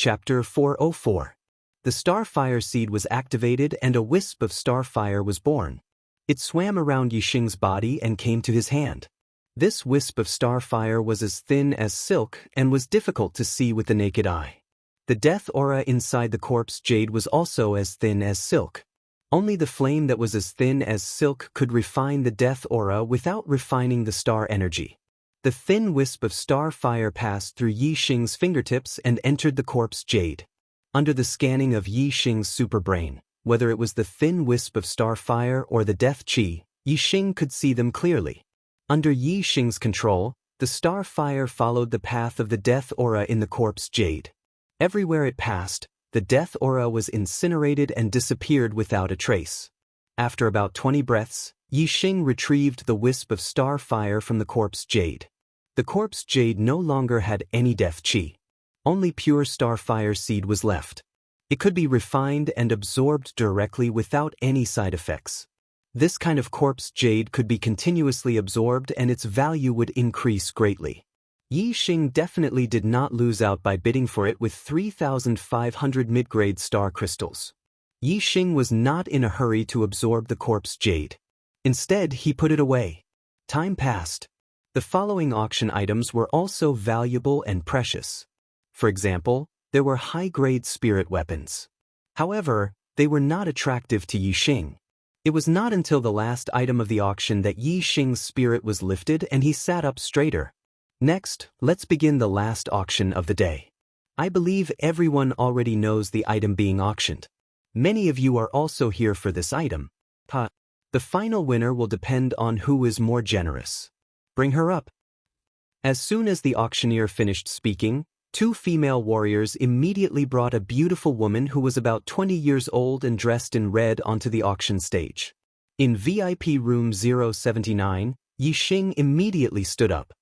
Chapter 404. The starfire seed was activated and a wisp of starfire was born. It swam around Yixing's body and came to his hand. This wisp of starfire was as thin as silk and was difficult to see with the naked eye. The death aura inside the corpse jade was also as thin as silk. Only the flame that was as thin as silk could refine the death aura without refining the star energy. The thin wisp of starfire passed through Yixing's fingertips and entered the corpse jade. Under the scanning of Yixing's superbrain, whether it was the thin wisp of starfire or the death chi, Yixing could see them clearly. Under Yixing's control, the starfire followed the path of the death aura in the corpse jade. Everywhere it passed, the death aura was incinerated and disappeared without a trace. After about 20 breaths, Yixing retrieved the wisp of starfire from the corpse jade. The corpse jade no longer had any death chi. Only pure starfire seed was left. It could be refined and absorbed directly without any side effects. This kind of corpse jade could be continuously absorbed and its value would increase greatly. Yixing definitely did not lose out by bidding for it with 3,500 mid-grade star crystals. Yixing was not in a hurry to absorb the corpse jade. Instead, he put it away. Time passed. The following auction items were also valuable and precious. For example, there were high-grade spirit weapons. However, they were not attractive to Yixing. It was not until the last item of the auction that Yixing's spirit was lifted and he sat up straighter. Next, let's begin the last auction of the day. I believe everyone already knows the item being auctioned. Many of you are also here for this item. The final winner will depend on who is more generous. Bring her up. As soon as the auctioneer finished speaking, two female warriors immediately brought a beautiful woman who was about 20 years old and dressed in red onto the auction stage. In VIP room 079, Yixing immediately stood up.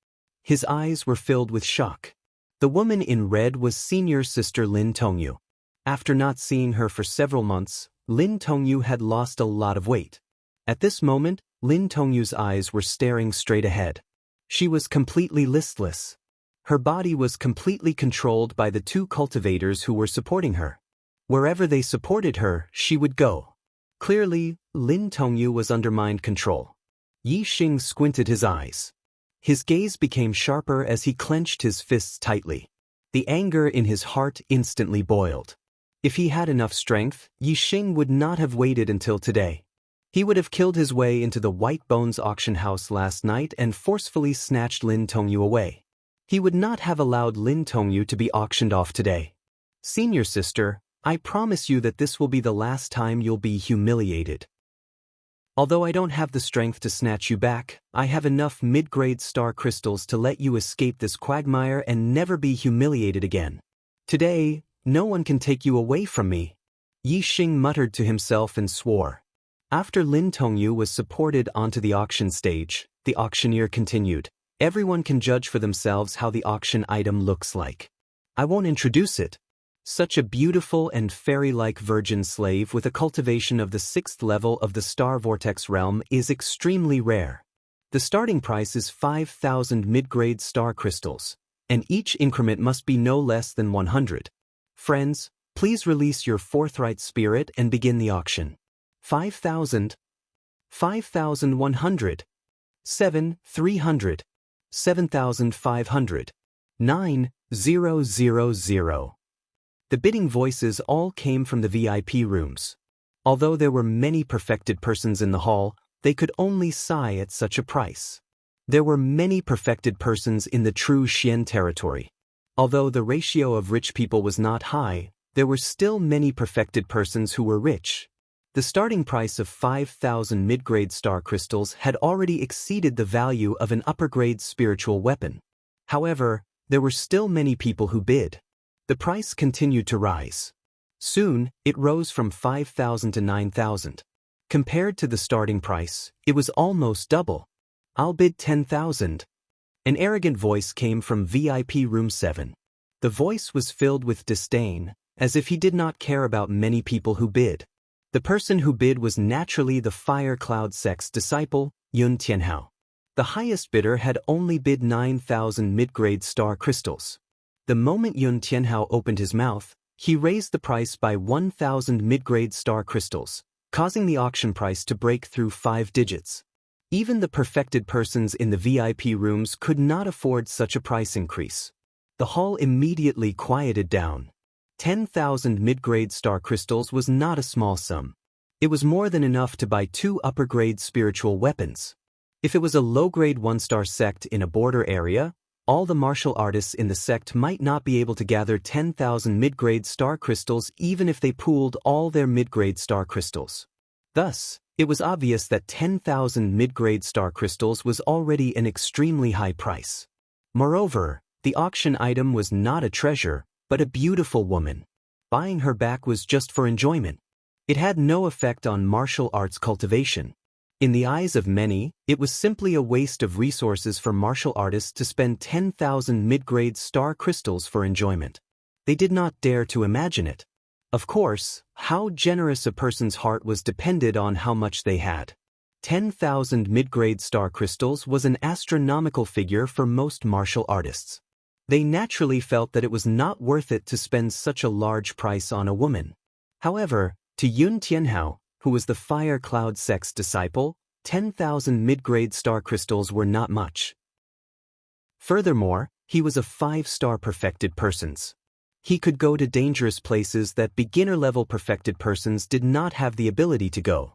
His eyes were filled with shock. The woman in red was senior sister Lin Tongyu. After not seeing her for several months, Lin Tongyu had lost a lot of weight. At this moment, Lin Tongyu's eyes were staring straight ahead. She was completely listless. Her body was completely controlled by the two cultivators who were supporting her. Wherever they supported her, she would go. Clearly, Lin Tongyu was under mind control. Yixing squinted his eyes. His gaze became sharper as he clenched his fists tightly. The anger in his heart instantly boiled. If he had enough strength, Yixing would not have waited until today. He would have killed his way into the White Bones auction house last night and forcefully snatched Lin Tongyu away. He would not have allowed Lin Tongyu to be auctioned off today. Senior sister, I promise you that this will be the last time you'll be humiliated. Although I don't have the strength to snatch you back, I have enough mid-grade star crystals to let you escape this quagmire and never be humiliated again. Today, no one can take you away from me. Yixing muttered to himself and swore. After Lin Tongyu was supported onto the auction stage, the auctioneer continued. Everyone can judge for themselves how the auction item looks like. I won't introduce it. Such a beautiful and fairy-like virgin slave with a cultivation of the 6th level of the Star Vortex realm is extremely rare. The starting price is 5,000 mid-grade star crystals, and each increment must be no less than 100. Friends, please release your forthright spirit and begin the auction. 5,000, 5,100, 7,300. 7,500. 9,000. The bidding voices all came from the VIP rooms. Although there were many perfected persons in the hall, they could only sigh at such a price. There were many perfected persons in the true Xian territory. Although the ratio of rich people was not high, there were still many perfected persons who were rich. The starting price of 5,000 mid-grade star crystals had already exceeded the value of an upper-grade spiritual weapon. However, there were still many people who bid. The price continued to rise. Soon, it rose from 5,000 to 9,000. Compared to the starting price, it was almost double. I'll bid 10,000. An arrogant voice came from VIP room 7. The voice was filled with disdain, as if he did not care about many people who bid. The person who bid was naturally the Fire Cloud sect's disciple, Yun Tianhao. The highest bidder had only bid 9,000 mid-grade star crystals. The moment Yun Tianhao opened his mouth, he raised the price by 1,000 mid-grade star crystals, causing the auction price to break through 5 digits. Even the perfected persons in the VIP rooms could not afford such a price increase. The hall immediately quieted down. 10,000 mid-grade star crystals was not a small sum. It was more than enough to buy 2 upper-grade spiritual weapons. If it was a low-grade 1-star sect in a border area, all the martial artists in the sect might not be able to gather 10,000 mid-grade star crystals even if they pooled all their mid-grade star crystals. Thus, it was obvious that 10,000 mid-grade star crystals was already an extremely high price. Moreover, the auction item was not a treasure, but a beautiful woman. Buying her back was just for enjoyment. It had no effect on martial arts cultivation. In the eyes of many, it was simply a waste of resources for martial artists to spend 10,000 mid-grade star crystals for enjoyment. They did not dare to imagine it. Of course, how generous a person's heart was depended on how much they had. 10,000 mid-grade star crystals was an astronomical figure for most martial artists. They naturally felt that it was not worth it to spend such a large price on a woman. However, to Yun Tianhao, who was the Fire Cloud sect's disciple, 10,000 mid-grade star crystals were not much. Furthermore, he was a 5-star perfected persons. He could go to dangerous places that beginner-level perfected persons did not have the ability to go.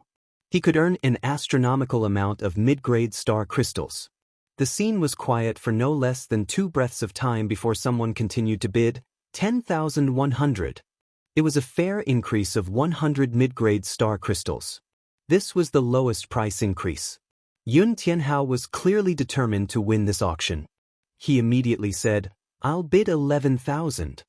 He could earn an astronomical amount of mid-grade star crystals. The scene was quiet for no less than 2 breaths of time before someone continued to bid, 10,100. It was a fair increase of 100 mid-grade star crystals. This was the lowest price increase. Yun Tianhao was clearly determined to win this auction. He immediately said, "I'll bid 11,000.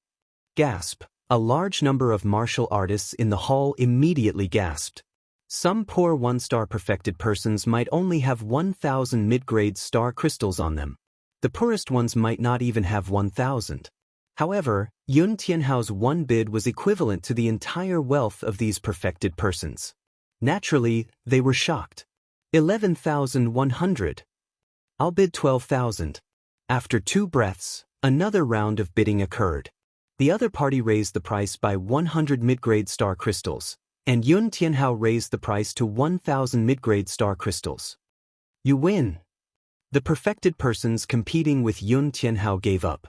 Gasp! A large number of martial artists in the hall immediately gasped. Some poor 1-star perfected persons might only have 1,000 mid-grade star crystals on them. The poorest ones might not even have 1,000. However, Yun Tianhao's one bid was equivalent to the entire wealth of these perfected persons. Naturally, they were shocked. 11,100. I'll bid 12,000. After 2 breaths, another round of bidding occurred. The other party raised the price by 100 mid-grade star crystals, and Yun Tianhao raised the price to 1,000 mid-grade star crystals. You win. The perfected persons competing with Yun Tianhao gave up.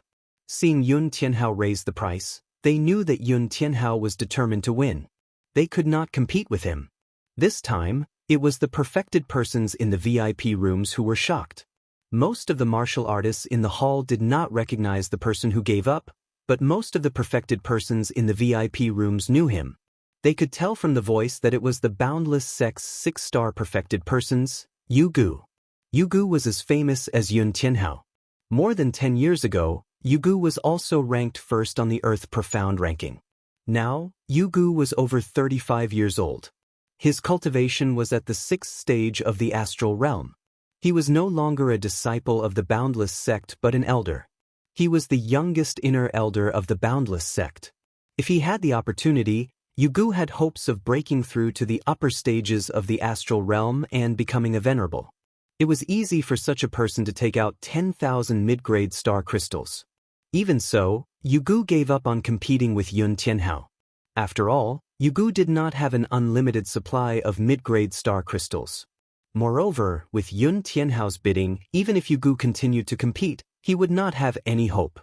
Seeing Yun Tianhao raise the price, they knew that Yun Tianhao was determined to win. They could not compete with him. This time, it was the perfected persons in the VIP rooms who were shocked. Most of the martial artists in the hall did not recognize the person who gave up, but most of the perfected persons in the VIP rooms knew him. They could tell from the voice that it was the Boundless Sect's 6-star perfected persons, Yu Gu. Yu Gu was as famous as Yun Tianhao. More than 10 years ago, Yu Gu was also ranked first on the Earth Profound ranking. Now, Yu Gu was over 35 years old. His cultivation was at the 6th stage of the astral realm. He was no longer a disciple of the Boundless Sect but an elder. He was the youngest inner elder of the Boundless Sect. If he had the opportunity, Yu Gu had hopes of breaking through to the upper stages of the astral realm and becoming a venerable. It was easy for such a person to take out 10,000 mid-grade star crystals. Even so, Yu Gu gave up on competing with Yun Tianhao. After all, Yu Gu did not have an unlimited supply of mid-grade star crystals. Moreover, with Yun Tianhao's bidding, even if Yu Gu continued to compete, he would not have any hope.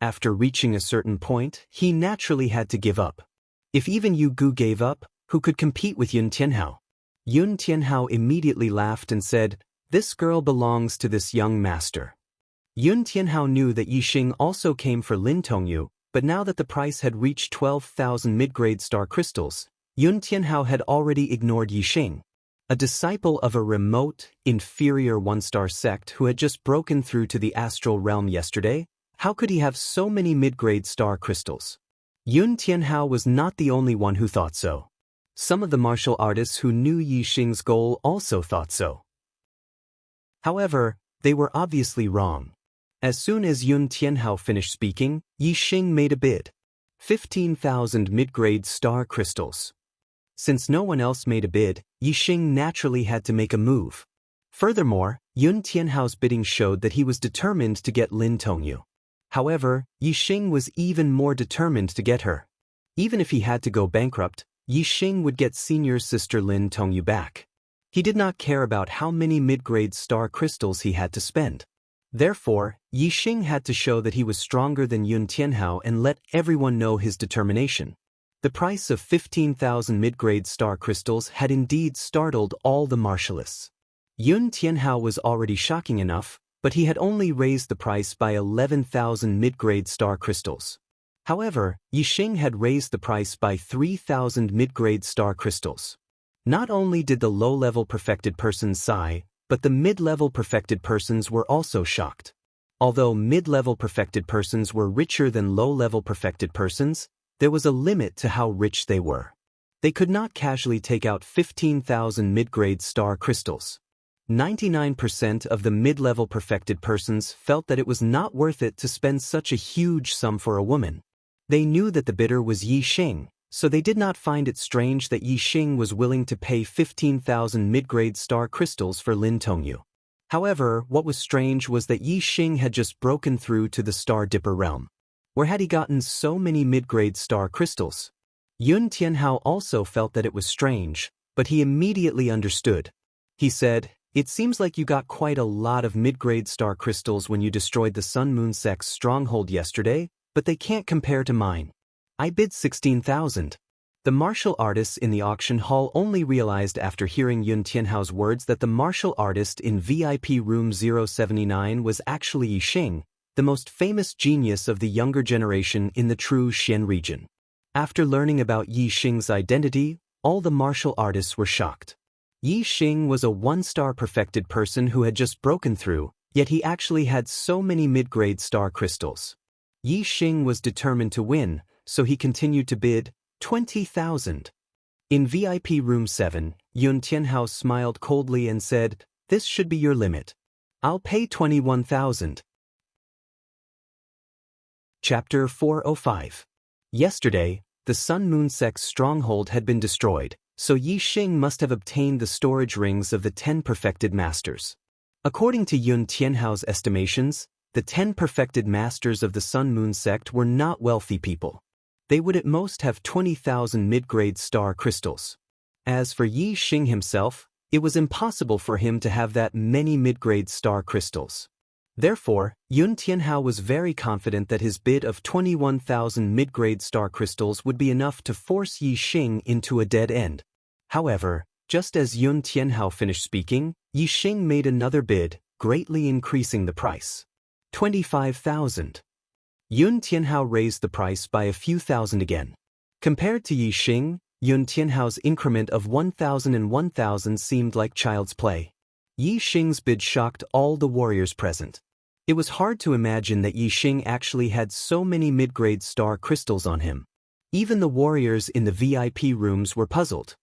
After reaching a certain point, he naturally had to give up. If even Yu Gu gave up, who could compete with Yun Tianhao? Yun Tianhao immediately laughed and said, "This girl belongs to this young master." Yun Tianhao knew that Yixing also came for Lin Tongyu, but now that the price had reached 12,000 mid-grade star crystals, Yun Tianhao had already ignored Yixing. A disciple of a remote, inferior 1-star sect who had just broken through to the astral realm yesterday, how could he have so many mid-grade star crystals? Yun Tianhao was not the only one who thought so. Some of the martial artists who knew Yixing's goal also thought so. However, they were obviously wrong. As soon as Yun Tianhao finished speaking, Yixing made a bid. 15,000 mid-grade star crystals. Since no one else made a bid, Yixing naturally had to make a move. Furthermore, Yun Tianhao's bidding showed that he was determined to get Lin Tongyu. However, Yixing was even more determined to get her. Even if he had to go bankrupt, Yixing would get senior sister Lin Tongyu back. He did not care about how many mid-grade star crystals he had to spend. Therefore, Yixing had to show that he was stronger than Yun Tianhao and let everyone know his determination. The price of 15,000 mid-grade star crystals had indeed startled all the martialists. Yun Tianhao was already shocking enough, but he had only raised the price by 11,000 mid-grade star crystals. However, Yixing had raised the price by 3,000 mid-grade star crystals. Not only did the low-level perfected persons sigh, but the mid-level perfected persons were also shocked. Although mid-level perfected persons were richer than low-level perfected persons, there was a limit to how rich they were. They could not casually take out 15,000 mid-grade star crystals. 99% of the mid-level perfected persons felt that it was not worth it to spend such a huge sum for a woman. They knew that the bidder was Yixing, so they did not find it strange that Yixing was willing to pay 15,000 mid-grade star crystals for Lin Tongyu. However, what was strange was that Yixing had just broken through to the Star Dipper realm. Where had he gotten so many mid-grade star crystals? Yun Tianhao also felt that it was strange, but he immediately understood. He said, "It seems like you got quite a lot of mid-grade star crystals when you destroyed the Sun Moon Sect's stronghold yesterday, but they can't compare to mine. I bid 16,000. The martial artists in the auction hall only realized after hearing Yun Tianhao's words that the martial artist in VIP room 079 was actually Yixing, the most famous genius of the younger generation in the true Xian region. After learning about Yixing's identity, all the martial artists were shocked. Yixing was a one-star perfected person who had just broken through, yet he actually had so many mid-grade star crystals. Yixing was determined to win, so he continued to bid 20,000. In VIP room 7, Yun Tianhao smiled coldly and said, "This should be your limit. I'll pay 21,000. Chapter 405. Yesterday, the Sun Moon Sect's stronghold had been destroyed, so Yixing must have obtained the storage rings of the 10 perfected masters. According to Yun Tianhao's estimations, the 10 perfected masters of the Sun Moon Sect were not wealthy people. They would at most have 20,000 mid-grade star crystals. As for Yixing himself, it was impossible for him to have that many mid-grade star crystals. Therefore, Yun Tianhao was very confident that his bid of 21,000 mid-grade star crystals would be enough to force Yixing into a dead end. However, just as Yun Tianhao finished speaking, Yixing made another bid, greatly increasing the price. 25,000. Yun Tianhao raised the price by a few thousand again. Compared to Yixing, Yun Tianhao's increment of 1,000 and 1,000 seemed like child's play. Yixing's bid shocked all the warriors present. It was hard to imagine that Yixing actually had so many mid-grade star crystals on him. Even the warriors in the VIP rooms were puzzled.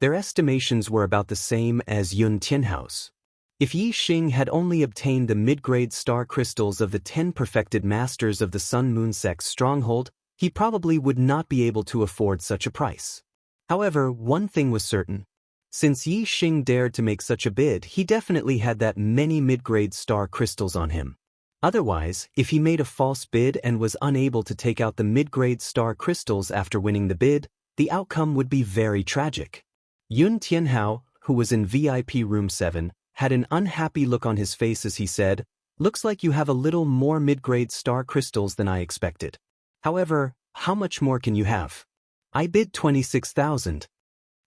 Their estimations were about the same as Yun Tianhao's. If Yixing had only obtained the mid-grade star crystals of the 10 perfected masters of the Sun Moon Sect's stronghold, he probably would not be able to afford such a price. However, one thing was certain. Since Yixing dared to make such a bid, he definitely had that many mid-grade star crystals on him. Otherwise, if he made a false bid and was unable to take out the mid-grade star crystals after winning the bid, the outcome would be very tragic. Yun Tianhao, who was in VIP room 7, had an unhappy look on his face as he said, "Looks like you have a little more mid-grade star crystals than I expected. However, how much more can you have?" "I bid 26,000.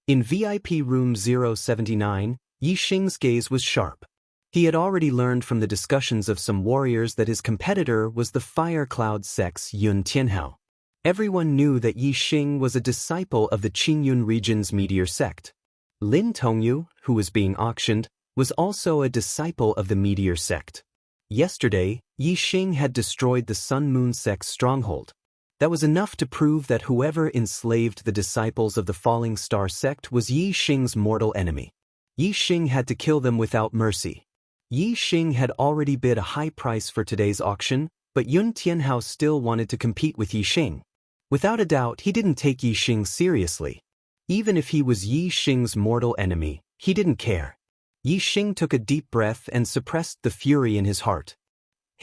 In VIP room 079, Yixing's gaze was sharp. He had already learned from the discussions of some warriors that his competitor was the Fire Cloud Sect's Yun Tianhao. Everyone knew that Yixing was a disciple of the Qingyun region's Meteor Sect. Lin Tongyu, who was being auctioned, was also a disciple of the Meteor Sect. Yesterday, Yixing had destroyed the Sun Moon Sect's stronghold. That was enough to prove that whoever enslaved the disciples of the Falling Star Sect was Yixing's mortal enemy. Yixing had to kill them without mercy. Yixing had already bid a high price for today's auction, but Yun Tianhao still wanted to compete with Yixing. Without a doubt, he didn't take Yixing seriously. Even if he was Yixing's mortal enemy, he didn't care. Yixing took a deep breath and suppressed the fury in his heart.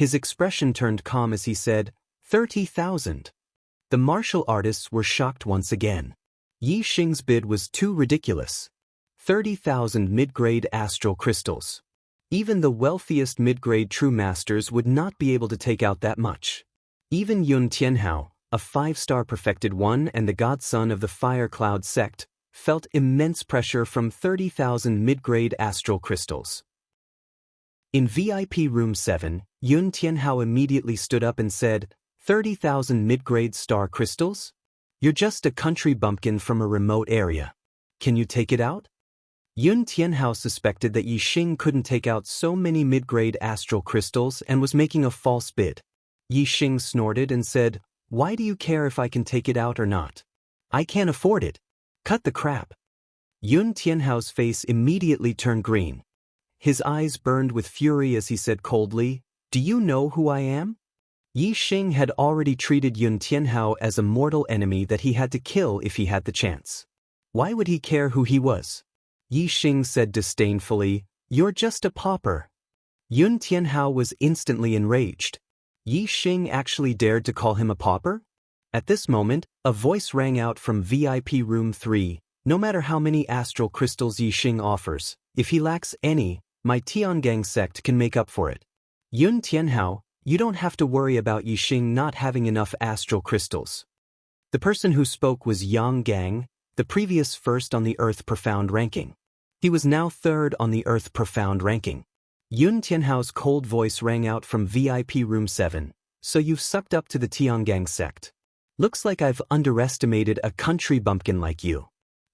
His expression turned calm as he said, 30,000. The martial artists were shocked once again. Yi Xing's bid was too ridiculous. 30,000 mid-grade astral crystals. Even the wealthiest mid-grade true masters would not be able to take out that much. Even Yun Tianhao, a 5-star perfected one and the godson of the Fire Cloud sect, felt immense pressure from 30,000 mid-grade astral crystals. In VIP Room 7, Yun Tianhao immediately stood up and said, 30,000 mid-grade star crystals? You're just a country bumpkin from a remote area. Can you take it out? Yun Tianhao suspected that Yi Xing couldn't take out so many mid-grade astral crystals and was making a false bid. Yi Xing snorted and said, why do you care if I can take it out or not? I can't afford it. Cut the crap. Yun Tianhao's face immediately turned green. His eyes burned with fury as he said coldly, do you know who I am? Yi Xing had already treated Yun Tianhao as a mortal enemy that he had to kill if he had the chance. Why would he care who he was? Yi Xing said disdainfully, you're just a pauper. Yun Tianhao was instantly enraged. Yi Xing actually dared to call him a pauper? At this moment, a voice rang out from VIP Room 3, no matter how many astral crystals Yi Xing offers, if he lacks any, my Tiangang sect can make up for it. Yun Tianhao, you don't have to worry about Yi Xing not having enough astral crystals. The person who spoke was Yang Gang, the previous first on the Earth Profound ranking. He was now third on the Earth Profound ranking. Yun Tianhao's cold voice rang out from VIP Room 7, so you've sucked up to the Tiangang sect. Looks like I've underestimated a country bumpkin like you.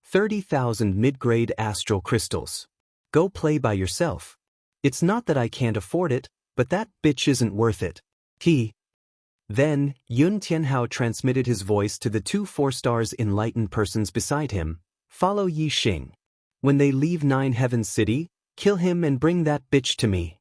30,000 mid-grade astral crystals. Go play by yourself. It's not that I can't afford it, but that bitch isn't worth it. Then, Yun Tianhao transmitted his voice to the 2 4-stars enlightened persons beside him, follow Yi Xing. When they leave Nine Heavens City, kill him and bring that bitch to me.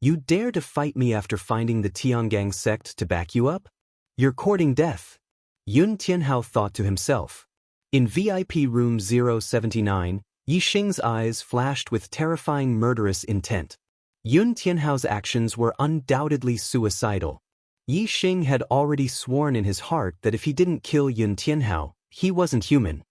You dare to fight me after finding the Tiangang sect to back you up? You're courting death. Yun Tianhao thought to himself. In VIP Room 079, Yi Xing's eyes flashed with terrifying murderous intent. Yun Tianhao's actions were undoubtedly suicidal. Yi Xing had already sworn in his heart that if he didn't kill Yun Tianhao, he wasn't human.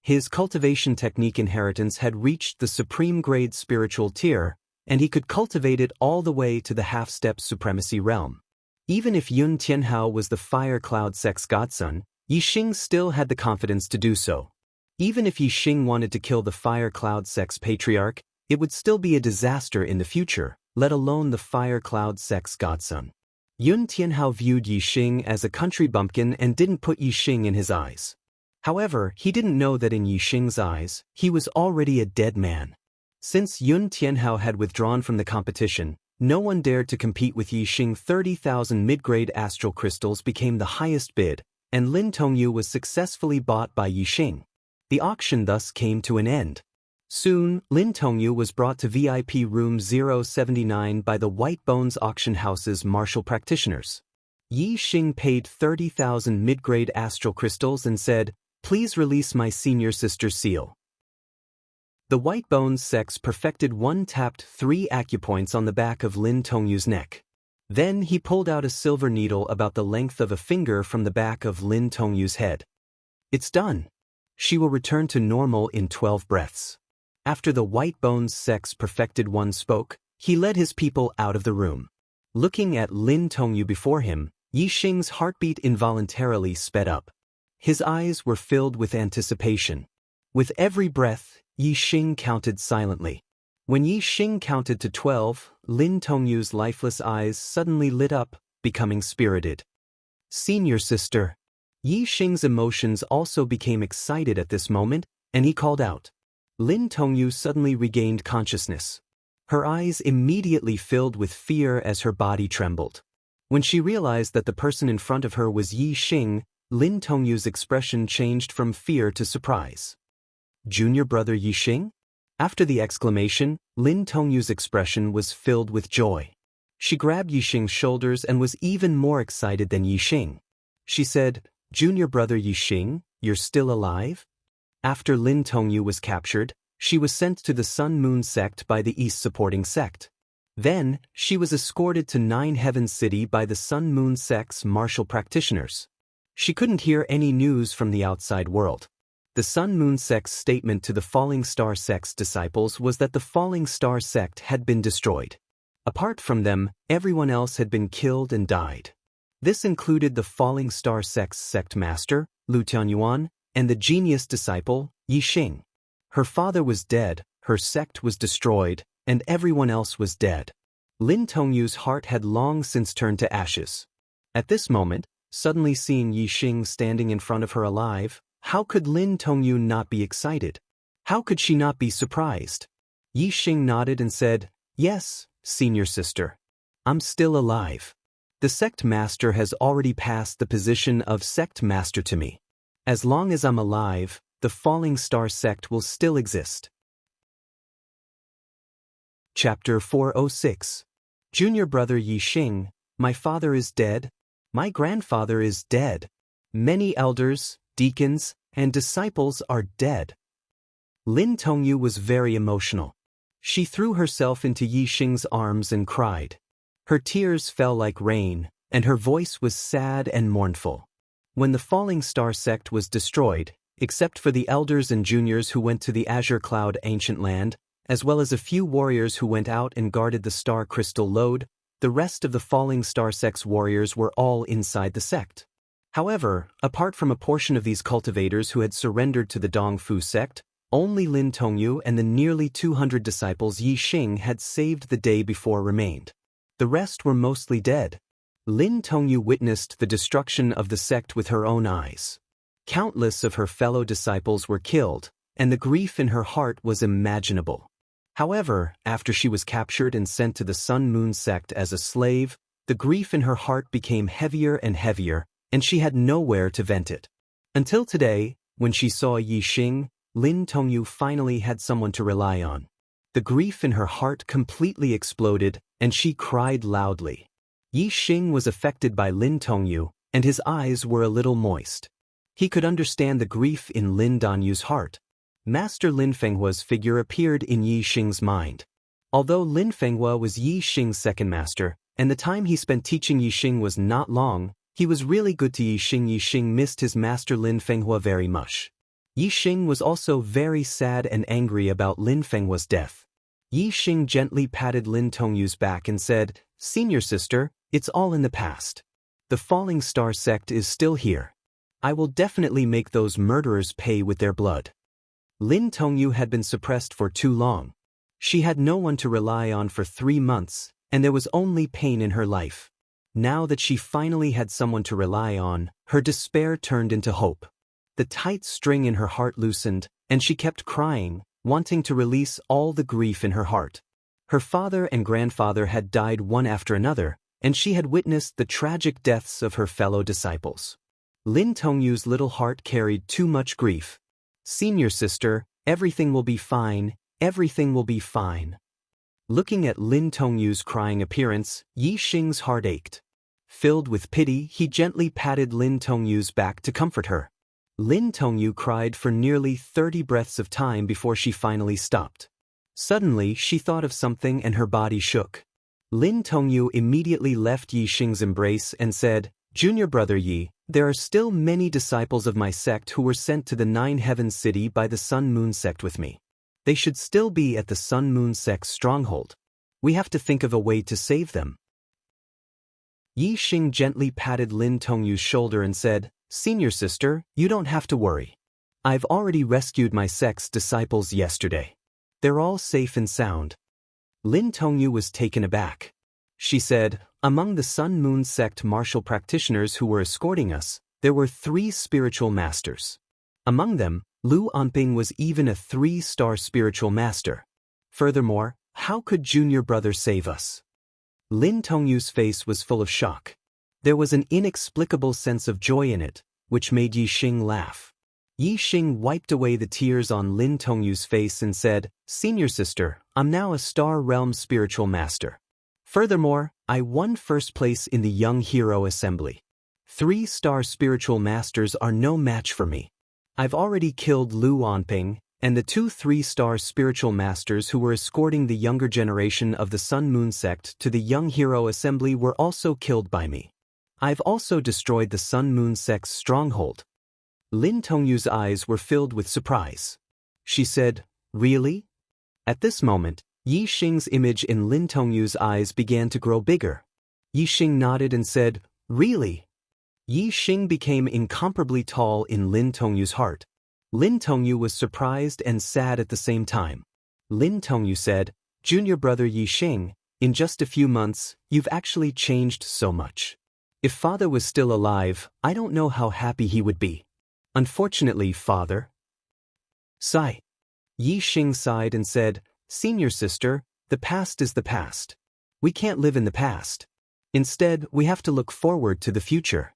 His cultivation technique inheritance had reached the supreme grade spiritual tier, and he could cultivate it all the way to the half-step supremacy realm. Even if Yun Tianhao was the Fire Cloud sect's godson, Yi Xing still had the confidence to do so. Even if Yi Xing wanted to kill the Fire Cloud sect's patriarch, it would still be a disaster in the future, let alone the Fire Cloud sect's godson. Yun Tianhao viewed Yi Xing as a country bumpkin and didn't put Yi Xing in his eyes. However, he didn't know that in Yi Xing's eyes, he was already a dead man. Since Yun Tianhao had withdrawn from the competition, no one dared to compete with Yi Xing. 30,000 mid-grade astral crystals became the highest bid, and Lin Tongyu was successfully bought by Yi Xing. The auction thus came to an end. Soon, Lin Tongyu was brought to VIP Room 079 by the White Bones Auction House's martial practitioners. Yi Xing paid 30,000 mid-grade astral crystals and said, please release my senior sister's seal. The White Bones sects perfected one tapped 3 acupoints on the back of Lin Tongyu's neck. Then he pulled out a silver needle about the length of a finger from the back of Lin Tongyu's head. It's done. She will return to normal in 12 breaths. After the White Bones sect's perfected one spoke, he led his people out of the room. Looking at Lin Tongyu before him, Yi Xing's heartbeat involuntarily sped up. His eyes were filled with anticipation. With every breath, Yi Xing counted silently. When Yi Xing counted to 12, Lin Tongyu's lifeless eyes suddenly lit up, becoming spirited. Senior sister. Yi Xing's emotions also became excited at this moment, and he called out. Lin Tongyu suddenly regained consciousness. Her eyes immediately filled with fear as her body trembled. When she realized that the person in front of her was Yi Xing, Lin Tongyu's expression changed from fear to surprise. Junior brother Yi Xing? After the exclamation, Lin Tongyu's expression was filled with joy. She grabbed Yi Xing's shoulders and was even more excited than Yi Xing. She said, Junior brother Yi Xing, you're still alive? After Lin Tongyu was captured, she was sent to the Sun Moon sect by the East supporting sect. Then, she was escorted to Nine Heavens City by the Sun Moon Sect's martial practitioners. She couldn't hear any news from the outside world. The Sun Moon Sect's statement to the Falling Star Sect's disciples was that the Falling Star Sect had been destroyed. Apart from them, everyone else had been killed and died. This included the Falling Star Sect's sect master, Lu Tianyuan, and the genius disciple, Yi Xing. Her father was dead, her sect was destroyed, and everyone else was dead. Lin Tongyu's heart had long since turned to ashes. At this moment, suddenly seeing Yi Xing standing in front of her alive, how could Lin Tongyu not be excited? How could she not be surprised? Yi Xing nodded and said, "Yes, senior sister. I'm still alive. The sect master has already passed the position of sect master to me. As long as I'm alive, the Falling Star Sect will still exist." Chapter 406. Junior brother Yi Xing, my father is dead. My grandfather is dead. Many elders, deacons, and disciples are dead. Lin Tongyu was very emotional. She threw herself into Yi Xing's arms and cried. Her tears fell like rain, and her voice was sad and mournful. When the Falling Star Sect was destroyed, except for the elders and juniors who went to the Azure Cloud Ancient Land, as well as a few warriors who went out and guarded the Star Crystal Lode, the rest of the Falling Star Sect's warriors were all inside the sect. However, apart from a portion of these cultivators who had surrendered to the Dongfu sect, only Lin Tongyu and the nearly 200 disciples Yi Xing had saved the day before remained. The rest were mostly dead. Lin Tongyu witnessed the destruction of the sect with her own eyes. Countless of her fellow disciples were killed, and the grief in her heart was imaginable. However, after she was captured and sent to the Sun Moon sect as a slave, the grief in her heart became heavier and heavier, and she had nowhere to vent it. Until today, when she saw Yi Xing, Lin Tongyu finally had someone to rely on. The grief in her heart completely exploded, and she cried loudly. Yi Xing was affected by Lin Tongyu, and his eyes were a little moist. He could understand the grief in Lin Danyu's heart. Master Lin Fenghua's figure appeared in Yi Xing's mind. Although Lin Fenghua was Yi Xing's second master, and the time he spent teaching Yi Xing was not long, he was really good to Yi Xing. Yi Xing missed his master Lin Fenghua very much. Yi Xing was also very sad and angry about Lin Fenghua's death. Yi Xing gently patted Lin Tongyu's back and said, "Senior sister, it's all in the past. The Falling Star Sect is still here. I will definitely make those murderers pay with their blood." Lin Tongyu had been suppressed for too long. She had no one to rely on for 3 months, and there was only pain in her life. Now that she finally had someone to rely on, her despair turned into hope. The tight string in her heart loosened, and she kept crying, wanting to release all the grief in her heart. Her father and grandfather had died one after another, and she had witnessed the tragic deaths of her fellow disciples. Lin Tongyu's little heart carried too much grief. "Senior sister, everything will be fine, everything will be fine." Looking at Lin Tongyu's crying appearance, Yi Xing's heart ached. Filled with pity, he gently patted Lin Tongyu's back to comfort her. Lin Tongyu cried for nearly 30 breaths of time before she finally stopped. Suddenly, she thought of something and her body shook. Lin Tongyu immediately left Yi Xing's embrace and said, "Junior brother Yi, there are still many disciples of my sect who were sent to the Nine Heavens City by the Sun Moon sect with me. They should still be at the Sun Moon sect's stronghold. We have to think of a way to save them." Yi Xing gently patted Lin Tongyu's shoulder and said, "Senior sister, you don't have to worry. I've already rescued my sect's disciples yesterday. They're all safe and sound." Lin Tongyu was taken aback. She said, "Among the Sun Moon sect martial practitioners who were escorting us, there were 3 spiritual masters. Among them, Lu Anping was even a 3-star spiritual master. Furthermore, how could junior brother save us?" Lin Tongyu's face was full of shock. There was an inexplicable sense of joy in it, which made Yi Xing laugh. Yi Xing wiped away the tears on Lin Tongyu's face and said, "Senior sister, I'm now a Star Realm spiritual master. Furthermore, I won first place in the Young Hero Assembly. 3-star spiritual masters are no match for me. I've already killed Lu Anping, and the two 3-star spiritual masters who were escorting the younger generation of the Sun Moon sect to the Young Hero Assembly were also killed by me. I've also destroyed the Sun Moon sect's stronghold. Lin Tongyu's eyes were filled with surprise. She said, "Really?" At this moment, Yi Xing's image in Lin Tongyu's eyes began to grow bigger. Yi Xing nodded and said, "Really?" Yi Xing became incomparably tall in Lin Tongyu's heart. Lin Tongyu was surprised and sad at the same time. Lin Tongyu said, "Junior brother Yi Xing, in just a few months, you've actually changed so much. If father was still alive, I don't know how happy he would be." "Unfortunately, father." Sigh. Yi Xing sighed and said, "Senior sister, the past is the past. We can't live in the past. Instead, we have to look forward to the future.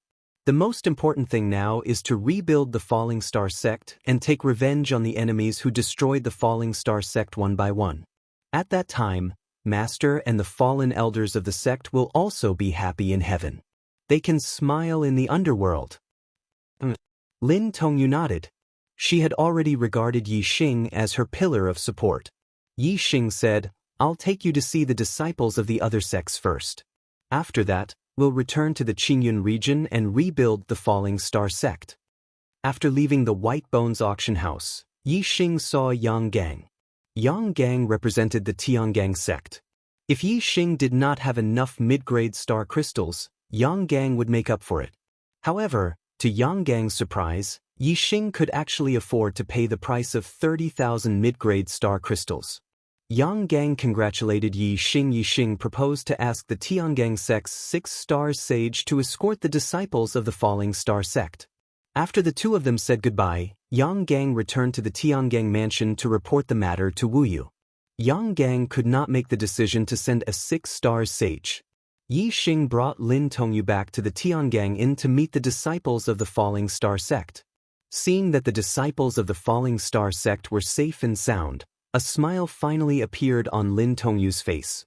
The most important thing now is to rebuild the Falling Star sect and take revenge on the enemies who destroyed the Falling Star sect one by one. At that time, Master and the fallen elders of the sect will also be happy in heaven. They can smile in the underworld." Lin Tongyu nodded. She had already regarded Yi Xing as her pillar of support. Yi Xing said, "I'll take you to see the disciples of the other sects first. After that, we'll return to the Qingyun region and rebuild the Falling Star sect." After leaving the White Bones auction house, Yi Xing saw Yang Gang. Yang Gang represented the Tiangang sect. If Yi Xing did not have enough mid-grade star crystals, Yang Gang would make up for it. However, to Yang Gang's surprise, Yi Xing could actually afford to pay the price of 30,000 mid-grade star crystals. Yang Gang congratulated Yi Xing. Yi Xing proposed to ask the Tiangang sect's 6-star sage to escort the disciples of the Falling Star sect. After the two of them said goodbye, Yang Gang returned to the Tiangang mansion to report the matter to Wu Yu. Yang Gang could not make the decision to send a 6-star sage. Yi Xing brought Lin Tongyu back to the Tiangang Inn to meet the disciples of the Falling Star sect. Seeing that the disciples of the Falling Star sect were safe and sound, a smile finally appeared on Lin Tongyu's face.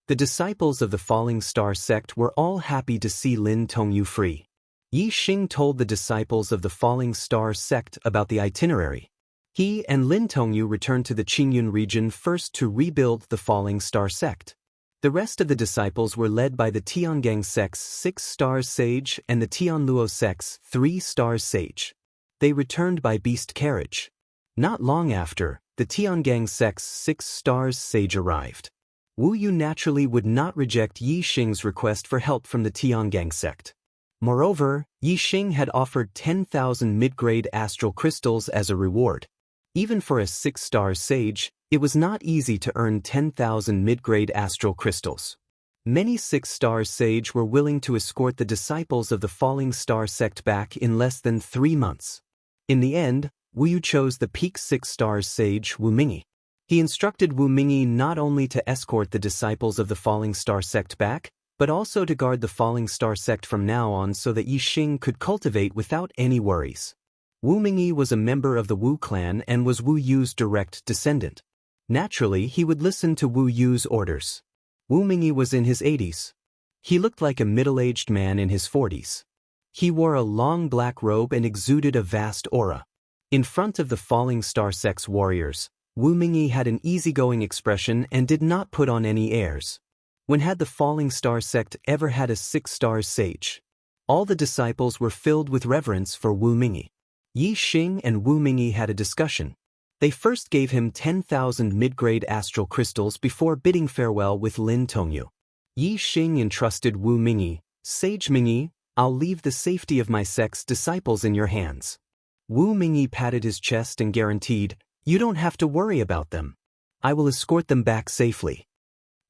The disciples of the Falling Star sect were all happy to see Lin Tongyu free. Yi Xing told the disciples of the Falling Star sect about the itinerary. He and Lin Tongyu returned to the Qingyun region first to rebuild the Falling Star sect. The rest of the disciples were led by the Tiangang sect's 6-star sage and the Tianluo sect's 3-star sage. They returned by beast carriage. Not long after, the Tiangang sect's 6-star sage arrived. Wu Yu naturally would not reject Yi Xing's request for help from the Tiangang sect. Moreover, Yi Xing had offered 10,000 mid-grade astral crystals as a reward. Even for a 6-star sage, it was not easy to earn 10,000 mid-grade astral crystals. Many 6-star sage were willing to escort the disciples of the Falling Star sect back in less than 3 months. In the end, Wu Yu chose the peak 6-star sage Wu Mingyi. He instructed Wu Mingyi not only to escort the disciples of the Falling Star sect back, but also to guard the Falling Star sect from now on so that Yi Xing could cultivate without any worries. Wu Mingyi was a member of the Wu clan and was Wu Yu's direct descendant. Naturally, he would listen to Wu Yu's orders. Wu Mingyi was in his 80s. He looked like a middle-aged man in his 40s. He wore a long black robe and exuded a vast aura. In front of the Falling Star sect's warriors, Wu Mingyi had an easygoing expression and did not put on any airs. When had the Falling Star sect ever had a 6-star sage? All the disciples were filled with reverence for Wu Mingyi. Yi Xing and Wu Mingyi had a discussion. They first gave him 10,000 mid-grade astral crystals before bidding farewell with Lin Tongyu. Yi Xing entrusted Wu Mingyi, "Sage Mingyi, I'll leave the safety of my sect's disciples in your hands." Wu Mingyi patted his chest and guaranteed, "You don't have to worry about them. I will escort them back safely."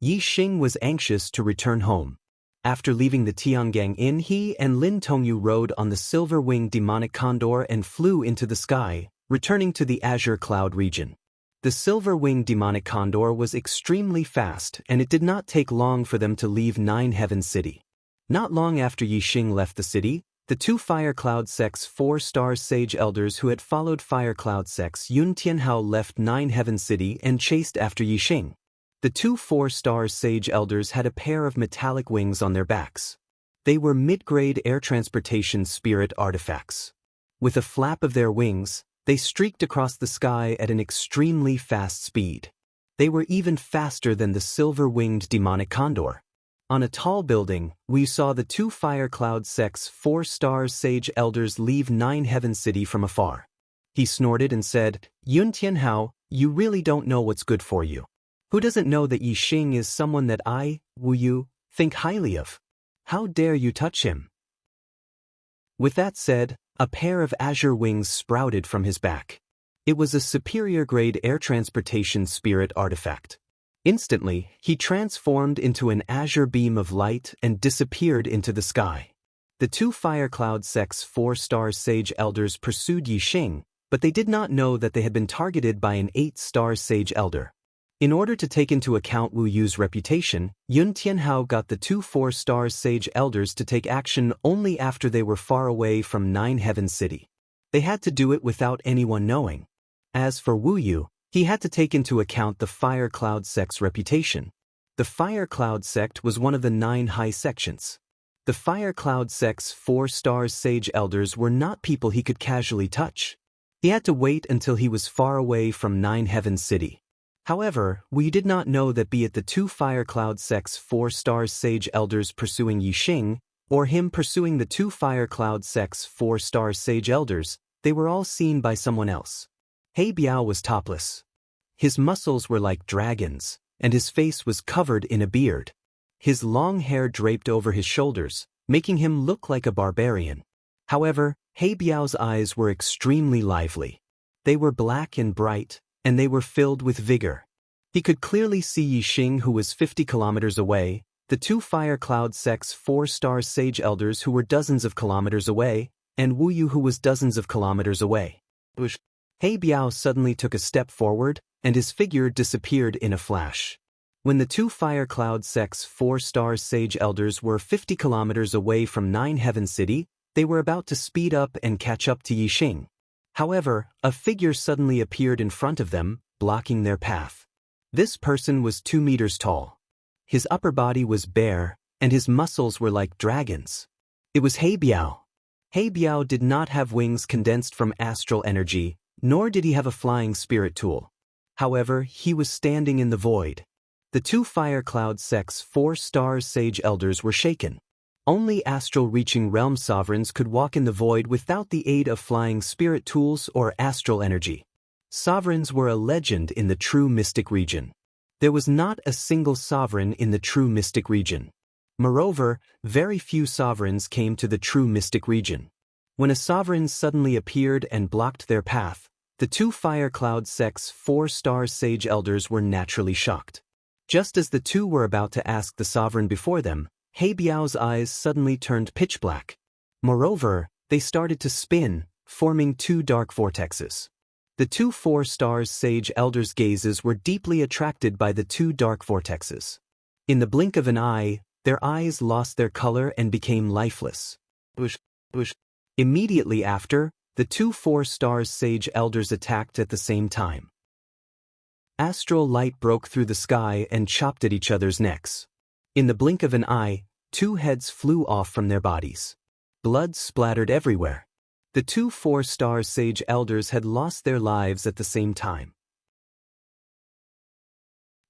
Yi Xing was anxious to return home. After leaving the Tiangang Inn, he and Lin Tongyu rode on the silver-winged demonic condor and flew into the sky, returning to the Azure Cloud region. The silver-winged demonic condor was extremely fast, and it did not take long for them to leave Nine Heaven City. Not long after Yi Xing left the city, the two Fire Cloud sect's 4-star sage elders who had followed Fire Cloud sect's Yun Tianhao left Nine Heaven City and chased after Yi Xing. The two 4-star sage elders had a pair of metallic wings on their backs. They were mid-grade air transportation spirit artifacts. With a flap of their wings, They streaked across the sky at an extremely fast speed. They were even faster than the silver-winged demonic condor. On a tall building, we saw the 2 fire cloud sect's 4-star sage elders leave Nine Heaven City from afar. He snorted and said, "Yun Tianhao, you really don't know what's good for you. Who doesn't know that Yi Xing is someone that I, Wu Yu, think highly of? How dare you touch him?" With that said, a pair of azure wings sprouted from his back. It was a superior-grade air transportation spirit artifact. Instantly, he transformed into an azure beam of light and disappeared into the sky. The 2 fire cloud sect's 4-star sage elders pursued Yi Xing, but they did not know that they had been targeted by an 8-star sage elder. In order to take into account Wu Yu's reputation, Yun Tianhao got the 2 4-star sage elders to take action only after they were far away from Nine Heaven City. They had to do it without anyone knowing. As for Wu Yu, he had to take into account the Fire Cloud sect's reputation. The Fire Cloud sect was one of the 9 high sections. The Fire Cloud sect's 4-star sage elders were not people he could casually touch. He had to wait until he was far away from Nine Heaven City. However, we did not know that be it the 2 Fire Cloud sect's 4-star sage elders pursuing Yi Xing, or him pursuing the 2 Fire Cloud sect's 4-star sage elders, they were all seen by someone else. He Biao was topless. His muscles were like dragons, and his face was covered in a beard. His long hair draped over his shoulders, making him look like a barbarian. However, He Biao's eyes were extremely lively. They were black and bright, and they were filled with vigor. He could clearly see Yi Xing, who was 50 kilometers away, the 2 Fire Cloud sect's 4-star sage elders who were dozens of kilometers away, and Wu Yu, who was dozens of kilometers away. He Biao suddenly took a step forward, and his figure disappeared in a flash. When the 2 Fire Cloud sect's 4-star sage elders were 50 kilometers away from Nine Heaven City, they were about to speed up and catch up to Yi Xing. However, a figure suddenly appeared in front of them, blocking their path. This person was 2 meters tall. His upper body was bare, and his muscles were like dragons. It was He Biao. He Biao did not have wings condensed from astral energy, nor did he have a flying spirit tool. However, he was standing in the void. The 2 Fire Cloud sect's 4-star sage elders were shaken. Only astral-reaching realm sovereigns could walk in the void without the aid of flying spirit tools or astral energy. Sovereigns were a legend in the true mystic region. There was not a single sovereign in the true mystic region. Moreover, very few sovereigns came to the true mystic region. When a sovereign suddenly appeared and blocked their path, the 2 Fire Cloud sect's 4-star sage elders were naturally shocked. Just as the 2 were about to ask the sovereign before them, He Biao's eyes suddenly turned pitch black. Moreover, they started to spin, forming 2 dark vortexes. The 2 4-star sage elders' gazes were deeply attracted by the 2 dark vortexes. In the blink of an eye, their eyes lost their color and became lifeless. Immediately after, the 2 4-star sage elders attacked at the same time. Astral light broke through the sky and chopped at each other's necks. In the blink of an eye, 2 heads flew off from their bodies. Blood splattered everywhere. The 2 4-star sage elders had lost their lives at the same time.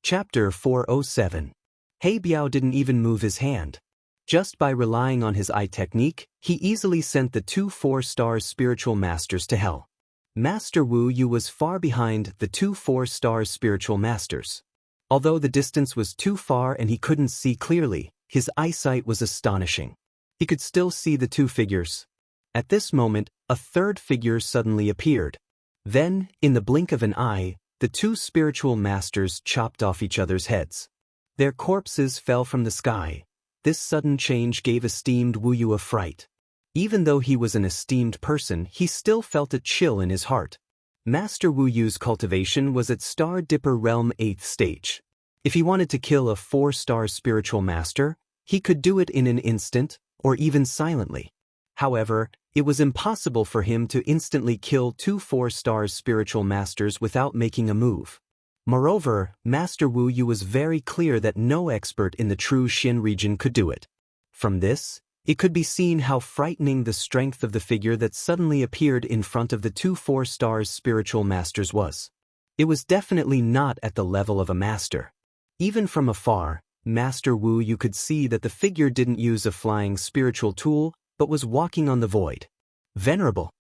Chapter 407. He Biao didn't even move his hand. Just by relying on his eye technique, he easily sent the 2 4-star spiritual masters to hell. Master Wu Yu was far behind the 2 4-star spiritual masters. Although the distance was too far and he couldn't see clearly, his eyesight was astonishing. He could still see the 2 figures. At this moment, a 3rd figure suddenly appeared. Then, in the blink of an eye, the 2 spiritual masters chopped off each other's heads. Their corpses fell from the sky. This sudden change gave esteemed Wu Yu a fright. Even though he was an esteemed person, he still felt a chill in his heart. Master Wu Yu's cultivation was at Star Dipper Realm 8th stage. If he wanted to kill a 4-star spiritual master, he could do it in an instant, or even silently. However, it was impossible for him to instantly kill 2 4-star spiritual masters without making a move. Moreover, Master Wu Yu was very clear that no expert in the true Xin region could do it. From this, It could be seen how frightening the strength of the figure that suddenly appeared in front of the two 4-star spiritual masters was. It was definitely not at the level of a master. Even from afar, Master Wu Yu could see that the figure didn't use a flying spiritual tool, but was walking on the void. Venerable.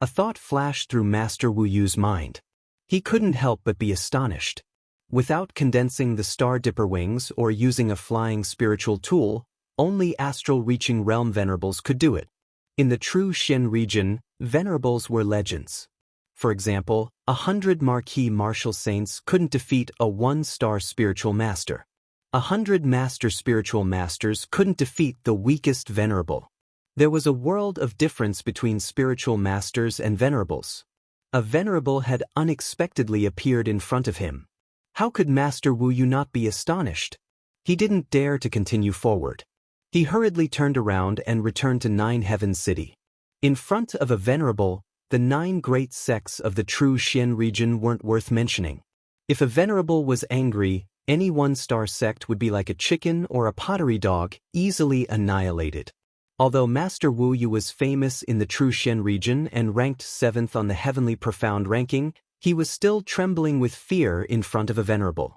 A thought flashed through Master Wu Yu's mind. He couldn't help but be astonished. Without condensing the Star Dipper wings or using a flying spiritual tool, only astral-reaching realm venerables could do it. In the true Xin region, venerables were legends. For example, 100 marquis martial saints couldn't defeat a 1-star spiritual master. 100 master spiritual masters couldn't defeat the weakest venerable. There was a world of difference between spiritual masters and venerables. A venerable had unexpectedly appeared in front of him. How could Master Wu Yu not be astonished? He didn't dare to continue forward. He hurriedly turned around and returned to Nine Heavens City. In front of a venerable, the 9 great sects of the true Xian region weren't worth mentioning. If a venerable was angry, any 1-star sect would be like a chicken or a pottery dog, easily annihilated. Although Master Wu Yu was famous in the true Xian region and ranked 7th on the heavenly profound ranking, he was still trembling with fear in front of a venerable.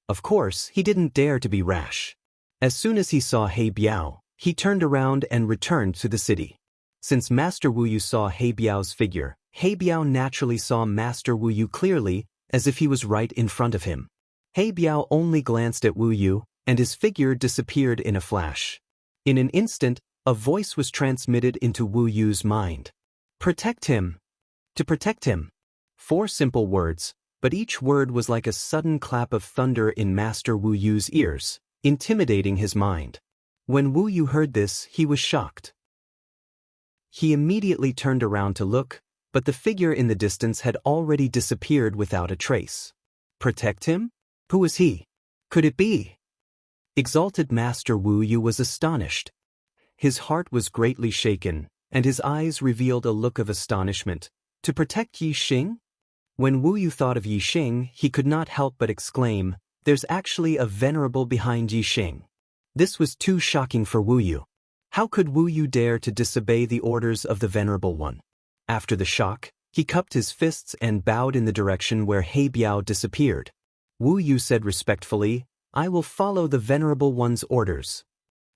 Of course, he didn't dare to be rash. As soon as he saw He Biao, he turned around and returned to the city. Since Master Wu Yu saw He Biao's figure, He Biao naturally saw Master Wu Yu clearly, as if he was right in front of him. He Biao only glanced at Wu Yu, and his figure disappeared in a flash. In an instant, a voice was transmitted into Wu Yu's mind. Protect him. To protect him. 4 simple words, but each word was like a sudden clap of thunder in Master Wu Yu's ears, intimidating his mind. When Wu Yu heard this, he was shocked. He immediately turned around to look, but the figure in the distance had already disappeared without a trace. Protect him? Who was he? Could it be? Exalted Master Wu Yu was astonished. His heart was greatly shaken, and his eyes revealed a look of astonishment. To protect Yi Xing? When Wu Yu thought of Yi Xing, he could not help but exclaim, "There's actually a venerable behind Yi Xing." This was too shocking for Wu Yu. How could Wu Yu dare to disobey the orders of the Venerable One? After the shock, he cupped his fists and bowed in the direction where He Biao disappeared. Wu Yu said respectfully, "I will follow the Venerable One's orders."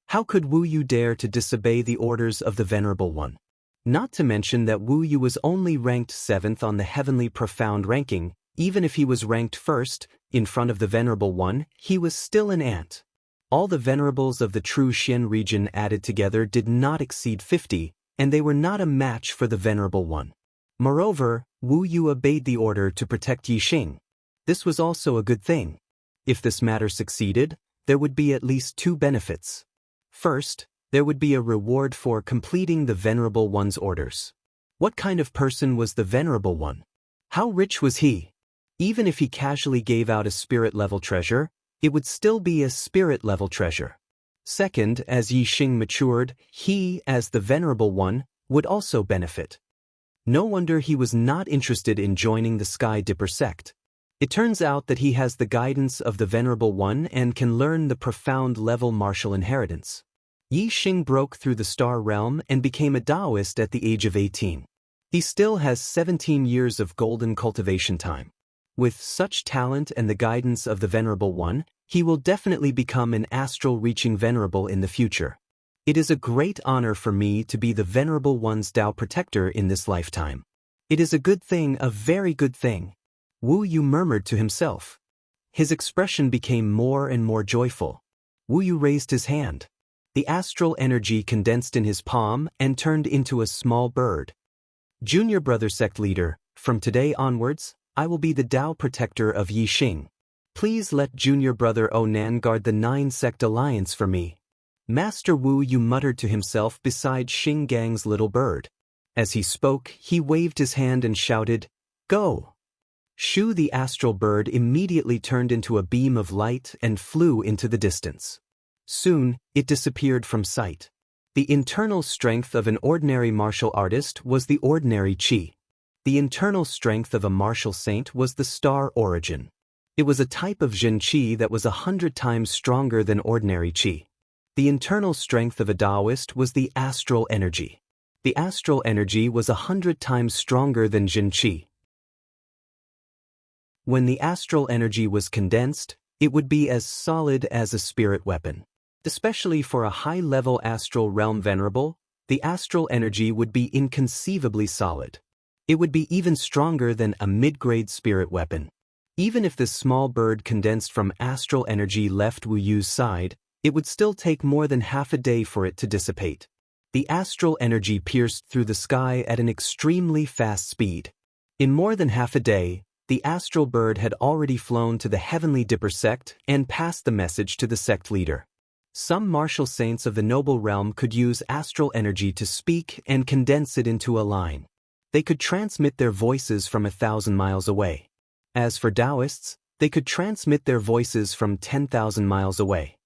How could Wu Yu dare to disobey the orders of the Venerable One? Not to mention that Wu Yu was only ranked 7th on the heavenly profound ranking. Even if he was ranked 1st, in front of the Venerable One, he was still an ant. All the venerables of the true Xian region added together did not exceed 50, and they were not a match for the Venerable One. Moreover, Wu Yu obeyed the order to protect Yi Xing. This was also a good thing. If this matter succeeded, there would be at least 2 benefits. First, there would be a reward for completing the Venerable One's orders. What kind of person was the Venerable One? How rich was he? Even if he casually gave out a spirit-level treasure, it would still be a spirit-level treasure. Second, as Yi Xing matured, he, as the Venerable One, would also benefit. No wonder he was not interested in joining the Sky Dipper sect. It turns out that he has the guidance of the Venerable One and can learn the profound-level martial inheritance. Yi Xing broke through the star realm and became a Taoist at the age of 18. He still has 17 years of golden cultivation time. With such talent and the guidance of the Venerable One, he will definitely become an astral-reaching venerable in the future. It is a great honor for me to be the Venerable One's Tao protector in this lifetime. It is a good thing, a very good thing. Wu Yu murmured to himself. His expression became more and more joyful. Wu Yu raised his hand. The astral energy condensed in his palm and turned into a small bird. Junior Brother Sect Leader, from today onwards, I will be the Tao protector of Yi Xing. Please let Junior Brother Onan guard the 9-sect alliance for me. Master Wu Yu muttered to himself beside Xing Gang's little bird. As he spoke, he waved his hand and shouted, "Go!" Shu the astral bird immediately turned into a beam of light and flew into the distance. Soon, it disappeared from sight. The internal strength of an ordinary martial artist was the ordinary qi. The internal strength of a martial saint was the star origin. It was a type of Zhen qi that was 100 times stronger than ordinary qi. The internal strength of a Taoist was the astral energy. The astral energy was 100 times stronger than Jin Qi. When the astral energy was condensed, it would be as solid as a spirit weapon. Especially for a high-level astral realm venerable, the astral energy would be inconceivably solid. It would be even stronger than a mid-grade spirit weapon. Even if this small bird condensed from astral energy left Wu Yu's side, it would still take more than half a day for it to dissipate. The astral energy pierced through the sky at an extremely fast speed. In more than half a day, the astral bird had already flown to the Heavenly Dipper sect and passed the message to the sect leader. Some martial saints of the noble realm could use astral energy to speak and condense it into a line. They could transmit their voices from 1,000 miles away. As for Taoists, they could transmit their voices from 10,000 miles away.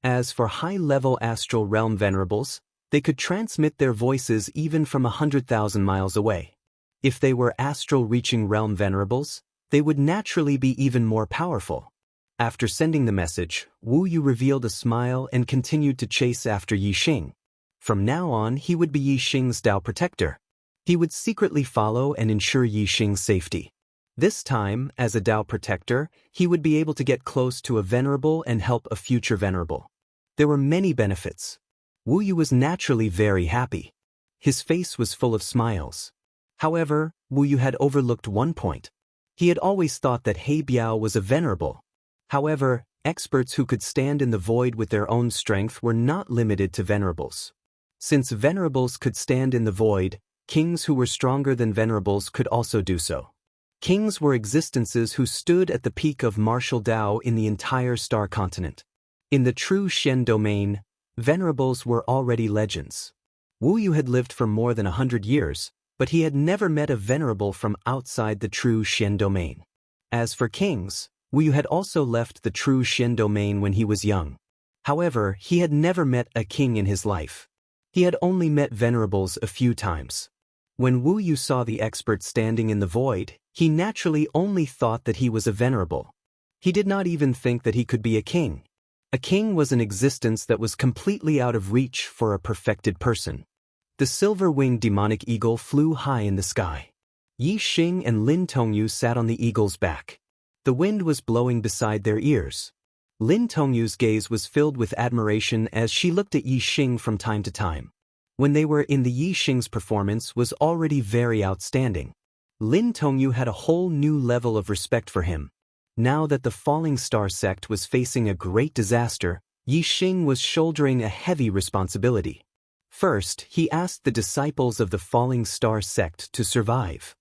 As for high-level astral realm venerables, they could transmit their voices even from 100,000 miles away. If they were astral-reaching realm venerables, they would naturally be even more powerful. After sending the message, Wu Yu revealed a smile and continued to chase after Yi Xing. From now on, he would be Yi Xing's Tao protector. He would secretly follow and ensure Yi Xing's safety. This time, as a Tao protector, he would be able to get close to a venerable and help a future venerable. There were many benefits. Wu Yu was naturally very happy. His face was full of smiles. However, Wu Yu had overlooked one point. He had always thought that He Biao was a venerable. However, experts who could stand in the void with their own strength were not limited to venerables. Since venerables could stand in the void, kings who were stronger than venerables could also do so. Kings were existences who stood at the peak of martial Tao in the entire star continent. In the true Shen domain, venerables were already legends. Wu Yu had lived for more than 100 years, but he had never met a venerable from outside the true Shen domain. As for kings, Wu Yu had also left the true Shen domain when he was young. However, he had never met a king in his life. He had only met venerables a few times. When Wu Yu saw the expert standing in the void, he naturally only thought that he was a venerable. He did not even think that he could be a king. A king was an existence that was completely out of reach for a perfected person. The silver-winged demonic eagle flew high in the sky. Yi Xing and Lin Tongyu sat on the eagle's back. The wind was blowing beside their ears. Lin Tongyu's gaze was filled with admiration as she looked at Yi Xing from time to time. When they were in the Yi Xing's performance was already very outstanding. Lin Tongyu had a whole new level of respect for him. Now that the Falling Star sect was facing a great disaster, Yi Xing was shouldering a heavy responsibility. First, he asked the disciples of the Falling Star sect to survive.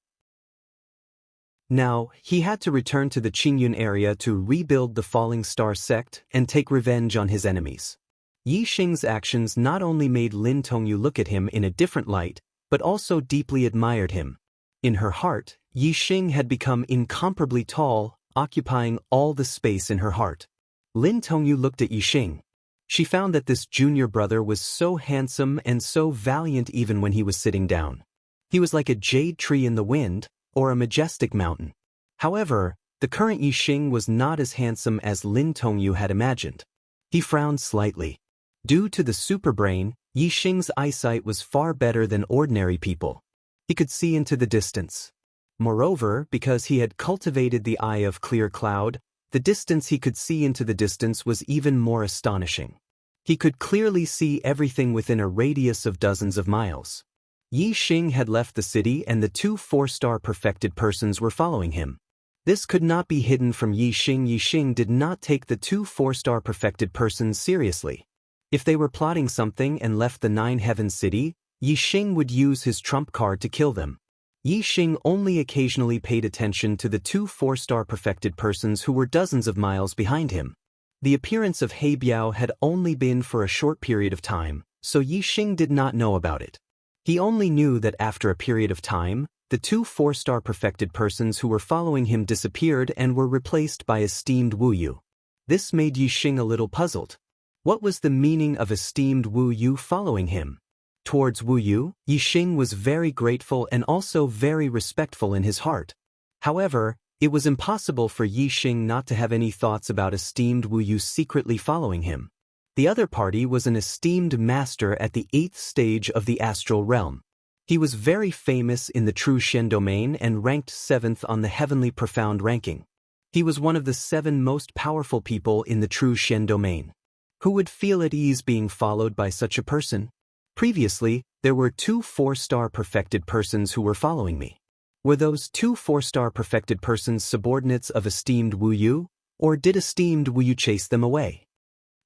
Now, he had to return to the Qingyun area to rebuild the Falling Star sect and take revenge on his enemies. Yi Xing's actions not only made Lin Tongyu look at him in a different light, but also deeply admired him. In her heart, Yi Xing had become incomparably tall, occupying all the space in her heart. Lin Tongyu looked at Yi Xing. She found that this junior brother was so handsome and so valiant even when he was sitting down. He was like a jade tree in the wind, or a majestic mountain. However, the current Yi Xing was not as handsome as Lin Tongyu had imagined. He frowned slightly. Due to the superbrain, Yi Xing's eyesight was far better than ordinary people. He could see into the distance. Moreover, because he had cultivated the eye of clear cloud, the distance he could see into the distance was even more astonishing. He could clearly see everything within a radius of dozens of miles. Yi Xing had left the city and the two 4-star perfected persons were following him. This could not be hidden from Yi Xing. Yi Xing did not take the two 4-star perfected persons seriously. If they were plotting something and left the 9 Heaven City, Yi Xing would use his trump card to kill them. Yi Xing only occasionally paid attention to the two 4-star perfected persons who were dozens of miles behind him. The appearance of He Biao had only been for a short period of time, so Yi Xing did not know about it. He only knew that after a period of time, the two 4-star perfected persons who were following him disappeared and were replaced by esteemed Wu Yu. This made Yi Xing a little puzzled. What was the meaning of esteemed Wu Yu following him? Towards Wu Yu, Yi Xing was very grateful and also very respectful in his heart. However, it was impossible for Yi Xing not to have any thoughts about esteemed Wu Yu secretly following him. The other party was an esteemed master at the 8th stage of the astral realm. He was very famous in the true Shen domain and ranked 7th on the heavenly profound ranking. He was one of the 7 most powerful people in the true Shen domain. Who would feel at ease being followed by such a person? Previously, there were 2 4-star perfected persons who were following me. Were those 2 4-star perfected persons subordinates of esteemed Wu Yu, or did esteemed Wu Yu chase them away?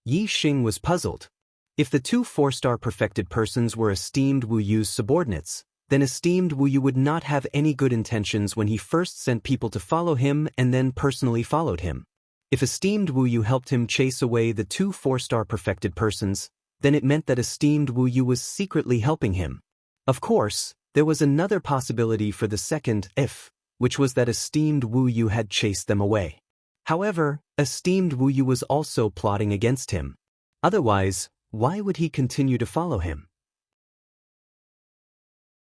Yi Xing was puzzled. If the 2 4-star perfected persons were esteemed Wu Yu's subordinates, then esteemed Wu Yu would not have any good intentions when he first sent people to follow him and then personally followed him. If esteemed Wu Yu helped him chase away the 2 4-star perfected persons, then it meant that esteemed Wu Yu was secretly helping him. Of course, there was another possibility for the second if, which was that esteemed Wu Yu had chased them away. However, esteemed Wu Yu was also plotting against him. Otherwise, why would he continue to follow him?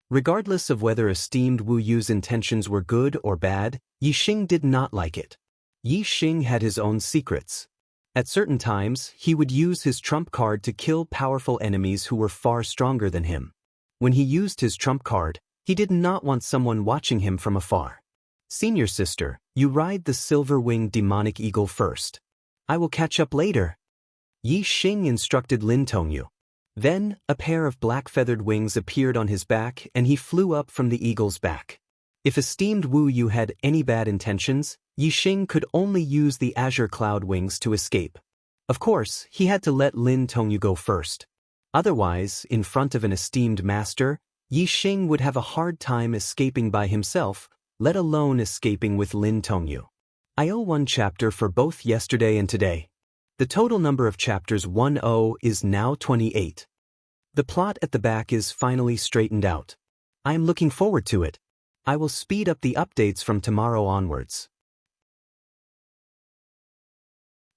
Regardless of whether esteemed Wu Yu's intentions were good or bad, Yi Xing did not like it. Yi Xing had his own secrets. At certain times, he would use his trump card to kill powerful enemies who were far stronger than him. When he used his trump card, he did not want someone watching him from afar. Senior sister, you ride the silver-winged demonic eagle first. I will catch up later. Yi Xing instructed Lin Tongyu. Then, a pair of black-feathered wings appeared on his back and he flew up from the eagle's back. If esteemed Wu Yu had any bad intentions, Yi Xing could only use the azure cloud wings to escape. Of course, he had to let Lin Tongyu go first. Otherwise, in front of an esteemed master, Yi Xing would have a hard time escaping by himself, let alone escaping with Lin Tongyu. I owe 1 chapter for both yesterday and today. The total number of chapters 10 is now 28. The plot at the back is finally straightened out. I am looking forward to it. I will speed up the updates from tomorrow onwards.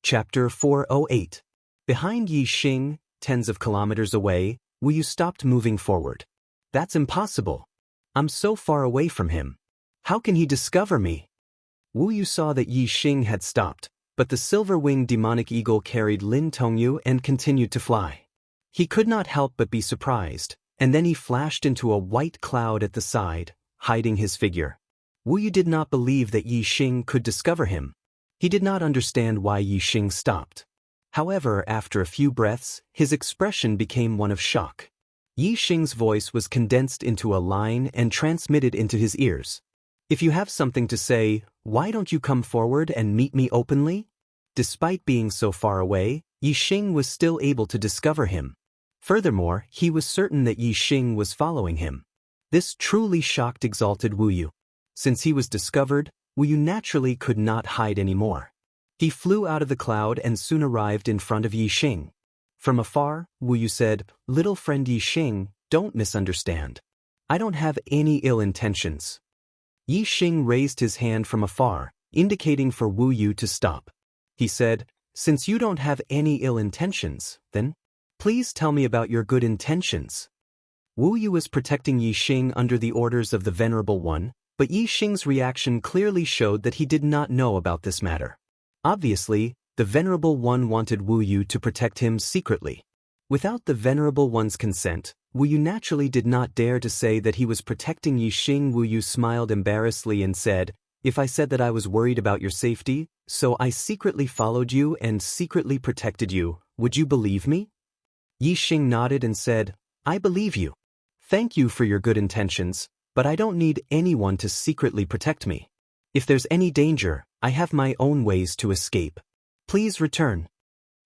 Chapter 408. Behind Yi Xing, tens of kilometers away, Wu Yu stopped moving forward. That's impossible. I'm so far away from him. How can he discover me? Wu Yu saw that Yi Xing had stopped, but the silver-winged demonic eagle carried Lin Tongyu and continued to fly. He could not help but be surprised, and then he flashed into a white cloud at the side, hiding his figure. Wu Yu did not believe that Yi Xing could discover him. He did not understand why Yi Xing stopped. However, after a few breaths, his expression became one of shock. Yi Xing's voice was condensed into a line and transmitted into his ears. If you have something to say, why don't you come forward and meet me openly? Despite being so far away, Yi Xing was still able to discover him. Furthermore, he was certain that Yi Xing was following him. This truly shocked exalted Wu Yu. Since he was discovered, Wu Yu naturally could not hide anymore. He flew out of the cloud and soon arrived in front of Yi Xing. From afar, Wu Yu said, "Little friend Yi Xing, don't misunderstand. I don't have any ill intentions." Yi Xing raised his hand from afar, indicating for Wu Yu to stop. He said, "Since you don't have any ill intentions, then please tell me about your good intentions." Wu Yu was protecting Yi Xing under the orders of the Venerable One, but Yi Xing's reaction clearly showed that he did not know about this matter. Obviously, the Venerable One wanted Wu Yu to protect him secretly. Without the Venerable One's consent, Wu Yu naturally did not dare to say that he was protecting Yi Xing. Wu Yu smiled embarrassedly and said, "If I said that I was worried about your safety, so I secretly followed you and secretly protected you, would you believe me?" Yi Xing nodded and said, "I believe you. Thank you for your good intentions, but I don't need anyone to secretly protect me. If there's any danger, I have my own ways to escape. Please return."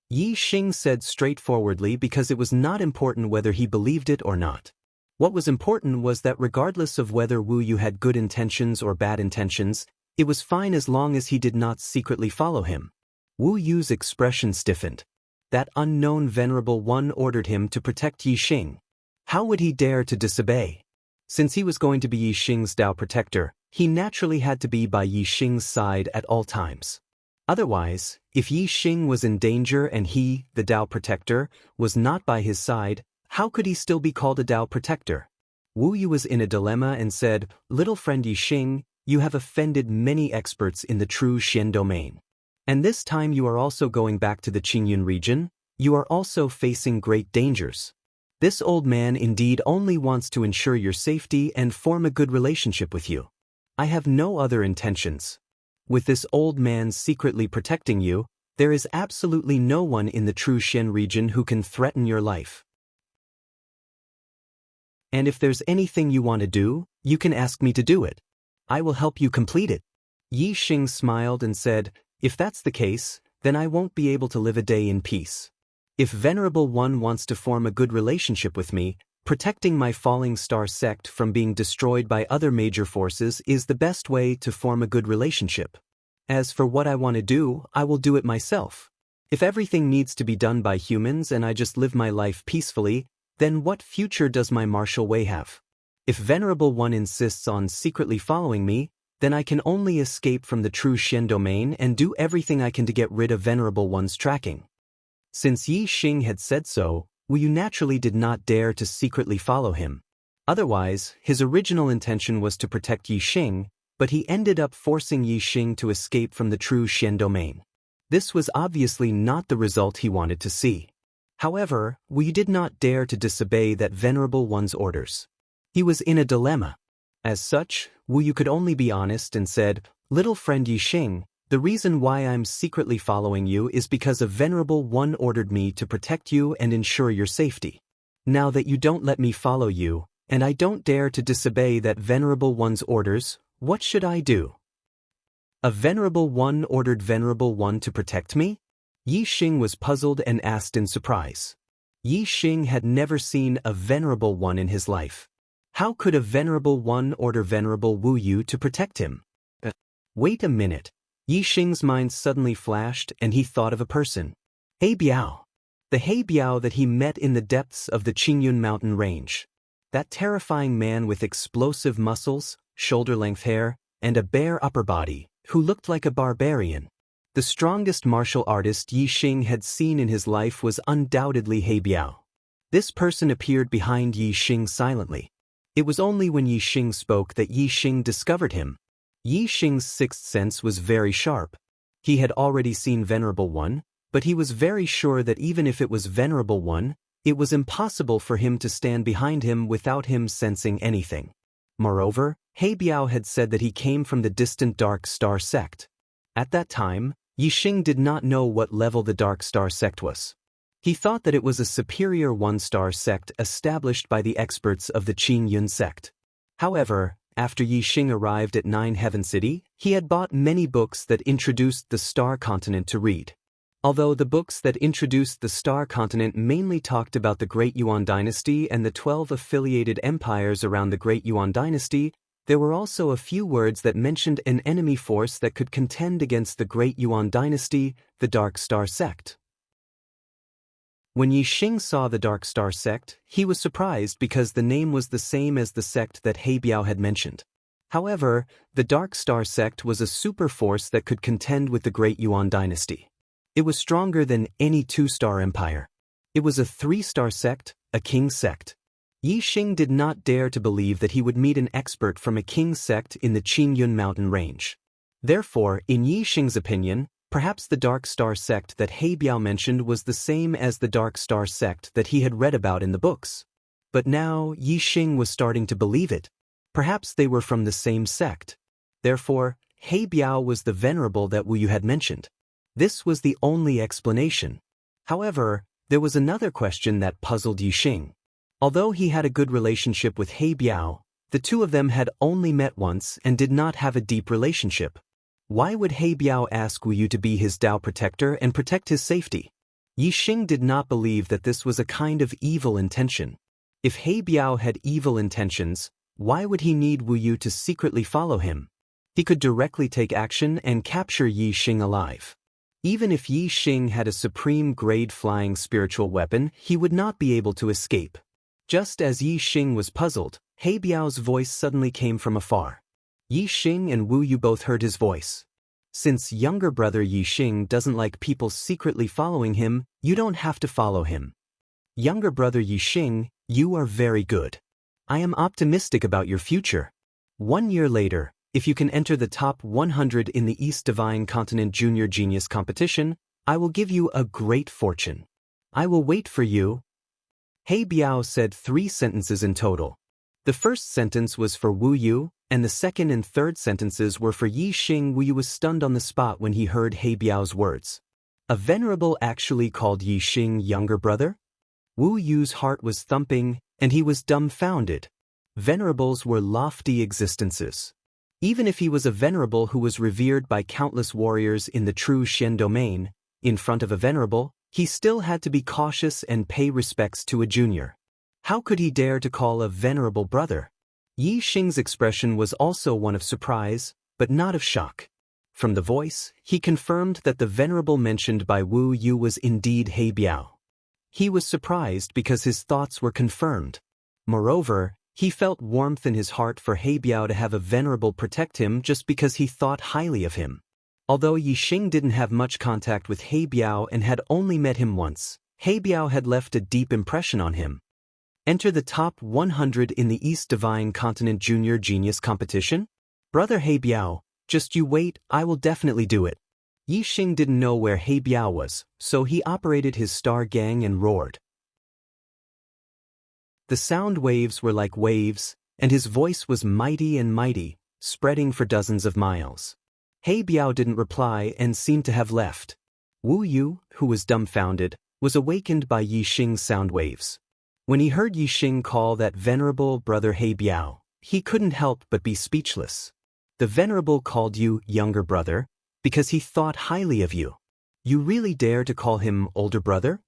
Yi Xing said straightforwardly because it was not important whether he believed it or not. What was important was that regardless of whether Wu Yu had good intentions or bad intentions, it was fine as long as he did not secretly follow him. Wu Yu's expression stiffened. That unknown Venerable One ordered him to protect Yi Xing. How would he dare to disobey? Since he was going to be Yi Xing's Tao protector, he naturally had to be by Yi Xing's side at all times. Otherwise, if Yi Xing was in danger and he, the Tao protector, was not by his side, how could he still be called a Tao protector? Wu Yu was in a dilemma and said, "Little friend Yi Xing, you have offended many experts in the true Shen domain. And this time you are also going back to the Qingyun region? You are also facing great dangers. This old man indeed only wants to ensure your safety and form a good relationship with you. I have no other intentions. With this old man secretly protecting you, there is absolutely no one in the true Shen region who can threaten your life. And if there's anything you want to do, you can ask me to do it. I will help you complete it. Yi Xing smiled and said, if that's the case, then I won't be able to live a day in peace. If Venerable One wants to form a good relationship with me, protecting my falling star sect from being destroyed by other major forces is the best way to form a good relationship. As for what I want to do, I will do it myself. If everything needs to be done by humans and I just live my life peacefully, then what future does my martial way have? If Venerable One insists on secretly following me, then I can only escape from the true Shen domain and do everything I can to get rid of Venerable One's tracking. Since Yi Xing had said so, Wu Yu naturally did not dare to secretly follow him. Otherwise, his original intention was to protect Yi Xing, but he ended up forcing Yi Xing to escape from the true Shen domain. This was obviously not the result he wanted to see. However, Wu Yu did not dare to disobey that Venerable One's orders. He was in a dilemma. As such, Wu Yu could only be honest and said, little friend Yi Xing, the reason why I'm secretly following you is because a Venerable One ordered me to protect you and ensure your safety. Now that you don't let me follow you, and I don't dare to disobey that Venerable One's orders, what should I do? A Venerable One ordered Venerable One to protect me? Yi Xing was puzzled and asked in surprise. Yi Xing had never seen a Venerable One in his life. How could a Venerable One order Venerable Wu Yu to protect him? Wait a minute. Yi Xing's mind suddenly flashed and he thought of a person. He Biao. The He Biao that he met in the depths of the Qingyun mountain range. That terrifying man with explosive muscles, shoulder-length hair, and a bare upper body, who looked like a barbarian. The strongest martial artist Yi Xing had seen in his life was undoubtedly He Biao. This person appeared behind Yi Xing silently. It was only when Yi Xing spoke that Yi Xing discovered him. Yi Xing's sixth sense was very sharp. He had already seen Venerable One, but he was very sure that even if it was Venerable One, it was impossible for him to stand behind him without him sensing anything. Moreover, He Biao had said that he came from the distant Dark Star sect. At that time, Yi Xing did not know what level the Dark Star sect was. He thought that it was a superior one-star sect established by the experts of the Qingyun sect. However, after Yi Xing arrived at Nine Heaven City, he had bought many books that introduced the Star Continent to read. Although the books that introduced the Star Continent mainly talked about the Great Yuan Dynasty and the 12 affiliated empires around the Great Yuan Dynasty, there were also a few words that mentioned an enemy force that could contend against the Great Yuan Dynasty, the Dark Star sect. When Yi Xing saw the Dark Star sect, he was surprised because the name was the same as the sect that He Biao had mentioned. However, the Dark Star sect was a super force that could contend with the Great Yuan Dynasty. It was stronger than any two-star empire. It was a three-star sect, a king sect. Yi Xing did not dare to believe that he would meet an expert from a king sect in the Qingyun mountain range. Therefore, in Yi Xing's opinion, perhaps the Dark Star sect that He Biao mentioned was the same as the Dark Star sect that he had read about in the books. But now, Yi Xing was starting to believe it. Perhaps they were from the same sect. Therefore, He Biao was the venerable that Wu Yu had mentioned. This was the only explanation. However, there was another question that puzzled Yi Xing. Although he had a good relationship with He Biao, the two of them had only met once and did not have a deep relationship. Why would He Biao ask Wu Yu to be his Dao protector and protect his safety? Yi Xing did not believe that this was a kind of evil intention. If He Biao had evil intentions, why would he need Wu Yu to secretly follow him? He could directly take action and capture Yi Xing alive. Even if Yi Xing had a supreme-grade flying spiritual weapon, he would not be able to escape. Just as Yi Xing was puzzled, He Biao's voice suddenly came from afar. Yi Xing and Wu Yu both heard his voice. Since younger brother Yi Xing doesn't like people secretly following him, you don't have to follow him. Younger brother Yi Xing, you are very good. I am optimistic about your future. 1 year later, if you can enter the top 100 in the East Divine Continent Junior Genius Competition, I will give you a great fortune. I will wait for you. He Biao said 3 sentences in total. The first sentence was for Wu Yu, and the second and third sentences were for Yi Xing. Wu Yu was stunned on the spot when he heard He Biao's words. A venerable actually called Yi Xing younger brother? Wu Yu's heart was thumping, and he was dumbfounded. Venerables were lofty existences. Even if he was a venerable who was revered by countless warriors in the true Shen domain, in front of a venerable, he still had to be cautious and pay respects to a junior. How could he dare to call a venerable brother? Yi Xing's expression was also one of surprise, but not of shock. From the voice, he confirmed that the venerable mentioned by Wu Yu was indeed He Biao. He was surprised because his thoughts were confirmed. Moreover, he felt warmth in his heart for He Biao to have a venerable protect him just because he thought highly of him. Although Yi Xing didn't have much contact with He Biao and had only met him once, He Biao had left a deep impression on him. Enter the top 100 in the East Divine Continent Junior Genius Competition? Brother He Biao, just you wait, I will definitely do it. Yi Xing didn't know where He Biao was, so he operated his star gang and roared. The sound waves were like waves, and his voice was mighty and mighty, spreading for dozens of miles. He Biao didn't reply and seemed to have left. Wu Yu, who was dumbfounded, was awakened by Yi Xing's sound waves. When he heard Yi Xing call that venerable brother He Biao, he couldn't help but be speechless. The venerable called you younger brother, because he thought highly of you. You really dare to call him older brother?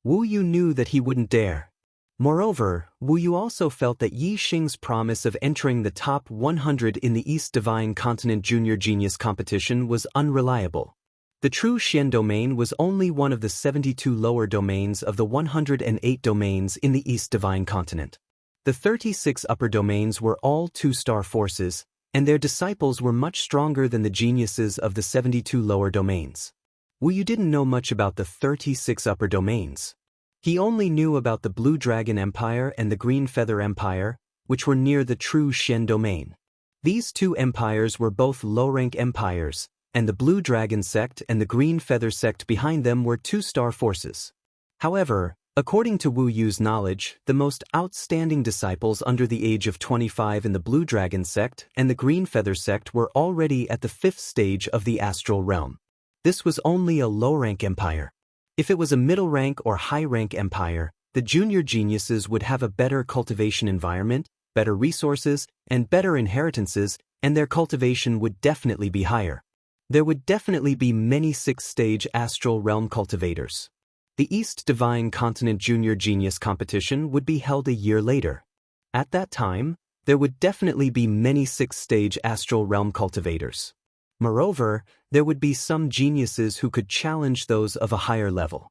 Wu Yu knew that he wouldn't dare. Moreover, Wu Yu also felt that Yi Xing's promise of entering the top 100 in the East Divine Continent Junior Genius Competition was unreliable. The true Xian domain was only one of the 72 lower domains of the 108 domains in the East Divine Continent. The 36 upper domains were all 2-star forces, and their disciples were much stronger than the geniuses of the 72 lower domains. Wu Yu didn't know much about the 36 upper domains. He only knew about the Blue Dragon Empire and the Green Feather Empire, which were near the true Xian domain. These 2 empires were both low-rank empires, and the Blue Dragon sect and the Green Feather sect behind them were 2-star forces. However, according to Wu Yu's knowledge, the most outstanding disciples under the age of 25 in the Blue Dragon sect and the Green Feather sect were already at the 5th stage of the astral realm. This was only a low-rank empire. If it was a middle-rank or high-rank empire, the junior geniuses would have a better cultivation environment, better resources, and better inheritances, and their cultivation would definitely be higher. There would definitely be many 6th-stage astral realm cultivators. The East Divine Continent Junior Genius Competition would be held a year later. At that time, there would definitely be many 6th-stage astral realm cultivators. Moreover, there would be some geniuses who could challenge those of a higher level.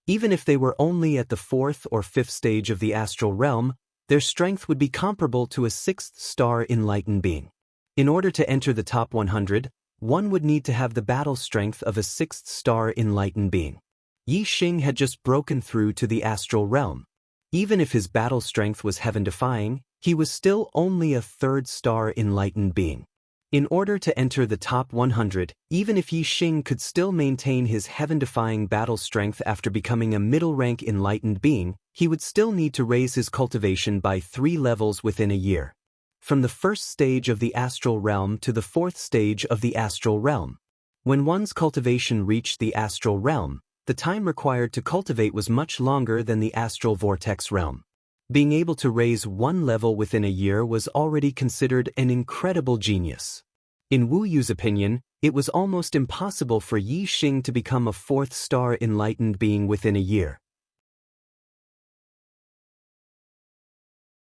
Even if they were only at the 4th or 5th stage of the astral realm, their strength would be comparable to a 6th-star enlightened being. In order to enter the top 100, one would need to have the battle strength of a 6th-star enlightened being. Yi Xing had just broken through to the astral realm. Even if his battle strength was heaven-defying, he was still only a 3rd-star enlightened being. In order to enter the top 100, even if Yi Xing could still maintain his heaven-defying battle strength after becoming a middle-rank enlightened being, he would still need to raise his cultivation by 3 levels within a year. From the 1st stage of the astral realm to the 4th stage of the astral realm. When one's cultivation reached the astral realm, the time required to cultivate was much longer than the astral vortex realm. Being able to raise 1 level within a year was already considered an incredible genius. In Wu Yu's opinion, it was almost impossible for Yi Xing to become a 4th-star enlightened being within a year.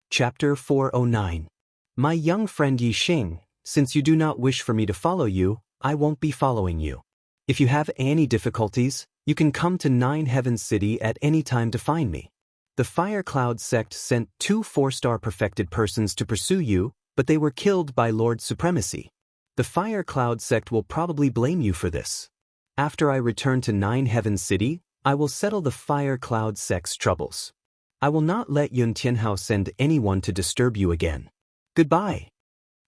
Chapter 409. My young friend Yi Xing, since you do not wish for me to follow you, I won't be following you. If you have any difficulties, you can come to 9 Heavens City at any time to find me. The Fire Cloud sect sent 2 4-star perfected persons to pursue you, but they were killed by Lord Supremacy. The Fire Cloud sect will probably blame you for this. After I return to 9 Heavens City, I will settle the Fire Cloud sect's troubles. I will not let Yun Tianhao send anyone to disturb you again. Goodbye.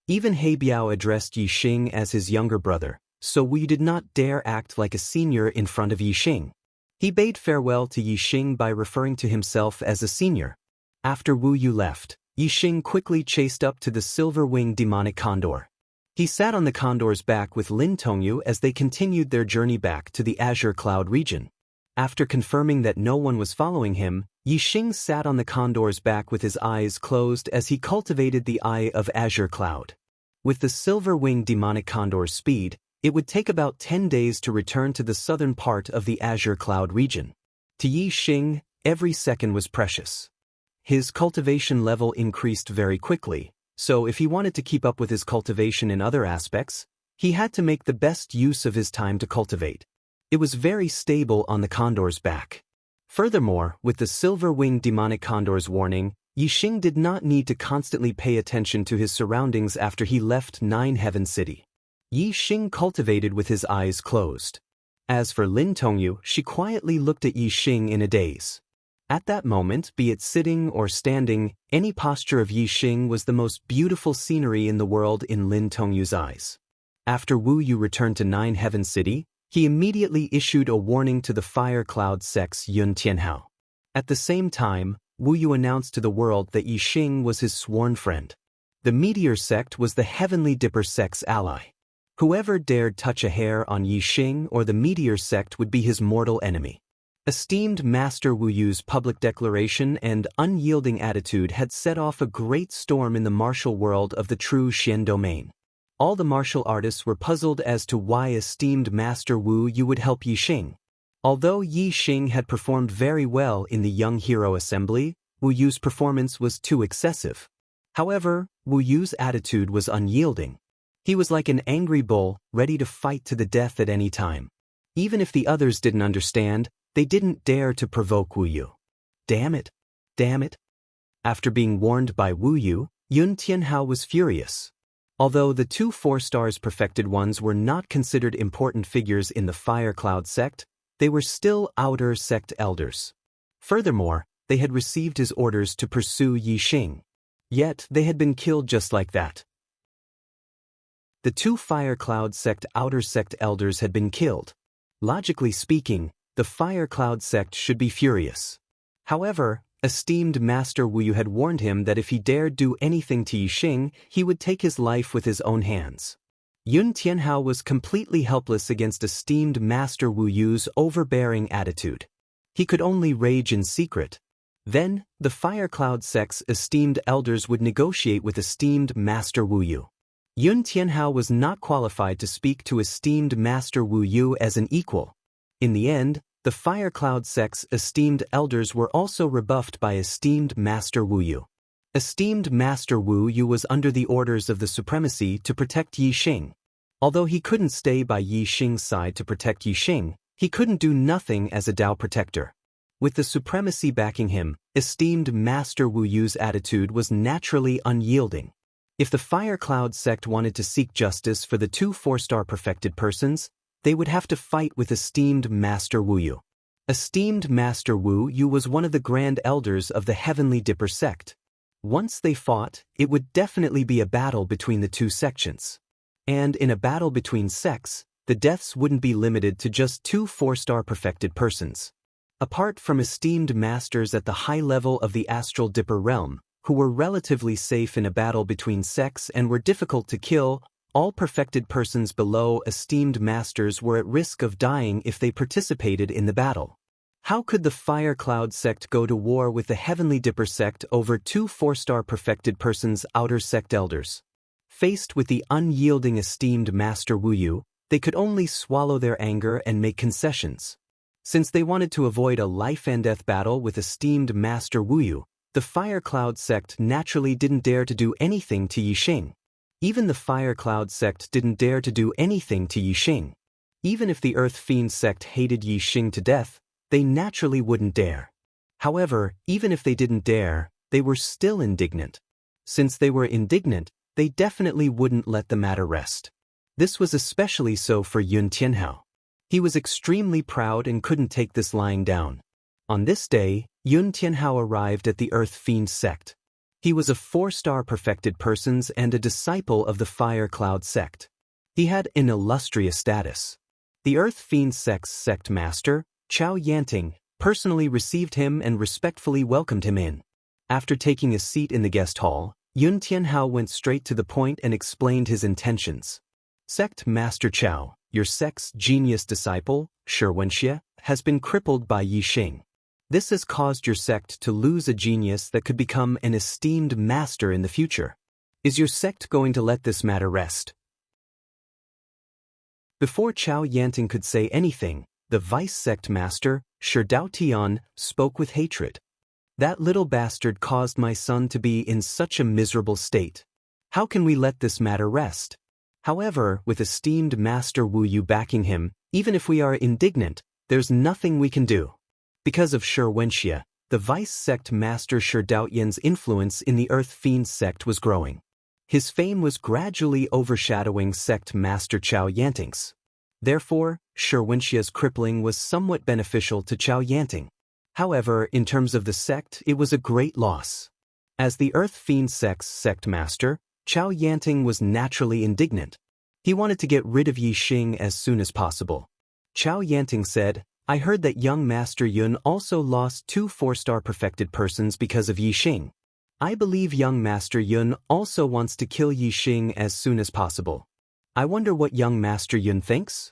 Even He Biao addressed Yi Xing as his younger brother, so Wu did not dare act like a senior in front of Yi Xing. He bade farewell to Yixing by referring to himself as a senior. After Wu Yu left, Yixing quickly chased up to the silver-winged demonic condor. He sat on the condor's back with Lin Tongyu as they continued their journey back to the Azure Cloud region. After confirming that no one was following him, Yixing sat on the condor's back with his eyes closed as he cultivated the Eye of Azure Cloud. With the silver-winged demonic condor's speed, it would take about 10 days to return to the southern part of the Azure Cloud region. To Yixing, every second was precious. His cultivation level increased very quickly, so if he wanted to keep up with his cultivation in other aspects, he had to make the best use of his time to cultivate. It was very stable on the condor's back. Furthermore, with the silver-winged demonic condor's warning, Yixing did not need to constantly pay attention to his surroundings after he left Nine Heaven City. Yixing cultivated with his eyes closed. As for Lin Tongyu, she quietly looked at Yixing in a daze. At that moment, be it sitting or standing, any posture of Yixing was the most beautiful scenery in the world in Lin Tongyu's eyes. After Wu Yu returned to Nine Heaven City, he immediately issued a warning to the Fire Cloud sect's Yun Tianhao. At the same time, Wu Yu announced to the world that Yixing was his sworn friend. The Meteor sect was the Heavenly Dipper sect's ally. Whoever dared touch a hair on Yixing or the Meteor sect would be his mortal enemy. Esteemed Master Wu Yu's public declaration and unyielding attitude had set off a great storm in the martial world of the true Xian domain. All the martial artists were puzzled as to why esteemed Master Wu Yu would help Yixing. Although Yixing had performed very well in the Young Hero Assembly, Wu Yu's performance was too excessive. However, Wu Yu's attitude was unyielding. He was like an angry bull, ready to fight to the death at any time. Even if the others didn't understand, they didn't dare to provoke Wu Yu. Damn it! Damn it! After being warned by Wu Yu, Yun Tianhao was furious. Although the two 4-stars perfected ones were not considered important figures in the Fire Cloud sect, they were still outer sect elders. Furthermore, they had received his orders to pursue Yixing. Yet, they had been killed just like that. The two Fire Cloud sect outer sect elders had been killed. Logically speaking, the Fire Cloud sect should be furious. However, esteemed Master Wu Yu had warned him that if he dared do anything to Yixing, he would take his life with his own hands. Yun Tianhao was completely helpless against esteemed Master Wu Yu's overbearing attitude. He could only rage in secret. Then, the Fire Cloud sect's esteemed elders would negotiate with esteemed Master Wu Yu. Yun Tianhao was not qualified to speak to esteemed Master Wu Yu as an equal. In the end, the Fire Cloud sect's esteemed elders were also rebuffed by esteemed Master Wu Yu. Esteemed Master Wu Yu was under the orders of the supremacy to protect Yixing. Although he couldn't stay by Yixing's side to protect Yixing, he couldn't do nothing as a Dao protector. With the supremacy backing him, esteemed Master Wu Yu's attitude was naturally unyielding. If the Fire Cloud sect wanted to seek justice for the two 4-star perfected persons, they would have to fight with esteemed Master Wu Yu. Esteemed Master Wu Yu was one of the grand elders of the Heavenly Dipper sect. Once they fought, it would definitely be a battle between the two sections. And in a battle between sects, the deaths wouldn't be limited to just two 4-star perfected persons. Apart from esteemed masters at the high level of the Astral Dipper realm, who were relatively safe in a battle between sects and were difficult to kill, all perfected persons below esteemed masters were at risk of dying if they participated in the battle. How could the Fire Cloud sect go to war with the Heavenly Dipper sect over two 4-star perfected persons' outer sect elders? Faced with the unyielding esteemed Master Wu Yu, they could only swallow their anger and make concessions. Since they wanted to avoid a life-and-death battle with esteemed Master Wu Yu, the Fire Cloud sect naturally didn't dare to do anything to Yixing. Even the Fire Cloud sect didn't dare to do anything to Yixing. Even if the Earth Fiend sect hated Yixing to death, they naturally wouldn't dare. However, even if they didn't dare, they were still indignant. Since they were indignant, they definitely wouldn't let the matter rest. This was especially so for Yun Tianhao. He was extremely proud and couldn't take this lying down. On this day, Yun Tianhao arrived at the Earth Fiend sect. He was a 4-star perfected persons and a disciple of the Fire Cloud sect. He had an illustrious status. The Earth Fiend sect's sect master, Chao Yanting personally received him and respectfully welcomed him in. After taking a seat in the guest hall, Yun Tianhao went straight to the point and explained his intentions. Sect Master Chao, your sect's genius disciple, Shi Wenxie, has been crippled by Yi Xing. This has caused your sect to lose a genius that could become an esteemed master in the future. Is your sect going to let this matter rest? Before Chao Yanting could say anything, the vice sect master, Shi Daotian, spoke with hatred. That little bastard caused my son to be in such a miserable state. How can we let this matter rest? However, with esteemed Master Wu Yu backing him, even if we are indignant, there's nothing we can do. Because of Shi Wenxie, the vice sect master Shi Daotian's influence in the Earth Fiend sect was growing. His fame was gradually overshadowing sect master Chao Yanting's. Therefore, Shi Wenxie's crippling was somewhat beneficial to Chao Yanting. However, in terms of the sect, it was a great loss. As the Earth Fiend sect's sect master, Chao Yanting was naturally indignant. He wanted to get rid of Yi Xing as soon as possible. Chao Yanting said, I heard that young Master Yun also lost 2 4-star perfected persons because of Yi Xing. I believe young Master Yun also wants to kill Yi Xing as soon as possible. I wonder what young Master Yun thinks?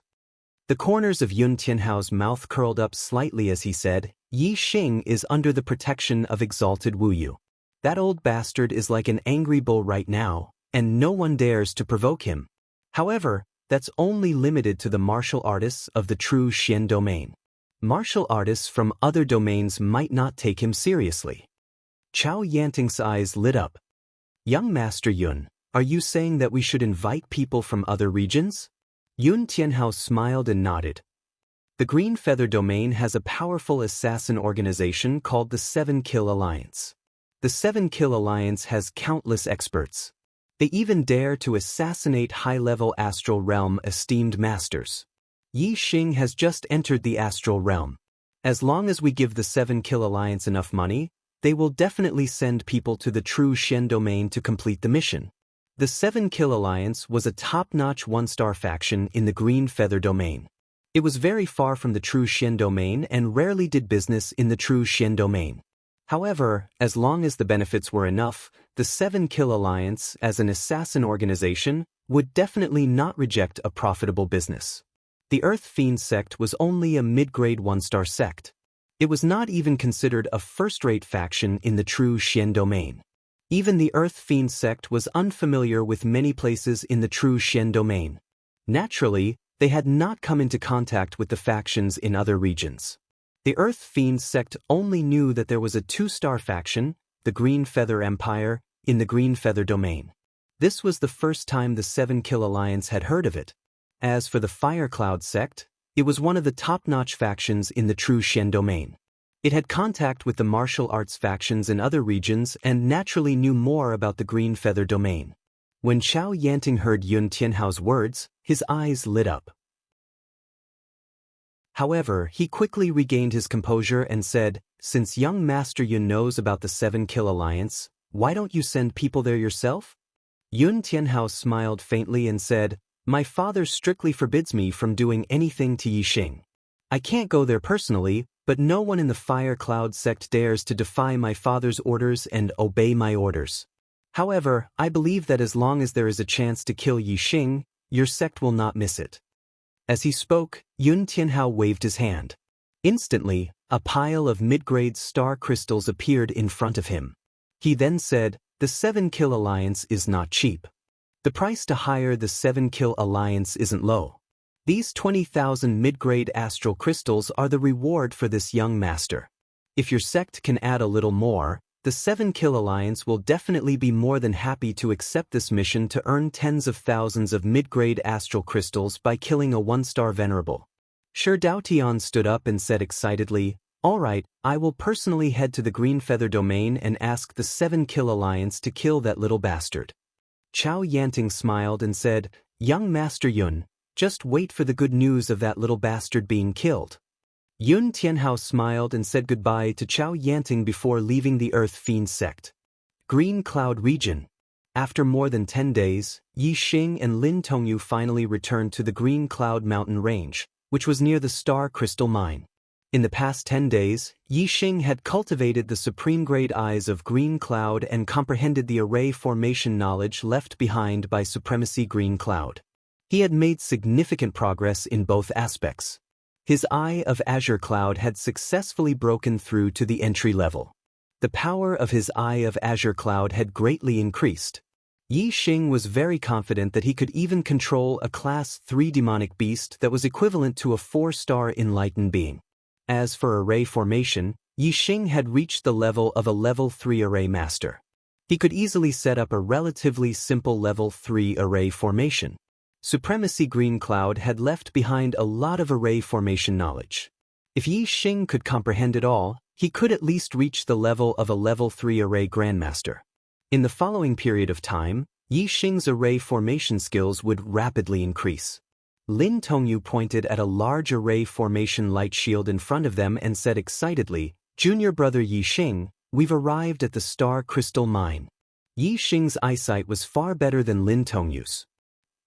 The corners of Yun Tianhao's mouth curled up slightly as he said, Yi Xing is under the protection of exalted Wu Yu. That old bastard is like an angry bull right now, and no one dares to provoke him. However, that's only limited to the martial artists of the true Xian domain. Martial artists from other domains might not take him seriously. Chao Yanting's eyes lit up. Young Master Yun, are you saying that we should invite people from other regions? Yun Tianhao smiled and nodded. The Green Feather Domain has a powerful assassin organization called the 7 Kill Alliance. The 7 Kill Alliance has countless experts. They even dare to assassinate high-level astral realm esteemed masters. Yi Xing has just entered the astral realm. As long as we give the 7 Kill Alliance enough money, they will definitely send people to the true Xian domain to complete the mission. The 7 Kill Alliance was a top-notch 1-star faction in the Green Feather Domain. It was very far from the true Xian domain and rarely did business in the true Xian domain. However, as long as the benefits were enough, the 7 Kill Alliance, as an assassin organization, would definitely not reject a profitable business. The Earth Fiend sect was only a mid-grade 1-star sect. It was not even considered a first-rate faction in the true Xian domain. Even the Earth Fiend sect was unfamiliar with many places in the true Xian domain. Naturally, they had not come into contact with the factions in other regions. The Earth Fiend sect only knew that there was a 2-star faction, the Green Feather Empire, in the Green Feather domain. This was the first time the 7 Kill Alliance had heard of it. As for the Fire Cloud sect, it was one of the top-notch factions in the true Xian domain. It had contact with the martial arts factions in other regions and naturally knew more about the Green Feather domain. When Chao Yanting heard Yun Tianhao's words, his eyes lit up. However, he quickly regained his composure and said, since young Master Yun knows about the 7 Kill Alliance, why don't you send people there yourself? Yun Tianhao smiled faintly and said, my father strictly forbids me from doing anything to Yi Xing. I can't go there personally, but no one in the Fire Cloud sect dares to defy my father's orders and obey my orders. However, I believe that as long as there is a chance to kill Yi Xing, your sect will not miss it. As he spoke, Yun Tianhao waved his hand. Instantly, a pile of mid-grade star crystals appeared in front of him. He then said, the 7 Kill Alliance is not cheap. The price to hire the 7 Kill Alliance isn't low. These 20,000 mid-grade astral crystals are the reward for this young master. If your sect can add a little more, the 7 Kill Alliance will definitely be more than happy to accept this mission to earn tens of thousands of mid-grade astral crystals by killing a 1-star venerable. Shi Daotian stood up and said excitedly, all right, I will personally head to the Green Feather Domain and ask the 7 Kill Alliance to kill that little bastard. Chao Yanting smiled and said, young Master Yun, just wait for the good news of that little bastard being killed. Yun Tianhao smiled and said goodbye to Chao Yanting before leaving the Earth Fiend sect. Green Cloud Region. After more than 10 days, Yi Xing and Lin Tongyu finally returned to the Green Cloud Mountain Range, which was near the Star Crystal Mine. In the past 10 days, Yixing had cultivated the supreme-grade eyes of Green Cloud and comprehended the array formation knowledge left behind by Supremacy Green Cloud. He had made significant progress in both aspects. His Eye of Azure Cloud had successfully broken through to the entry level. The power of his Eye of Azure Cloud had greatly increased. Yixing was very confident that he could even control a Class 3 demonic beast that was equivalent to a 4-star enlightened being. As for array formation, Yixing had reached the level of a Level 3 array master. He could easily set up a relatively simple Level 3 array formation. Supremacy Green Cloud had left behind a lot of array formation knowledge. If Yixing could comprehend it all, he could at least reach the level of a Level 3 array grandmaster. In the following period of time, Yixing's array formation skills would rapidly increase. Lin Tongyu pointed at a large array formation light shield in front of them and said excitedly, "Junior brother Yixing, we've arrived at the Star Crystal Mine." Yixing's eyesight was far better than Lin Tongyu's.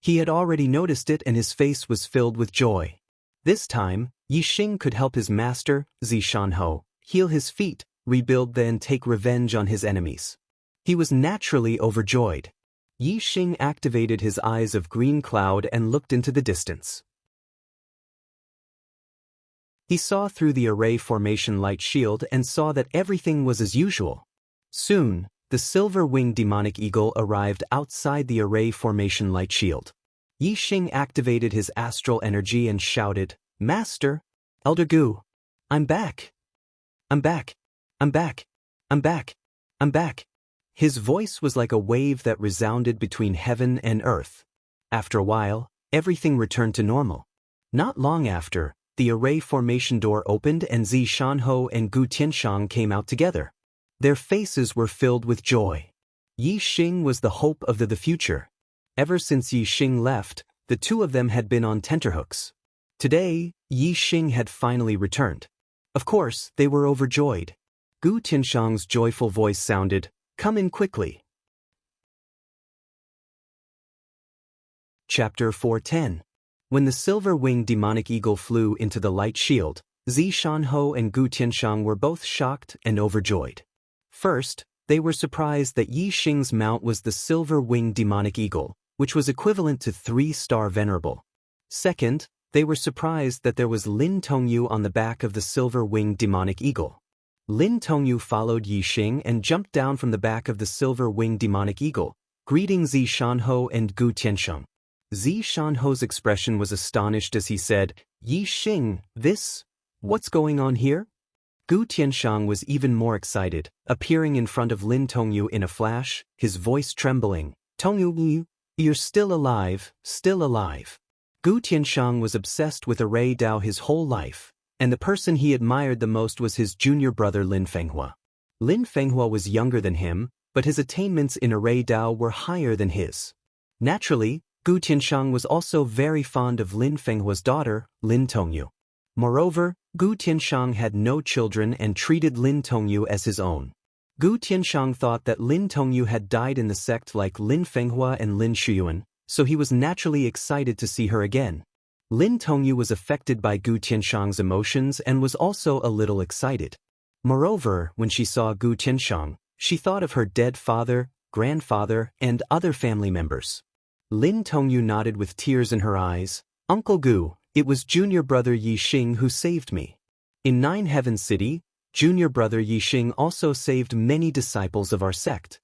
He had already noticed it and his face was filled with joy. This time, Yixing could help his master, Zishanho, heal his feet, rebuild then take revenge on his enemies. He was naturally overjoyed. Yixing activated his eyes of Green Cloud and looked into the distance. He saw through the array formation light shield and saw that everything was as usual. Soon, the silver-winged demonic eagle arrived outside the array formation light shield. Yixing activated his astral energy and shouted, "Master, Elder Gu, I'm back. I'm back. I'm back. I'm back. I'm back." His voice was like a wave that resounded between heaven and earth. After a while, everything returned to normal. Not long after, the array formation door opened and Zishanho and Gu Tianshang came out together. Their faces were filled with joy. Yixing was the hope of the future. Ever since Yixing left, the two of them had been on tenterhooks. Today, Yixing had finally returned. Of course, they were overjoyed. Gu Tianshang's joyful voice sounded, "Come in quickly." Chapter 410. When the silver-winged demonic eagle flew into the light shield, Zishanho and Gu Tianshang were both shocked and overjoyed. First, they were surprised that Yixing's mount was the silver-winged demonic eagle, which was equivalent to 3-star venerable. Second, they were surprised that there was Lin Tongyu on the back of the silver-winged demonic eagle. Lin Tongyu followed Yixing and jumped down from the back of the silver-winged demonic eagle, greeting Zishanho and Gu Tianshang. Zishanho's expression was astonished as he said, "Yixing, what's going on here?" Gu Tianshang was even more excited, appearing in front of Lin Tongyu in a flash, his voice trembling. "Tongyu, you're still alive, still alive." Gu Tianshang was obsessed with Array Dao his whole life, and the person he admired the most was his junior brother Lin Fenghua. Lin Fenghua was younger than him, but his attainments in Array Dao were higher than his. Naturally, Gu Tianshang was also very fond of Lin Fenghua's daughter, Lin Tongyu. Moreover, Gu Tianshang had no children and treated Lin Tongyu as his own. Gu Tianshang thought that Lin Tongyu had died in the sect like Lin Fenghua and Lin Shuyuan, so he was naturally excited to see her again. Lin Tongyu was affected by Gu Tianshang's emotions and was also a little excited. Moreover, when she saw Gu Tianshang, she thought of her dead father, grandfather, and other family members. Lin Tongyu nodded with tears in her eyes. "Uncle Gu, it was junior brother Yixing who saved me. In Nine Heaven City, junior brother Yixing also saved many disciples of our sect."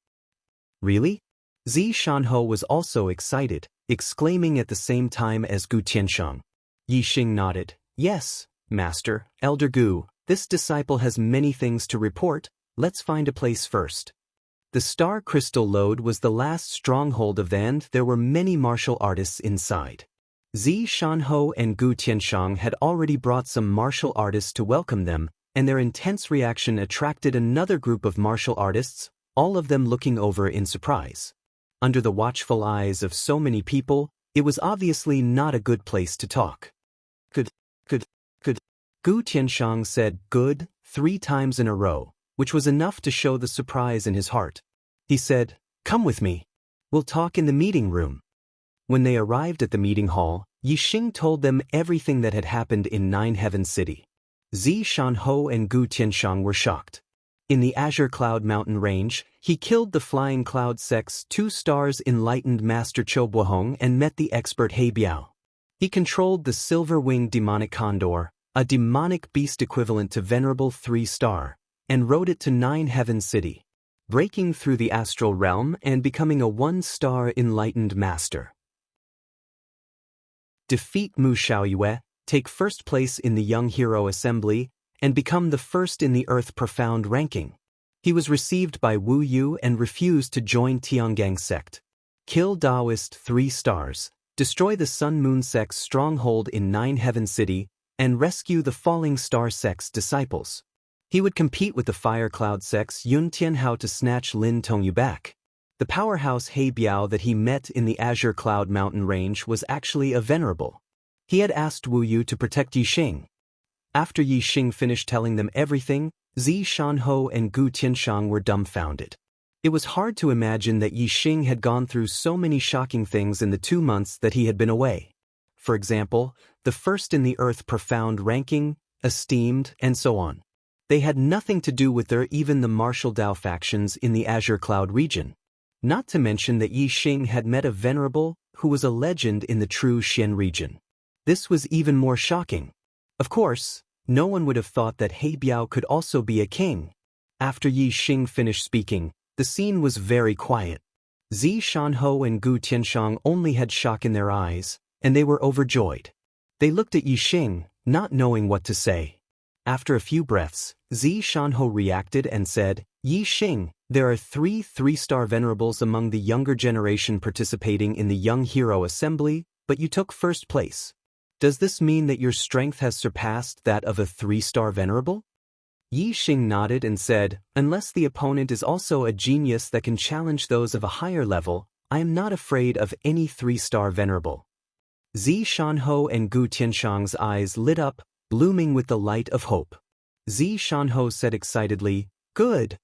"Really?" Zishanho was also excited, exclaiming at the same time as Gu Tianshang. Yixing nodded. "Yes, Master, Elder Gu, this disciple has many things to report. Let's find a place first." The Star Crystal Lode was the last stronghold of and there were many martial artists inside. Zishanho and Gu Tianshang had already brought some martial artists to welcome them, and their intense reaction attracted another group of martial artists, all of them looking over in surprise. Under the watchful eyes of so many people, it was obviously not a good place to talk. Good. Gu Tianshang said "good" 3 times in a row, which was enough to show the surprise in his heart. He said, "Come with me. We'll talk in the meeting room." When they arrived at the meeting hall, Yixing told them everything that had happened in Nine Heaven City. Zi Shanho and Gu Tianshang were shocked. In the Azure Cloud Mountain Range, he killed the Flying Cloud Sect's 2-star enlightened Master Chobuhong and met the expert He Biao. He controlled the silver-winged demonic condor, a demonic beast equivalent to Venerable 3-star, and rode it to 9 Heaven City, breaking through the astral realm and becoming a 1-star enlightened master. Defeat Mu Xiaoyue, take first place in the Young Hero Assembly, and become the first in the Earth Profound ranking. He was received by Wu Yu and refused to join Tiangang sect. Kill Taoist 3 stars, destroy the Sun Moon sect's stronghold in 9 Heaven City, and rescue the Falling Star sect's disciples. He would compete with the Fire Cloud sect's Yun Tianhao to snatch Lin Tongyu back. The powerhouse He Biao that he met in the Azure Cloud Mountain Range was actually a venerable. He had asked Wu Yu to protect Yixing. After Yixing finished telling them everything, Zi Shanho and Gu Tianshang were dumbfounded. It was hard to imagine that Yixing had gone through so many shocking things in the 2 months that he had been away. For example, the first in the Earth Profound ranking, esteemed, and so on. They had nothing to do with even the martial Dao factions in the Azure Cloud region. Not to mention that Yixing had met a venerable who was a legend in the true Xian region. This was even more shocking. Of course, no one would have thought that He Biao could also be a king. After Yixing finished speaking, the scene was very quiet. Zi Shanho and Gu Tianshang only had shock in their eyes, and they were overjoyed. They looked at Yixing, not knowing what to say. After a few breaths, Zi Shanho reacted and said, Yixing, there are 3 3-star venerables among the younger generation participating in the Young Hero Assembly, but you took first place. Does this mean that your strength has surpassed that of a 3-star venerable? Yixing nodded and said, unless the opponent is also a genius that can challenge those of a higher level, I am not afraid of any 3-star venerable. Zi Shanho and Gu Tianshang's eyes lit up, blooming with the light of hope. Zi Shanho said excitedly, Good.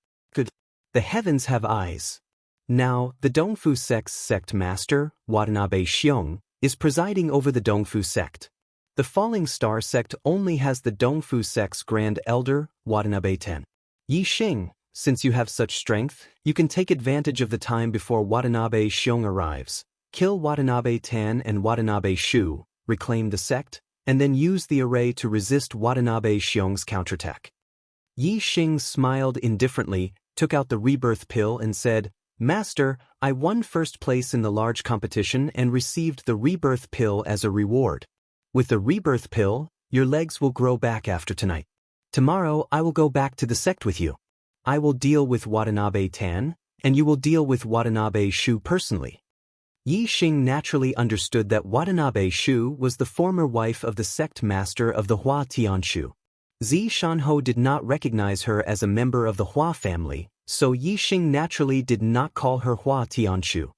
The heavens have eyes. Now, the Dongfu sect's sect master, Watanabe Xiong, is presiding over the Dongfu sect. The Falling Star sect only has the Dongfu sect's grand elder, Watanabe Ten. Yixing, since you have such strength, you can take advantage of the time before Watanabe Xiong arrives. Kill Watanabe Tan and Watanabe Shu, reclaim the sect, and then use the array to resist Watanabe Xiong's counterattack. Yixing smiled indifferently, took out the rebirth pill and said, Master, I won first place in the large competition and received the rebirth pill as a reward. With the rebirth pill, your legs will grow back after tonight. Tomorrow I will go back to the sect with you. I will deal with Watanabe Tan, and you will deal with Watanabe Shu personally. Yixing naturally understood that Watanabe Shu was the former wife of the sect master of the Hua Tianshu. Zi Shanho did not recognize her as a member of the Hua family, so Yixing naturally did not call her Hua Tianshu.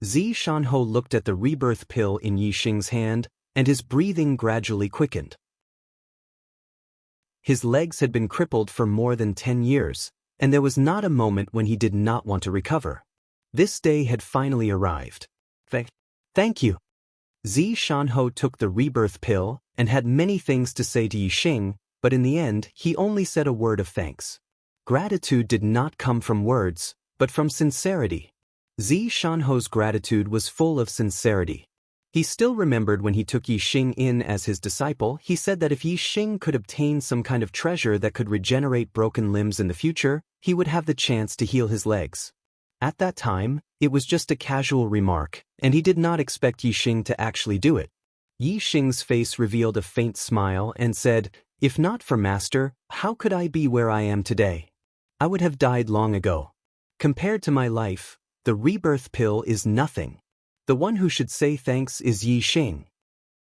Zi Shanho looked at the rebirth pill in Yixing's hand, and his breathing gradually quickened. His legs had been crippled for more than 10 years, and there was not a moment when he did not want to recover. This day had finally arrived. Thank you. Zi Shanho took the rebirth pill and had many things to say to Yixing, but in the end he only said a word of thanks. Gratitude did not come from words, but from sincerity. Zi Shanho's gratitude was full of sincerity. He still remembered when he took Yixing in as his disciple, he said that if Yixing could obtain some kind of treasure that could regenerate broken limbs in the future, he would have the chance to heal his legs. At that time, it was just a casual remark, and he did not expect Yixing to actually do it. Yixing's face revealed a faint smile and said, If not for Master, how could I be where I am today? I would have died long ago. Compared to my life, the rebirth pill is nothing. The one who should say thanks is Yixing.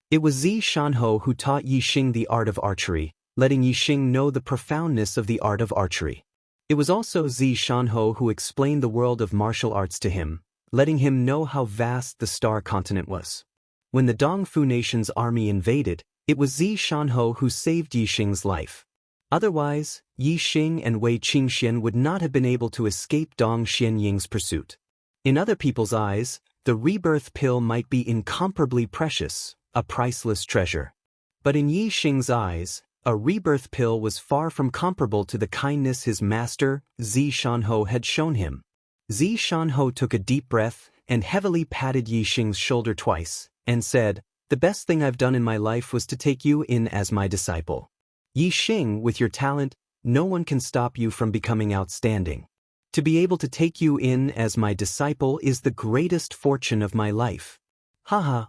It was Zi Shanho who taught Yixing the art of archery, letting Yixing know the profoundness of the art of archery. It was also Zi Shanho who explained the world of martial arts to him, letting him know how vast the Star Continent was. When the Dongfu nation's army invaded, it was Zi Shanho who saved Yixing's life. Otherwise, Yixing and Wei Qingxian would not have been able to escape Dong Xianying's pursuit. In other people's eyes, the rebirth pill might be incomparably precious, a priceless treasure. But in Yixing's eyes, A rebirth pill was far from comparable to the kindness his master, Zi Shanho, had shown him. Zi Shanho took a deep breath and heavily patted Yi Xing's shoulder twice, and said, "The best thing I've done in my life was to take you in as my disciple. Yi Xing, with your talent, no one can stop you from becoming outstanding. To be able to take you in as my disciple is the greatest fortune of my life." Haha.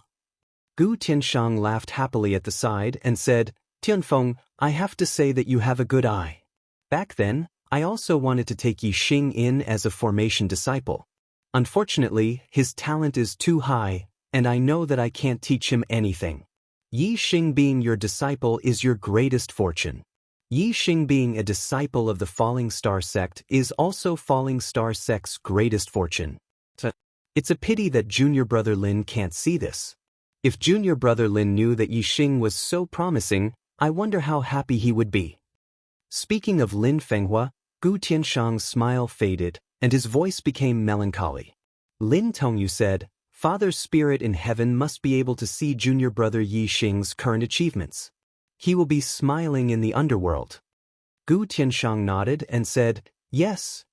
Gu Tianshang laughed happily at the side and said, "Tianfeng, I have to say that you have a good eye. Back then, I also wanted to take Yi Xing in as a formation disciple. Unfortunately, his talent is too high, and I know that I can't teach him anything. Yi Xing being your disciple is your greatest fortune. Yi Xing being a disciple of the Falling Star sect is also Falling Star sect's greatest fortune. It's a pity that junior brother Lin can't see this. If junior brother Lin knew that Yi Xing was so promising, I wonder how happy he would be." Speaking of Lin Fenghua, Gu Tianshang's smile faded, and his voice became melancholy. Lin Tongyu said, "Father's spirit in heaven must be able to see junior brother Yi Xing's current achievements. He will be smiling in the underworld." Gu Tianshang nodded and said, Yes,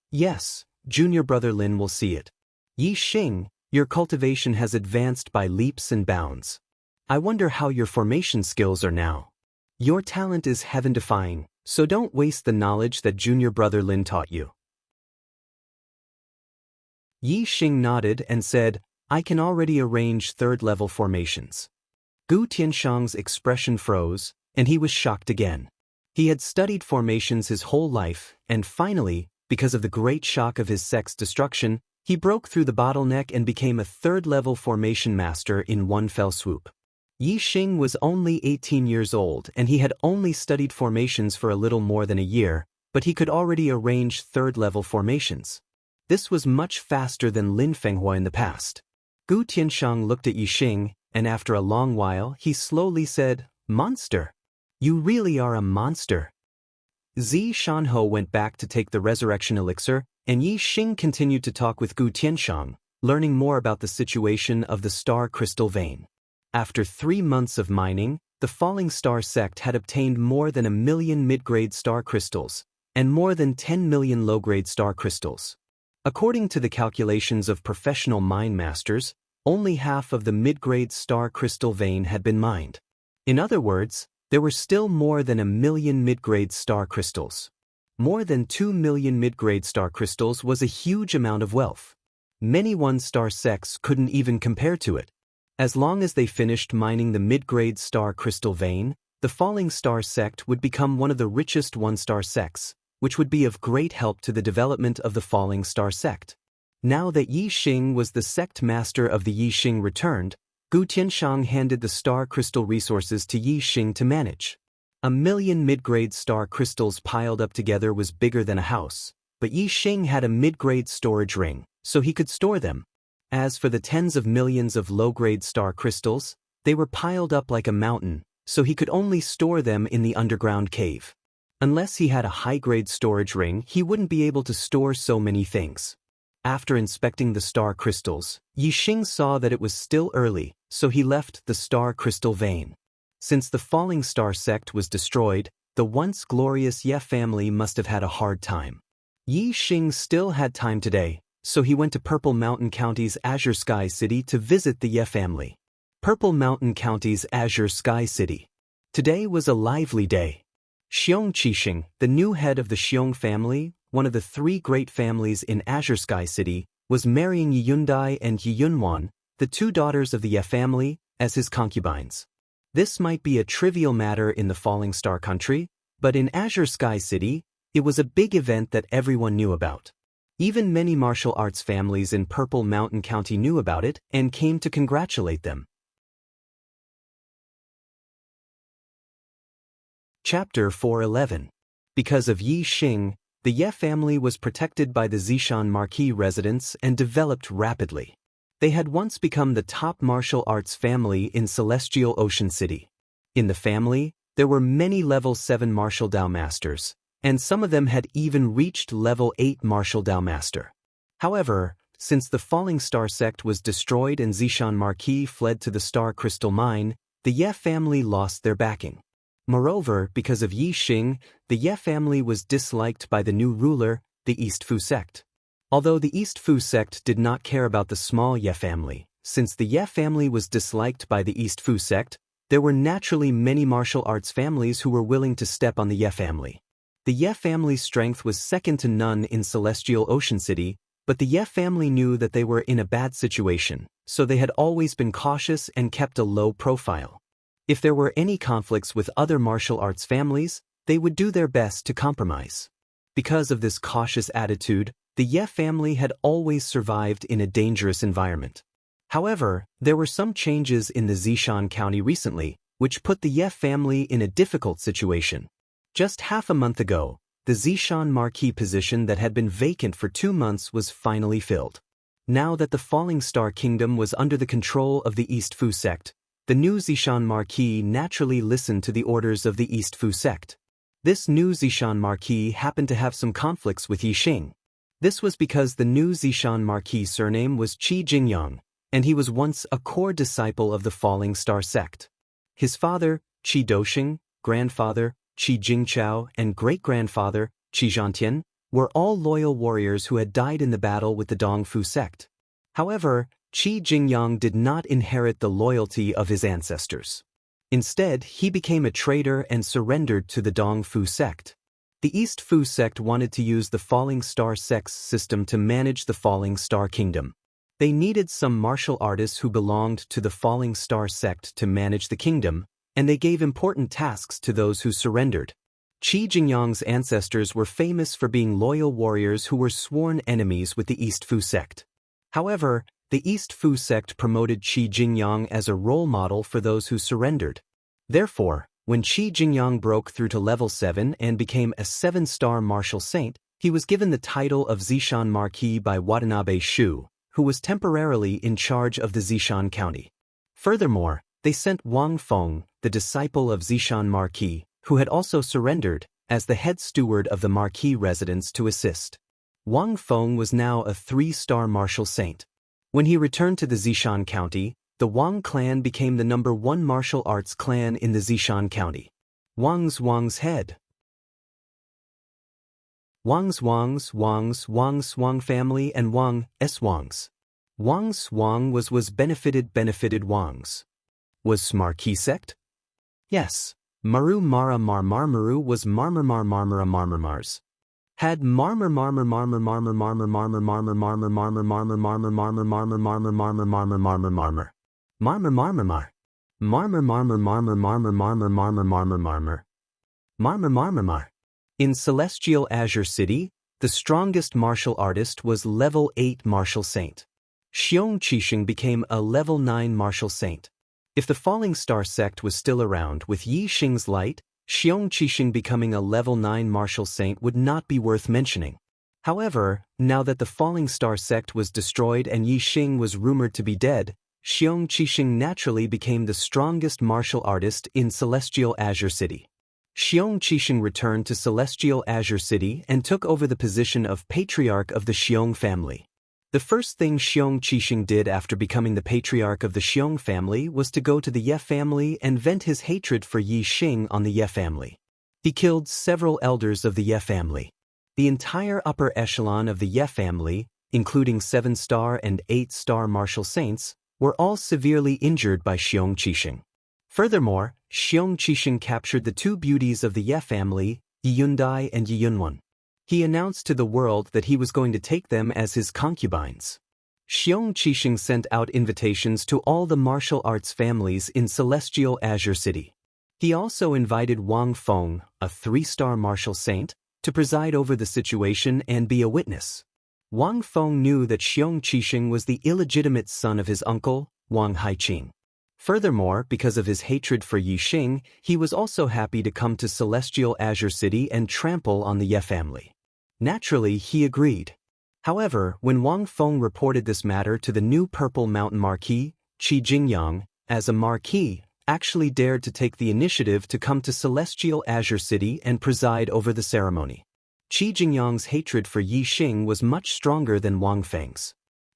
junior brother Lin will see it. Yi Xing, your cultivation has advanced by leaps and bounds. I wonder how your formation skills are now. Your talent is heaven-defying, so don't waste the knowledge that junior brother Lin taught you." Yi Xing nodded and said, "I can already arrange third-level formations." Gu Tianshang's expression froze, and he was shocked again. He had studied formations his whole life, and finally, because of the great shock of his sect's destruction, he broke through the bottleneck and became a third-level formation master in one fell swoop. Yi Xing was only 18 years old and he had only studied formations for a little more than a year, but he could already arrange third-level formations. This was much faster than Lin Fenghua in the past. Gu Tianshang looked at Yi Xing, and after a long while he slowly said, "Monster. You really are a monster." Zi Shanho went back to take the resurrection elixir, and Yi Xing continued to talk with Gu Tianshang, learning more about the situation of the star crystal vein. After 3 months of mining, the Falling Star sect had obtained more than 1 million mid-grade star crystals, and more than 10 million low-grade star crystals. According to the calculations of professional mine masters, only half of the mid-grade star crystal vein had been mined. In other words, there were still more than 1 million mid-grade star crystals. More than 2 million mid-grade star crystals was a huge amount of wealth. Many one-star sects couldn't even compare to it. As long as they finished mining the mid-grade star crystal vein, the Falling Star sect would become one of the richest one-star sects, which would be of great help to the development of the Falling Star sect. Now that Yi Xing was the sect master of the Yi Xing returned, Gu Tianshang handed the star crystal resources to Yi Xing to manage. 1 million mid-grade star crystals piled up together was bigger than a house, but Yi Xing had a mid-grade storage ring, so he could store them. As for the tens of millions of low-grade star crystals, they were piled up like a mountain, so he could only store them in the underground cave. Unless he had a high-grade storage ring, he wouldn't be able to store so many things. After inspecting the star crystals, Yi Xing saw that it was still early, so he left the star crystal vein. Since the Falling Star sect was destroyed, the once glorious Ye family must have had a hard time. Yi Xing still had time today, so he went to Purple Mountain County's Azure Sky City to visit the Ye family. Purple Mountain County's Azure Sky City. Today was a lively day. Xiong Qixing, the new head of the Xiong family, one of the 3 great families in Azure Sky City, was marrying Yi Yundai and Yi Yunwan, the 2 daughters of the Ye family, as his concubines. This might be a trivial matter in the Falling Star country, but in Azure Sky City, it was a big event that everyone knew about. Even many martial arts families in Purple Mountain County knew about it and came to congratulate them. Chapter 411. Because of Yi Xing, the Ye family was protected by the Zishan Marquis residents and developed rapidly. They had once become the top martial arts family in Celestial Ocean City. In the family, there were many level 7 martial Dao masters, and some of them had even reached level 8 martial Dao master. However, since the Falling Star sect was destroyed and Zishan Marquis fled to the Star Crystal Mine, the Ye family lost their backing. Moreover, because of Yi Xing, the Ye family was disliked by the new ruler, the East Fu sect. Although the East Fu sect did not care about the small Ye family, since the Ye family was disliked by the East Fu sect, there were naturally many martial arts families who were willing to step on the Ye family. The Ye family's strength was second to none in Celestial Ocean City, but the Ye family knew that they were in a bad situation, so they had always been cautious and kept a low profile. If there were any conflicts with other martial arts families, they would do their best to compromise. Because of this cautious attitude, the Ye family had always survived in a dangerous environment. However, there were some changes in the Zishan County recently, which put the Ye family in a difficult situation. Just half a month ago, the Zishan Marquis position that had been vacant for 2 months was finally filled. Now that the Falling Star Kingdom was under the control of the East Fu sect, the new Zishan Marquis naturally listened to the orders of the East Fu sect. This new Zishan Marquis happened to have some conflicts with Yi Xing. This was because the new Zishan Marquis' surname was Qi Jingyang, and he was once a core disciple of the Falling Star sect. His father, Qi Doxing, grandfather, Qi Jingchao, and great-grandfather, Qi Zhantian, were all loyal warriors who had died in the battle with the Dongfu sect. However, Qi Jingyang did not inherit the loyalty of his ancestors. Instead, he became a traitor and surrendered to the Dongfu sect. The East Fu sect wanted to use the Falling Star sect's system to manage the Falling Star Kingdom. They needed some martial artists who belonged to the Falling Star sect to manage the kingdom, and they gave important tasks to those who surrendered. Qi Jingyang's ancestors were famous for being loyal warriors who were sworn enemies with the East Fu sect. However, the East Fu sect promoted Qi Jingyang as a role model for those who surrendered. Therefore, when Qi Jingyang broke through to level 7 and became a 7-star martial saint, he was given the title of Zishan Marquis by Watanabe Shu, who was temporarily in charge of the Zishan County. Furthermore, they sent Wang Feng, the disciple of Zishan Marquis, who had also surrendered, as the head steward of the Marquis residence to assist. Wang Feng was now a 3-star martial saint. When he returned to the Zishan County, the Wang clan became the #1 martial arts clan in the Zishan County. Wang's head. Wang's Wang family and Wang's Wang's. Wang's Wang was benefited Wang's. Was Marquis sect? Yes. Maru Mara Marmaru was Marmar Mars. Had Marmar In Celestial Azure City, the strongest martial artist was level 8 martial saint. Xiong Qixing became a level 9 martial saint. If the Falling Star sect was still around with Yi Xing's light, Xiong Qixing becoming a level 9 martial saint would not be worth mentioning. However, now that the Falling Star sect was destroyed and Yi Xing was rumored to be dead, Xiong Qixing naturally became the strongest martial artist in Celestial Azure City. Xiong Qixing returned to Celestial Azure City and took over the position of Patriarch of the Xiong family. The first thing Xiong Qixing did after becoming the patriarch of the Xiong family was to go to the Ye family and vent his hatred for Yi Xing on the Ye family. He killed several elders of the Ye family. The entire upper echelon of the Ye family, including 7-star and 8-star martial saints, were all severely injured by Xiong Qixing. Furthermore, Xiong Qixing captured the 2 beauties of the Ye family, Yi Yundai and Yi Yunwan. He announced to the world that he was going to take them as his concubines. Xiong Qixing sent out invitations to all the martial arts families in Celestial Azure City. He also invited Wang Feng, a 3-star martial saint, to preside over the situation and be a witness. Wang Feng knew that Xiong Qixing was the illegitimate son of his uncle, Wang Haiqing. Furthermore, because of his hatred for Yi Xing, he was also happy to come to Celestial Azure City and trample on the Ye family. Naturally, he agreed. However, when Wang Feng reported this matter to the new Purple Mountain Marquis, Qi Jingyang, as a marquis, actually dared to take the initiative to come to Celestial Azure City and preside over the ceremony. Qi Jingyang's hatred for Yi Xing was much stronger than Wang Feng's.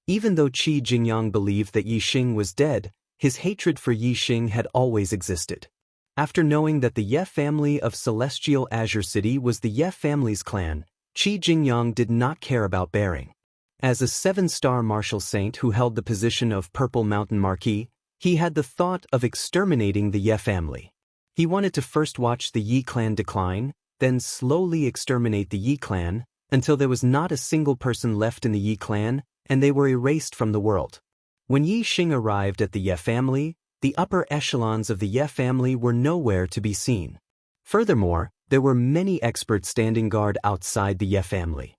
Even though Qi Jingyang believed that Yi Xing was dead, his hatred for Yi Xing had always existed. After knowing that the Ye family of Celestial Azure City was the Ye family's clan, Qi Jingyang did not care about bearing. As a 7-star martial saint who held the position of Purple Mountain Marquis, he had the thought of exterminating the Ye family. He wanted to first watch the Yi clan decline, then slowly exterminate the Yi clan, until there was not a single person left in the Yi clan, and they were erased from the world. When Yi Xing arrived at the Ye family, the upper echelons of the Ye family were nowhere to be seen. Furthermore, there were many experts standing guard outside the Ye family.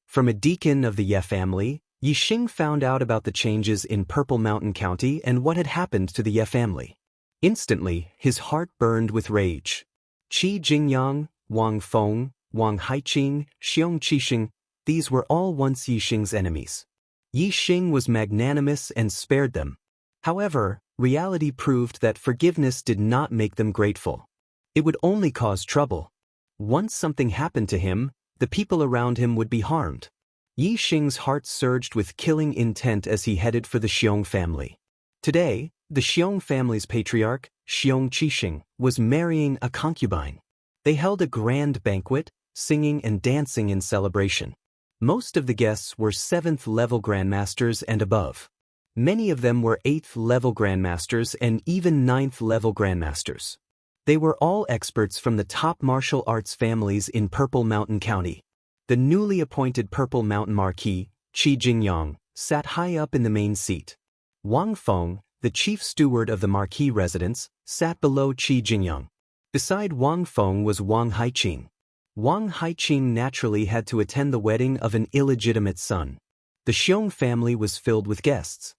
From a deacon of the Ye family, Yi Xing found out about the changes in Purple Mountain County and what had happened to the Ye family. Instantly, his heart burned with rage. Qi Jingyang, Wang Feng, Wang Haiqing, Xiong Qixing, these were all once Yi Xing's enemies. Yi Xing was magnanimous and spared them. However, reality proved that forgiveness did not make them grateful. It would only cause trouble. Once something happened to him, the people around him would be harmed. Yi Xing's heart surged with killing intent as he headed for the Xiong family. Today, the Xiong family's patriarch, Xiong Qixing, was marrying a concubine. They held a grand banquet, singing and dancing in celebration. Most of the guests were 7th-level grandmasters and above. Many of them were 8th-level grandmasters and even 9th-level grandmasters. They were all experts from the top martial arts families in Purple Mountain County. The newly appointed Purple Mountain Marquis, Qi Jingyang, sat high up in the main seat. Wang Feng, the chief steward of the Marquis residence, sat below Qi Jingyang. Beside Wang Feng was Wang Haiqing. Wang Haiqing naturally had to attend the wedding of an illegitimate son. The Xiong family was filled with guests.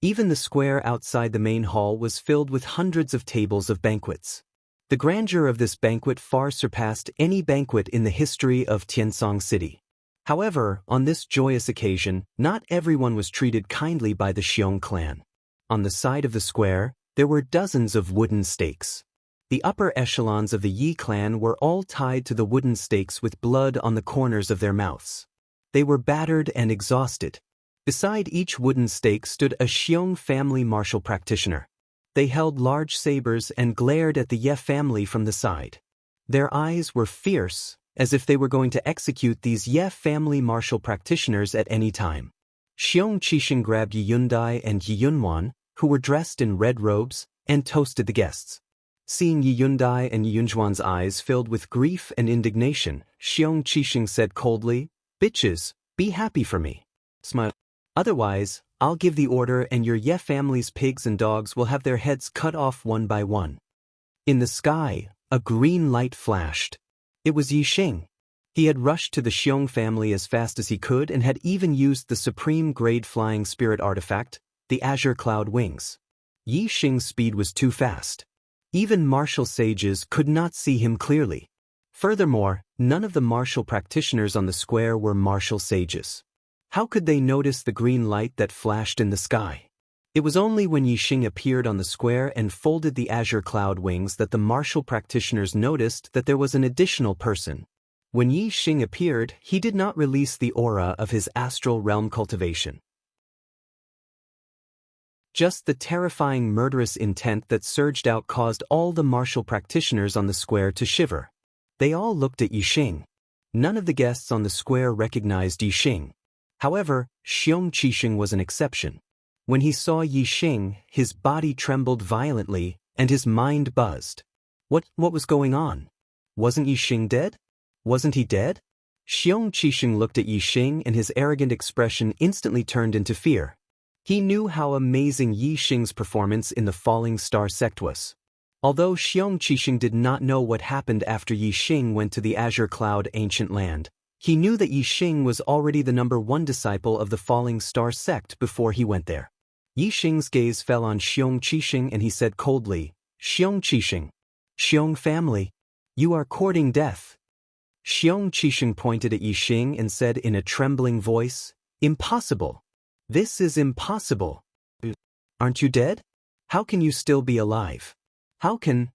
Even the square outside the main hall was filled with hundreds of tables of banquets. The grandeur of this banquet far surpassed any banquet in the history of Tiansong City. However, on this joyous occasion, not everyone was treated kindly by the Xiong clan. On the side of the square, there were dozens of wooden stakes. The upper echelons of the Yi clan were all tied to the wooden stakes with blood on the corners of their mouths. They were battered and exhausted. Beside each wooden stake stood a Xiong family martial practitioner. They held large sabers and glared at the Ye family from the side. Their eyes were fierce, as if they were going to execute these Ye family martial practitioners at any time. Xiong Qixing grabbed Yi Yundai and Yi Yunwan, who were dressed in red robes, and toasted the guests. Seeing Yi Yundai and Yi Yunjuan's eyes filled with grief and indignation, Xiong Qixing said coldly, "Bitches, be happy for me. Smile. Otherwise, I'll give the order and your Ye family's pigs and dogs will have their heads cut off one by one." In the sky, a green light flashed. It was Yi Xing. He had rushed to the Xiong family as fast as he could and had even used the supreme-grade flying spirit artifact, the Azure Cloud Wings. Yi Xing's speed was too fast. Even martial sages could not see him clearly. Furthermore, none of the martial practitioners on the square were martial sages. How could they notice the green light that flashed in the sky? It was only when Yi Xing appeared on the square and folded the Azure Cloud Wings that the martial practitioners noticed that there was an additional person. When Yi Xing appeared, he did not release the aura of his astral realm cultivation. Just the terrifying murderous intent that surged out caused all the martial practitioners on the square to shiver. They all looked at Yi Xing. None of the guests on the square recognized Yi Xing. However, Xiong Qixing was an exception. When he saw Yi Xing, his body trembled violently, and his mind buzzed. What was going on? Wasn't Yi Xing dead? Wasn't he dead? Xiong Qixing looked at Yi Xing and his arrogant expression instantly turned into fear. He knew how amazing Yi Xing's performance in the Falling Star sect was. Although Xiong Qixing did not know what happened after Yi Xing went to the Azure Cloud Ancient Land, he knew that Yi Xing was already the #1 disciple of the Falling Star sect before he went there. Yi Xing's gaze fell on Xiong Qixing and he said coldly, "Xiong Qixing, Xiong family, you are courting death." Xiong Qixing pointed at Yi Xing and said in a trembling voice, "Impossible. This is impossible. Aren't you dead? How can you still be alive? How can—"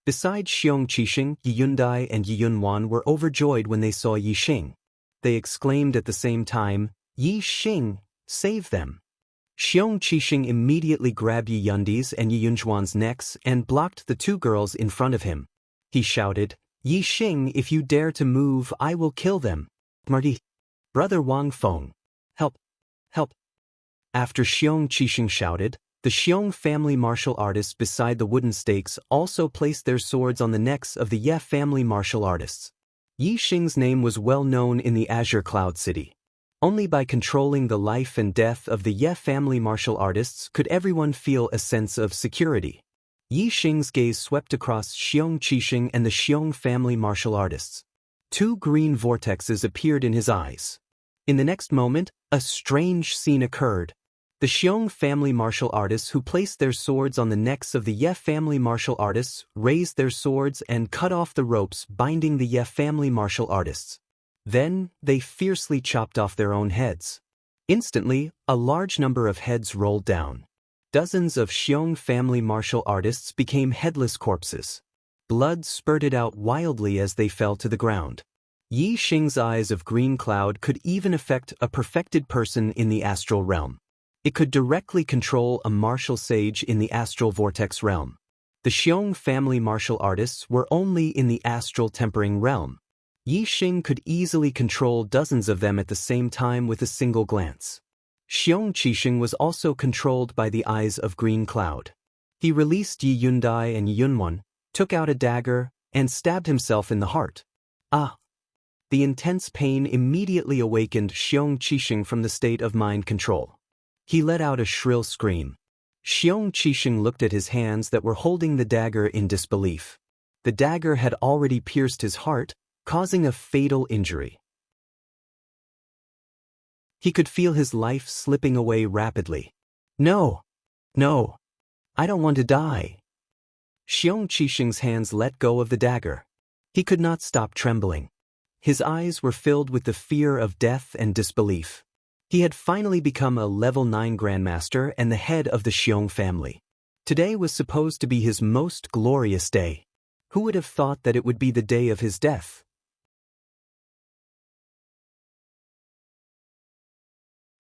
Besides Xiong Qixing, Yi Yundai and Yi Yunwan were overjoyed when they saw Yi Xing. They exclaimed at the same time, "Yi Xing, save them." Xiong Qixing immediately grabbed Yi Yundi's and Yi Yunjuan's necks and blocked the two girls in front of him. He shouted, "Yi Xing, if you dare to move, I will kill them." Marty, brother Wang Feng, help, help. After Xiong Qixing shouted, the Xiong family martial artists beside the wooden stakes also placed their swords on the necks of the Ye family martial artists. Yi Xing's name was well known in the Azure Cloud City. Only by controlling the life and death of the Ye family martial artists could everyone feel a sense of security. Yi Xing's gaze swept across Xiong Qixing and the Xiong family martial artists. Two green vortexes appeared in his eyes. In the next moment, a strange scene occurred. The Xiong family martial artists who placed their swords on the necks of the Ye family martial artists raised their swords and cut off the ropes binding the Ye family martial artists. Then, they fiercely chopped off their own heads. Instantly, a large number of heads rolled down. Dozens of Xiong family martial artists became headless corpses. Blood spurted out wildly as they fell to the ground. Yi Xing's eyes of green cloud could even affect a perfected person in the astral realm. It could directly control a martial sage in the astral vortex realm. The Xiong family martial artists were only in the astral tempering realm. Yi Xing could easily control dozens of them at the same time with a single glance. Xiong Qixing was also controlled by the eyes of green cloud. He released Yi Yundai and Yi Yunwan, took out a dagger, and stabbed himself in the heart. Ah! The intense pain immediately awakened Xiong Qixing from the state of mind control. He let out a shrill scream. Xiong Qixing looked at his hands that were holding the dagger in disbelief. The dagger had already pierced his heart, causing a fatal injury. He could feel his life slipping away rapidly. No! No! I don't want to die. Xiong Qixing's hands let go of the dagger. He could not stop trembling. His eyes were filled with the fear of death and disbelief. He had finally become a level 9 Grandmaster and the head of the Xiong family. Today was supposed to be his most glorious day. Who would have thought that it would be the day of his death?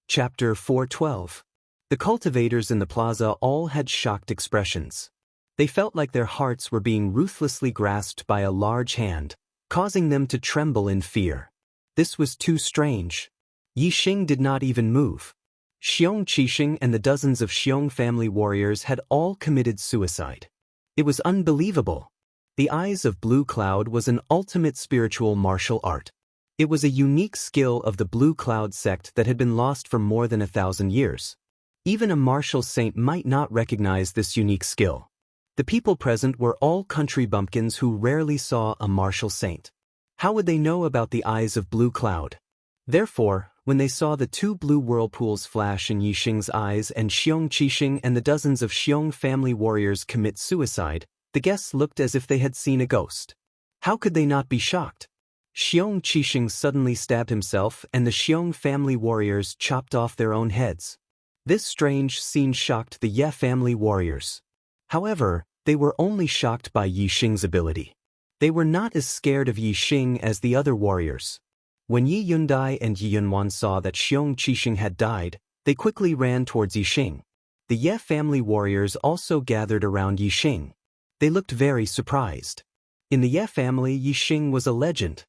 Chapter 412. The cultivators in the plaza all had shocked expressions. They felt like their hearts were being ruthlessly grasped by a large hand, causing them to tremble in fear. This was too strange. Yi Xing did not even move. Xiong Qixing and the dozens of Xiong family warriors had all committed suicide. It was unbelievable. The Eyes of Blue Cloud was an ultimate spiritual martial art. It was a unique skill of the Blue Cloud sect that had been lost for more than 1,000 years. Even a martial saint might not recognize this unique skill. The people present were all country bumpkins who rarely saw a martial saint. How would they know about the Eyes of Blue Cloud? Therefore, when they saw the two blue whirlpools flash in Yi Xing's eyes and Xiong Qixing and the dozens of Xiong family warriors commit suicide, the guests looked as if they had seen a ghost. How could they not be shocked? Xiong Qixing suddenly stabbed himself and the Xiong family warriors chopped off their own heads. This strange scene shocked the Ye family warriors. However, they were only shocked by Yi Xing's ability. They were not as scared of Yi Xing as the other warriors. When Yi Yundai and Yi Yunwan saw that Xiong Qixing had died, they quickly ran towards Yi Xing. The Ye family warriors also gathered around Yi Xing. They looked very surprised. In the Ye family, Yi Xing was a legend.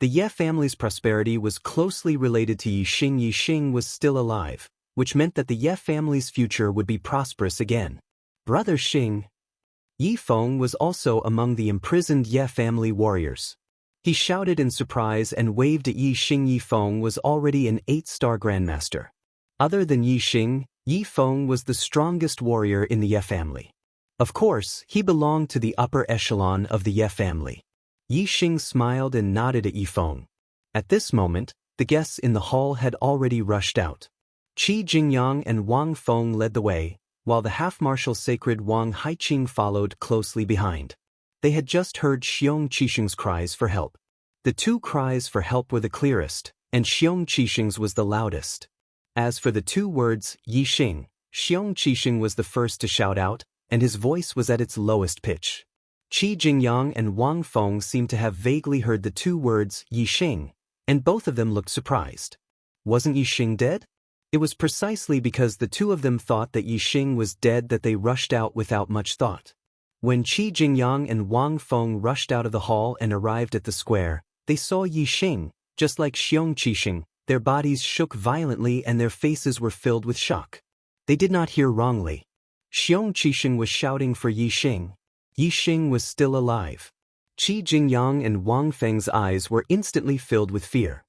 The Ye family's prosperity was closely related to Yi Xing. Yi Xing was still alive, which meant that the Ye family's future would be prosperous again. Brother Xing. Yi Feng was also among the imprisoned Ye family warriors. He shouted in surprise and waved at Yi Xing. Yi Feng was already an 8-star Grandmaster. Other than Yi Xing, Yi Feng was the strongest warrior in the Ye family. Of course, he belonged to the upper echelon of the Ye family. Yi Xing smiled and nodded at Yi Feng. At this moment, the guests in the hall had already rushed out. Qi Jingyang and Wang Feng led the way, while the half-martial sacred Wang Haiqing followed closely behind. They had just heard Xiong Qixing's cries for help. The two cries for help were the clearest, and Xiong Qixing's was the loudest. As for the two words, Yi Xing, Xiong Qixing was the first to shout out, and his voice was at its lowest pitch. Qi Jingyang and Wang Feng seemed to have vaguely heard the two words, Yi Xing, and both of them looked surprised. Wasn't Yi Xing dead? It was precisely because the two of them thought that Yixing was dead that they rushed out without much thought. When Qi Jingyang and Wang Feng rushed out of the hall and arrived at the square, they saw Yixing, just like Xiong Qixing. Their bodies shook violently and their faces were filled with shock. They did not hear wrongly. Xiong Qixing was shouting for Yixing. Yixing was still alive. Qi Jingyang and Wang Feng's eyes were instantly filled with fear.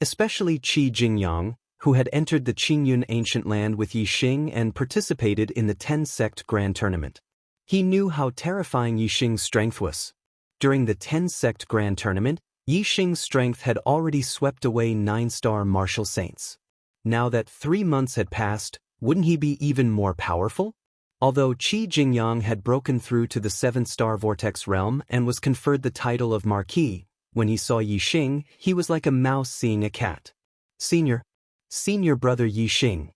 Especially Qi Jingyang, who had entered the Qingyun ancient land with Yixing and participated in the 10-sect grand tournament. He knew how terrifying Yixing's strength was. During the 10-sect grand tournament, Yixing's strength had already swept away 9-star martial saints. Now that 3 months had passed, wouldn't he be even more powerful? Although Qi Jingyang had broken through to the 7-star vortex realm and was conferred the title of Marquis, when he saw Yixing, he was like a mouse seeing a cat. Senior brother Yixing.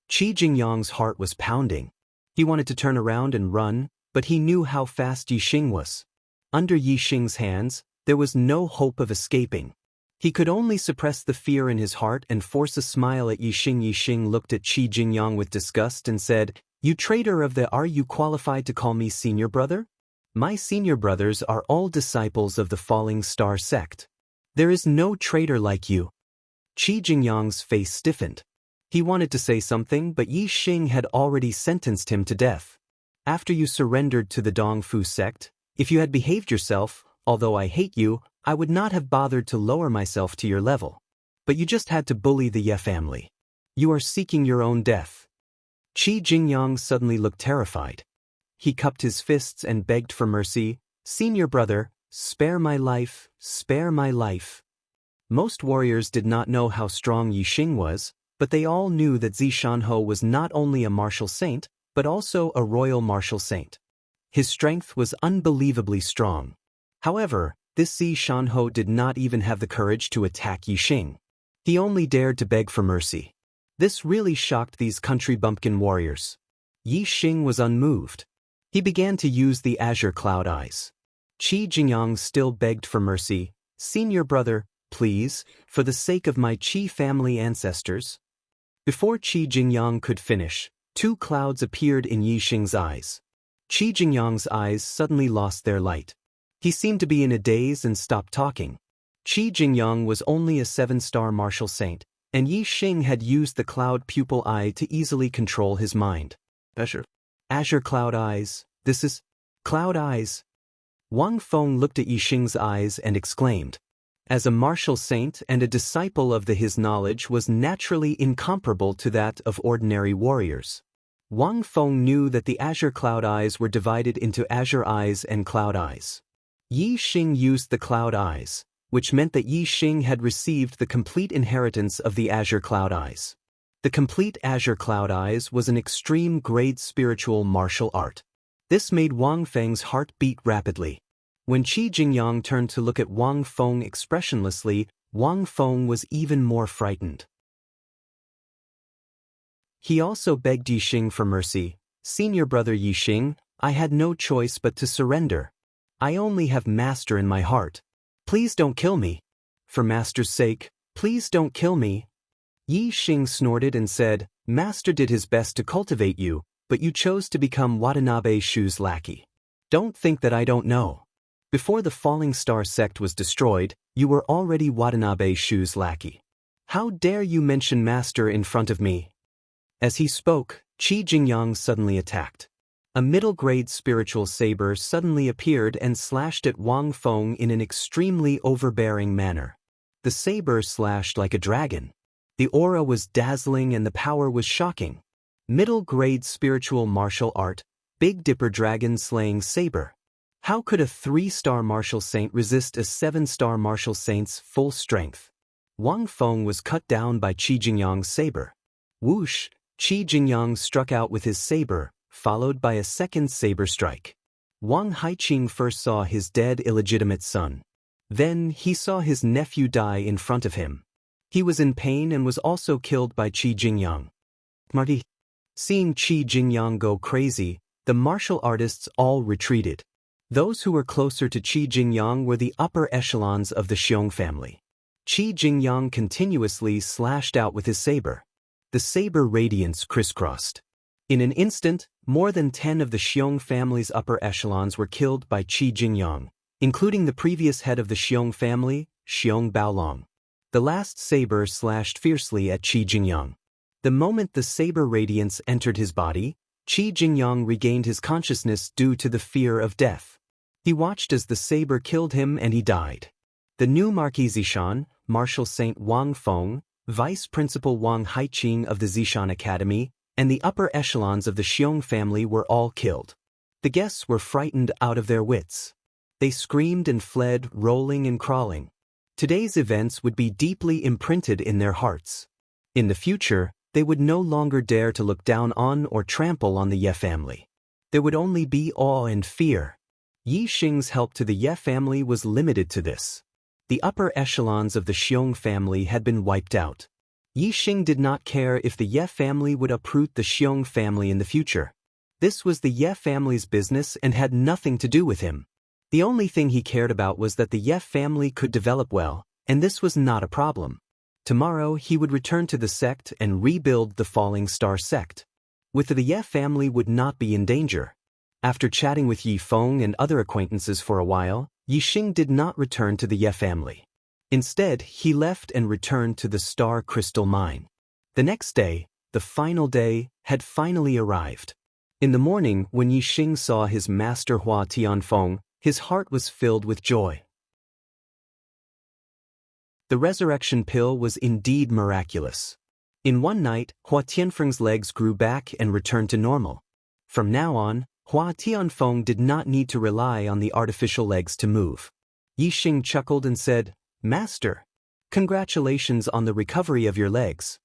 Qi Jingyang's heart was pounding. He wanted to turn around and run, but he knew how fast Yixing was. Under Yixing's hands, there was no hope of escaping. He could only suppress the fear in his heart and force a smile at Yixing. Yixing looked at Qi Jingyang with disgust and said, "You traitor of the Are you qualified to call me senior brother? My senior brothers are all disciples of the Falling Star sect. There is no traitor like you." Qi Jingyang's face stiffened. He wanted to say something, but Yixing had already sentenced him to death. After you surrendered to the Dongfu sect, if you had behaved yourself, although I hate you, I would not have bothered to lower myself to your level. But you just had to bully the Ye family. You are seeking your own death. Qi Jingyang suddenly looked terrified. He cupped his fists and begged for mercy. "Senior brother, spare my life, spare my life." Most warriors did not know how strong Yixing was, but they all knew that Zishanho was not only a martial saint, but also a royal martial saint. His strength was unbelievably strong. However, this Zishanho did not even have the courage to attack Yixing. He only dared to beg for mercy. This really shocked these country bumpkin warriors. Yixing was unmoved. He began to use the azure cloud eyes. Qi Jingyang still begged for mercy. "Senior brother, please, for the sake of my Qi family ancestors." Before Qi Jingyang could finish, 2 clouds appeared in Yixing's eyes. Qi Jingyang's eyes suddenly lost their light. He seemed to be in a daze and stopped talking. Qi Jingyang was only a 7-star martial saint, and Yixing had used the cloud pupil eye to easily control his mind. Azure cloud eyes, this is cloud eyes. Wang Feng looked at Yixing's eyes and exclaimed. As a martial saint and a disciple of his knowledge was naturally incomparable to that of ordinary warriors. Wang Feng knew that the azure cloud eyes were divided into azure eyes and cloud eyes. Yixing used the cloud eyes, which meant that Yixing had received the complete inheritance of the azure cloud eyes. The complete azure cloud eyes was an extreme grade spiritual martial art. This made Wang Feng's heart beat rapidly. When Qi Jingyang turned to look at Wang Feng expressionlessly, Wang Feng was even more frightened. He also begged Yixing for mercy. "Senior brother Yixing, I had no choice but to surrender. I only have master in my heart. Please don't kill me. For master's sake, please don't kill me." Yixing snorted and said, "Master did his best to cultivate you, but you chose to become Watanabe Shu's lackey. Don't think that I don't know. Before the Falling Star sect was destroyed, you were already Watanabe Shu's lackey. How dare you mention master in front of me?" As he spoke, Qi Jingyang suddenly attacked. A middle-grade spiritual saber suddenly appeared and slashed at Wang Feng in an extremely overbearing manner. The saber slashed like a dragon. The aura was dazzling and the power was shocking. Middle-grade spiritual martial art, Big Dipper dragon slaying saber. How could a 3-star martial saint resist a 7-star martial saint's full strength? Wang Feng was cut down by Qi Jingyang's saber. Whoosh! Qi Jingyang struck out with his saber, followed by a second saber strike. Wang Haiqing first saw his dead illegitimate son. Then he saw his nephew die in front of him. He was in pain and was also killed by Qi Jingyang. Seeing Qi Jingyang go crazy, the martial artists all retreated. Those who were closer to Qi Jingyang were the upper echelons of the Xiong family. Qi Jingyang continuously slashed out with his saber. The saber radiance crisscrossed. In an instant, more than 10 of the Xiong family's upper echelons were killed by Qi Jingyang, including the previous head of the Xiong family, Xiong Baolong. The last saber slashed fiercely at Qi Jingyang. The moment the saber radiance entered his body, Qi Jingyang regained his consciousness due to the fear of death. He watched as the saber killed him and he died. The new Marquis Zishan, Marshal Saint Wang Feng, Vice Principal Wang Haiqing of the Zishan Academy, and the upper echelons of the Xiong family were all killed. The guests were frightened out of their wits. They screamed and fled, rolling and crawling. Today's events would be deeply imprinted in their hearts. In the future, they would no longer dare to look down on or trample on the Ye family. There would only be awe and fear. Yi Xing's help to the Ye family was limited to this. The upper echelons of the Xiong family had been wiped out. Yi Xing did not care if the Ye family would uproot the Xiong family in the future. This was the Ye family's business and had nothing to do with him. The only thing he cared about was that the Ye family could develop well, and this was not a problem. Tomorrow he would return to the sect and rebuild the Falling Star sect. With the Ye family would not be in danger. After chatting with Yi Feng and other acquaintances for a while, Yi Xing did not return to the Ye family. Instead, he left and returned to the Star Crystal Mine. The next day, the final day, had finally arrived. In the morning, when Yi Xing saw his master Hua Tianfeng, his heart was filled with joy. The resurrection pill was indeed miraculous. In one night, Hua Tianfeng's legs grew back and returned to normal. From now on, Hua Tianfeng did not need to rely on the artificial legs to move. Yi Xing chuckled and said, "Master, congratulations on the recovery of your legs."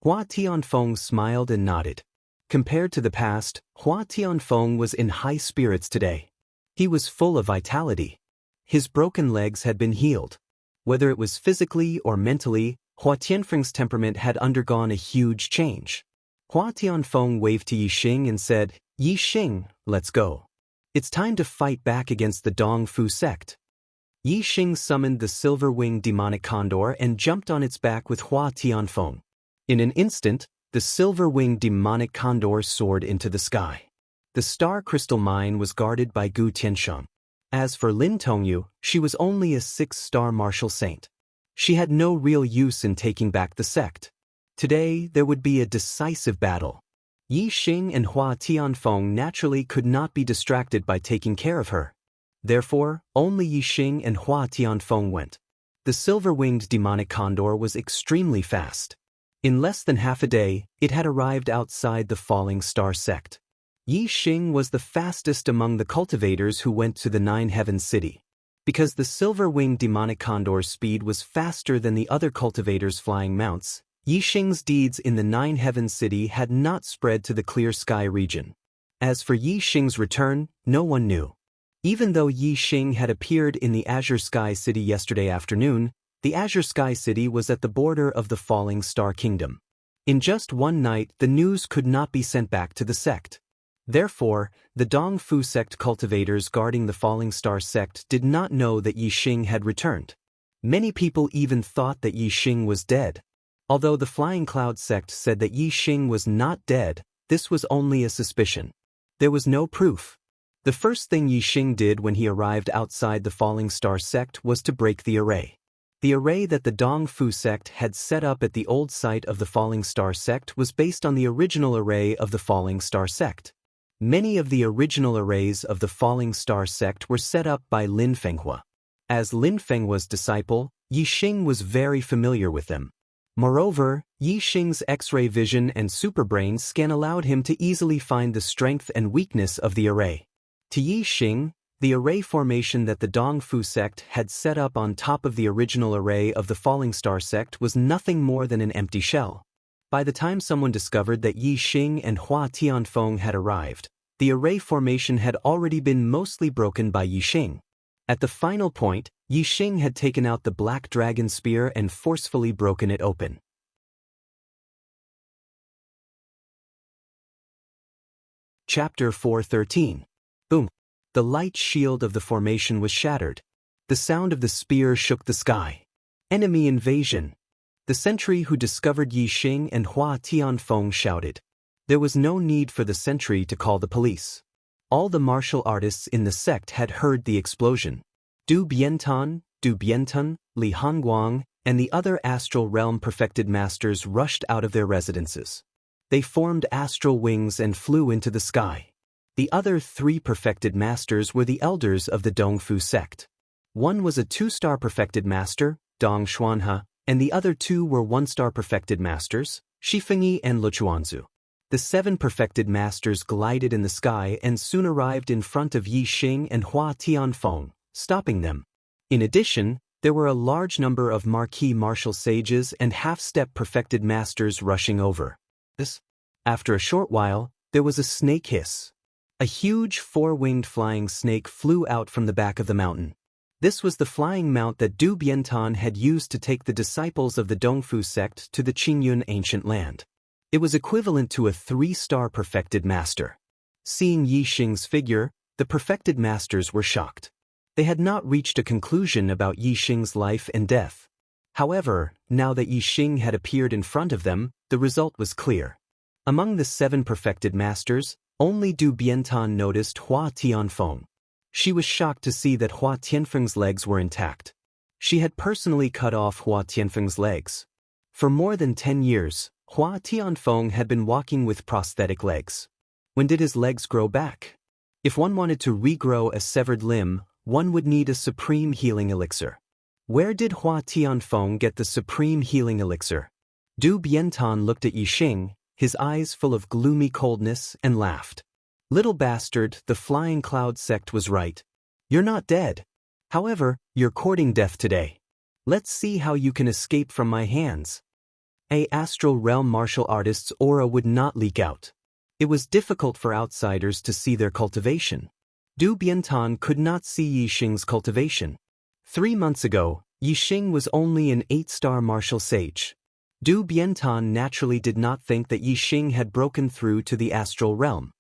Hua Tianfeng smiled and nodded. Compared to the past, Hua Tianfeng was in high spirits today. He was full of vitality. His broken legs had been healed. Whether it was physically or mentally, Hua Tianfeng's temperament had undergone a huge change. Hua Tianfeng waved to Yi Xing and said, "Yi Xing, let's go. It's time to fight back against the Dongfu sect." Yi Xing summoned the silver-winged demonic condor and jumped on its back with Hua Tianfeng. In an instant, the silver-winged demonic condor soared into the sky. The Star Crystal Mine was guarded by Gu Tiansheng. As for Lin Tongyu, she was only a 6-star martial saint. She had no real use in taking back the sect. Today, there would be a decisive battle. Yi Xing and Hua Tianfeng naturally could not be distracted by taking care of her. Therefore, only Yi Xing and Hua Tianfeng went. The silver-winged demonic condor was extremely fast. In less than half a day, it had arrived outside the Falling Star sect. Yi Xing was the fastest among the cultivators who went to the Nine Heavens City. Because the silver-winged demonic condor's speed was faster than the other cultivators' flying mounts, Yi Xing's deeds in the Nine Heavens City had not spread to the Clear Sky region. As for Yi Xing's return, no one knew. Even though Yi Xing had appeared in the Azure Sky City yesterday afternoon, the Azure Sky City was at the border of the Falling Star Kingdom. In just one night, the news could not be sent back to the sect. Therefore, the Dongfu sect cultivators guarding the Falling Star sect did not know that Yi Xing had returned. Many people even thought that Yi Xing was dead. Although the Flying Cloud sect said that Yi Xing was not dead, this was only a suspicion. There was no proof. The first thing Yi Xing did when he arrived outside the Falling Star sect was to break the array. The array that the Dongfu sect had set up at the old site of the Falling Star sect was based on the original array of the Falling Star sect. Many of the original arrays of the Falling Star sect were set up by Lin Fenghua. As Lin Fenghua's disciple, Yi Xing was very familiar with them. Moreover, Yi Xing's X-ray vision and superbrain scan allowed him to easily find the strength and weakness of the array. To Yi Xing, the array formation that the Dongfu sect had set up on top of the original array of the Falling Star sect was nothing more than an empty shell. By the time someone discovered that Yi Xing and Hua Tianfeng had arrived, the array formation had already been mostly broken by Yi Xing. At the final point, Yi Xing had taken out the Black Dragon Spear and forcefully broken it open. Chapter 413. Boom. The light shield of the formation was shattered. The sound of the spear shook the sky. Enemy invasion. The sentry who discovered Yi Xing and Hua Tianfeng shouted. There was no need for the sentry to call the police. All the martial artists in the sect had heard the explosion. Du Biantan, Li Hanguang, and the other astral realm perfected masters rushed out of their residences. They formed astral wings and flew into the sky. The other 3 perfected masters were the elders of the Dongfu sect. One was a 2-star perfected master, Dong Xuanhe, and the other 2 were 1-star perfected masters, Shifengyi and Luchuanzu. The 7 perfected masters glided in the sky and soon arrived in front of Yi Xing and Hua Tianfeng, stopping them. In addition, there were a large number of marquis martial sages and half-step perfected masters rushing over. After a short while, there was a snake hiss. A huge 4-winged flying snake flew out from the back of the mountain. This was the flying mount that Du Biantan had used to take the disciples of the Dongfu sect to the Qingyun ancient land. It was equivalent to a 3-star perfected master. Seeing Yi Xing's figure, the perfected masters were shocked. They had not reached a conclusion about Yi Xing's life and death. However, now that Yi Xing had appeared in front of them, the result was clear. Among the 7 perfected masters, only Du Biantan noticed Hua Tianfeng. She was shocked to see that Hua Tianfeng's legs were intact. She had personally cut off Hua Tianfeng's legs. For more than 10 years, Hua Tianfeng had been walking with prosthetic legs. When did his legs grow back? If one wanted to regrow a severed limb, one would need a supreme healing elixir. Where did Hua Tianfeng get the supreme healing elixir? Du Biantan looked at Yi Xing, his eyes full of gloomy coldness, and laughed. Little bastard, the Flying Cloud sect was right. You're not dead. However, you're courting death today. Let's see how you can escape from my hands. A astral realm martial artist's aura would not leak out. It was difficult for outsiders to see their cultivation. Du Biantan could not see Yi Xing's cultivation. 3 months ago, Yi Xing was only an 8-star martial sage. Du Biantan naturally did not think that Yi Xing had broken through to the astral realm.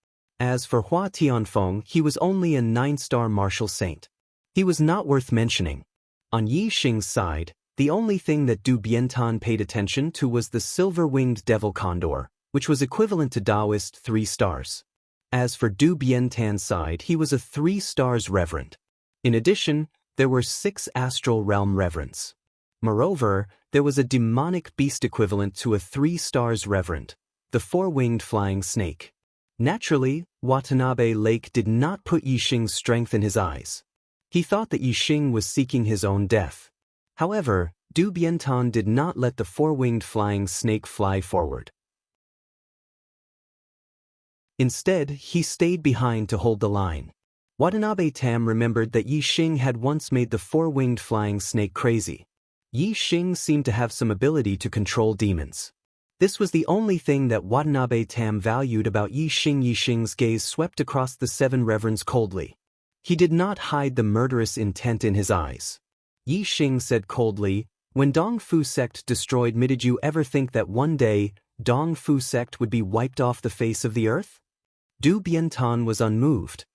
As for Hua Tianfeng, he was only a 9-star martial saint. He was not worth mentioning. On Yi Xing's side, the only thing that Du Biantan paid attention to was the silver-winged devil condor, which was equivalent to Taoist 3 stars. As for Du Biantan's side, he was a 3 stars reverend. In addition, there were 6 astral realm reverends. Moreover, there was a demonic beast equivalent to a 3 stars reverend, the 4-winged flying snake. Naturally, Watanabe Lake did not put Yi Xing's strength in his eyes. He thought that Yi Xing was seeking his own death. However, Du Biantan did not let the 4-winged flying snake fly forward. Instead, he stayed behind to hold the line. Watanabe Tam remembered that Yi Xing had once made the 4-winged flying snake crazy. Yi Xing seemed to have some ability to control demons. This was the only thing that Watanabe Tam valued about Yi Xing. Yi Xing's gaze swept across the 7 reverends coldly. He did not hide the murderous intent in his eyes. Yi Xing said coldly, "When Dongfu sect destroyed me, did you ever think that one day, Dongfu sect would be wiped off the face of the earth?" Du Biantan was unmoved.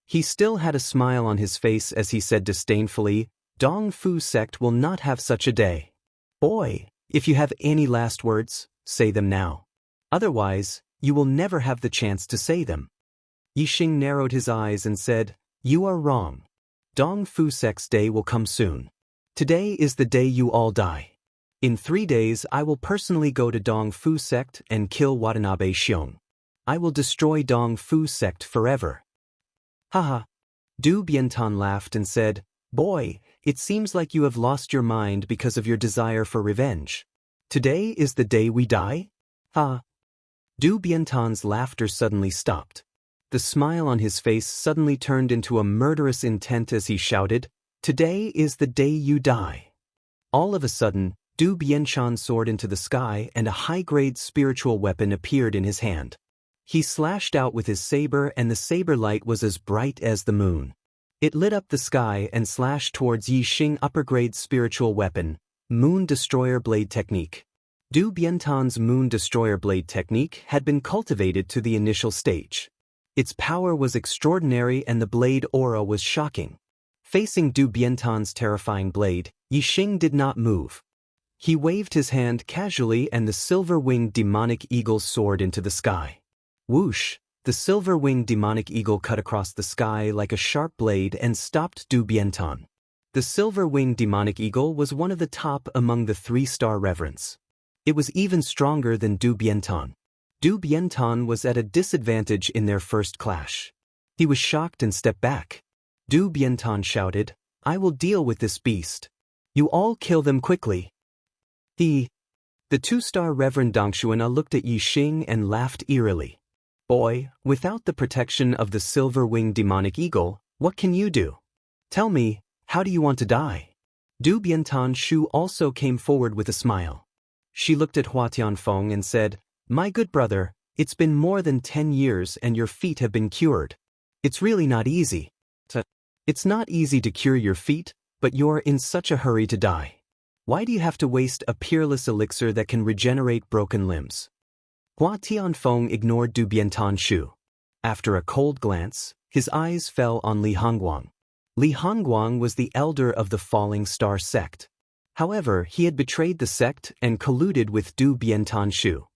He still had a smile on his face as he said disdainfully, "Dongfu sect will not have such a day. Boy, if you have any last words, say them now. Otherwise, you will never have the chance to say them." Yi Xing narrowed his eyes and said, "You are wrong. Dongfu sect's day will come soon. Today is the day you all die. In 3 days I will personally go to Dongfu sect and kill Watanabe Xiong. I will destroy Dongfu sect forever." Haha. Du Biantan laughed and said, "Boy, it seems like you have lost your mind because of your desire for revenge. Today is the day we die? Ha." Du Biantan's laughter suddenly stopped. The smile on his face suddenly turned into a murderous intent as he shouted, "Today is the day you die." All of a sudden, Du Biantan soared into the sky and a high-grade spiritual weapon appeared in his hand. He slashed out with his saber and the saber light was as bright as the moon. It lit up the sky and slashed towards Yi Xing upper-grade spiritual weapon, Moon Destroyer Blade Technique. Du Biantan's Moon Destroyer Blade Technique had been cultivated to the initial stage. Its power was extraordinary and the blade aura was shocking. Facing Du Biantan's terrifying blade, Yixing did not move. He waved his hand casually and the silver-winged demonic eagle soared into the sky. Whoosh! The silver-winged demonic eagle cut across the sky like a sharp blade and stopped Du Biantan. The silver-winged demonic eagle was one of the top among the 3-star reverends. It was even stronger than Du Biantan. Du Biantan was at a disadvantage in their first clash. He was shocked and stepped back. Du Biantan shouted, "I will deal with this beast. You all kill them quickly." The 2-star Reverend Dongshuana looked at Yixing and laughed eerily. "Boy, without the protection of the silver-winged demonic eagle, what can you do? Tell me, how do you want to die?" Du Biantan Shu also came forward with a smile. She looked at Hua Tianfeng and said, "My good brother, it's been more than 10 years and your feet have been cured. It's really not easy. It's not easy to cure your feet, but you're in such a hurry to die. Why do you have to waste a peerless elixir that can regenerate broken limbs?" Hua Tianfeng ignored Du Biantan Shu. After a cold glance, his eyes fell on Li Hongguang. Li Hongguang was the elder of the Falling Star sect. However, he had betrayed the sect and colluded with Du Biantan Shu.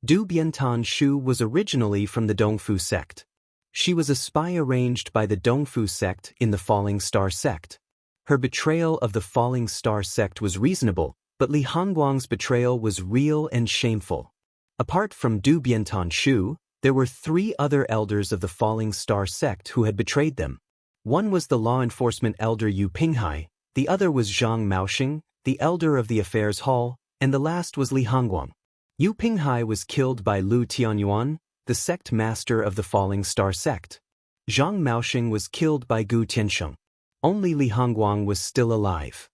Du Biantan Shu was originally from the Dongfu sect. She was a spy arranged by the Dongfu sect in the Falling Star sect. Her betrayal of the Falling Star sect was reasonable, but Li Hongguang's betrayal was real and shameful. Apart from Du Biantan Shu, there were 3 other elders of the Falling Star sect who had betrayed them. One was the law enforcement elder Yu Pinghai, the other was Zhang Maoxing, the elder of the affairs hall, and the last was Li Hongguang. Yu Pinghai was killed by Lu Tianyuan, the sect master of the Falling Star sect. Zhang Maoxing was killed by Gu Tiansheng. Only Li Hongguang was still alive.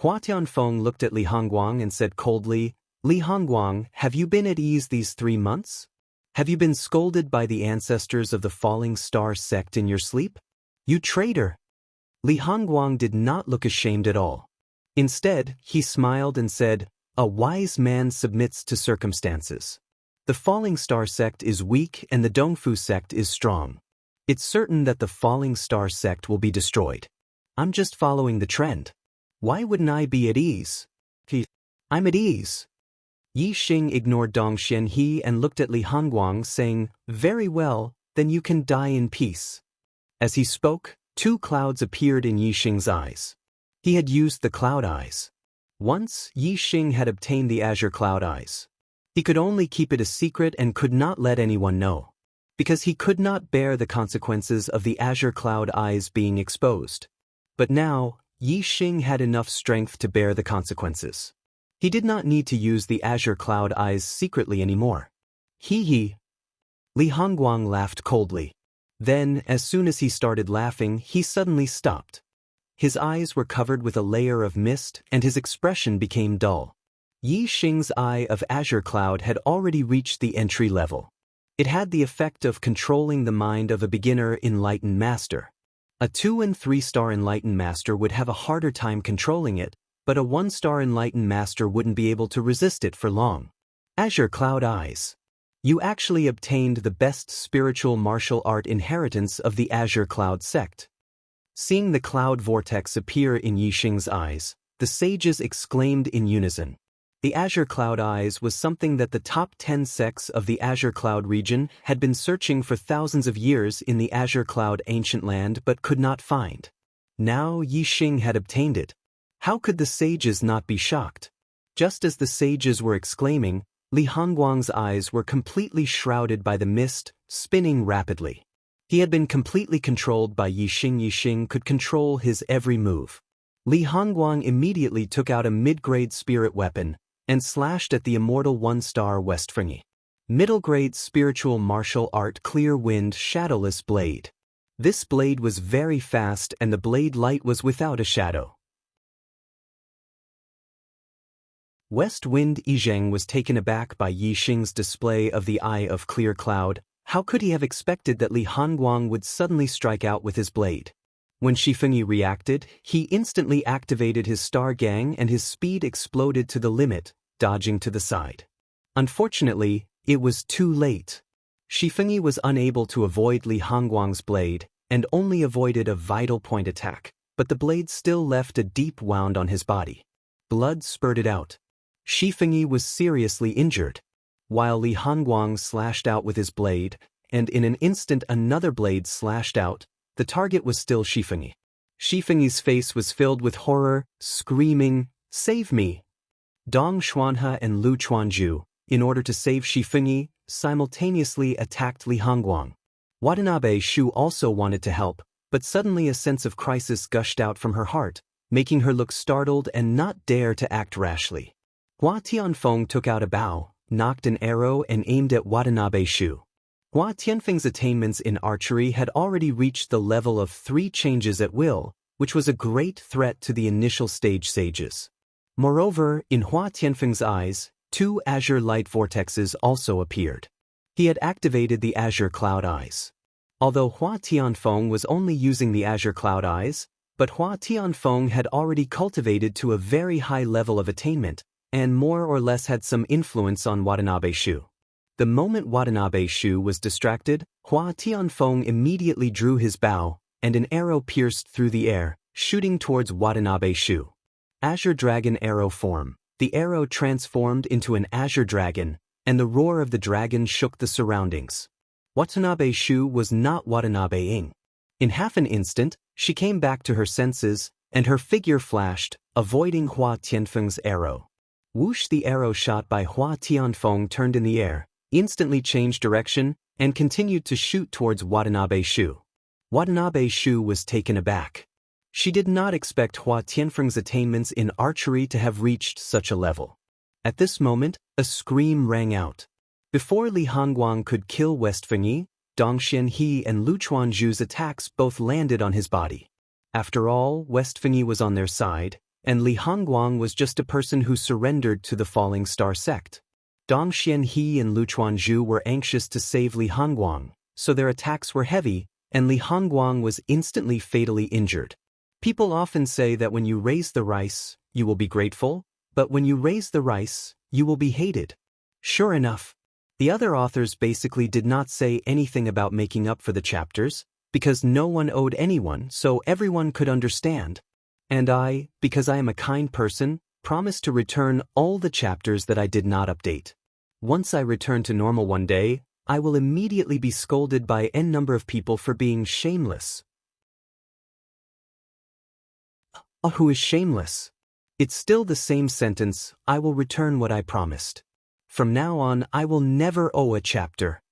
Hua Tianfeng looked at Li Hongguang and said coldly, "Li Hongguang, have you been at ease these 3 months? Have you been scolded by the ancestors of the Falling Star sect in your sleep? You traitor!" Li Hongguang did not look ashamed at all. Instead, he smiled and said, "A wise man submits to circumstances. The Falling Star sect is weak and the Dongfu sect is strong. It's certain that the Falling Star sect will be destroyed. I'm just following the trend. Why wouldn't I be at ease? I'm at ease." Yixing ignored Dong Xianhe and looked at Li Hongguang, saying, "Very well, then you can die in peace." As he spoke, 2 clouds appeared in Yixing's eyes. He had used the cloud eyes. Once, Yixing had obtained the azure cloud eyes. He could only keep it a secret and could not let anyone know, because he could not bear the consequences of the azure cloud eyes being exposed. But now, Yixing had enough strength to bear the consequences. He did not need to use the azure cloud eyes secretly anymore. He. Li Hongguang laughed coldly. Then, as soon as he started laughing, he suddenly stopped. His eyes were covered with a layer of mist and his expression became dull. Yixing's eye of azure cloud had already reached the entry level. It had the effect of controlling the mind of a beginner enlightened master. A 2- and 3-star enlightened master would have a harder time controlling it, but a 1-star enlightened master wouldn't be able to resist it for long. Azure Cloud Eyes. You actually obtained the best spiritual martial art inheritance of the Azure Cloud sect. Seeing the cloud vortex appear in Yixing's eyes, the sages exclaimed in unison. The Azure Cloud Eyes was something that the top 10 sects of the Azure Cloud region had been searching for thousands of years in the Azure Cloud ancient land but could not find. Now Yixing had obtained it. How could the sages not be shocked? Just as the sages were exclaiming, Li Hongguang's eyes were completely shrouded by the mist, spinning rapidly. He had been completely controlled by Yixing. Yixing could control his every move. Li Hongguang immediately took out a mid-grade spirit weapon and slashed at the immortal 1-star Westfringy. Middle-grade spiritual martial art Clear Wind Shadowless Blade. This blade was very fast and the blade light was without a shadow. West Wind Yizheng was taken aback by Yixing's display of the Eye of Clear Cloud. How could he have expected that Li Hongguang would suddenly strike out with his blade? When Shifengyi reacted, he instantly activated his Star Gang and his speed exploded to the limit, dodging to the side. Unfortunately, it was too late. Shifengyi was unable to avoid Li Hongguang's blade, and only avoided a vital point attack, but the blade still left a deep wound on his body. Blood spurted out. Shi Fengyi was seriously injured. While Li Hongguang slashed out with his blade, and in an instant another blade slashed out, the target was still Shi Fengyi. Shi Fengyi's face was filled with horror, screaming, "Save me!" Dong Xuanhe and Lu Chuanju, in order to save Shi Fengyi, simultaneously attacked Li Hongguang. Watanabe Shu also wanted to help, but suddenly a sense of crisis gushed out from her heart, making her look startled and not dare to act rashly. Hua Tianfeng took out a bow, knocked an arrow and aimed at Watanabe Shu. Hua Tianfeng's attainments in archery had already reached the level of 3 changes at will, which was a great threat to the initial stage sages. Moreover, in Hua Tianfeng's eyes, 2 azure light vortexes also appeared. He had activated the azure cloud eyes. Although Hua Tianfeng was only using the azure cloud eyes, but Hua Tianfeng had already cultivated to a very high level of attainment, and more or less had some influence on Watanabe Shu. The moment Watanabe Shu was distracted, Hua Tianfeng immediately drew his bow, and an arrow pierced through the air, shooting towards Watanabe Shu. Azure Dragon Arrow form. The arrow transformed into an azure dragon, and the roar of the dragon shook the surroundings. Watanabe Shu was not Watanabe Ing. In half an instant, she came back to her senses, and her figure flashed, avoiding Hua Tianfeng's arrow. Whoosh! The arrow shot by Hua Tianfeng turned in the air, instantly changed direction, and continued to shoot towards Watanabe Shu. Watanabe Shu was taken aback. She did not expect Hua Tianfeng's attainments in archery to have reached such a level. At this moment, a scream rang out. Before Li Hongguang could kill West Fengyi, Dong Xianhe and Lu Chuanju's attacks both landed on his body. After all, West Fengyi was on their side, and Li Hongguang was just a person who surrendered to the Falling Star sect. Dong Xianhe and Lu Chuanju were anxious to save Li Hongguang, so their attacks were heavy, and Li Hongguang was instantly fatally injured. People often say that when you raise the rice, you will be grateful, but when you raise the rice, you will be hated. Sure enough, the other authors basically did not say anything about making up for the chapters, because no one owed anyone, so everyone could understand. And I, because I am a kind person, promised to return all the chapters that I did not update. Once I return to normal one day, I will immediately be scolded by n number of people for being shameless. Who is shameless? It's still the same sentence, I will return what I promised. From now on, I will never owe a chapter.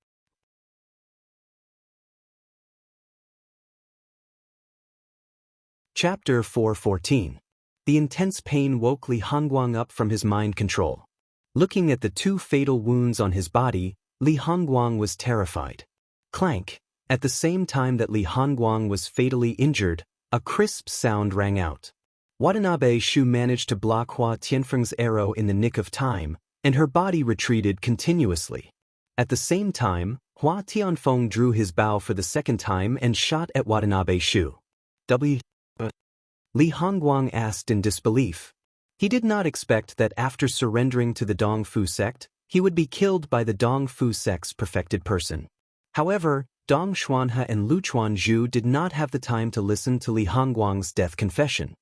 Chapter 414. The intense pain woke Li Hongguang up from his mind control. Looking at the 2 fatal wounds on his body, Li Hongguang was terrified. Clank! At the same time that Li Hongguang was fatally injured, a crisp sound rang out. Watanabe Shu managed to block Hua Tianfeng's arrow in the nick of time, and her body retreated continuously. At the same time, Hua Tianfeng drew his bow for the second time and shot at Watanabe Shu. Li Hongguang asked in disbelief. He did not expect that after surrendering to the Dong Fu sect, he would be killed by the Dong Fu sect's perfected person. However, Dong Xuanhe and Lu Chuanju did not have the time to listen to Li Hongguang's death confession.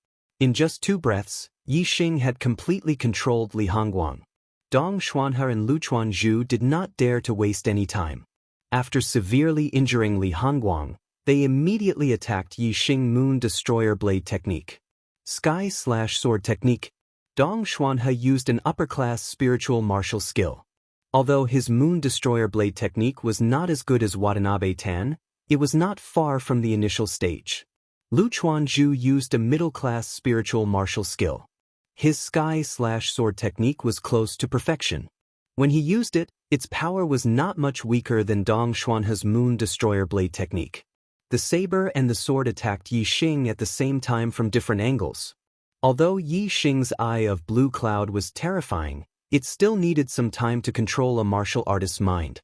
In just 2 breaths, Yi Xing had completely controlled Li Hongguang. Dong Xuanhe and Lu Chuanju did not dare to waste any time. After severely injuring Li Hongguang, they immediately attacked Yi Xing Moon Destroyer Blade Technique. Sky/Sword Technique. Dong Xuanhe used an upper-class spiritual martial skill. Although his Moon Destroyer Blade Technique was not as good as Watanabe Tan, it was not far from the initial stage. Lu Chuanju used a middle-class spiritual martial skill. His Sky/Sword Technique was close to perfection. When he used it, its power was not much weaker than Dong Xuanhe's Moon Destroyer Blade Technique. The saber and the sword attacked Yi Xing at the same time from different angles. Although Yi Xing's eye of blue cloud was terrifying, it still needed some time to control a martial artist's mind.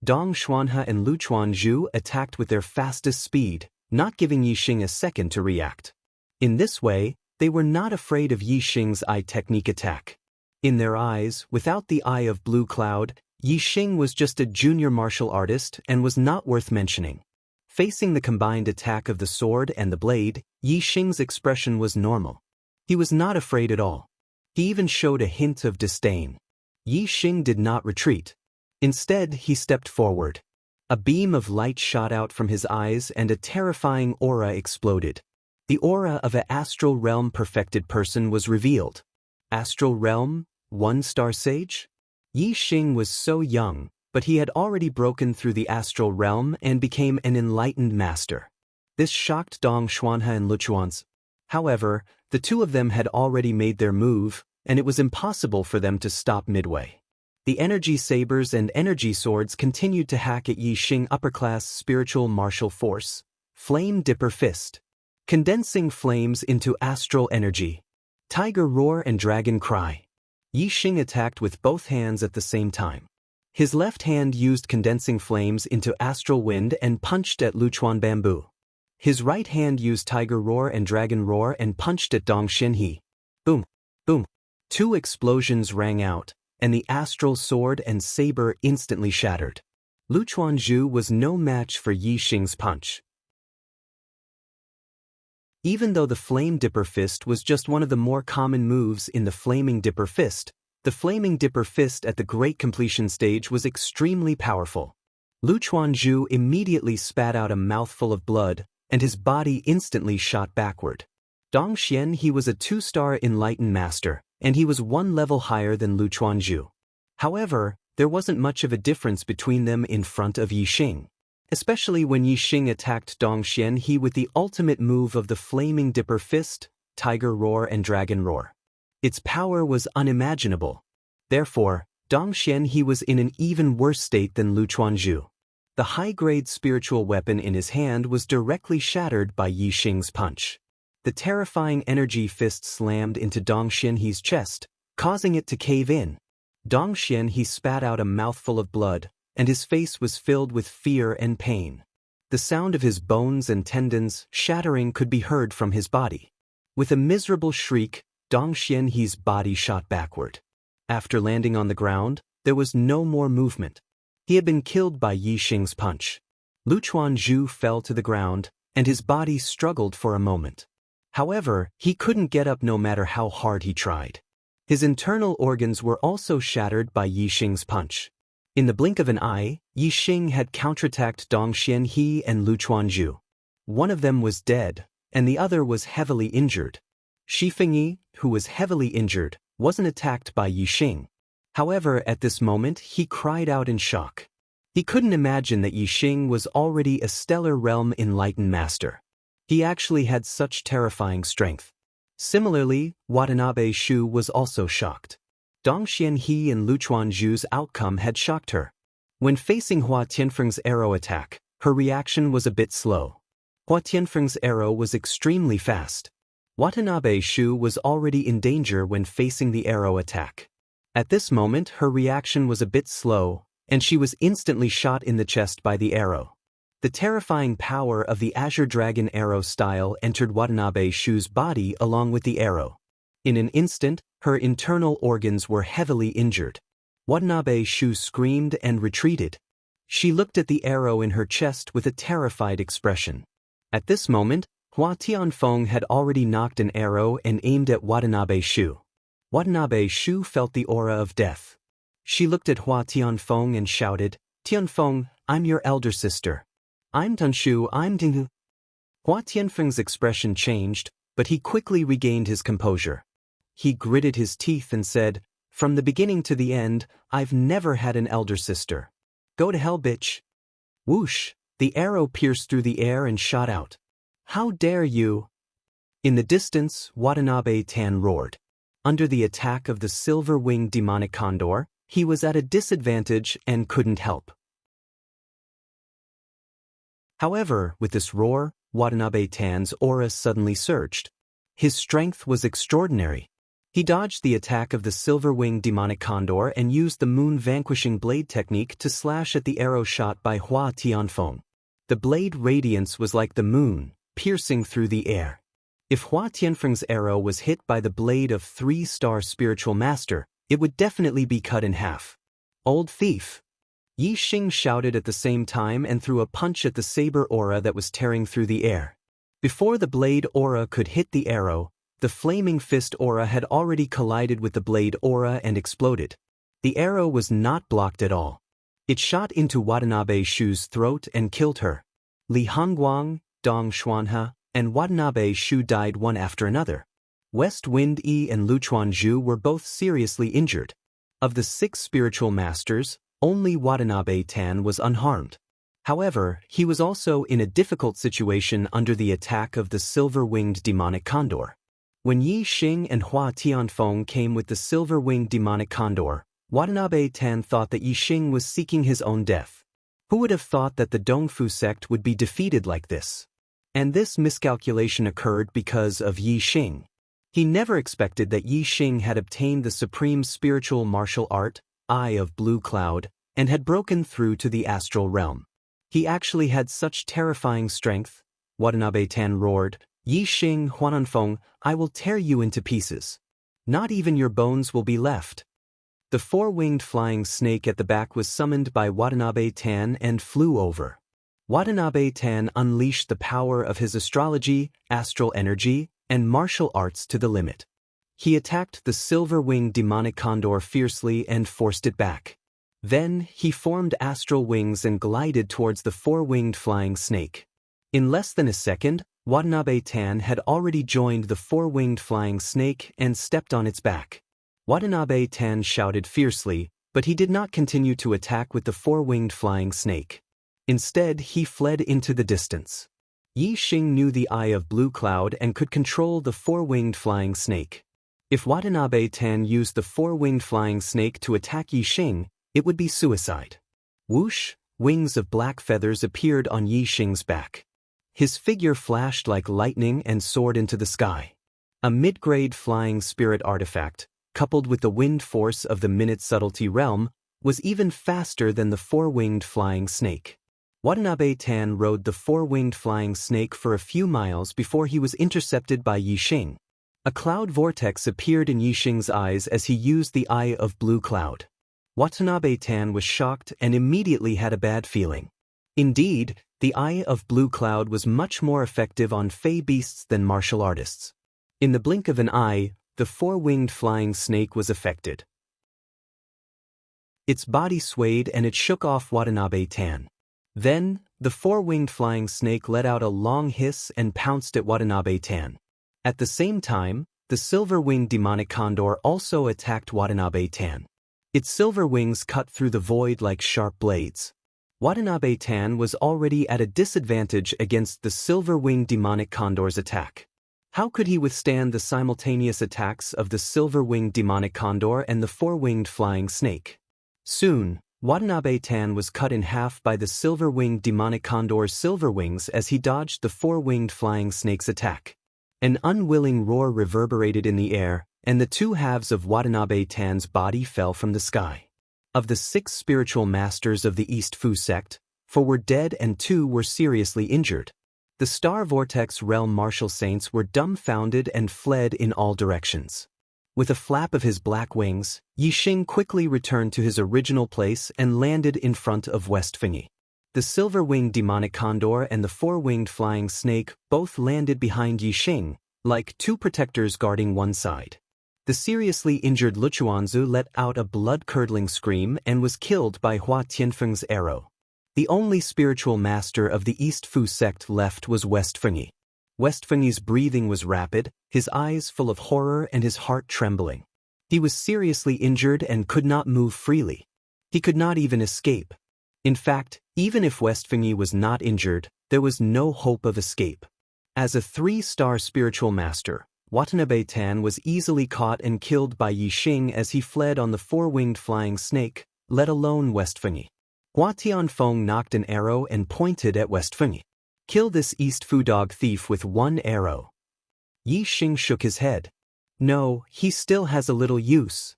Dong Xuanhe and Lu Chuanju attacked with their fastest speed, not giving Yi Xing a second to react. In this way, they were not afraid of Yi Xing's eye technique attack. In their eyes, without the eye of blue cloud, Yi Xing was just a junior martial artist and was not worth mentioning. Facing the combined attack of the sword and the blade, Yi Xing's expression was normal. He was not afraid at all. He even showed a hint of disdain. Yi Xing did not retreat. Instead, he stepped forward. A beam of light shot out from his eyes and a terrifying aura exploded. The aura of an astral realm perfected person was revealed. Astral realm, 1-star sage? Yi Xing was so young, but he had already broken through the astral realm and became an enlightened master. This shocked Dong Xuanhe and Luchuan's. However, the two of them had already made their move, and it was impossible for them to stop midway. The energy sabers and energy swords continued to hack at Yi Xing upper-class spiritual martial force, Flame Dipper Fist. Condensing flames into astral energy. Tiger Roar and Dragon Cry. Yi Xing attacked with both hands at the same time. His left hand used condensing flames into astral wind and punched at Luchuan Bamboo. His right hand used Tiger Roar and Dragon Roar and punched at Dong Xinhe. Boom, boom. 2 explosions rang out, and the astral sword and saber instantly shattered. Luchuan Zhu was no match for Yi Xing's punch. Even though the Flame Dipper Fist was just one of the more common moves in the Flaming Dipper Fist, the Flaming Dipper Fist at the Great Completion stage was extremely powerful. Luchuan Zhu immediately spat out a mouthful of blood, and his body instantly shot backward. Dong Xinhe was a 2-star enlightened master, and he was 1 level higher than Luchuan Zhu. However, there wasn't much of a difference between them in front of Yi Xing. Especially when Yi Xing attacked Dong Xinhe with the ultimate move of the Flaming Dipper Fist, Tiger Roar and Dragon Roar. Its power was unimaginable. Therefore, Dong Xinhe was in an even worse state than Luchuan Zhu. The high-grade spiritual weapon in his hand was directly shattered by Yi Xing's punch. The terrifying energy fist slammed into Dong Xinhe's chest, causing it to cave in. Dong Xinhe spat out a mouthful of blood, and his face was filled with fear and pain. The sound of his bones and tendons shattering could be heard from his body. With a miserable shriek, Dong Xinhe's body shot backward. After landing on the ground, there was no more movement. He had been killed by Yi Xing's punch. Luchuan Zhu fell to the ground, and his body struggled for a moment. However, he couldn't get up no matter how hard he tried. His internal organs were also shattered by Yi Xing's punch. In the blink of an eye, Yi Xing had counterattacked Dong Xinhe and Luchuan Zhu. One of them was dead, and the other was heavily injured. Shi Fengyi, who was heavily injured, wasn't attacked by Yi Xing. However, at this moment, he cried out in shock. He couldn't imagine that Yi Xing was already a stellar realm enlightened master. He actually had such terrifying strength. Similarly, Watanabe Shu was also shocked. Dong Xinhe and Luchuan Zhu's outcome had shocked her. When facing Hua Tianfeng's arrow attack, her reaction was a bit slow. Hua Tianfeng's arrow was extremely fast. Watanabe Shu was already in danger when facing the arrow attack. At this moment, her reaction was a bit slow, and she was instantly shot in the chest by the arrow. The terrifying power of the Azure Dragon arrow style entered Watanabe Shu's body along with the arrow. In an instant, her internal organs were heavily injured. Watanabe Shu screamed and retreated. She looked at the arrow in her chest with a terrified expression. At this moment, Hua Tianfeng had already knocked an arrow and aimed at Watanabe Shu. Watanabe Shu felt the aura of death. She looked at Hua Tianfeng and shouted, "Tianfeng, I'm your elder sister. I'm Tanshu, I'm Tinghu." Hua Tianfeng's expression changed, but he quickly regained his composure. He gritted his teeth and said, "From the beginning to the end, I've never had an elder sister. Go to hell, bitch." Whoosh! The arrow pierced through the air and shot out. "How dare you!" In the distance, Watanabe Tan roared. Under the attack of the silver-winged demonic condor, he was at a disadvantage and couldn't help. However, with this roar, Watanabe Tan's aura suddenly surged. His strength was extraordinary. He dodged the attack of the silver-winged demonic condor and used the moon-vanquishing blade technique to slash at the arrow shot by Hua Tianfeng. The blade radiance was like the moon, piercing through the air. If Hua Tianfeng's arrow was hit by the blade of 3-star spiritual master, it would definitely be cut in half. Old thief! Yi Xing shouted at the same time and threw a punch at the saber aura that was tearing through the air. Before the blade aura could hit the arrow, the flaming fist aura had already collided with the blade aura and exploded. The arrow was not blocked at all. It shot into Watanabe Shu's throat and killed her. Li Hongguang, Dong Xuanhe, and Watanabe Shu died one after another. West Wind Yi and Lu Chuanzhu were both seriously injured. Of the 6 spiritual masters, only Watanabe Tan was unharmed. However, he was also in a difficult situation under the attack of the silver-winged demonic condor. When Yi Xing and Hua Tianfeng came with the silver-winged demonic condor, Watanabe Tan thought that Yi Xing was seeking his own death. Who would have thought that the Dongfu sect would be defeated like this? And this miscalculation occurred because of Yi Xing. He never expected that Yi Xing had obtained the supreme spiritual martial art, Eye of Blue Cloud, and had broken through to the astral realm. He actually had such terrifying strength. Watanabe Tan roared, "Yi Xing, Huananfeng, I will tear you into pieces. Not even your bones will be left." The 4-winged flying snake at the back was summoned by Watanabe Tan and flew over. Watanabe Tan unleashed the power of his astrology, astral energy, and martial arts to the limit. He attacked the silver-winged demonic condor fiercely and forced it back. Then, he formed astral wings and glided towards the 4-winged flying snake. In less than a second, Watanabe Tan had already joined the 4-winged flying snake and stepped on its back. Watanabe Tan shouted fiercely, but he did not continue to attack with the 4-winged flying snake. Instead, he fled into the distance. Yi Xing knew the Eye of Blue Cloud and could control the 4-winged flying snake. If Watanabe Tan used the 4-winged flying snake to attack Yi Xing, it would be suicide. Whoosh, wings of black feathers appeared on Yi Xing's back. His figure flashed like lightning and soared into the sky. A mid-grade flying spirit artifact, coupled with the wind force of the minute subtlety realm, was even faster than the 4-winged flying snake. Watanabe Tan rode the 4-winged flying snake for a few miles before he was intercepted by Yi Xing. A cloud vortex appeared in Yi Xing's eyes as he used the Eye of Blue Cloud. Watanabe Tan was shocked and immediately had a bad feeling. Indeed, the Eye of Blue Cloud was much more effective on fey beasts than martial artists. In the blink of an eye, the 4-winged flying snake was affected. Its body swayed and it shook off Watanabe Tan. Then, the 4-winged flying snake let out a long hiss and pounced at Watanabe Tan. At the same time, the silver-winged demonic condor also attacked Watanabe Tan. Its silver wings cut through the void like sharp blades. Watanabe Tan was already at a disadvantage against the silver-winged demonic condor's attack. How could he withstand the simultaneous attacks of the silver-winged demonic condor and the 4-winged flying snake? Soon, Watanabe Tan was cut in half by the silver-winged demonic condor's silver wings as he dodged the 4-winged flying snake's attack. An unwilling roar reverberated in the air, and the 2 halves of Watanabe Tan's body fell from the sky. Of the 6 spiritual masters of the East Fu sect, 4 were dead and 2 were seriously injured. The Star Vortex Realm martial saints were dumbfounded and fled in all directions. With a flap of his black wings, Yi Xing quickly returned to his original place and landed in front of West Fengyi. The silver-winged demonic condor and the 4-winged flying snake both landed behind Yi Xing, like 2 protectors guarding one side. The seriously injured Luchuanzu let out a blood-curdling scream and was killed by Hua Tianfeng's arrow. The only spiritual master of the East Fu sect left was West Fengyi. West Fengyi's breathing was rapid, his eyes full of horror and his heart trembling. He was seriously injured and could not move freely. He could not even escape. In fact, even if West Fengyi was not injured, there was no hope of escape. As a 3-star spiritual master, Watanabe Tan was easily caught and killed by Yi Xing as he fled on the 4-winged flying snake, let alone West Fengyi. Hua Tianfeng knocked an arrow and pointed at West Fengyi. "Kill this East Fu dog thief with 1 arrow." Yi Xing shook his head. "No, he still has a little use."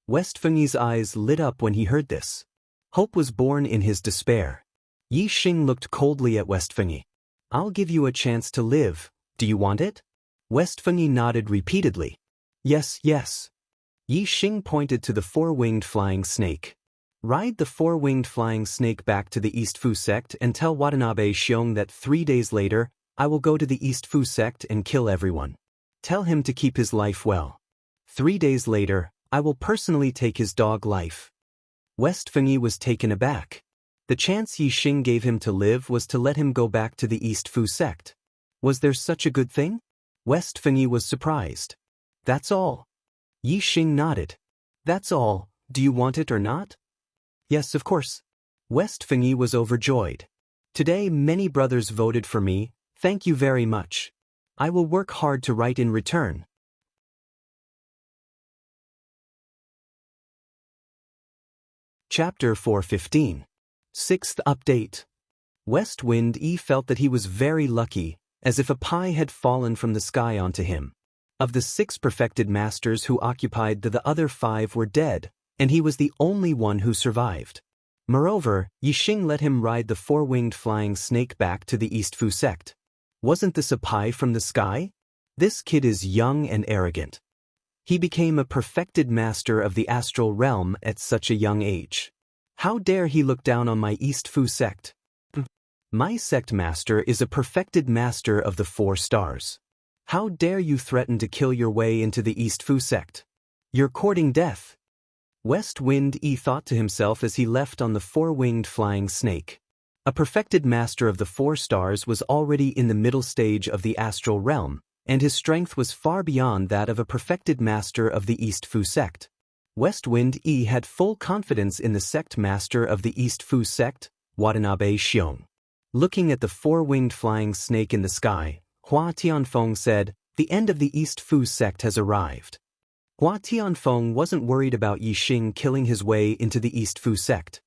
West Fengyi's eyes lit up when he heard this. Hope was born in his despair. Yi Xing looked coldly at West Fengyi. "I'll give you a chance to live. Do you want it?" West Fengyi nodded repeatedly. "Yes, yes." Yi Xing pointed to the 4-winged flying snake. Ride the four-winged flying snake back to the East Fu sect and tell Watanabe Xiong that 3 days later, I will go to the East Fu sect and kill everyone. Tell him to keep his life well. 3 days later, I will personally take his dog life. West Fengyi was taken aback. The chance Yi Xing gave him to live was to let him go back to the East Fu sect. Was there such a good thing? West Fengyi was surprised. That's all. Yi Xing nodded. That's all, do you want it or not? Yes, of course. West Fengyi was overjoyed. Today many brothers voted for me, thank you very much. I will work hard to write in return. Chapter 415. Sixth update. West Wind Yi felt that he was very lucky, as if a pie had fallen from the sky onto him. Of the 6 perfected masters who occupied the other 5 were dead, and he was the only one who survived. Moreover, Yi Xing let him ride the four-winged flying snake back to the East Fu sect. Wasn't this a pie from the sky? This kid is young and arrogant. He became a perfected master of the astral realm at such a young age. How dare he look down on my East Fu sect? My sect master is a perfected master of the 4 stars. How dare you threaten to kill your way into the East Fu sect? You're courting death. West Wind Yi thought to himself as he left on the four-winged flying snake. A perfected master of the 4 stars was already in the middle stage of the astral realm, and his strength was far beyond that of a perfected master of the East Fu sect. West Wind Yi had full confidence in the sect master of the East Fu sect, Watanabe Xiong. Looking at the four-winged flying snake in the sky, Hua Tianfeng said, "The end of the East Fu sect has arrived." Hua Tianfeng wasn't worried about Yi Xing killing his way into the East Fu sect.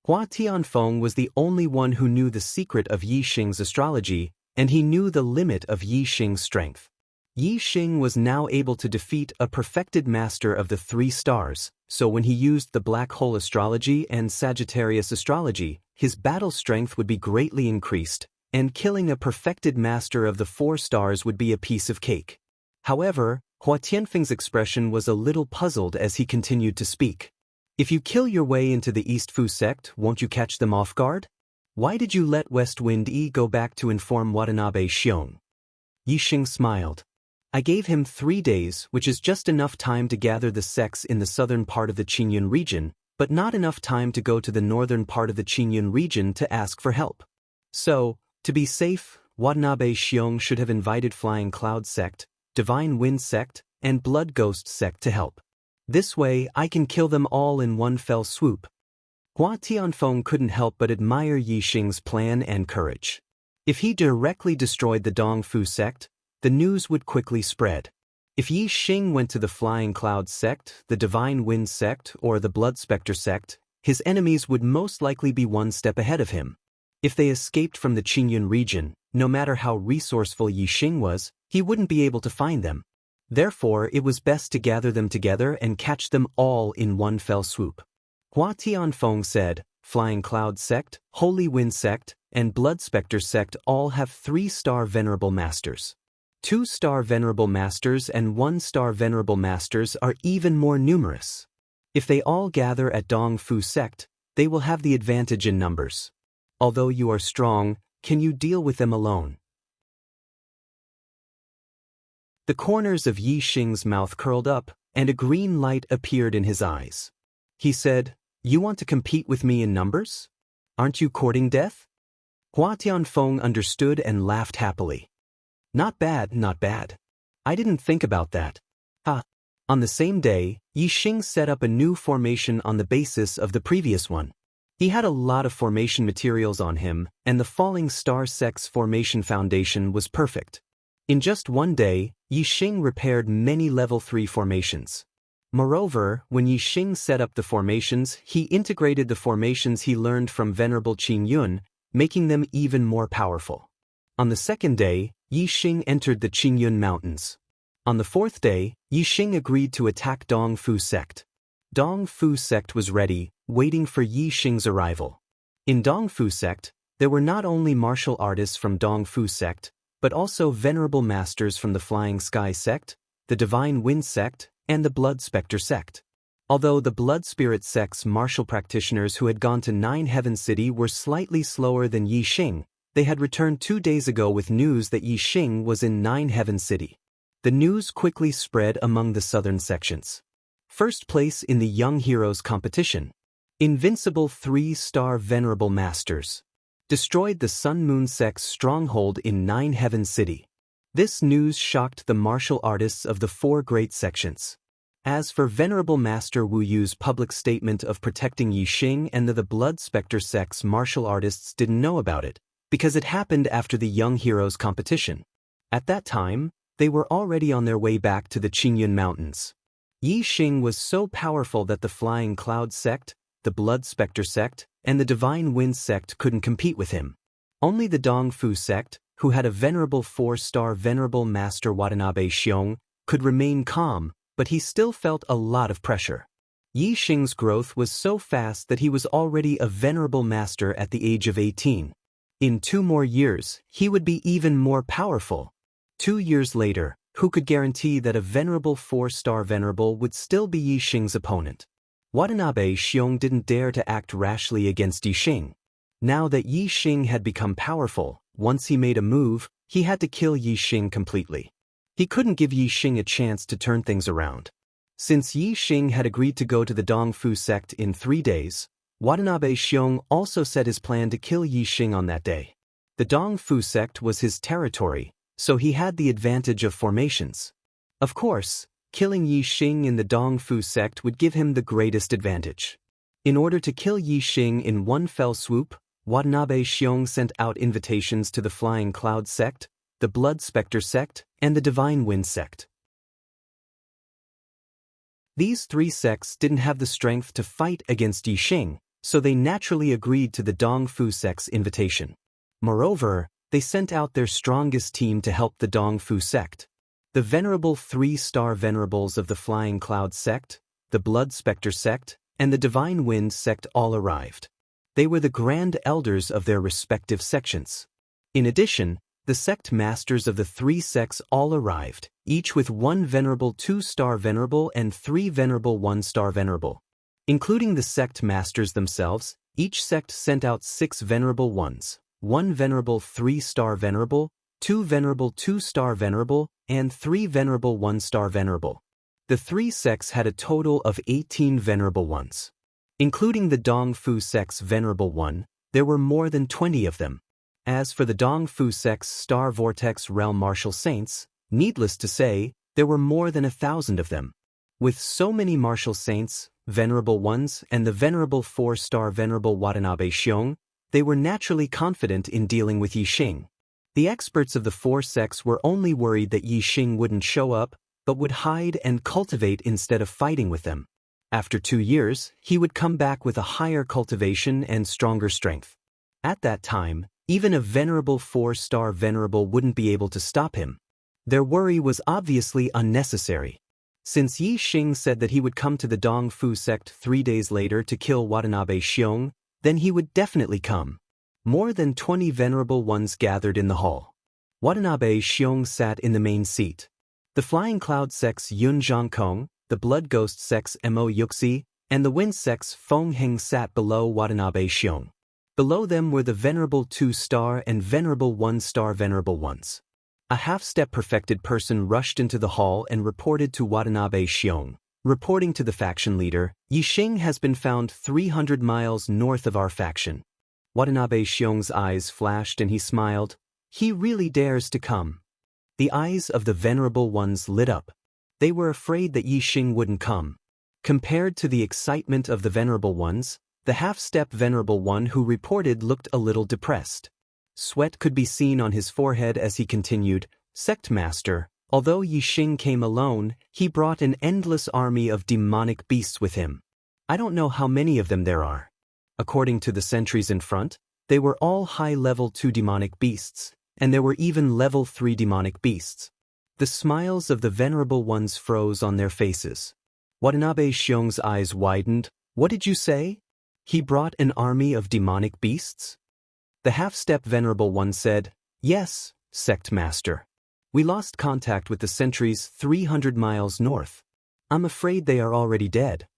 Hua Tianfeng was the only one who knew the secret of Yi Xing's astrology, and he knew the limit of Yi Xing's strength. Yi Xing was now able to defeat a perfected master of the 3 stars, so when he used the black hole astrology and Sagittarius astrology, his battle strength would be greatly increased, and killing a perfected master of the 4 stars would be a piece of cake. However, Hua Tianfeng's expression was a little puzzled as he continued to speak. If you kill your way into the East Fu sect, won't you catch them off guard? Why did you let West Wind Yi go back to inform Watanabe Xiong? Yi Xing smiled. I gave him 3 days, which is just enough time to gather the sects in the southern part of the Qingyun region, but not enough time to go to the northern part of the Qingyun region to ask for help. So, to be safe, Watanabe Xiong should have invited Flying Cloud sect, Divine Wind sect, and Blood Ghost sect to help. This way I can kill them all in one fell swoop. Hua Tianfeng couldn't help but admire Yi Xing's plan and courage. If he directly destroyed the Dongfu sect, the news would quickly spread. If Yi Xing went to the Flying Cloud sect, the Divine Wind sect, or the Blood Spectre sect, his enemies would most likely be one step ahead of him. If they escaped from the Qingyun region, no matter how resourceful Yi Xing was, he wouldn't be able to find them. Therefore, it was best to gather them together and catch them all in one fell swoop. Hua Tianfeng said, Flying Cloud sect, Holy Wind sect, and Blood Spectre sect all have 3-star Venerable Masters. 2-star Venerable Masters and 1-star Venerable Masters are even more numerous. If they all gather at Dongfu sect, they will have the advantage in numbers. Although you are strong, can you deal with them alone? The corners of Yi Xing's mouth curled up, and a green light appeared in his eyes. He said, You want to compete with me in numbers? Aren't you courting death? Hua Tianfeng understood and laughed happily. Not bad, not bad. I didn't think about that. Ha! On the same day, Yi Xing set up a new formation on the basis of the previous one. He had a lot of formation materials on him, and the Falling Star Sect's formation foundation was perfect. In just one day, Yi Xing repaired many level 3 formations. Moreover, when Yi Xing set up the formations, he integrated the formations he learned from Venerable Qingyun, making them even more powerful. On the second day, Yi Xing entered the Qingyun Mountains. On the 4th day, Yi Xing agreed to attack Dongfu sect. Dongfu sect was ready, waiting for Yi Xing's arrival. In Dongfu sect, there were not only martial artists from Dongfu sect, but also venerable masters from the Flying Sky sect, the Divine Wind sect, and the Blood Spectre sect. Although the Blood Spirit sect's martial practitioners who had gone to Nine Heaven City were slightly slower than Yi Xing, they had returned 2 days ago with news that Yi Xing was in Nine Heaven City. The news quickly spread among the southern sections. First place in the Young Heroes competition. Invincible 3-star Venerable Masters. Destroyed the Sun Moon sect's stronghold in Nine Heaven City. This news shocked the martial artists of the 4 great sections. As for Venerable Master Wu Yu's public statement of protecting Yi Xing and the Blood Spectre sect's martial artists didn't know about it, because it happened after the Young Heroes competition. At that time, they were already on their way back to the Qingyun Mountains. Yi Xing was so powerful that the Flying Cloud sect, the Blood Spectre sect, and the Divine Wind sect couldn't compete with him. Only the Dongfu sect, who had a venerable 4-star Venerable Master Watanabe Xiong, could remain calm, but he still felt a lot of pressure. Yi Xing's growth was so fast that he was already a Venerable Master at the age of 18. In 2 more years, he would be even more powerful. 2 years later, who could guarantee that a venerable 4-star Venerable would still be Yi Xing's opponent? Watanabe Xiong didn't dare to act rashly against Yi Xing. Now that Yi Xing had become powerful, once he made a move, he had to kill Yi Xing completely. He couldn't give Yi Xing a chance to turn things around. Since Yi Xing had agreed to go to the Dongfu sect in 3 days, Watanabe Xiong also set his plan to kill Yi Xing on that day. The Dongfu sect was his territory, so he had the advantage of formations. Of course, killing Yi Xing in the Dongfu sect would give him the greatest advantage. In order to kill Yi Xing in one fell swoop, Watanabe Xiong sent out invitations to the Flying Cloud sect, the Blood Spectre sect, and the Divine Wind sect. These 3 sects didn't have the strength to fight against Yi Xing, so they naturally agreed to the Dongfu sect's invitation. Moreover, they sent out their strongest team to help the Dongfu sect. The venerable 3-star venerables of the Flying Cloud sect, the Blood Spectre sect, and the Divine Wind sect all arrived. They were the grand elders of their respective sections. In addition, the sect masters of the 3 sects all arrived, each with 1 venerable 2-star venerable and 3 venerable 1-star venerable. Including the sect masters themselves, each sect sent out 6 venerable ones, 1 venerable 3-star venerable, 2 venerable 2-star venerable, and 3 venerable 1-star venerable. The 3 sects had a total of 18 venerable ones. Including the Dongfu sect's venerable one, there were more than 20 of them. As for the Dongfu sect's Star Vortex Realm martial saints, needless to say, there were more than 1,000 of them. With so many martial saints, venerable ones, and the venerable 4-star Venerable Watanabe Xiong, they were naturally confident in dealing with Yi Xing. The experts of the 4 sects were only worried that Yi Xing wouldn't show up, but would hide and cultivate instead of fighting with them. After 2 years, he would come back with a higher cultivation and stronger strength. At that time, even a venerable 4-star venerable wouldn't be able to stop him. Their worry was obviously unnecessary. Since Yi Xing said that he would come to the Dongfu sect 3 days later to kill Watanabe Xiong, then he would definitely come. More than 20 venerable ones gathered in the hall. Watanabe Xiong sat in the main seat. The Flying Cloud sect's Yun Zhangkong, the Blood Ghost sect's Mo Yuxi, and the Wind sect's Feng Heng sat below Watanabe Xiong. Below them were the venerable 2-star and venerable 1-star venerable ones. A half-step perfected person rushed into the hall and reported to Watanabe Xiong. Reporting to the faction leader, Yi Xing has been found 300 miles north of our faction. Watanabe Xiong's eyes flashed and he smiled. He really dares to come. The eyes of the venerable ones lit up. They were afraid that Yi Xing wouldn't come. Compared to the excitement of the venerable ones, the half-step venerable one who reported looked a little depressed. Sweat could be seen on his forehead as he continued, "Sect Master, although Yi Xing came alone, he brought an endless army of demonic beasts with him. I don't know how many of them there are. According to the sentries in front, they were all high-level 2 demonic beasts, and there were even level 3 demonic beasts." The smiles of the venerable ones froze on their faces. Watanabe Xiong's eyes widened. "What did you say? He brought an army of demonic beasts?" The half-step venerable one said, "Yes, Sect Master. We lost contact with the sentries 300 miles north. I'm afraid they are already dead.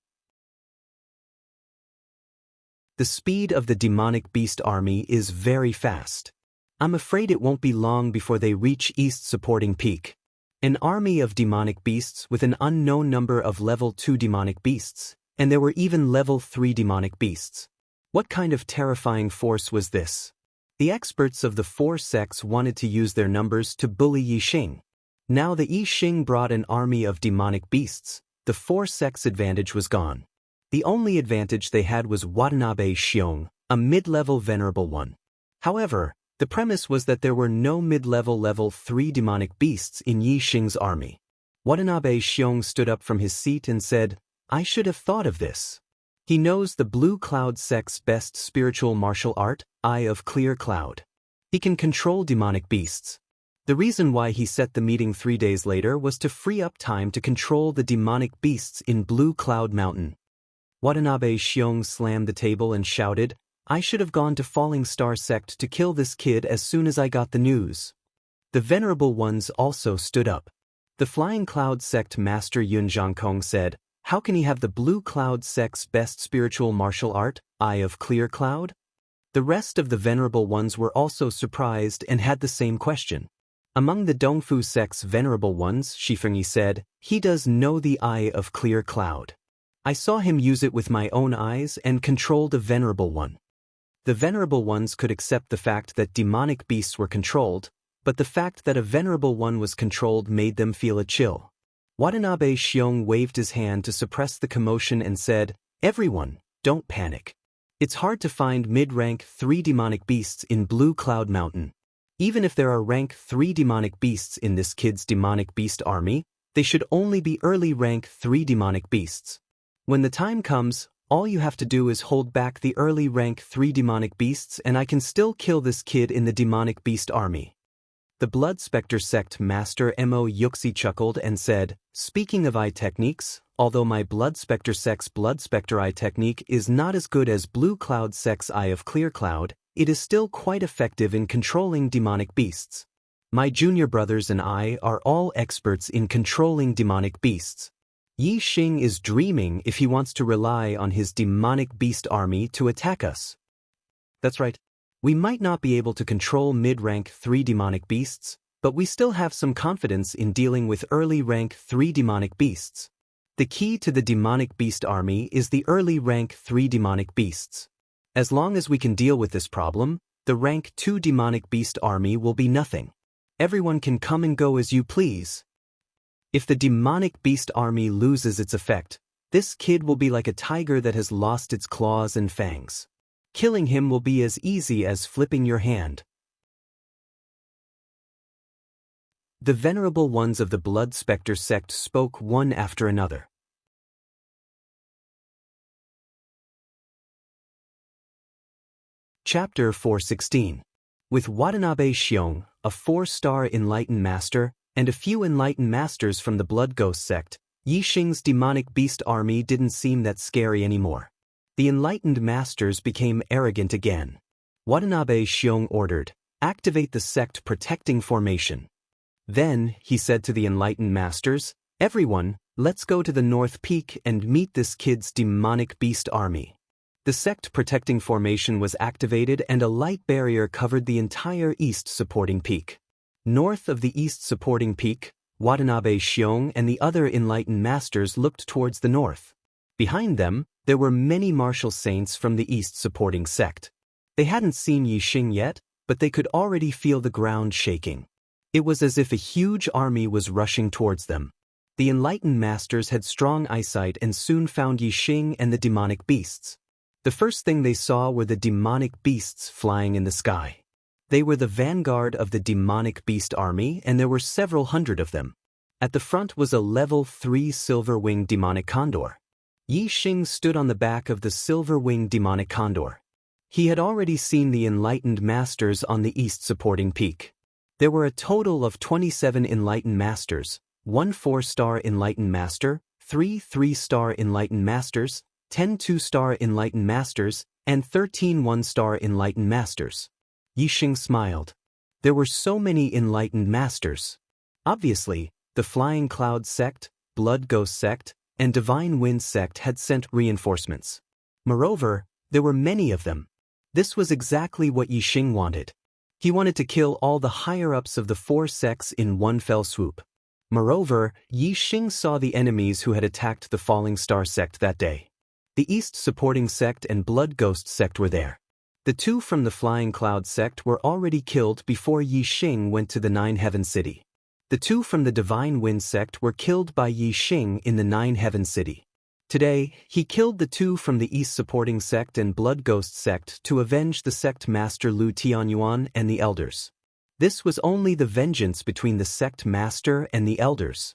The speed of the demonic beast army is very fast. I'm afraid it won't be long before they reach East Supporting Peak. An army of demonic beasts with an unknown number of level 2 demonic beasts, and there were even level 3 demonic beasts. What kind of terrifying force was this? The experts of the 4 sects wanted to use their numbers to bully Yixing. Now the Yixing brought an army of demonic beasts. The 4 sects' advantage was gone. The only advantage they had was Watanabe Xiong, a mid-level venerable one. However, the premise was that there were no mid-level level 3 demonic beasts in Yixing's army. Watanabe Xiong stood up from his seat and said, "I should have thought of this." He knows the Blue Cloud sect's best spiritual martial art, Eye of Clear Cloud. He can control demonic beasts. The reason why he set the meeting 3 days later was to free up time to control the demonic beasts in Blue Cloud Mountain. Watanabe Xiong slammed the table and shouted, "I should have gone to Falling Star Sect to kill this kid as soon as I got the news." The Venerable Ones also stood up. The Flying Cloud Sect Master Yun Zhangkong said, "How can he have the Blue Cloud Sect's best spiritual martial art, Eye of Clear Cloud?" The rest of the Venerable Ones were also surprised and had the same question. Among the Dongfu Sect's Venerable Ones, Shifengyi said, "He does know the Eye of Clear Cloud. I saw him use it with my own eyes and controlled a Venerable One." The Venerable Ones could accept the fact that demonic beasts were controlled, but the fact that a Venerable One was controlled made them feel a chill. Watanabe Xiong waved his hand to suppress the commotion and said, "Everyone, don't panic. It's hard to find mid-rank 3 demonic beasts in Blue Cloud Mountain. Even if there are rank 3 demonic beasts in this kid's demonic beast army, they should only be early rank 3 demonic beasts. When the time comes, all you have to do is hold back the early rank 3 demonic beasts and I can still kill this kid in the demonic beast army." The Blood Spectre Sect Master Mo Yuxi chuckled and said, "Speaking of eye techniques, although my Blood Spectre Sect's Blood Spectre eye technique is not as good as Blue Cloud Sect's Eye of Clear Cloud, it is still quite effective in controlling demonic beasts. My junior brothers and I are all experts in controlling demonic beasts. Yixing is dreaming if he wants to rely on his demonic beast army to attack us." That's right. We might not be able to control mid-rank 3 demonic beasts, but we still have some confidence in dealing with early rank 3 demonic beasts. The key to the demonic beast army is the early rank 3 demonic beasts. As long as we can deal with this problem, the rank 2 demonic beast army will be nothing. Everyone can come and go as you please. If the demonic beast army loses its effect, this kid will be like a tiger that has lost its claws and fangs. Killing him will be as easy as flipping your hand. The Venerable Ones of the Blood Spectre Sect spoke one after another. Chapter 416. With Watanabe Xiong, a 4-star Enlightened Master, and a few Enlightened Masters from the Blood Ghost Sect, Yixing's demonic beast army didn't seem that scary anymore. The Enlightened Masters became arrogant again. Watanabe Xiong ordered, "Activate the sect protecting formation." Then, he said to the Enlightened Masters, "Everyone, let's go to the North Peak and meet this kid's demonic beast army." The sect protecting formation was activated and a light barrier covered the entire East Supporting Peak. North of the East Supporting Peak, Watanabe Xiong and the other Enlightened Masters looked towards the north. Behind them, there were many martial saints from the East Supporting Sect. They hadn't seen Yixing yet, but they could already feel the ground shaking. It was as if a huge army was rushing towards them. The Enlightened Masters had strong eyesight and soon found Yixing and the demonic beasts. The first thing they saw were the demonic beasts flying in the sky. They were the vanguard of the demonic beast army, and there were several hundred of them. At the front was a level 3 silver-winged demonic condor. Yixing stood on the back of the silver-winged demonic condor. He had already seen the Enlightened Masters on the East Supporting Peak. There were a total of 27 Enlightened Masters, 1 4-star Enlightened Master, 3 3-star Enlightened Masters, 10 2-star Enlightened Masters, and 13 1-star Enlightened Masters. Yixing smiled. There were so many Enlightened Masters. Obviously, the Flying Cloud Sect, Blood Ghost Sect, and Divine Wind Sect had sent reinforcements. Moreover, There were many of them. This was exactly what Yixing wanted. He wanted to kill all the higher-ups of the 4 sects in one fell swoop. Moreover, Yixing saw the enemies who had attacked the Falling Star sect that day. The East Supporting Sect and Blood Ghost sect were there. The 2 from the Flying Cloud sect were already killed before Yixing went to the Nine Heaven City. The 2 from the Divine Wind sect were killed by Yixing in the Nine Heaven City. Today, he killed the 2 from the East Supporting Sect and Blood Ghost sect to avenge the sect master Lu Tianyuan and the elders. This was only the vengeance between the sect master and the elders.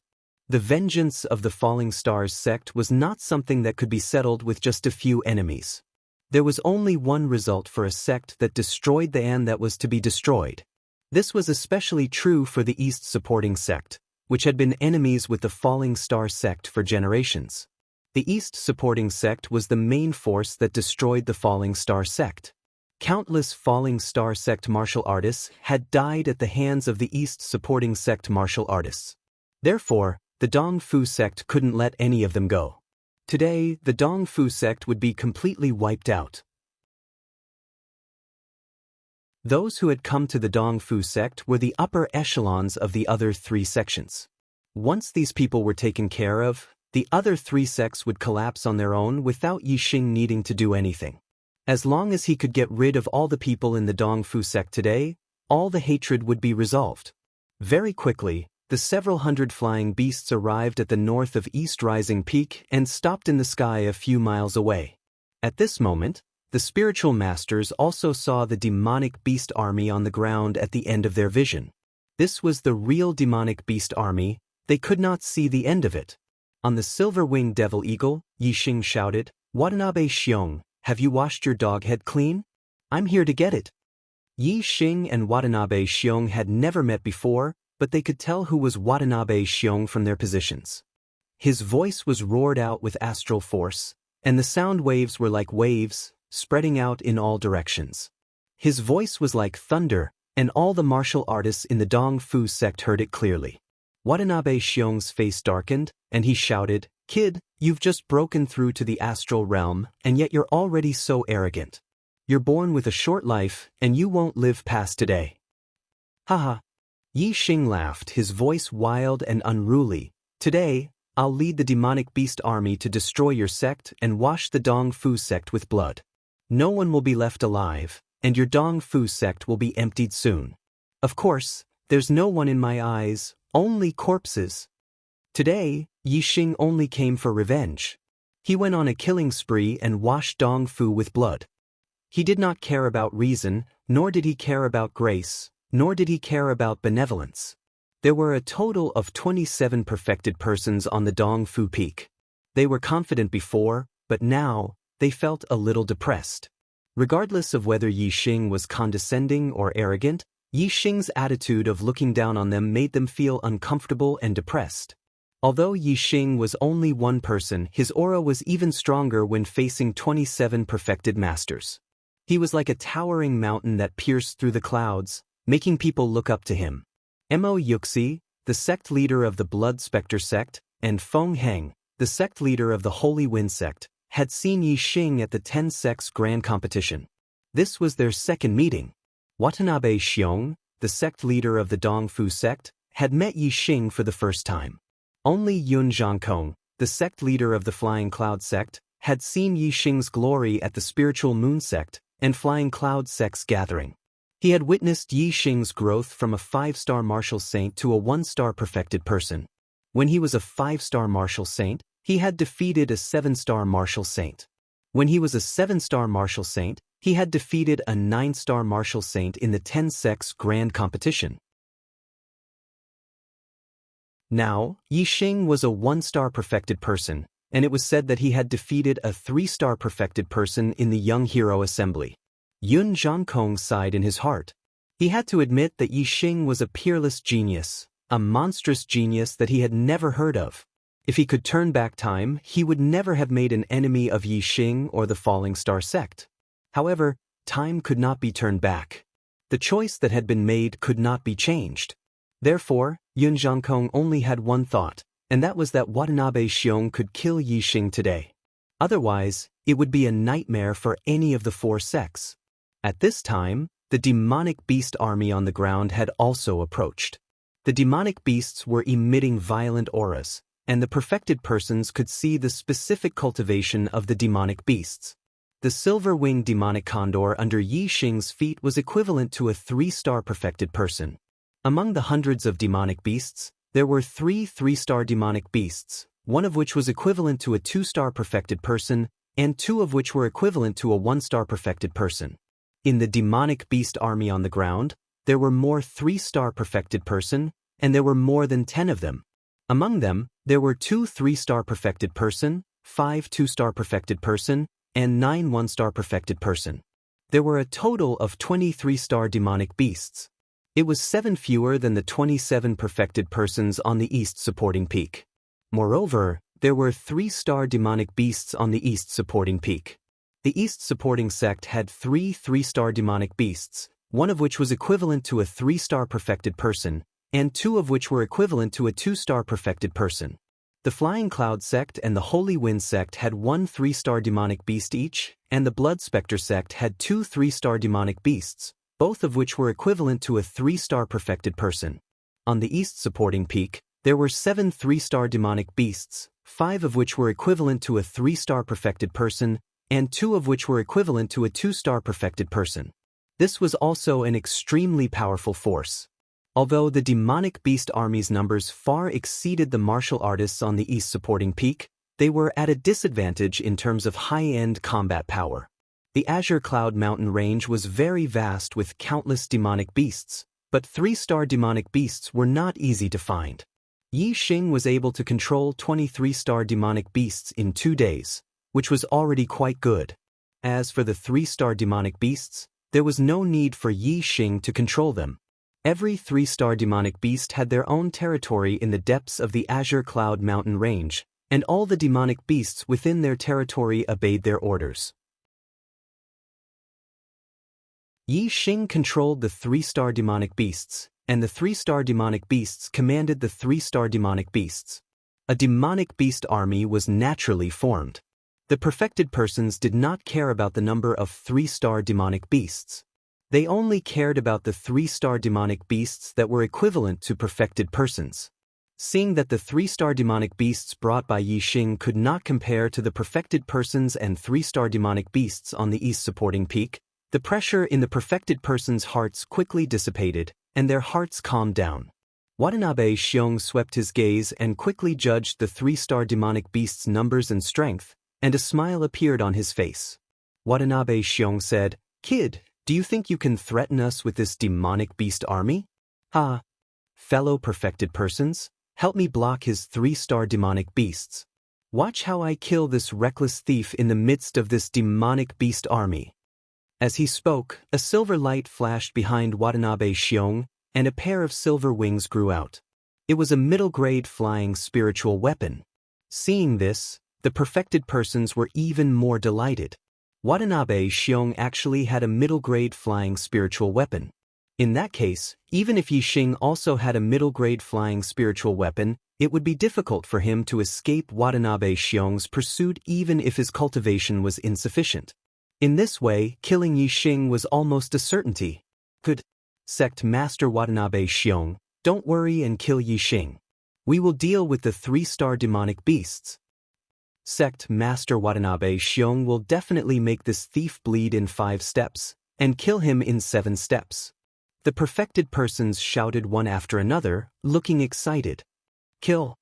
The vengeance of the Falling Stars sect was not something that could be settled with just a few enemies. There was only one result for a sect that destroyed the and that was to be destroyed. This was especially true for the East Supporting Sect, which had been enemies with the Falling Star sect for generations. The East Supporting Sect was the main force that destroyed the Falling Star sect. Countless Falling Star sect martial artists had died at the hands of the East Supporting Sect martial artists. Therefore, the Dong Fu sect couldn't let any of them go. Today, the Dong Fu sect would be completely wiped out. Those who had come to the Dong Fu sect were the upper echelons of the other 3 sections. Once these people were taken care of, the other 3 sects would collapse on their own without Yixing needing to do anything. As long as he could get rid of all the people in the Dong Fu sect today, all the hatred would be resolved. Very quickly, the several hundred flying beasts arrived at the north of East Rising Peak and stopped in the sky a few miles away. At this moment, the spiritual masters also saw the demonic beast army on the ground at the end of their vision. This was the real demonic beast army. They could not see the end of it. On the silver-winged devil eagle, Yixing shouted, "Watanabe Xiong, have you washed your dog head clean? I'm here to get it." Yixing and Watanabe Xiong had never met before, but they could tell who was Watanabe Xiong from their positions. His voice was roared out with astral force, and the sound waves were like waves, spreading out in all directions. His voice was like thunder, and all the martial artists in the Dong Fu sect heard it clearly. Watanabe Xiong's face darkened, and he shouted, "Kid, you've just broken through to the astral realm, and yet you're already so arrogant. You're born with a short life, and you won't live past today." Haha. Yixing laughed, his voice wild and unruly. "Today, I'll lead the demonic beast army to destroy your sect and wash the Dong Fu sect with blood. No one will be left alive, and your Dong Fu sect will be emptied soon. Of course, there's no one in my eyes, only corpses." Today, Yixing only came for revenge. He went on a killing spree and washed Dong Fu with blood. He did not care about reason, nor did he care about grace, nor did he care about benevolence. There were a total of 27 perfected persons on the Dong Fu peak. They were confident before, but now, they felt a little depressed. Regardless of whether Yixing was condescending or arrogant, Yixing's attitude of looking down on them made them feel uncomfortable and depressed. Although Yixing was only one person, his aura was even stronger when facing 27 perfected masters. He was like a towering mountain that pierced through the clouds, making people look up to him. Mo Yuxi, the sect leader of the Blood Spectre sect, and Feng Heng, the sect leader of the Holy Wind sect, had seen Yixing at the 10 sects grand competition. This was their second meeting. Watanabe Xiong, the sect leader of the Dong Fu sect, had met Yixing for the first time. Only Yun Zhangkong, the sect leader of the Flying Cloud sect, had seen Yixing's glory at the Spiritual Moon sect and Flying Cloud sect's gathering. He had witnessed Yixing's growth from a 5-star martial saint to a 1-star perfected person. When he was a 5-star martial saint, he had defeated a 7-star martial saint. When he was a 7-star martial saint, he had defeated a 9-star martial saint in the 10 sects grand competition. Now, Yixing was a 1-star perfected person, and it was said that he had defeated a 3-star perfected person in the Young Hero Assembly. Yun Zhangkong sighed in his heart. He had to admit that Yixing was a peerless genius, a monstrous genius that he had never heard of. If he could turn back time, he would never have made an enemy of Yixing or the Falling Star sect. However, time could not be turned back. The choice that had been made could not be changed. Therefore, Yun Zhangkong only had one thought, and that was that Watanabe Xiong could kill Yixing today. Otherwise, it would be a nightmare for any of the four sects. At this time, the demonic beast army on the ground had also approached. The demonic beasts were emitting violent auras, and the perfected persons could see the specific cultivation of the demonic beasts. The silver-winged demonic condor under Yi Xing's feet was equivalent to a 3-star perfected person. Among the hundreds of demonic beasts, there were 3 3-star demonic beasts, one of which was equivalent to a 2-star perfected person, and 2 of which were equivalent to a 1-star perfected person. In the demonic beast army on the ground, there were more 3-star perfected person, and there were more than 10 of them. Among them, there were 2 3-star perfected person, 5 2-star perfected person, and 9 1-star perfected person. There were a total of 23-star demonic beasts. It was 7 fewer than the 27 perfected persons on the east supporting peak. Moreover, there were 3-star demonic beasts on the east supporting peak. The east supporting sect had 3 3-star demonic beasts, one of which was equivalent to a 3-star perfected person, and 2 of which were equivalent to a 2-star perfected person. The Flying Cloud sect and the Holy Wind sect had 1 3-star demonic beast each, and the Blood Spectre sect had 2 3-star demonic beasts, both of which were equivalent to a 3-star perfected person. On the east supporting peak, there were 7 3-star demonic beasts, 5 of which were equivalent to a 3-star perfected person, and 2 of which were equivalent to a 2-star perfected person. This was also an extremely powerful force. Although the demonic beast army's numbers far exceeded the martial artists on the east supporting peak, they were at a disadvantage in terms of high-end combat power. The Azure Cloud mountain range was very vast with countless demonic beasts, but 3-star demonic beasts were not easy to find. Yi Xing was able to control 23-star demonic beasts in 2 days, which was already quite good. As for the 3-star demonic beasts, there was no need for Yi Xing to control them. Every 3-star demonic beast had their own territory in the depths of the Azure Cloud mountain range, and all the demonic beasts within their territory obeyed their orders. Yi Xing controlled the 3-star demonic beasts, and the 3-star demonic beasts commanded the 3-star demonic beasts. A demonic beast army was naturally formed. The perfected persons did not care about the number of 3-star demonic beasts. They only cared about the 3-star demonic beasts that were equivalent to perfected persons. Seeing that the 3-star demonic beasts brought by Yi Xing could not compare to the perfected persons and 3-star demonic beasts on the east supporting peak, the pressure in the perfected persons' hearts quickly dissipated, and their hearts calmed down. Watanabe Xiong swept his gaze and quickly judged the 3-star demonic beasts' numbers and strength, and a smile appeared on his face. Watanabe Xiong said, "Kid, do you think you can threaten us with this demonic beast army? Ha! Fellow perfected persons, help me block his 3-star demonic beasts. Watch how I kill this reckless thief in the midst of this demonic beast army." As he spoke, a silver light flashed behind Watanabe Xiong, and a pair of silver wings grew out. It was a middle-grade flying spiritual weapon. Seeing this, the perfected persons were even more delighted. Watanabe Xiong actually had a middle-grade flying spiritual weapon. In that case, even if Yi Xing also had a middle-grade flying spiritual weapon, it would be difficult for him to escape Watanabe Xiong's pursuit even if his cultivation was insufficient. In this way, killing Yi Xing was almost a certainty. Good. Sect Master Watanabe Xiong, don't worry and kill Yi Xing. We will deal with the 3-star demonic beasts. Sect Master Watanabe Xiong will definitely make this thief bleed in 5 steps, and kill him in 7 steps. The perfected persons shouted one after another, looking excited. Kill!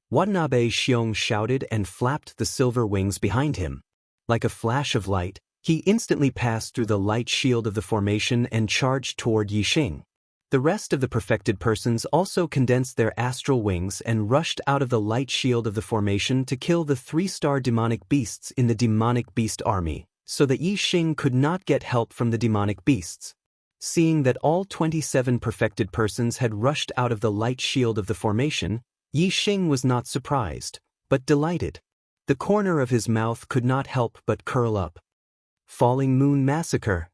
Watanabe Xiong shouted and flapped the silver wings behind him. Like a flash of light, he instantly passed through the light shield of the formation and charged toward Yi Xing. The rest of the perfected persons also condensed their astral wings and rushed out of the light shield of the formation to kill the 3-star demonic beasts in the demonic beast army, so that Yi Xing could not get help from the demonic beasts. Seeing that all 27 perfected persons had rushed out of the light shield of the formation, Yi Xing was not surprised, but delighted. The corner of his mouth could not help but curl up. Falling Moon Massacre.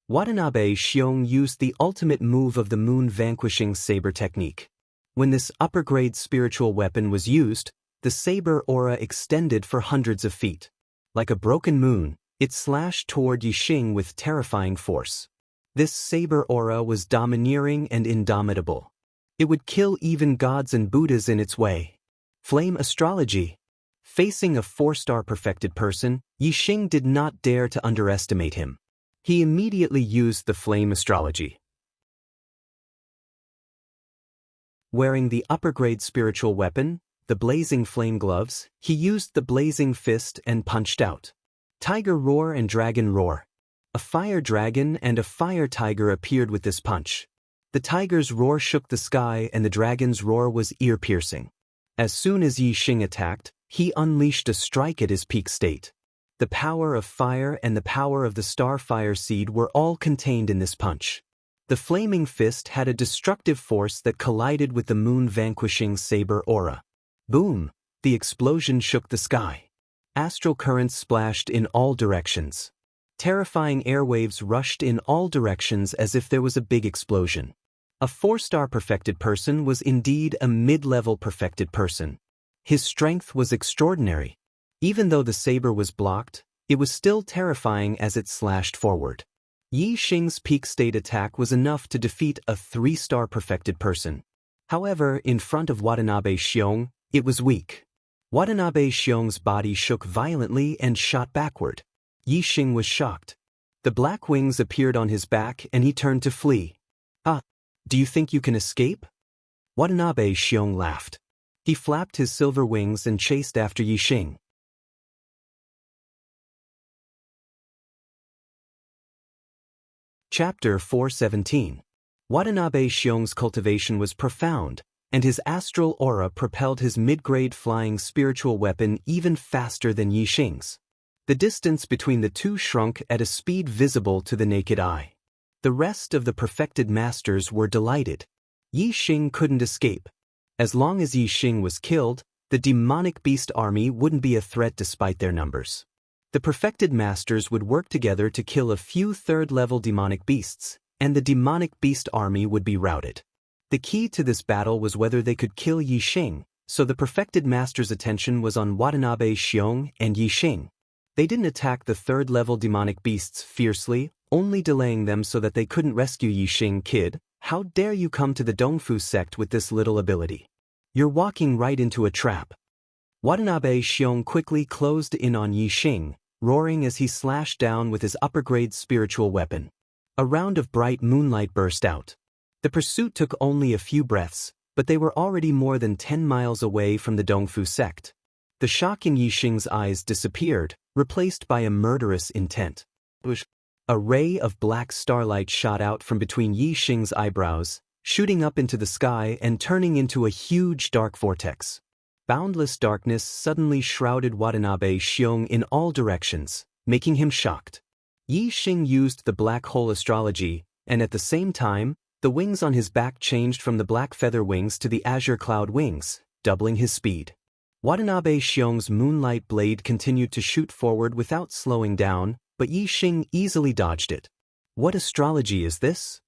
Watanabe Xiong used the ultimate move of the moon vanquishing saber technique. When this upper-grade spiritual weapon was used, the saber aura extended for hundreds of feet. Like a broken moon, it slashed toward Yixing with terrifying force. This saber aura was domineering and indomitable. It would kill even gods and Buddhas in its way. Flame astrology. Facing a 4-star perfected person, Yixing did not dare to underestimate him. He immediately used the flame astrology. Wearing the upper-grade spiritual weapon, the blazing flame gloves, he used the blazing fist and punched out. Tiger roar and dragon roar. A fire dragon and a fire tiger appeared with this punch. The tiger's roar shook the sky and the dragon's roar was ear-piercing. As soon as Yixing attacked, he unleashed a strike at his peak state. The power of fire and the power of the Starfire Seed were all contained in this punch. The flaming fist had a destructive force that collided with the moon-vanquishing saber aura. Boom! The explosion shook the sky. Astral currents splashed in all directions. Terrifying airwaves rushed in all directions as if there was a big explosion. A 4-star perfected person was indeed a mid-level perfected person. His strength was extraordinary. Even though the saber was blocked, it was still terrifying as it slashed forward. Yixing's peak state attack was enough to defeat a 3-star perfected person. However, in front of Watanabe Xiong, it was weak. Watanabe Xiong's body shook violently and shot backward. Yixing was shocked. The black wings appeared on his back and he turned to flee. "Ah, do you think you can escape?" Watanabe Xiong laughed. He flapped his silver wings and chased after Yixing. Chapter 417. Watanabe Xiong's cultivation was profound, and his astral aura propelled his mid-grade flying spiritual weapon even faster than Yixing's. The distance between the two shrunk at a speed visible to the naked eye. The rest of the perfected masters were delighted. Yixing couldn't escape. As long as Yixing was killed, the demonic beast army wouldn't be a threat despite their numbers. The perfected masters would work together to kill a few third-level demonic beasts, and the demonic beast army would be routed. The key to this battle was whether they could kill Yixing, so the perfected masters' attention was on Watanabe Xiong and Yixing. They didn't attack the third-level demonic beasts fiercely, only delaying them so that they couldn't rescue Yixing. "Kid, how dare you come to the Dongfu sect with this little ability? You're walking right into a trap." Watanabe Xiong quickly closed in on Yixing, roaring as he slashed down with his upper-grade spiritual weapon. A round of bright moonlight burst out. The pursuit took only a few breaths, but they were already more than 10 miles away from the Dongfu sect. The shock in Yixing's eyes disappeared, replaced by a murderous intent. A ray of black starlight shot out from between Yixing's eyebrows, shooting up into the sky and turning into a huge dark vortex. Boundless darkness suddenly shrouded Watanabe Xiong in all directions, making him shocked. Yixing used the black hole astrology, and at the same time, the wings on his back changed from the black feather wings to the azure cloud wings, doubling his speed. Watanabe Xiong's moonlight blade continued to shoot forward without slowing down, but Yixing easily dodged it. "What astrology is this?"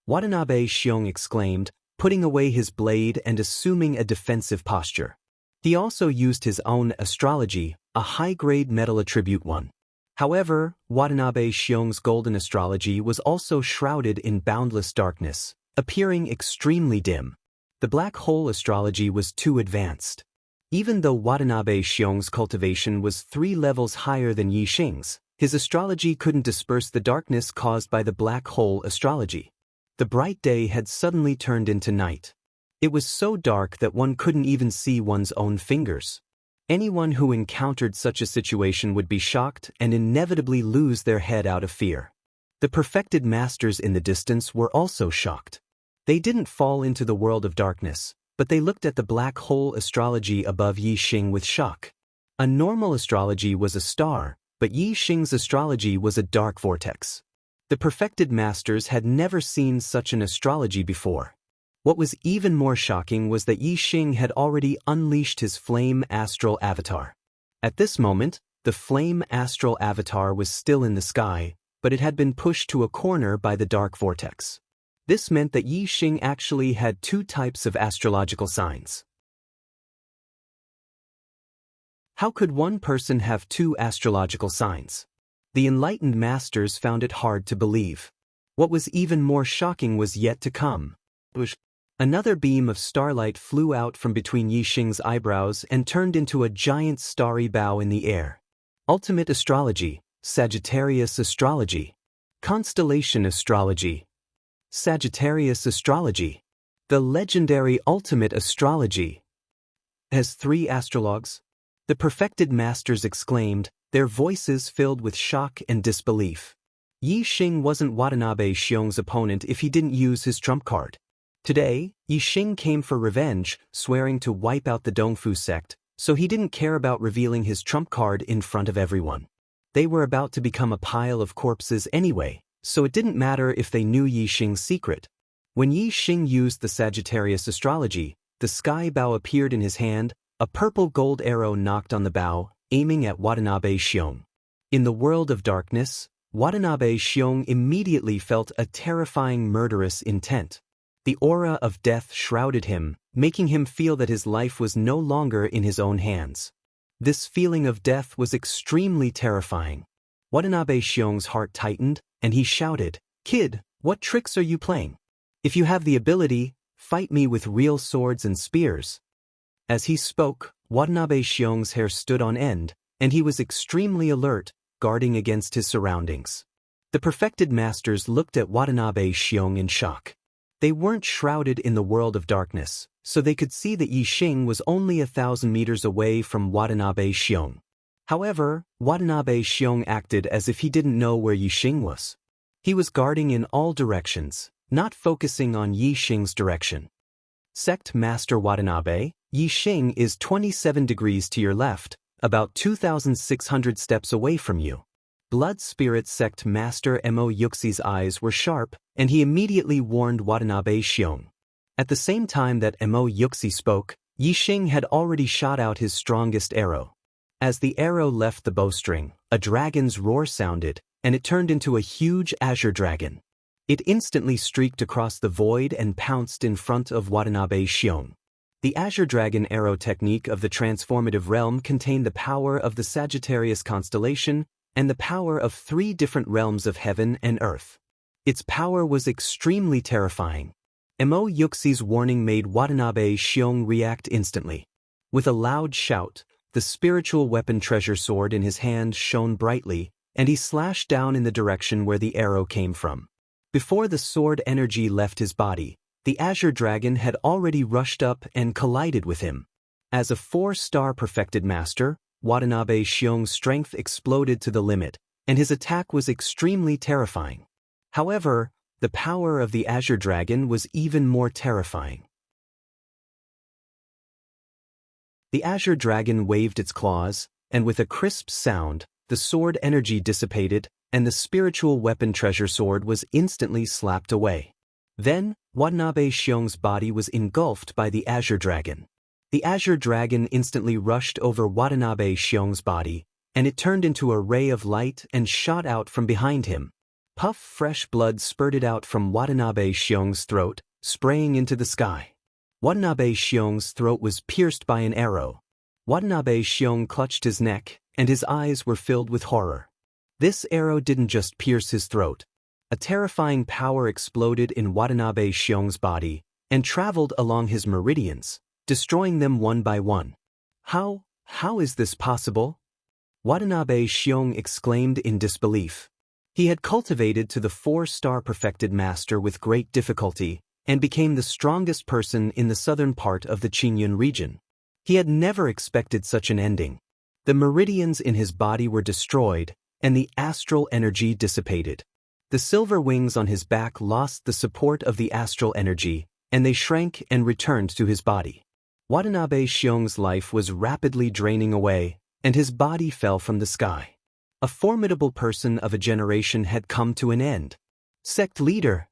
Watanabe Xiong exclaimed, putting away his blade and assuming a defensive posture. He also used his own astrology, a high-grade metal attribute one. However, Watanabe Xiong's golden astrology was also shrouded in boundless darkness, appearing extremely dim. The black hole astrology was too advanced. Even though Watanabe Xiong's cultivation was 3 levels higher than Yixing's, his astrology couldn't disperse the darkness caused by the black hole astrology. The bright day had suddenly turned into night. It was so dark that one couldn't even see one's own fingers. Anyone who encountered such a situation would be shocked and inevitably lose their head out of fear. The perfected masters in the distance were also shocked. They didn't fall into the world of darkness, but they looked at the black hole astrology above Yixing with shock. A normal astrology was a star, but Yixing's astrology was a dark vortex. The perfected masters had never seen such an astrology before. What was even more shocking was that Yixing had already unleashed his flame astral avatar. At this moment, the flame astral avatar was still in the sky, but it had been pushed to a corner by the dark vortex. This meant that Yixing actually had 2 types of astrological signs. How could one person have two astrological signs? The enlightened masters found it hard to believe. What was even more shocking was yet to come. Another beam of starlight flew out from between Yixing's eyebrows and turned into a giant starry bow in the air. Ultimate astrology, Sagittarius astrology. Constellation astrology. Sagittarius astrology. The legendary ultimate astrology. Has 3 astrologues? The perfected masters exclaimed, their voices filled with shock and disbelief. Yixing wasn't Watanabe Xiong's opponent if he didn't use his trump card. Today, Yixing came for revenge, swearing to wipe out the Dongfu sect, so he didn't care about revealing his trump card in front of everyone. They were about to become a pile of corpses anyway, so it didn't matter if they knew Yixing's secret. When Yixing used the Sagittarius astrology, the sky bow appeared in his hand, a purple gold arrow knocked on the bow, aiming at Watanabe Xiong. In the world of darkness, Watanabe Xiong immediately felt a terrifying murderous intent. The aura of death shrouded him, making him feel that his life was no longer in his own hands. This feeling of death was extremely terrifying. Watanabe Xiong's heart tightened, and he shouted, "Kid, what tricks are you playing? If you have the ability, fight me with real swords and spears." As he spoke, Watanabe Xiong's hair stood on end, and he was extremely alert, guarding against his surroundings. The perfected masters looked at Watanabe Xiong in shock. They weren't shrouded in the world of darkness, so they could see that Yixing was only 1,000 meters away from Watanabe Xiong. However, Watanabe Xiong acted as if he didn't know where Yixing was. He was guarding in all directions, not focusing on Yixing's direction. Sect Master Watanabe, Yixing is 27 degrees to your left, about 2,600 steps away from you. Blood Spirit Sect Master Mo Yuxi's eyes were sharp, and he immediately warned Watanabe Xiong. At the same time that Mo Yuxi spoke, Yixing had already shot out his strongest arrow. As the arrow left the bowstring, a dragon's roar sounded, and it turned into a huge azure dragon. It instantly streaked across the void and pounced in front of Watanabe Xiong. The azure dragon arrow technique of the transformative realm contained the power of the Sagittarius constellation and the power of 3 different realms of heaven and earth. Its power was extremely terrifying. Mo Yuxi's warning made Watanabe Xiong react instantly. With a loud shout, the spiritual weapon treasure sword in his hand shone brightly, and he slashed down in the direction where the arrow came from. Before the sword energy left his body, the azure dragon had already rushed up and collided with him. As a 4-star perfected master, Watanabe Xiong's strength exploded to the limit, and his attack was extremely terrifying. However, the power of the azure dragon was even more terrifying. The azure dragon waved its claws, and with a crisp sound, the sword energy dissipated, and the spiritual weapon treasure sword was instantly slapped away. Then, Watanabe Xiong's body was engulfed by the azure dragon. The azure dragon instantly rushed over Watanabe Xiong's body, and it turned into a ray of light and shot out from behind him. Puff fresh blood spurted out from Watanabe Xiong's throat, spraying into the sky. Watanabe Xiong's throat was pierced by an arrow. Watanabe Xiong clutched his neck, and his eyes were filled with horror. This arrow didn't just pierce his throat. A terrifying power exploded in Watanabe Xiong's body and traveled along his meridians, destroying them one by one. How is this possible? Watanabe Xiong exclaimed in disbelief. He had cultivated to the 4-star perfected master with great difficulty and became the strongest person in the southern part of the Qingyun region. He had never expected such an ending. The meridians in his body were destroyed, and the astral energy dissipated. The silver wings on his back lost the support of the astral energy, and they shrank and returned to his body. Watanabe Xiong's life was rapidly draining away, and his body fell from the sky. A formidable person of a generation had come to an end. Sect leader.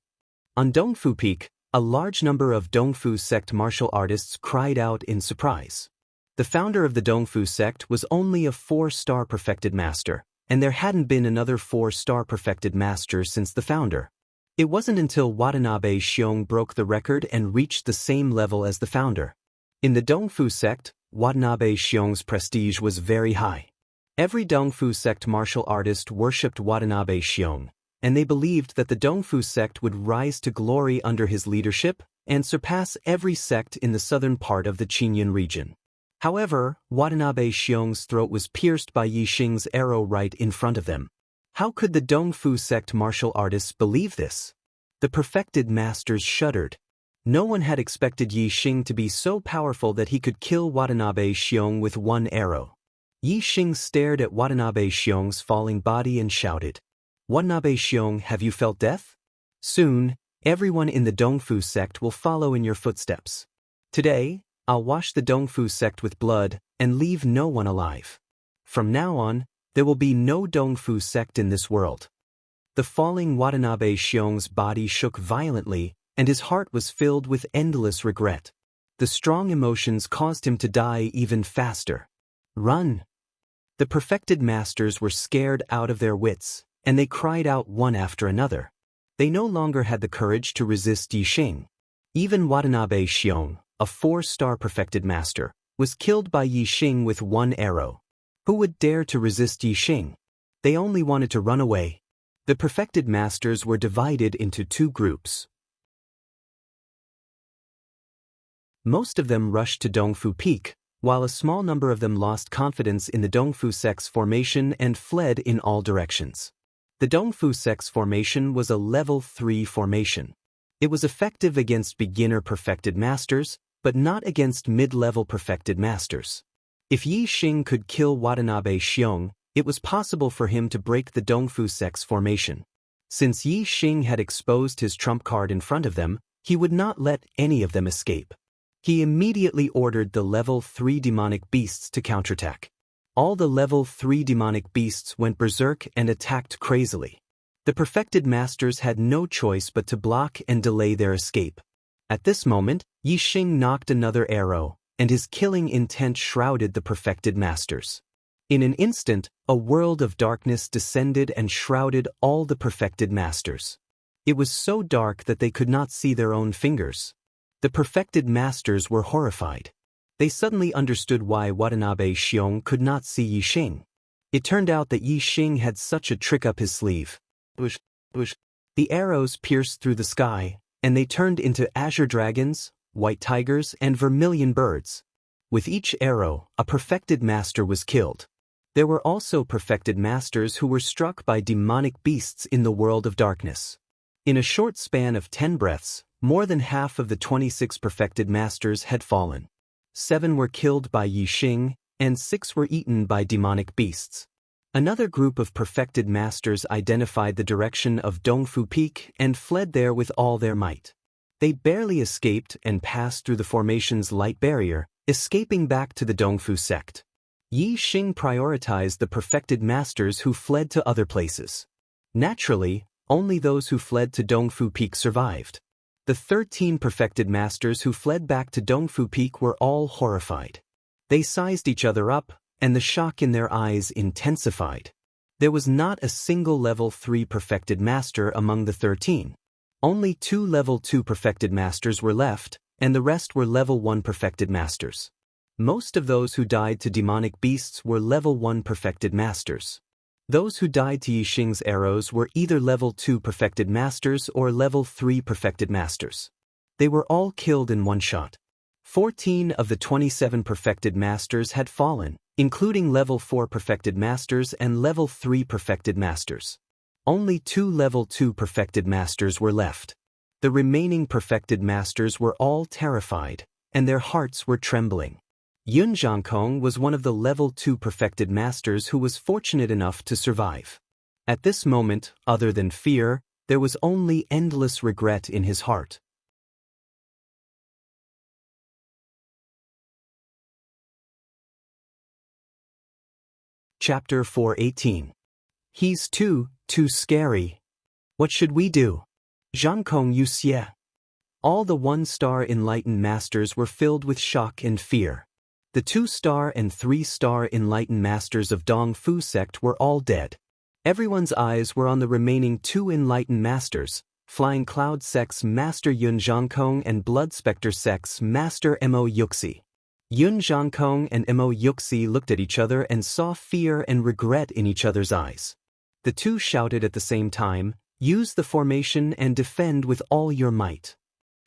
On Dongfu Peak, a large number of Dongfu sect martial artists cried out in surprise. The founder of the Dongfu sect was only a 4-star perfected master, and there hadn't been another 4-star perfected master since the founder. It wasn't until Watanabe Xiong broke the record and reached the same level as the founder. In the Dongfu sect, Watanabe Xiong's prestige was very high. Every Dongfu sect martial artist worshipped Watanabe Xiong, and they believed that the Dongfu sect would rise to glory under his leadership and surpass every sect in the southern part of the Qingyun region. However, Watanabe Xiong's throat was pierced by Yi Xing's arrow right in front of them. How could the Dongfu sect martial artists believe this? The perfected masters shuddered. No one had expected Yi Xing to be so powerful that he could kill Watanabe Xiong with one arrow. Yi Xing stared at Watanabe Xiong's falling body and shouted, "Watanabe Xiong, have you felt death? Soon, everyone in the Dongfu sect will follow in your footsteps. Today, I'll wash the Dongfu sect with blood and leave no one alive. From now on, there will be no Dongfu sect in this world." The falling Watanabe Xiong's body shook violently, and his heart was filled with endless regret. The strong emotions caused him to die even faster. "Run!" The perfected masters were scared out of their wits, and they cried out one after another. They no longer had the courage to resist Yi Xing. Even Watanabe Xiong, a 4-star perfected master, was killed by Yi Xing with one arrow. Who would dare to resist Yi Xing? They only wanted to run away. The perfected masters were divided into 2 groups. Most of them rushed to Dongfu Peak, while a small number of them lost confidence in the Dongfu sect's formation and fled in all directions. The Dongfu sect's formation was a level 3 formation. It was effective against beginner perfected masters, but not against mid-level perfected masters. If Yi Xing could kill Watanabe Xiong, it was possible for him to break the Dongfu sect's formation. Since Yi Xing had exposed his trump card in front of them, he would not let any of them escape. He immediately ordered the level 3 demonic beasts to counterattack. All the level 3 demonic beasts went berserk and attacked crazily. The perfected masters had no choice but to block and delay their escape. At this moment, Yi Xing knocked another arrow, and his killing intent shrouded the perfected masters. In an instant, a world of darkness descended and shrouded all the perfected masters. It was so dark that they could not see their own fingers. The perfected masters were horrified. They suddenly understood why Watanabe Xiong could not see Yi Xing. It turned out that Yi Xing had such a trick up his sleeve. The arrows pierced through the sky, and they turned into azure dragons, white tigers, and vermilion birds. With each arrow, a perfected master was killed. There were also perfected masters who were struck by demonic beasts in the world of darkness. In a short span of 10 breaths, more than half of the 26 perfected masters had fallen. 7 were killed by Yi Xing, and 6 were eaten by demonic beasts. Another group of perfected masters identified the direction of Dongfu Peak and fled there with all their might. They barely escaped and passed through the formation's light barrier, escaping back to the Dongfu sect. Yi Xing prioritized the perfected masters who fled to other places. Naturally, only those who fled to Dongfu Peak survived. The 13 perfected masters who fled back to Dongfu Peak were all horrified. They sized each other up, and the shock in their eyes intensified. There was not a single level 3 perfected master among the 13. Only 2 level 2 perfected masters were left, and the rest were level 1 perfected masters. Most of those who died to demonic beasts were level 1 perfected masters. Those who died to Yi Xing's arrows were either level 2 perfected masters or level 3 perfected masters. They were all killed in one shot. 14 of the 27 perfected masters had fallen, including level 4 perfected masters and level 3 perfected masters. Only 2 level 2 perfected masters were left. The remaining perfected masters were all terrified, and their hearts were trembling. Yun Zhangkong was one of the level 2 perfected masters who was fortunate enough to survive. At this moment, other than fear, there was only endless regret in his heart. Chapter 418. He's too scary. What should we do? Zhangkong Yuxie. All the 1-star enlightened masters were filled with shock and fear. The 2-star and 3-star enlightened masters of Dongfu sect were all dead. Everyone's eyes were on the remaining 2 enlightened masters, Flying Cloud sect's Master Yun Zhangkong and Blood Spectre sect's Master Mo Yuxi. Yun Zhangkong and Mo Yuxi looked at each other and saw fear and regret in each other's eyes. The two shouted at the same time, "Use the formation and defend with all your might."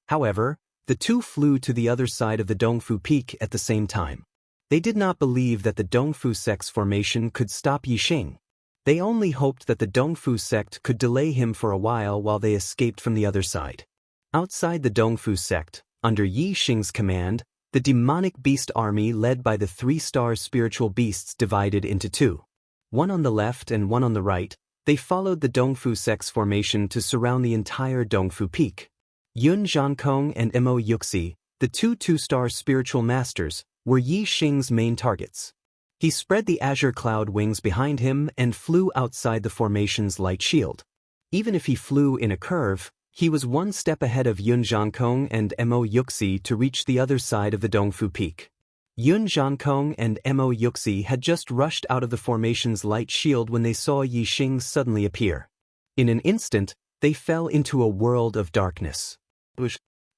However, the two flew to the other side of the Dongfu Peak at the same time. They did not believe that the Dongfu sect's formation could stop Yixing. They only hoped that the Dongfu sect could delay him for a while they escaped from the other side. Outside the Dongfu sect, under Yixing's command, the demonic beast army led by the 3-star spiritual beasts divided into two. One on the left and one on the right, they followed the Dongfu sect's formation to surround the entire Dongfu Peak. Yun Zhangkong and Mo Yuxi, the two 2-star spiritual masters, were Yixing's main targets. He spread the azure cloud wings behind him and flew outside the formation's light shield. Even if he flew in a curve, he was one step ahead of Yun Zhangkong and Mo Yuxi to reach the other side of the Dongfu Peak. Yun Zhangkong and Mo Yuxi had just rushed out of the formation's light shield when they saw Yixing suddenly appear. In an instant, they fell into a world of darkness.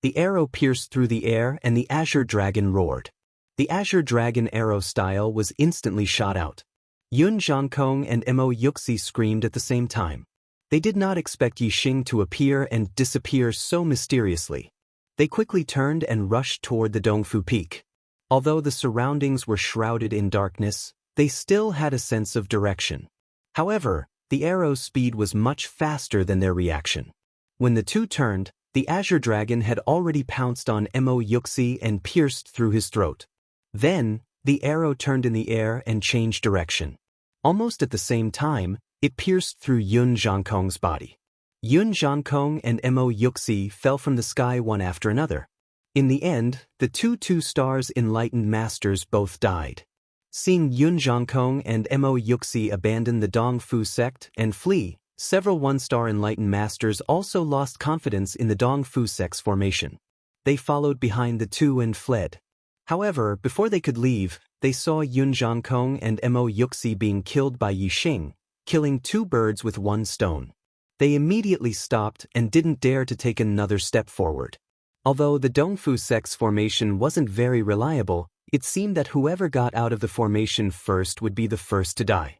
The arrow pierced through the air and the azure dragon roared. The azure dragon arrow style was instantly shot out. Yun Zhangkong and Mo Yuxi screamed at the same time. They did not expect Yixing to appear and disappear so mysteriously. They quickly turned and rushed toward the Dongfu Peak. Although the surroundings were shrouded in darkness, they still had a sense of direction. However, the arrow's speed was much faster than their reaction. When the two turned, the azure dragon had already pounced on Mo Yuxi and pierced through his throat. Then, the arrow turned in the air and changed direction. Almost at the same time, it pierced through Yun Zhangkong's body. Yun Zhangkong and Mo Yuxi fell from the sky one after another. In the end, the two 2-stars enlightened masters both died. Seeing Yun Zhangkong and Mo Yuxi abandon the Dongfu sect and flee, several 1-star enlightened masters also lost confidence in the Dongfu sect's formation. They followed behind the two and fled. However, before they could leave, they saw Yun Zhangkong and Mo Yuxi being killed by Yixing, killing 2 birds with 1 stone. They immediately stopped and didn't dare to take another step forward. Although the Dongfu sect's formation wasn't very reliable, it seemed that whoever got out of the formation first would be the first to die.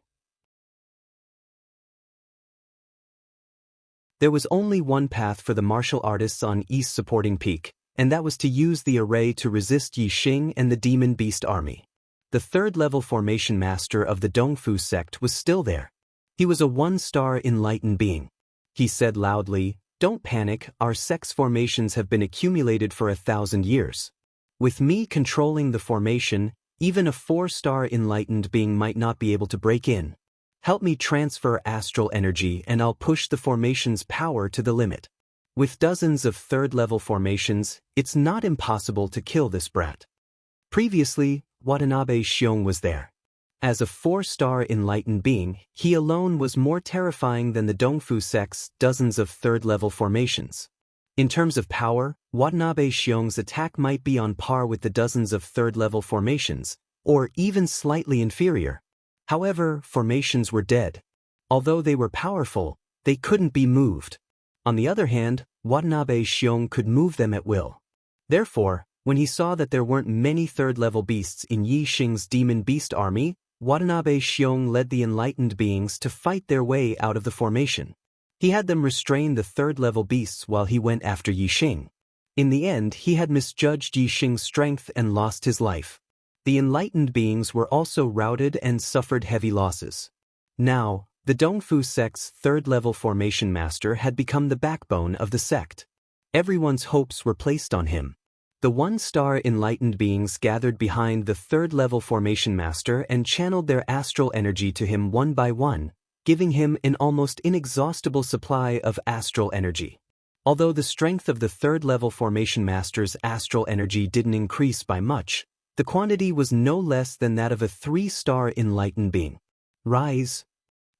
There was only one path for the martial artists on East Supporting Peak, and that was to use the array to resist Yixing and the demon beast army. The 3rd-level formation master of the Dongfu sect was still there. He was a 1-star enlightened being. He said loudly, "Don't panic, our sect's formations have been accumulated for 1,000 years. With me controlling the formation, even a 4-star enlightened being might not be able to break in. Help me transfer astral energy and I'll push the formation's power to the limit. With dozens of 3rd-level formations, it's not impossible to kill this brat." Previously, Watanabe Xiong was there. As a 4-star enlightened being, he alone was more terrifying than the Dongfu sect's dozens of 3rd-level formations. In terms of power, Watanabe Xiong's attack might be on par with the dozens of 3rd-level formations, or even slightly inferior. However, formations were dead. Although they were powerful, they couldn't be moved. On the other hand, Watanabe Xiong could move them at will. Therefore, when he saw that there weren't many 3rd-level beasts in Yixing's demon beast army, Watanabe Xiong led the enlightened beings to fight their way out of the formation. He had them restrain the 3rd-level beasts while he went after Yixing. In the end, he had misjudged Yixing's strength and lost his life. The enlightened beings were also routed and suffered heavy losses. Now, the Dongfu sect's 3rd-level formation master had become the backbone of the sect. Everyone's hopes were placed on him. The 1-star enlightened beings gathered behind the 3rd-level formation master and channeled their astral energy to him one by one, giving him an almost inexhaustible supply of astral energy. Although the strength of the 3rd-level formation master's astral energy didn't increase by much, the quantity was no less than that of a 3-star enlightened being. "Rise!"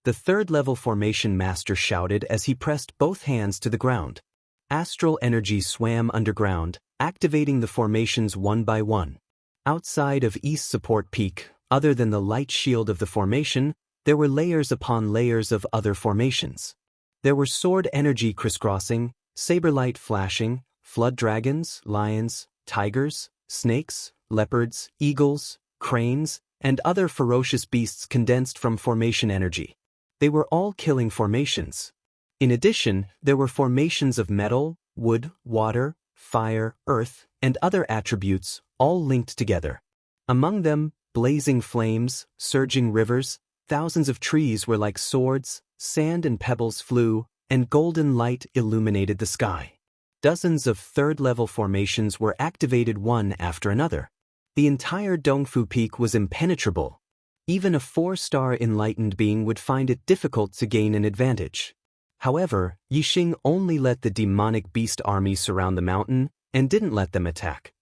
The 3rd-level formation master shouted as he pressed both hands to the ground. Astral energy swam underground, activating the formations one by one. Outside of East Support Peak, other than the light shield of the formation, there were layers upon layers of other formations. There were sword energy crisscrossing, saber light flashing, flood dragons, lions, tigers, snakes, leopards, eagles, cranes, and other ferocious beasts condensed from formation energy. They were all killing formations. In addition, there were formations of metal, wood, water, fire, earth, and other attributes, all linked together. Among them, blazing flames, surging rivers, thousands of trees were like swords, sand and pebbles flew, and golden light illuminated the sky. Dozens of third-level formations were activated one after another. The entire Dongfu Peak was impenetrable. Even a 4-star enlightened being would find it difficult to gain an advantage. However, Yixing only let the demonic beast army surround the mountain and didn't let them attack.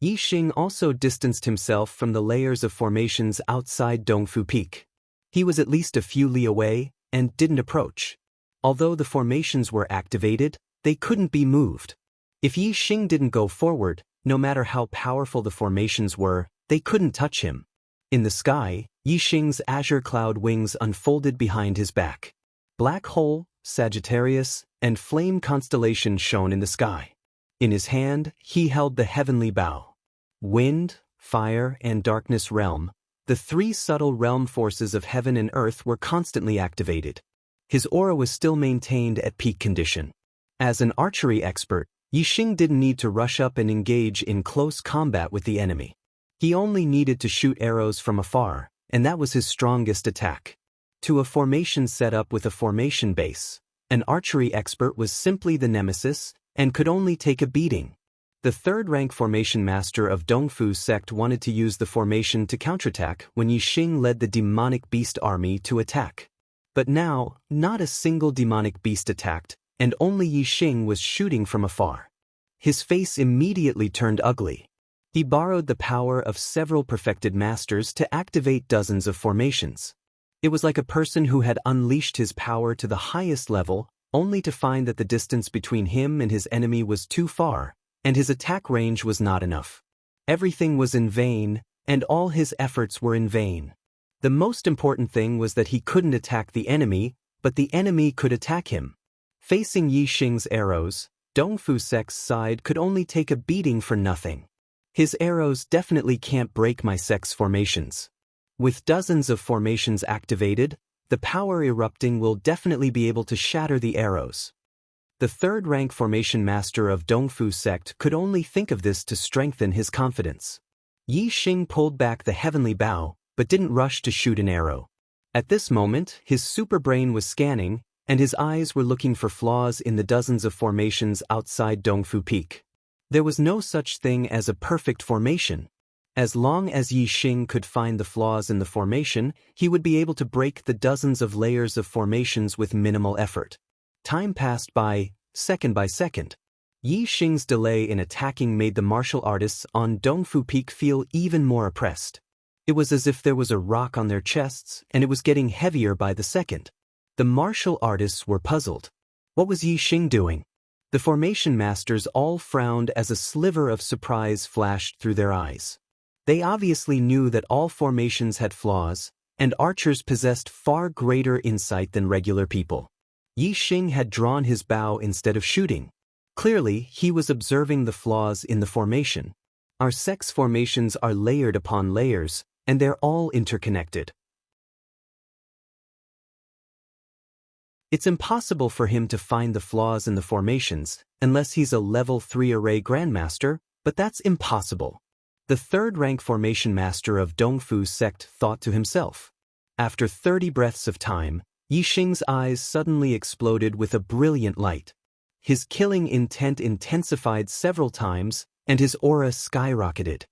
Yixing also distanced himself from the layers of formations outside Dongfu Peak. He was at least a few li away and didn't approach. Although the formations were activated, they couldn't be moved. If Yixing didn't go forward, no matter how powerful the formations were, they couldn't touch him. In the sky, Yixing's azure cloud wings unfolded behind his back. Black Hole, Sagittarius, and Flame constellation shone in the sky. In his hand, he held the heavenly bow. Wind, fire, and darkness realm, the 3 subtle realm forces of heaven and earth were constantly activated. His aura was still maintained at peak condition. As an archery expert, Yixing didn't need to rush up and engage in close combat with the enemy. He only needed to shoot arrows from afar, and that was his strongest attack. To a formation set up with a formation base, an archery expert was simply the nemesis and could only take a beating. The 3rd-rank formation master of Dongfu sect wanted to use the formation to counterattack when Yixing led the demonic beast army to attack. But now, not a single demonic beast attacked, and only Yixing was shooting from afar. His face immediately turned ugly. He borrowed the power of several perfected masters to activate dozens of formations. It was like a person who had unleashed his power to the highest level, only to find that the distance between him and his enemy was too far, and his attack range was not enough. Everything was in vain, and all his efforts were in vain. The most important thing was that he couldn't attack the enemy, but the enemy could attack him. Facing Yixing's arrows, Dongfu sect's side could only take a beating for nothing. His arrows definitely can't break my sect's formations. With dozens of formations activated, the power erupting will definitely be able to shatter the arrows. The 3rd-rank formation master of Dongfu sect could only think of this to strengthen his confidence. Yixing pulled back the heavenly bow, but didn't rush to shoot an arrow. At this moment, his superbrain was scanning, and his eyes were looking for flaws in the dozens of formations outside Dongfu Peak. There was no such thing as a perfect formation. As long as Yixing could find the flaws in the formation, he would be able to break the dozens of layers of formations with minimal effort. Time passed by second. Yixing's delay in attacking made the martial artists on Dongfu Peak feel even more oppressed. It was as if there was a rock on their chests, and it was getting heavier by the second. The martial artists were puzzled. What was Yixing doing? The formation masters all frowned as a sliver of surprise flashed through their eyes. They obviously knew that all formations had flaws, and archers possessed far greater insight than regular people. Yixing had drawn his bow instead of shooting. Clearly, he was observing the flaws in the formation. Our sect's formations are layered upon layers, and they're all interconnected. It's impossible for him to find the flaws in the formations, unless he's a level 3 array grandmaster, but that's impossible. The 3rd-rank formation master of Dongfu sect thought to himself. After 30 breaths of time, Yixing's eyes suddenly exploded with a brilliant light. His killing intent intensified several times, and his aura skyrocketed.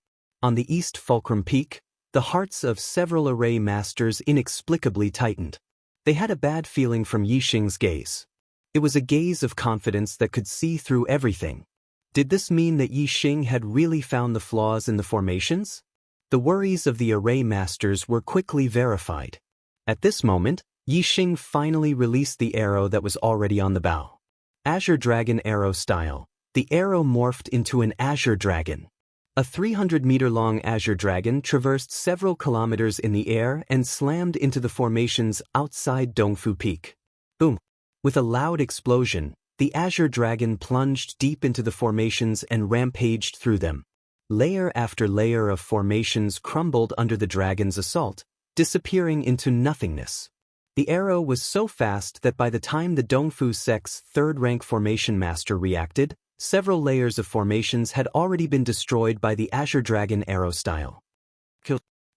On the East Fulcrum Peak, the hearts of several array masters inexplicably tightened. They had a bad feeling from Yixing's gaze. It was a gaze of confidence that could see through everything. Did this mean that Yixing had really found the flaws in the formations? The worries of the array masters were quickly verified. At this moment, Yixing finally released the arrow that was already on the bow. Azure Dragon arrow style, the arrow morphed into an Azure Dragon. A 300-meter-long Azure Dragon traversed several kilometers in the air and slammed into the formations outside Dongfu Peak. Boom! With a loud explosion, The azure dragon plunged deep into the formations and rampaged through them. Layer after layer of formations crumbled under the dragon's assault, disappearing into nothingness. The arrow was so fast that by the time the Dongfu sect's third-rank formation master reacted, several layers of formations had already been destroyed by the azure dragon arrow style.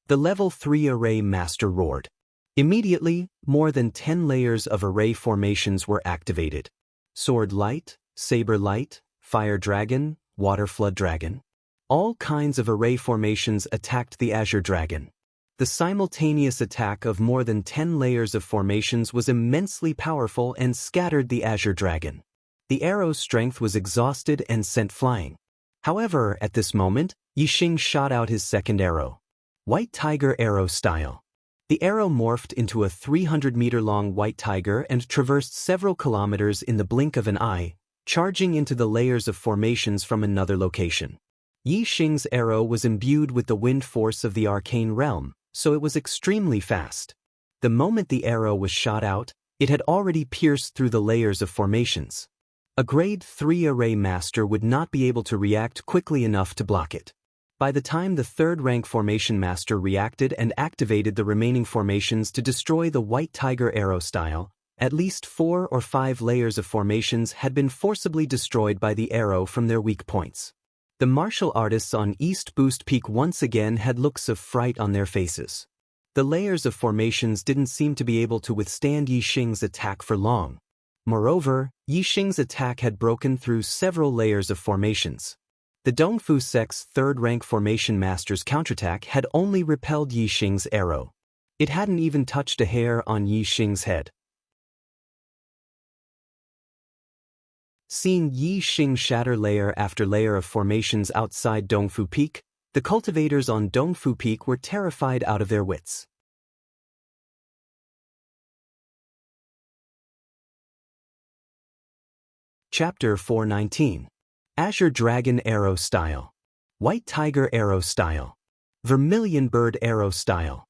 The level 3 array master roared. Immediately, more than 10 layers of array formations were activated. Sword light, saber light, fire dragon, water flood dragon. All kinds of array formations attacked the azure dragon. The simultaneous attack of more than 10 layers of formations was immensely powerful and scattered the azure dragon. The arrow's strength was exhausted and sent flying. However, at this moment, Yixing shot out his second arrow. White tiger arrow style. The arrow morphed into a 300-meter-long white tiger and traversed several kilometers in the blink of an eye, charging into the layers of formations from another location. Yixing's arrow was imbued with the wind force of the arcane realm, so it was extremely fast. The moment the arrow was shot out, it had already pierced through the layers of formations. A grade 3 array master would not be able to react quickly enough to block it. By the time the third-rank formation master reacted and activated the remaining formations to destroy the white tiger arrow style, at least 4 or 5 layers of formations had been forcibly destroyed by the arrow from their weak points. The martial artists on East Boost Peak once again had looks of fright on their faces. The layers of formations didn't seem to be able to withstand Yixing's attack for long. Moreover, Yixing's attack had broken through several layers of formations. The Dongfu sect's third-rank formation master's counterattack had only repelled Yixing's arrow. It hadn't even touched a hair on Yixing's head. Seeing Yixing shatter layer after layer of formations outside Dongfu Peak, the cultivators on Dongfu Peak were terrified out of their wits. Chapter 419. Azure Dragon Arrow Style. White Tiger Arrow Style. Vermilion Bird Arrow Style.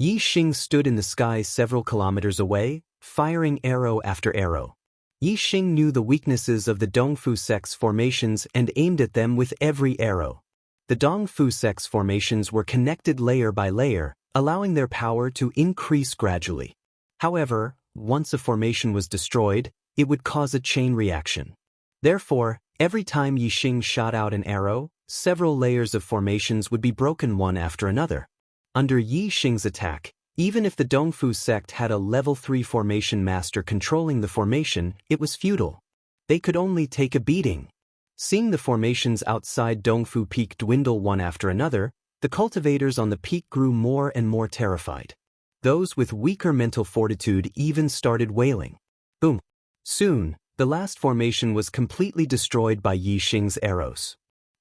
Yixing stood in the sky several kilometers away, firing arrow after arrow. Yixing knew the weaknesses of the Dongfu sect's formations and aimed at them with every arrow. The Dongfu sect's formations were connected layer by layer, allowing their power to increase gradually. However, once a formation was destroyed, it would cause a chain reaction. Therefore, every time Yixing shot out an arrow, several layers of formations would be broken one after another. Under Yixing's attack, even if the Dongfu sect had a level 3 formation master controlling the formation, it was futile. They could only take a beating. Seeing the formations outside Dongfu Peak dwindle one after another, the cultivators on the peak grew more and more terrified. Those with weaker mental fortitude even started wailing. Boom! Soon, the last formation was completely destroyed by Yixing's arrows.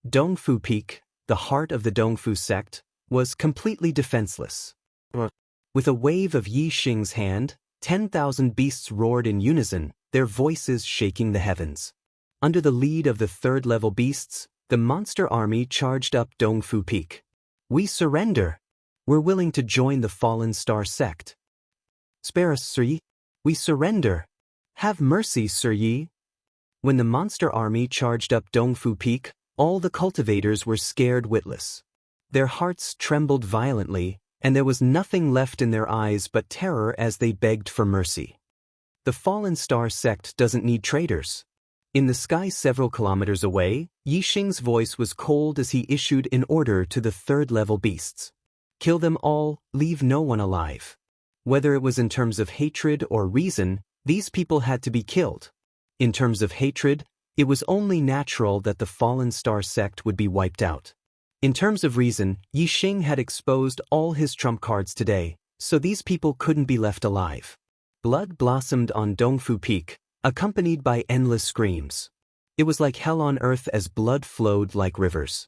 Dongfu Peak, the heart of the Dongfu sect, was completely defenseless. With a wave of Yixing's hand, 10,000 beasts roared in unison, their voices shaking the heavens. Under the lead of the third-level beasts, the monster army charged up Dongfu Peak. "We surrender! We're willing to join the Fallen Star sect. Spare us, Sir Yi! We surrender! Have mercy, Sir Yi!" When the monster army charged up Dongfu Peak, all the cultivators were scared witless. Their hearts trembled violently, and there was nothing left in their eyes but terror as they begged for mercy. The Fallen Star sect doesn't need traitors. In the sky several kilometers away, Yixing's voice was cold as he issued an order to the third-level beasts. Kill them all, leave no one alive. Whether it was in terms of hatred or reason, these people had to be killed. In terms of hatred, it was only natural that the Fallen Star sect would be wiped out. In terms of reason, Yixing had exposed all his trump cards today, so these people couldn't be left alive. Blood blossomed on Dongfu Peak, accompanied by endless screams. It was like hell on earth as blood flowed like rivers.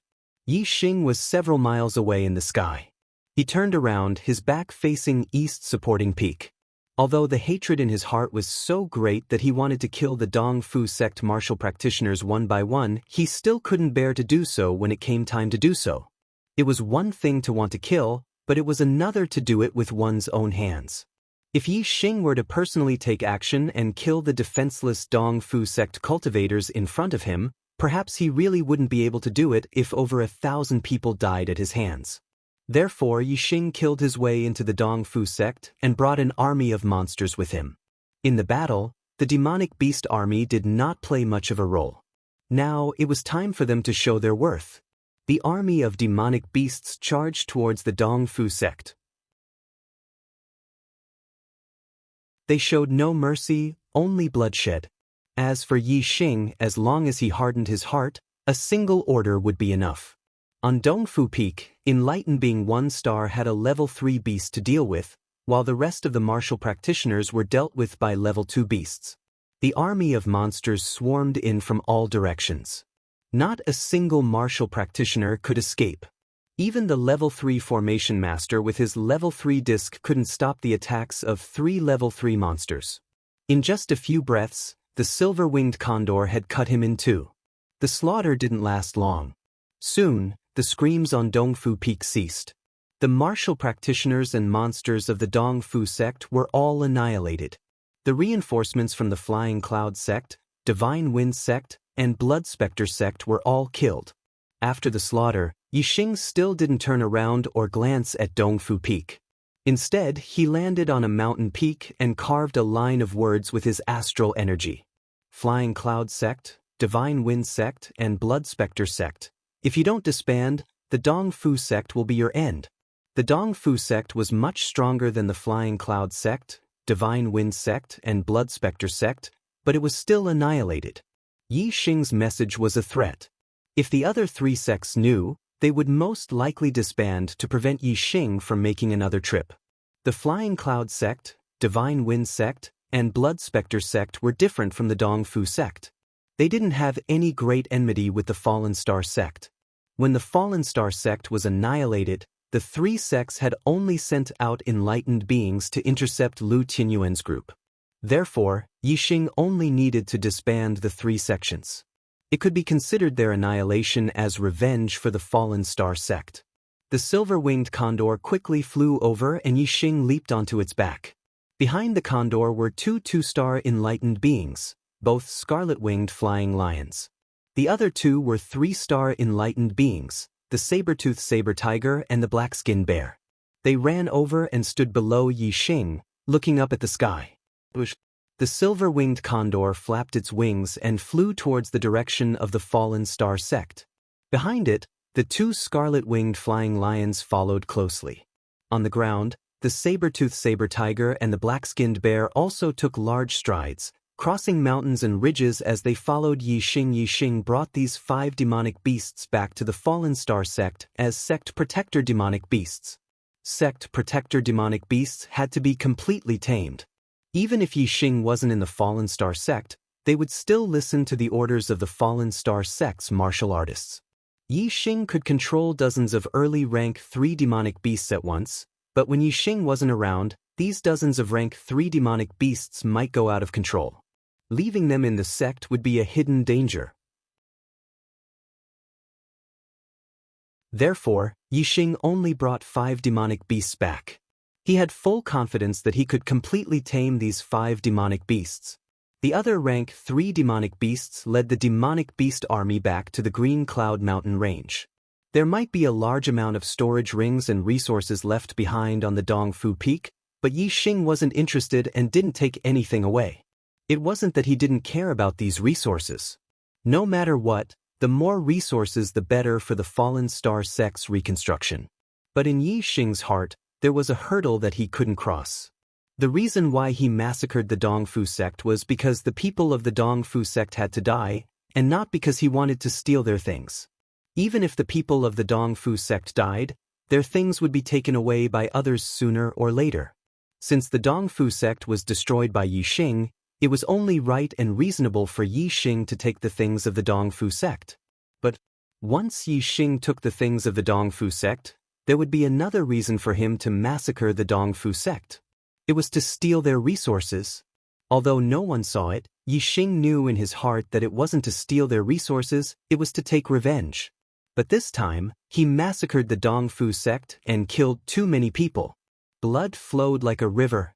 Yixing was several miles away in the sky. He turned around, his back facing east supporting Peak. Although the hatred in his heart was so great that he wanted to kill the Dongfu sect martial practitioners one by one, he still couldn't bear to do so when it came time to do so. It was one thing to want to kill, but it was another to do it with one's own hands. If Yi Xing were to personally take action and kill the defenseless Dongfu sect cultivators in front of him, perhaps he really wouldn't be able to do it if over 1,000 people died at his hands. Therefore, Yi Xing killed his way into the Dongfu sect and brought an army of monsters with him. In the battle, the demonic beast army did not play much of a role. Now, it was time for them to show their worth. The army of demonic beasts charged towards the Dongfu sect. They showed no mercy, only bloodshed. As for Yi Xing, as long as he hardened his heart, a single order would be enough. On Dongfu Peak, Enlightened Being 1 star had a level 3 beast to deal with, while the rest of the martial practitioners were dealt with by level 2 beasts. The army of monsters swarmed in from all directions. Not a single martial practitioner could escape. Even the level 3 formation master with his level 3 disc couldn't stop the attacks of 3 level 3 monsters. In just a few breaths, the silver-winged condor had cut him in two. The slaughter didn't last long. Soon, the screams on Dongfu Peak ceased. The martial practitioners and monsters of the Dongfu sect were all annihilated. The reinforcements from the Flying Cloud sect, Divine Wind sect, and Blood Spectre sect were all killed. After the slaughter, Yi Xing still didn't turn around or glance at Dongfu Peak. Instead, he landed on a mountain peak and carved a line of words with his astral energy. Flying Cloud sect, Divine Wind sect, and Blood Spectre sect. If you don't disband, the Dongfu sect will be your end. The Dongfu sect was much stronger than the Flying Cloud sect, Divine Wind sect, and Blood Spectre sect, but it was still annihilated. Yi Xing's message was a threat. If the other 3 sects knew, they would most likely disband to prevent Yi Xing from making another trip. The Flying Cloud sect, Divine Wind sect, and Blood Spectre sect were different from the Dongfu sect. They didn't have any great enmity with the Fallen Star sect. When the Fallen Star sect was annihilated, the 3 sects had only sent out enlightened beings to intercept Lu Tianyuan's group. Therefore, Yi Xing only needed to disband the 3 sections. It could be considered their annihilation as revenge for the Fallen Star sect. The silver-winged condor quickly flew over and Yi Xing leaped onto its back. Behind the condor were 2 2-star enlightened beings, both scarlet-winged flying lions. The other 2 were 3-star enlightened beings, the saber-toothed saber tiger and the black-skinned bear. They ran over and stood below Yi Xing, looking up at the sky. The silver-winged condor flapped its wings and flew towards the direction of the Fallen Star sect. Behind it, the 2 scarlet-winged flying lions followed closely. On the ground, the saber-toothed saber tiger and the black-skinned bear also took large strides, crossing mountains and ridges as they followed Yi Xing. Yi Xing brought these 5 demonic beasts back to the Fallen Star sect as Sect Protector demonic beasts. Sect Protector demonic beasts had to be completely tamed. Even if Yi Xing wasn't in the Fallen Star sect, they would still listen to the orders of the Fallen Star sect's martial artists. Yi Xing could control dozens of early rank 3 demonic beasts at once, but when Yi Xing wasn't around, these dozens of rank 3 demonic beasts might go out of control. Leaving them in the sect would be a hidden danger. Therefore, Yi Xing only brought 5 demonic beasts back. He had full confidence that he could completely tame these 5 demonic beasts. The other rank 3 demonic beasts led the demonic beast army back to the Green Cloud Mountain range. There might be a large amount of storage rings and resources left behind on the Dongfu Peak, but Yi Xing wasn't interested and didn't take anything away. It wasn't that he didn't care about these resources. No matter what, the more resources the better for the Fallen Star sect's reconstruction. But in Yi Xing's heart, there was a hurdle that he couldn't cross. The reason why he massacred the Dongfu sect was because the people of the Dongfu sect had to die, and not because he wanted to steal their things. Even if the people of the Dongfu sect died, their things would be taken away by others sooner or later. Since the Dongfu sect was destroyed by Yi Xing, it was only right and reasonable for Yi Xing to take the things of the Dongfu sect. But once Yi Xing took the things of the Dongfu sect, there would be another reason for him to massacre the Dongfu sect. It was to steal their resources. Although no one saw it, Yi Xing knew in his heart that it wasn't to steal their resources, it was to take revenge. But this time, he massacred the Dongfu sect and killed too many people. Blood flowed like a river.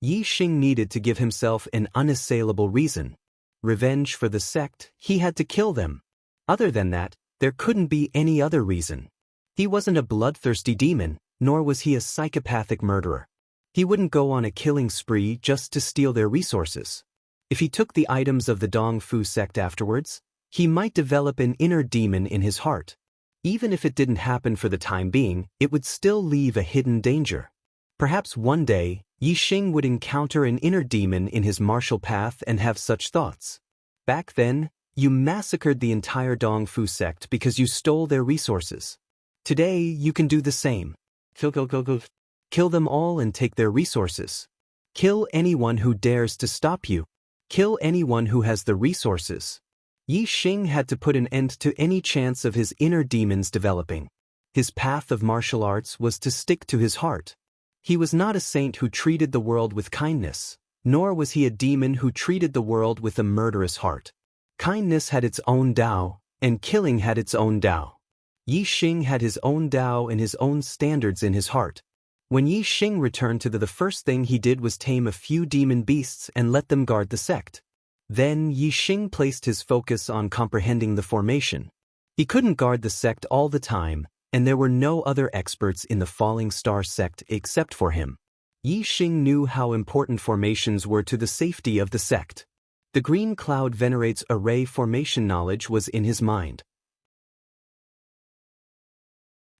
Yi Xing needed to give himself an unassailable reason. Revenge for the sect, he had to kill them. Other than that, there couldn't be any other reason. He wasn't a bloodthirsty demon, nor was he a psychopathic murderer. He wouldn't go on a killing spree just to steal their resources. If he took the items of the Dong Fu sect afterwards, he might develop an inner demon in his heart. Even if it didn't happen for the time being, it would still leave a hidden danger. Perhaps one day, Yi Xing would encounter an inner demon in his martial path and have such thoughts. Back then, you massacred the entire Dong Fu sect because you stole their resources. Today, you can do the same. Kill them all and take their resources. Kill anyone who dares to stop you. Kill anyone who has the resources. Yi Xing had to put an end to any chance of his inner demons developing. His path of martial arts was to stick to his heart. He was not a saint who treated the world with kindness, nor was he a demon who treated the world with a murderous heart. Kindness had its own Tao, and killing had its own Tao. Yi Xing had his own Tao and his own standards in his heart. When Yi Xing returned to the first thing he did was tame a few demon beasts and let them guard the sect. Then Yi Xing placed his focus on comprehending the formation. He couldn't guard the sect all the time, and there were no other experts in the Falling Star sect except for him. Yi Xing knew how important formations were to the safety of the sect. The green cloud venerate's array formation knowledge was in his mind.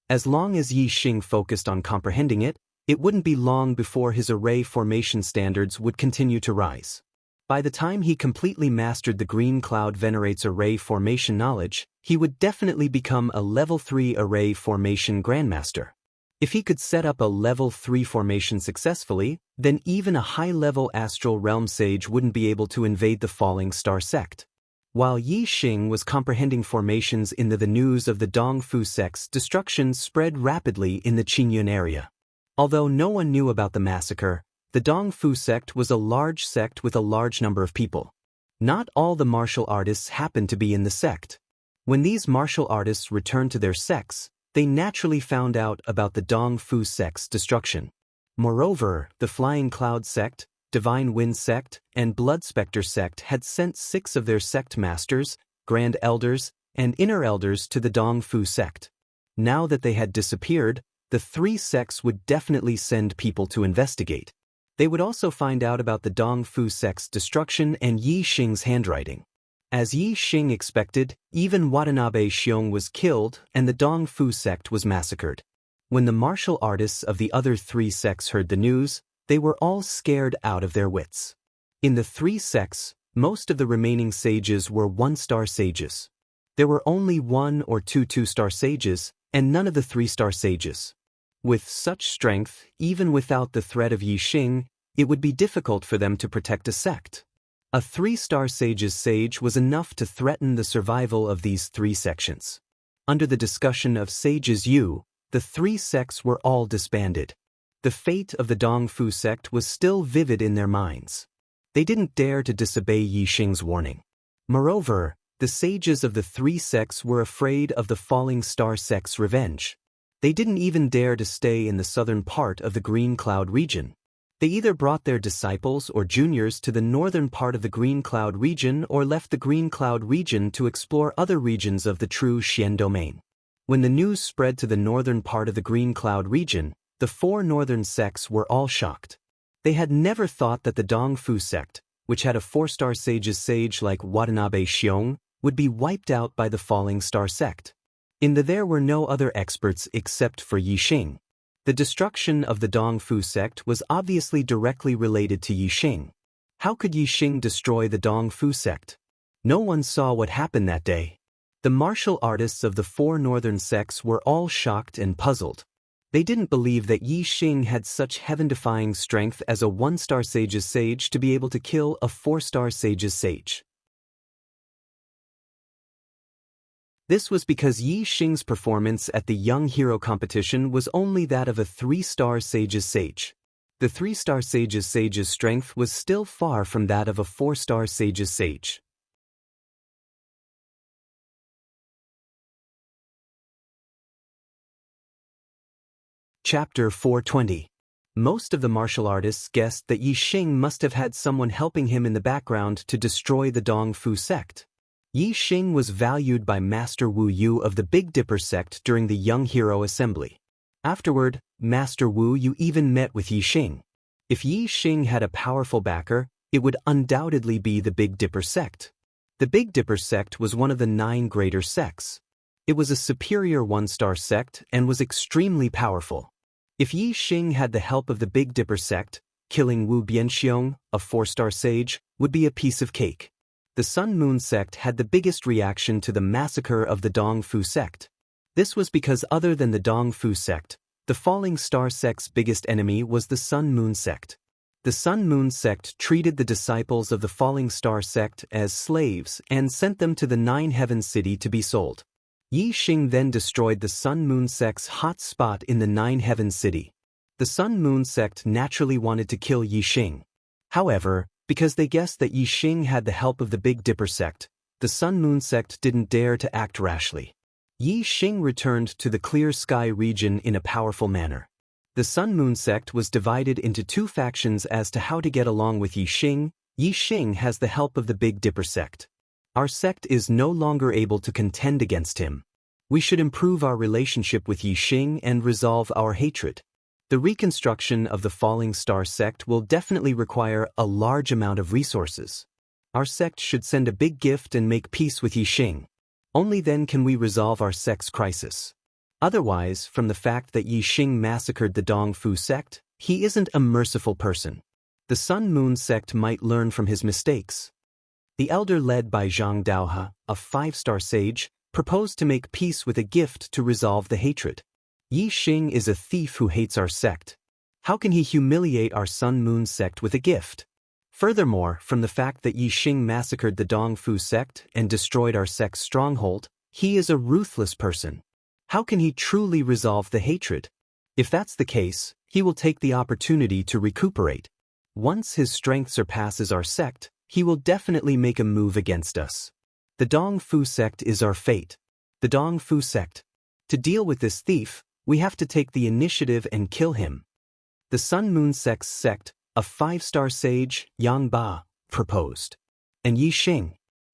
As long as Yi Xing focused on comprehending it, it wouldn't be long before his array formation standards would continue to rise. By the time he completely mastered the green cloud venerate's array formation knowledge, he would definitely become a level 3 array formation grandmaster. If he could set up a level 3 formation successfully, then even a high-level astral realm sage wouldn't be able to invade the Falling Star sect. While Yi Xing was comprehending formations in the news of the Dong Fu sect's destruction spread rapidly in the Qingyun area. Although no one knew about the massacre, the Dong Fu sect was a large sect with a large number of people. Not all the martial artists happened to be in the sect. When these martial artists returned to their sects, they naturally found out about the Dong Fu sect's destruction. Moreover, the Flying Cloud sect, Divine Wind sect, and Blood Spectre sect had sent 6 of their sect masters, grand elders, and inner elders to the Dong Fu sect. Now that they had disappeared, the 3 sects would definitely send people to investigate. They would also find out about the Dong Fu sect's destruction and Yi Xing's handwriting. As Yi Xing expected, even Watanabe Xiong was killed and the Dong Fu sect was massacred. When the martial artists of the other 3 sects heard the news, they were all scared out of their wits. In the 3 sects, most of the remaining sages were 1-star sages. There were only 1 or 2 2-star sages, and none of the 3-star sages. With such strength, even without the threat of Yi Xing, it would be difficult for them to protect a sect. A 3-star sage's sage was enough to threaten the survival of these 3 sections. Under the discussion of Sages Yu, the 3 sects were all disbanded. The fate of the Dong Fu sect was still vivid in their minds. They didn't dare to disobey Yi Xing's warning. Moreover, the sages of the 3 sects were afraid of the Falling Star sect's revenge. They didn't even dare to stay in the southern part of the Green Cloud region. They either brought their disciples or juniors to the northern part of the Green Cloud region or left the Green Cloud region to explore other regions of the true Xian domain. When the news spread to the northern part of the Green Cloud region, the 4 northern sects were all shocked. They had never thought that the Dong Fu sect, which had a 4-star sage's sage like Watanabe Xiong, would be wiped out by the Falling Star sect. There were no other experts except for Yi Xing. The destruction of the Dong Fu sect was obviously directly related to Yi Xing. How could Yi Xing destroy the Dong Fu sect? No one saw what happened that day. The martial artists of the 4 northern sects were all shocked and puzzled. They didn't believe that Yi Xing had such heaven-defying strength as a 1-star sage's sage to be able to kill a 4-star sage's sage. This was because Yi Xing's performance at the Young Hero competition was only that of a 3-star sage's sage. The 3-star sage's strength was still far from that of a 4-star sage's sage. Chapter 420. Most of the martial artists guessed that Yi Xing must have had someone helping him in the background to destroy the Dong Fu sect. Yi Xing was valued by Master Wu Yu of the Big Dipper sect during the Young Hero Assembly. Afterward, Master Wu Yu even met with Yi Xing. If Yi Xing had a powerful backer, it would undoubtedly be the Big Dipper sect. The Big Dipper sect was one of the 9 greater sects. It was a superior one-star sect and was extremely powerful. If Yi Xing had the help of the Big Dipper sect, killing Wu Bianxiong, a 4-star sage, would be a piece of cake. The Sun Moon sect had the biggest reaction to the massacre of the Dong Fu sect. This was because other than the Dong Fu sect, the Falling Star sect's biggest enemy was the Sun Moon sect. The Sun Moon sect treated the disciples of the Falling Star sect as slaves and sent them to the 9 Heaven City to be sold. Yi Xing then destroyed the Sun Moon sect's hot spot in the 9 Heaven City. The Sun Moon sect naturally wanted to kill Yi Xing. However, because they guessed that Yi Xing had the help of the Big Dipper sect, the Sun Moon sect didn't dare to act rashly. Yi Xing returned to the Clear Sky region in a powerful manner. The Sun Moon sect was divided into 2 factions as to how to get along with Yi Xing. Yi Xing has the help of the Big Dipper sect. Our sect is no longer able to contend against him. We should improve our relationship with Yi Xing and resolve our hatred. The reconstruction of the Falling Star sect will definitely require a large amount of resources. Our sect should send a big gift and make peace with Yi Xing. Only then can we resolve our sect's crisis. Otherwise, from the fact that Yi Xing massacred the Dong Fu sect, he isn't a merciful person. The Sun Moon sect might learn from his mistakes. The elder led by Zhang Daohe, a 5-star sage, proposed to make peace with a gift to resolve the hatred. Yi Xing is a thief who hates our sect. How can he humiliate our Sun Moon sect with a gift? Furthermore, from the fact that Yi Xing massacred the Dong Fu sect and destroyed our sect's stronghold, he is a ruthless person. How can he truly resolve the hatred? If that's the case, he will take the opportunity to recuperate. Once his strength surpasses our sect, he will definitely make a move against us. The Dong Fu sect is our fate. The Dong Fu sect. To deal with this thief, we have to take the initiative and kill him. The Sun Moon sect's sect, a 5-star sage, Yang Ba, proposed. And Yi Xing.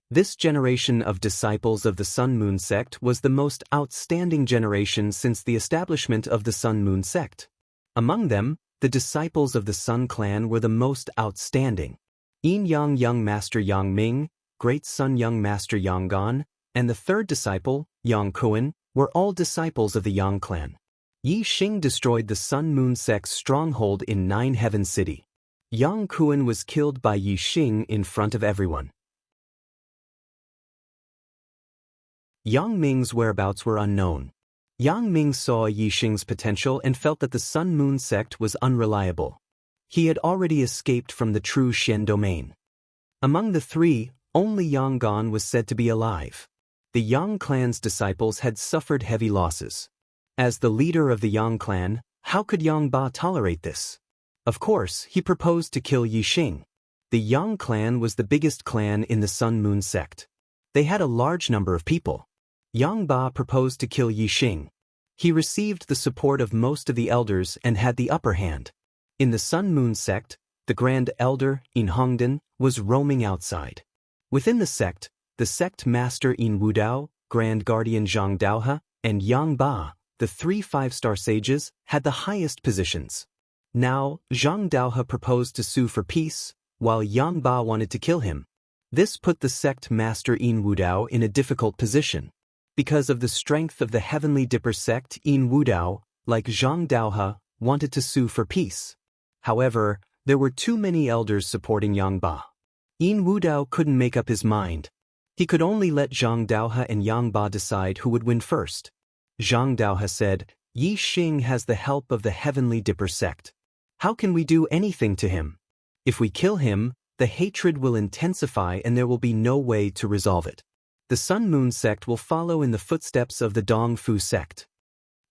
This generation of disciples of the Sun Moon sect was the most outstanding generation since the establishment of the Sun Moon sect. Among them, the disciples of the Sun clan were the most outstanding. Yin Yang Young Master Yang Ming, Great Sun Young Master Yang Gan, and the 3rd disciple, Yang Kuan, were all disciples of the Yang clan. Yi Xing destroyed the Sun Moon sect's stronghold in 9 Heaven City. Yang Kuan was killed by Yi Xing in front of everyone. Yang Ming's whereabouts were unknown. Yang Ming saw Yi Xing's potential and felt that the Sun Moon sect was unreliable. He had already escaped from the true Xian domain. Among the 3, only Yang Gan was said to be alive. The Yang clan's disciples had suffered heavy losses. As the leader of the Yang clan, how could Yang Ba tolerate this? Of course, he proposed to kill Yi Xing. The Yang clan was the biggest clan in the Sun Moon sect. They had a large number of people. Yang Ba proposed to kill Yi Xing. He received the support of most of the elders and had the upper hand. In the Sun Moon sect, the Grand Elder, In Hongdan, was roaming outside. Within the sect master In Wudao, Grand Guardian Zhang Daohe, and Yang Ba, the 3 5-star sages, had the highest positions. Now, Zhang Daohe proposed to sue for peace, while Yang Ba wanted to kill him. This put the sect master In Wudao in a difficult position. Because of the strength of the Heavenly Dipper sect, In Wudao, like Zhang Daohe, wanted to sue for peace. However, there were too many elders supporting Yang Ba. In Wudao couldn't make up his mind. He could only let Zhang Daohe and Yang Ba decide who would win first. Zhang Daohe said, Yi Xing has the help of the Heavenly Dipper sect. How can we do anything to him? If we kill him, the hatred will intensify and there will be no way to resolve it. The Sun Moon sect will follow in the footsteps of the Dong Fu sect.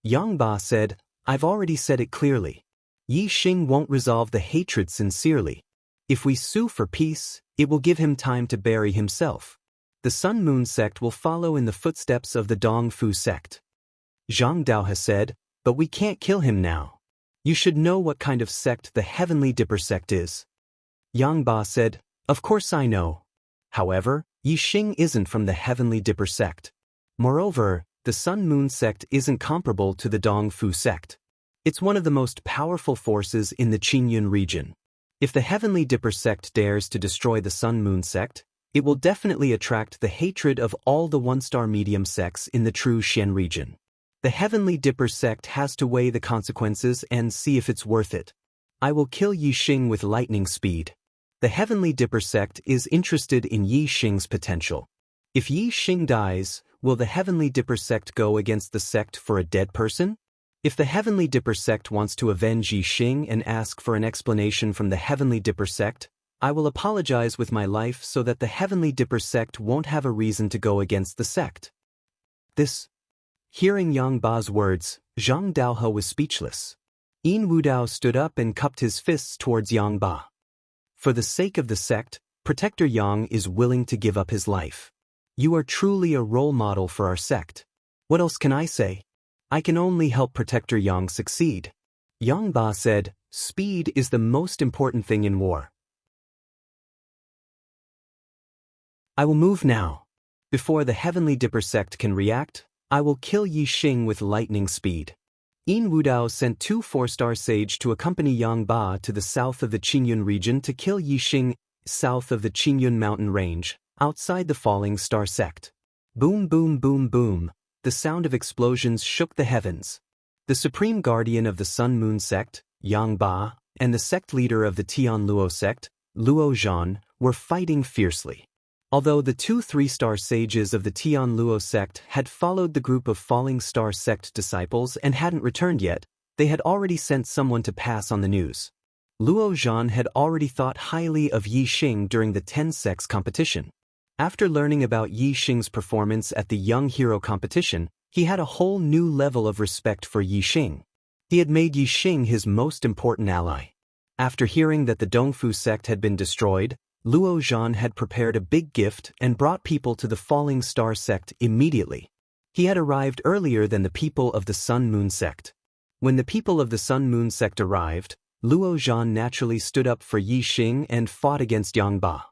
Yang Ba said, I've already said it clearly. Yi Xing won't resolve the hatred sincerely. If we sue for peace, it will give him time to bury himself. The Sun Moon sect will follow in the footsteps of the Dong Fu sect. Zhang Daohe said, but we can't kill him now. You should know what kind of sect the Heavenly Dipper sect is. Yang Ba said, Of course I know. However, Yixing isn't from the Heavenly Dipper sect. Moreover, the Sun Moon sect isn't comparable to the Dong Fu sect. It's one of the most powerful forces in the Qingyun region. If the Heavenly Dipper sect dares to destroy the Sun Moon sect, it will definitely attract the hatred of all the one-star medium sects in the true Xian region. The Heavenly Dipper sect has to weigh the consequences and see if it's worth it. I will kill Yixing with lightning speed. The Heavenly Dipper sect is interested in Yixing's potential. If Yixing dies, will the Heavenly Dipper sect go against the sect for a dead person? If the Heavenly Dipper sect wants to avenge Yixing and ask for an explanation from the Heavenly Dipper sect, I will apologize with my life so that the Heavenly Dipper sect won't have a reason to go against the sect. Hearing Yang Ba's words, Zhang Daohe was speechless. Yin Wudao stood up and cupped his fists towards Yang Ba. For the sake of the sect, Protector Yang is willing to give up his life. You are truly a role model for our sect. What else can I say? I can only help Protector Yang succeed. Yang Ba said, Speed is the most important thing in war. I will move now. Before the Heavenly Dipper sect can react, I will kill Yixing with lightning speed. Yin Wudao sent 2 4-star sage to accompany Yang Ba to the south of the Qingyun region to kill Yixing, south of the Qingyun mountain range, outside the falling star sect. Boom boom boom boom. The sound of explosions shook the heavens. The supreme guardian of the Sun Moon sect, Yang Ba, and the sect leader of the Tianluo sect, Luo Zhan, were fighting fiercely. Although the 2 3-star sages of the Tianluo sect had followed the group of falling star sect disciples and hadn't returned yet, they had already sent someone to pass on the news. Luo Zhan had already thought highly of Yixing during the 10 sects competition. After learning about Yixing's performance at the Young Hero competition, he had a whole new level of respect for Yixing. He had made Yixing his most important ally. After hearing that the Dongfu sect had been destroyed, Luo Zhan had prepared a big gift and brought people to the Falling Star sect immediately. He had arrived earlier than the people of the Sun Moon sect. When the people of the Sun Moon sect arrived, Luo Zhan naturally stood up for Yixing and fought against Yang Ba.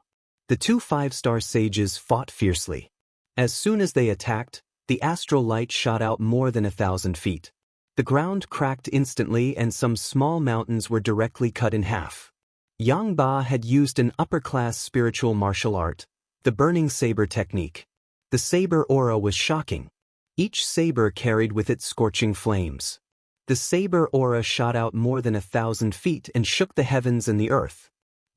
The 2 5-star sages fought fiercely. As soon as they attacked, the astral light shot out more than 1,000 feet. The ground cracked instantly and some small mountains were directly cut in half. Yang Ba had used an upper-class spiritual martial art, the burning saber technique. The saber aura was shocking. Each saber carried with it scorching flames. The saber aura shot out more than 1,000 feet and shook the heavens and the earth.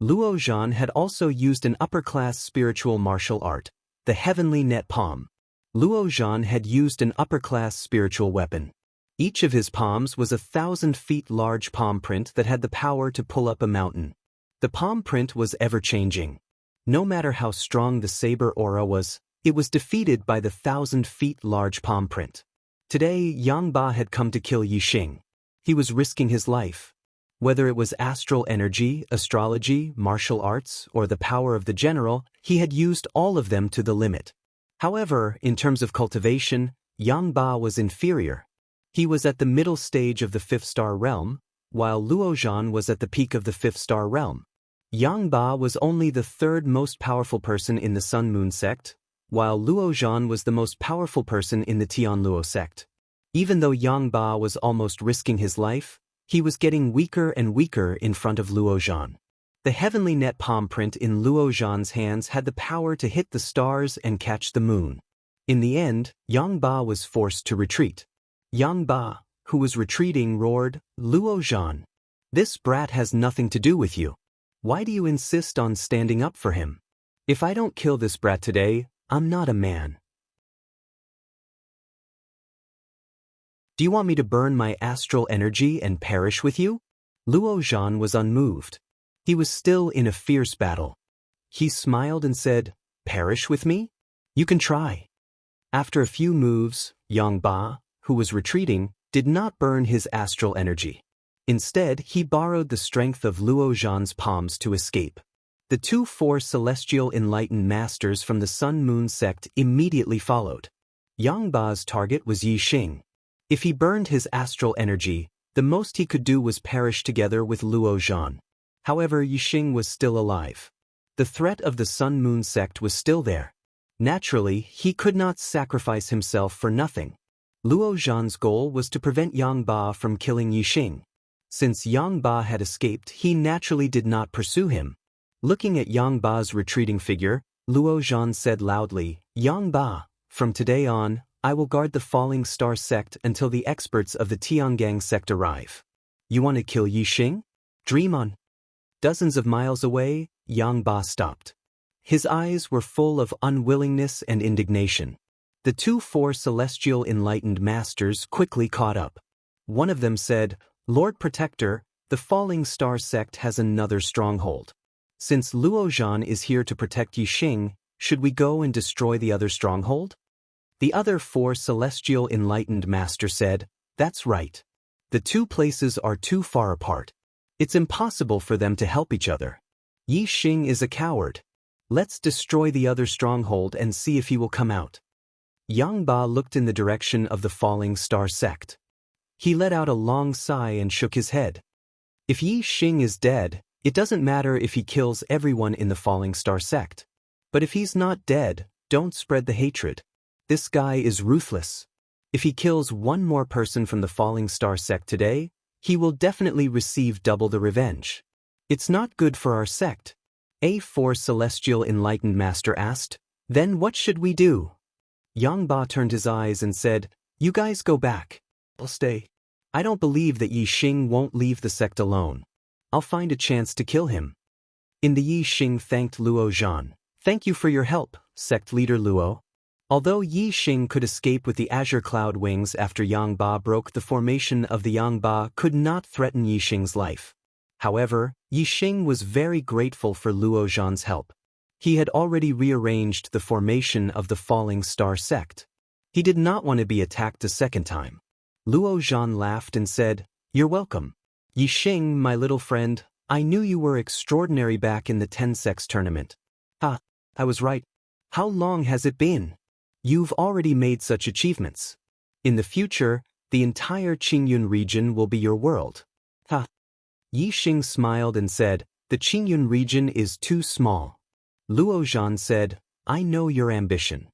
Luo Zhan had also used an upper-class spiritual martial art, the heavenly net palm. Luo Zhan had used an upper-class spiritual weapon. Each of his palms was 1,000 feet large palm print that had the power to pull up a mountain. The palm print was ever-changing. No matter how strong the saber aura was, it was defeated by the 1,000 feet large palm print. Today, Yang Ba had come to kill Yixing. He was risking his life. Whether it was astral energy, astrology, martial arts, or the power of the general, he had used all of them to the limit. However, in terms of cultivation, Yang Ba was inferior. He was at the middle stage of the 5th-star realm, while Luo Zhan was at the peak of the 5th-star realm. Yang Ba was only the 3rd most powerful person in the Sun Moon sect, while Luo Zhan was the most powerful person in the Tianluo sect. Even though Yang Ba was almost risking his life, he was getting weaker and weaker in front of Luo Zhan. The heavenly net palm print in Luo Zhan's hands had the power to hit the stars and catch the moon. In the end, Yang Ba was forced to retreat. Yang Ba, who was retreating, roared, "Luo Zhan! This brat has nothing to do with you. Why do you insist on standing up for him? If I don't kill this brat today, I'm not a man. Do you want me to burn my astral energy and perish with you?" Luo Zhan was unmoved. He was still in a fierce battle. He smiled and said, "Perish with me? You can try." After a few moves, Yang Ba, who was retreating, did not burn his astral energy. Instead, he borrowed the strength of Luo Zhan's palms to escape. The 4 celestial enlightened masters from the Sun Moon sect immediately followed. Yang Ba's target was Yixing. If he burned his astral energy, The most he could do was perish together with Luo Zhan. However, Yixing was still alive. The threat of the Sun Moon sect was still there. Naturally, he could not sacrifice himself for nothing. Luo Zhan's goal was to prevent Yang Ba from killing Yixing. Since Yang Ba had escaped, he naturally did not pursue him. Looking at Yang Ba's retreating figure, Luo Zhan said loudly, "Yang Ba, from today on, I will guard the Falling Star sect until the experts of the Tiangang sect arrive." "You want to kill Yixing? Dream on." Dozens of miles away, Yang Ba stopped. His eyes were full of unwillingness and indignation. The four celestial enlightened masters quickly caught up. One of them said, "Lord Protector, the Falling Star sect has another stronghold. Since Luo Zhan is here to protect Yixing, should we go and destroy the other stronghold?" The other four celestial enlightened masters said, "That's right. The two places are too far apart. It's impossible for them to help each other. Yixing is a coward. Let's destroy the other stronghold and see if he will come out." Yang Ba looked in the direction of the Falling Star sect. He let out a long sigh and shook his head. If Yixing is dead, it doesn't matter if he kills everyone in the Falling Star sect. But if he's not dead, don't spread the hatred. This guy is ruthless. If he kills one more person from the Falling Star sect today, he will definitely receive double the revenge. It's not good for our sect. A4 Celestial Enlightened Master asked, "Then what should we do?" Yang Ba turned his eyes and said, "You guys go back. I'll stay. I don't believe that Yixing won't leave the sect alone. I'll find a chance to kill him." In the Yixing thanked Luo Zhan. "Thank you for your help, sect leader Luo." Although Yixing could escape with the azure cloud wings after Yang Ba broke the formation of the Yang Ba could not threaten Yixing's life. However, Yixing was very grateful for Luo Zhan's help. He had already rearranged the formation of the Falling Star sect. He did not want to be attacked a second time. Luo Zhan laughed and said, "You're welcome. Yixing, my little friend, I knew you were extraordinary back in the 10 sects tournament." "Ah, I was right. How long has it been? You've already made such achievements. In the future, the entire Qingyun region will be your world." "Ha." Yixing smiled and said, "The Qingyun region is too small." Luo Zhan said, "I know your ambition.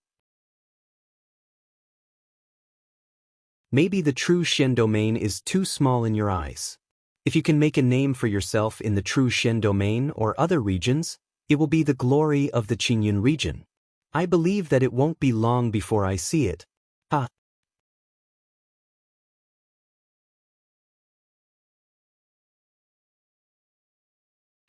Maybe the true Shen domain is too small in your eyes. If you can make a name for yourself in the true Shen domain or other regions, it will be the glory of the Qingyun region. I believe that it won't be long before I see it." Ha.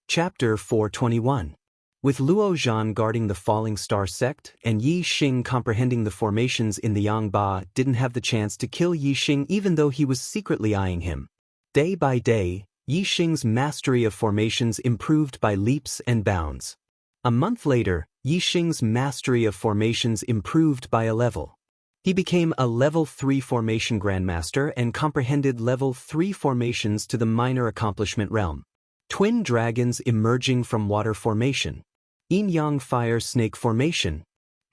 Chapter 421. With Luo Zhan guarding the Falling Star sect and Yixing comprehending the formations in the Yang Ba didn't have the chance to kill Yixing even though he was secretly eyeing him. Day by day, Yixing's mastery of formations improved by leaps and bounds. A month later, Yixing's mastery of formations improved by a level. He became a level 3 formation grandmaster and comprehended level 3 formations to the minor accomplishment realm. Twin dragons emerging from water formation. Yin-Yang fire snake formation.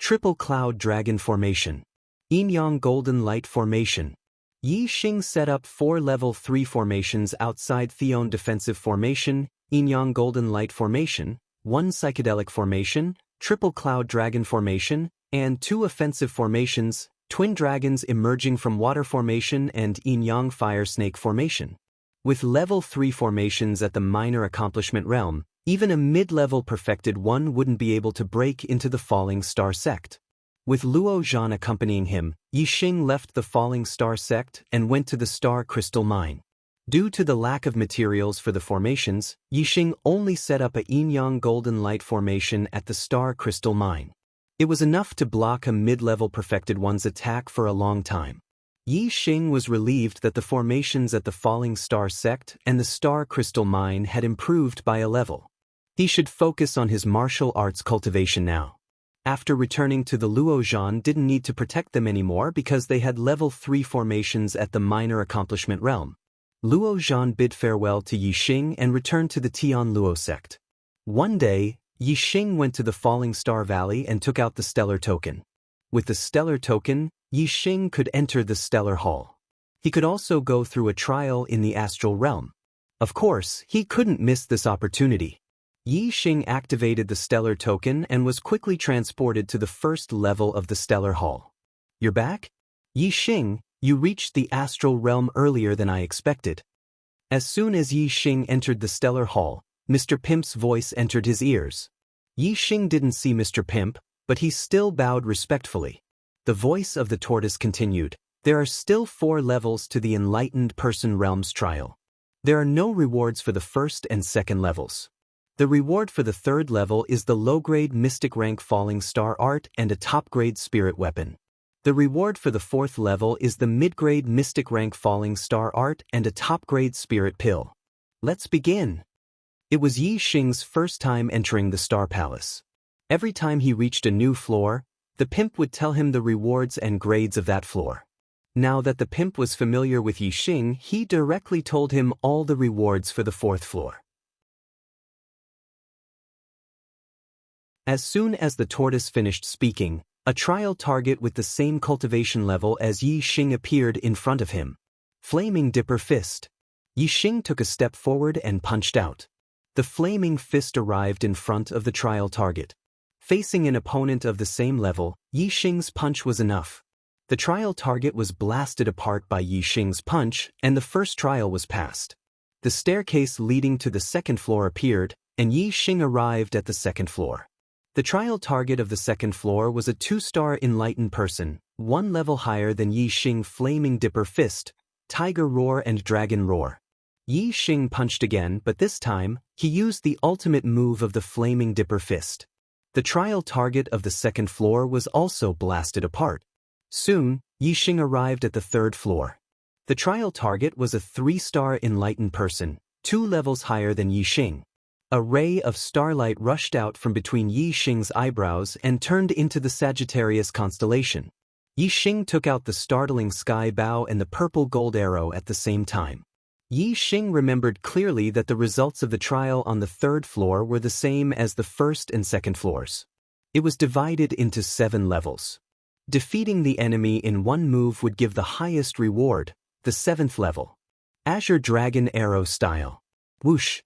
Triple cloud dragon formation. Yin-Yang golden light formation. Yixing set up 4 level 3 formations outside Theon defensive formation, Yin-Yang golden light formation, 1 psychedelic formation, triple cloud dragon formation, and 2 offensive formations, twin dragons emerging from water formation and Yin-Yang fire snake formation. With level 3 formations at the minor accomplishment realm, even a mid-level perfected one wouldn't be able to break into the Falling Star sect. With Luo Zhan accompanying him, Yixing left the Falling Star sect and went to the Star Crystal Mine. Due to the lack of materials for the formations, Yixing only set up a Yin-Yang golden light formation at the Star Crystal Mine. It was enough to block a mid-level perfected one's attack for a long time. Yixing was relieved that the formations at the Falling Star sect and the Star Crystal Mine had improved by a level. He should focus on his martial arts cultivation now. After returning to the Luo Zhan didn't need to protect them anymore because they had level 3 formations at the minor accomplishment realm. Luo Zhan bid farewell to Yixing and returned to the Tian Luo sect. One day, Yixing went to the Falling Star Valley and took out the Stellar Token. With the Stellar Token, Yixing could enter the Stellar Hall. He could also go through a trial in the astral realm. Of course, he couldn't miss this opportunity. Yi Xing activated the stellar token and was quickly transported to the first level of the stellar hall. You're back? Yi Xing, you reached the astral realm earlier than I expected. As soon as Yi Xing entered the stellar hall, Mr. Pimp's voice entered his ears. Yi Xing didn't see Mr. Pimp, but he still bowed respectfully. The voice of the tortoise continued, there are still 4 levels to the enlightened person realms trial. There are no rewards for the first and second levels. The reward for the third level is the low-grade mystic rank falling star art and a top-grade spirit weapon. The reward for the fourth level is the mid-grade mystic rank falling star art and a top-grade spirit pill. Let's begin. It was Yi Xing's first time entering the Star Palace. Every time he reached a new floor, the pimp would tell him the rewards and grades of that floor. Now that the pimp was familiar with Yi Xing, he directly told him all the rewards for the fourth floor. As soon as the tortoise finished speaking, a trial target with the same cultivation level as Yi Xing appeared in front of him. Flaming Dipper Fist. Yi Xing took a step forward and punched out. The flaming fist arrived in front of the trial target. Facing an opponent of the same level, Yi Xing's punch was enough. The trial target was blasted apart by Yi Xing's punch, and the first trial was passed. The staircase leading to the second floor appeared, and Yi Xing arrived at the second floor. The trial target of the second floor was a 2-star enlightened person, 1 level higher than Yi Xing Flaming Dipper Fist, Tiger Roar and Dragon Roar. Yi Xing punched again, but this time, he used the ultimate move of the Flaming Dipper Fist. The trial target of the second floor was also blasted apart. Soon, Yi Xing arrived at the third floor. The trial target was a 3-star enlightened person, 2 levels higher than Yi Xing. A ray of starlight rushed out from between Yi Xing's eyebrows and turned into the Sagittarius constellation. Yi Xing took out the startling sky bow and the purple gold arrow at the same time. Yi Xing remembered clearly that the results of the trial on the third floor were the same as the first and second floors. It was divided into 7 levels. Defeating the enemy in 1 move would give the highest reward, the 7th level. Azure Dragon Arrow Style. Whoosh!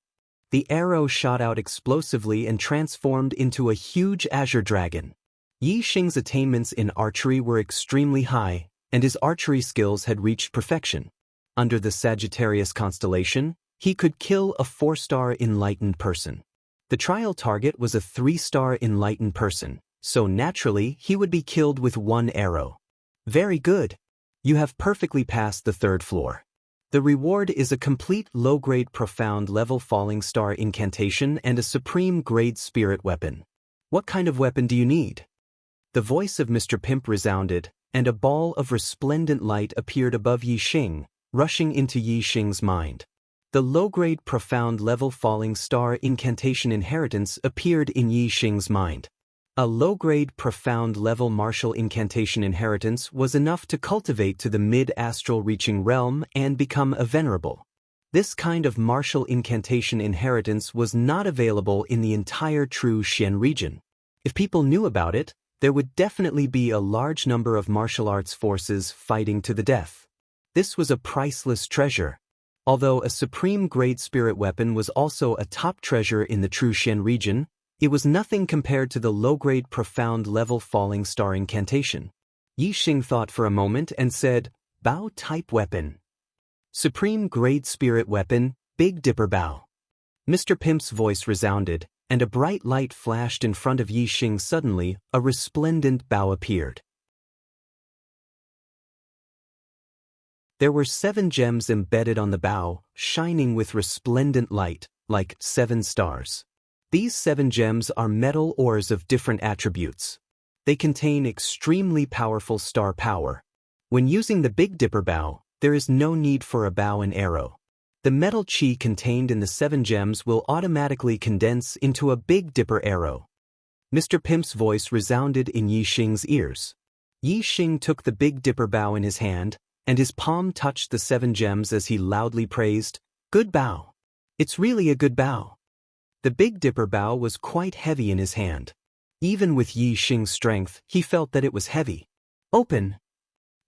The arrow shot out explosively and transformed into a huge azure dragon. Yi Xing's attainments in archery were extremely high, and his archery skills had reached perfection. Under the Sagittarius constellation, he could kill a 4-star enlightened person. The trial target was a 3-star enlightened person, so naturally he would be killed with 1 arrow. Very good. You have perfectly passed the third floor. The reward is a complete low-grade profound level falling star incantation and a supreme grade spirit weapon. What kind of weapon do you need? The voice of Mr. Pimp resounded, and a ball of resplendent light appeared above Yi Xing, rushing into Yi Xing's mind. The low-grade profound level falling star incantation inheritance appeared in Yi Xing's mind. A low-grade profound level martial incantation inheritance was enough to cultivate to the mid-astral reaching realm and become a venerable. This kind of martial incantation inheritance was not available in the entire True Xian region. If people knew about it, there would definitely be a large number of martial arts forces fighting to the death. This was a priceless treasure. Although a supreme grade spirit weapon was also a top treasure in the True Xian region, it was nothing compared to the low-grade profound level falling star incantation. Yi Xing thought for a moment and said, Bow type weapon. Supreme grade spirit weapon, Big Dipper Bow. Mr. Pimp's voice resounded, and a bright light flashed in front of Yi Xing. Suddenly, a resplendent bow appeared. There were 7 gems embedded on the bow, shining with resplendent light, like 7 stars. These 7 gems are metal ores of different attributes. They contain extremely powerful star power. When using the Big Dipper bow, there is no need for a bow and arrow. The metal chi contained in the 7 gems will automatically condense into a Big Dipper arrow. Mr. Pimp's voice resounded in Yi Xing's ears. Yi Xing took the Big Dipper bow in his hand, and his palm touched the 7 gems as he loudly praised, Good bow. It's really a good bow. The Big Dipper bow was quite heavy in his hand. Even with Yi Xing's strength, he felt that it was heavy. Open.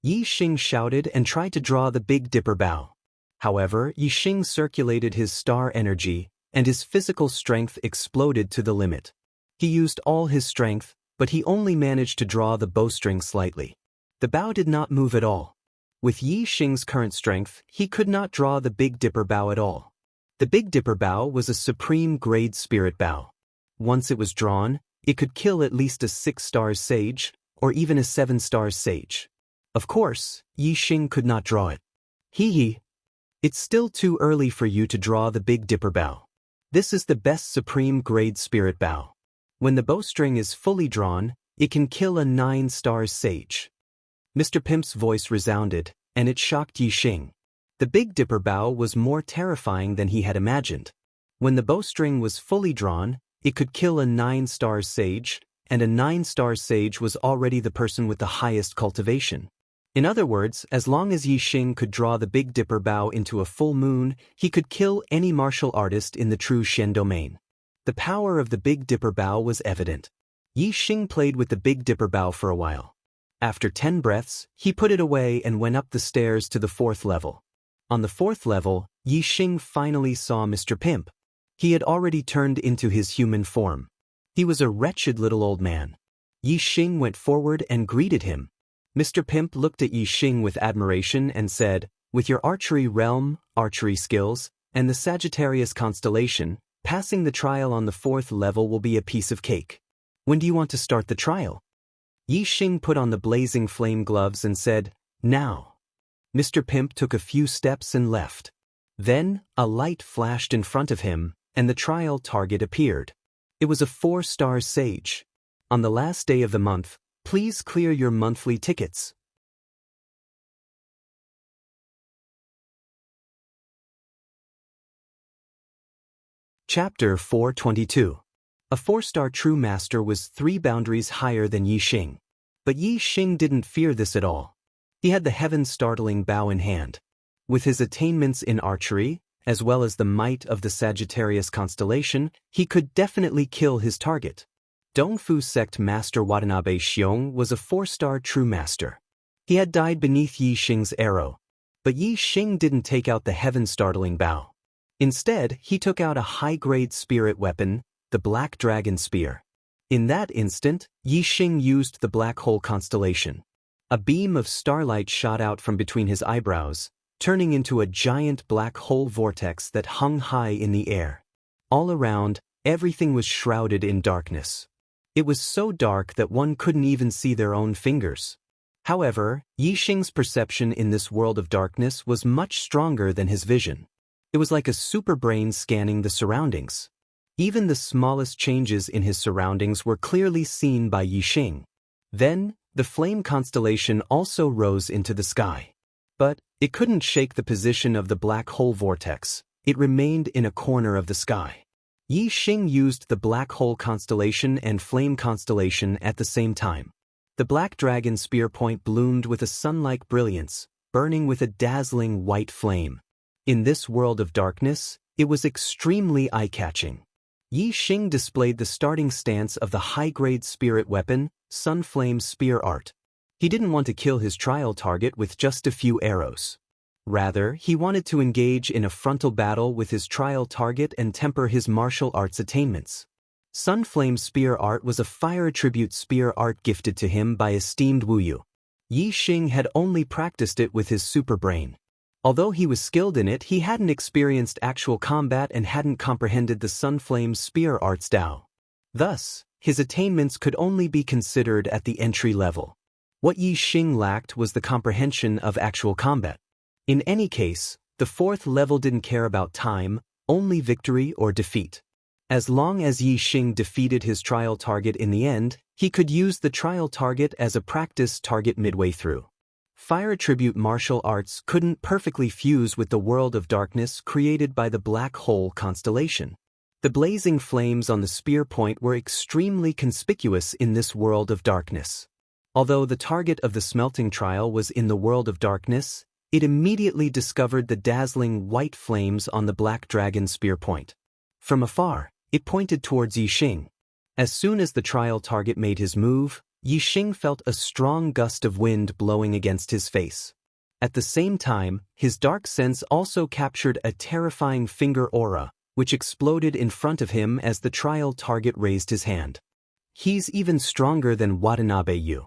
Yi Xing shouted and tried to draw the Big Dipper bow. However, Yi Xing circulated his star energy, and his physical strength exploded to the limit. He used all his strength, but he only managed to draw the bowstring slightly. The bow did not move at all. With Yi Xing's current strength, he could not draw the Big Dipper bow at all. The Big Dipper bow was a supreme grade spirit bow. Once it was drawn, it could kill at least a 6-star sage, or even a 7-star sage. Of course, Yi Xing could not draw it. Hee. It's still too early for you to draw the Big Dipper bow. This is the best supreme grade spirit bow. When the bowstring is fully drawn, it can kill a 9-star sage. Mr. Pimp's voice resounded, and it shocked Yi Xing. The Big Dipper bow was more terrifying than he had imagined. When the bowstring was fully drawn, it could kill a 9-star sage, and a 9-star sage was already the person with the highest cultivation. In other words, as long as Yi Xing could draw the Big Dipper bow into a full moon, he could kill any martial artist in the true Shen domain. The power of the Big Dipper bow was evident. Yi Xing played with the Big Dipper bow for a while. After 10 breaths, he put it away and went up the stairs to the 4th level. On the 4th level, Yi Xing finally saw Mr. Pimp. He had already turned into his human form. He was a wretched little old man. Yi Xing went forward and greeted him. Mr. Pimp looked at Yi Xing with admiration and said, "With your archery realm, archery skills, and the Sagittarius constellation, passing the trial on the 4th level will be a piece of cake. When do you want to start the trial?" Yi Xing put on the blazing flame gloves and said, "Now." Mr. Pimp took a few steps and left. Then, a light flashed in front of him, and the trial target appeared. It was a 4-star sage. On the last day of the month, please clear your monthly tickets. Chapter 422. A 4-star true master was 3 boundaries higher than Yi Xing. But Yi Xing didn't fear this at all. He had the heaven-startling bow in hand. With his attainments in archery, as well as the might of the Sagittarius constellation, he could definitely kill his target. Dongfu sect master Watanabe Xiong was a 4-star true master. He had died beneath Yi Xing's arrow. But Yi Xing didn't take out the heaven-startling bow. Instead, he took out a high-grade spirit weapon, the Black Dragon Spear. In that instant, Yi Xing used the Black Hole constellation. A beam of starlight shot out from between his eyebrows, turning into a giant black hole vortex that hung high in the air. All around, everything was shrouded in darkness. It was so dark that one couldn't even see their own fingers. However, Yi Xing's perception in this world of darkness was much stronger than his vision. It was like a superbrain scanning the surroundings. Even the smallest changes in his surroundings were clearly seen by Yi Xing. Then, the flame constellation also rose into the sky. But it couldn't shake the position of the black hole vortex. It remained in a corner of the sky. Yi Xing used the black hole constellation and flame constellation at the same time. The Black Dragon Spear point bloomed with a sun-like brilliance, burning with a dazzling white flame. In this world of darkness, it was extremely eye-catching. Yi Xing displayed the starting stance of the high-grade spirit weapon, Sunflame Spear Art. He didn't want to kill his trial target with just a few arrows. Rather, he wanted to engage in a frontal battle with his trial target and temper his martial arts attainments. Sunflame Spear Art was a fire attribute spear art gifted to him by esteemed Wu Yu. Yi Xing had only practiced it with his superbrain. Although he was skilled in it, he hadn't experienced actual combat and hadn't comprehended the Sunflame Spear Art's Tao. Thus, his attainments could only be considered at the entry level. What Yi Xing lacked was the comprehension of actual combat. In any case, the 4th level didn't care about time, only victory or defeat. As long as Yi Xing defeated his trial target in the end, he could use the trial target as a practice target midway through. Fire attribute martial arts couldn't perfectly fuse with the world of darkness created by the black hole constellation. The blazing flames on the spear point were extremely conspicuous in this world of darkness. Although the target of the smelting trial was in the world of darkness, it immediately discovered the dazzling white flames on the Black Dragon Spear point. From afar, it pointed towards Yi Xing. As soon as the trial target made his move, Yixing felt a strong gust of wind blowing against his face. At the same time, his dark sense also captured a terrifying finger aura, which exploded in front of him as the trial target raised his hand. He's even stronger than Watanabe Yu.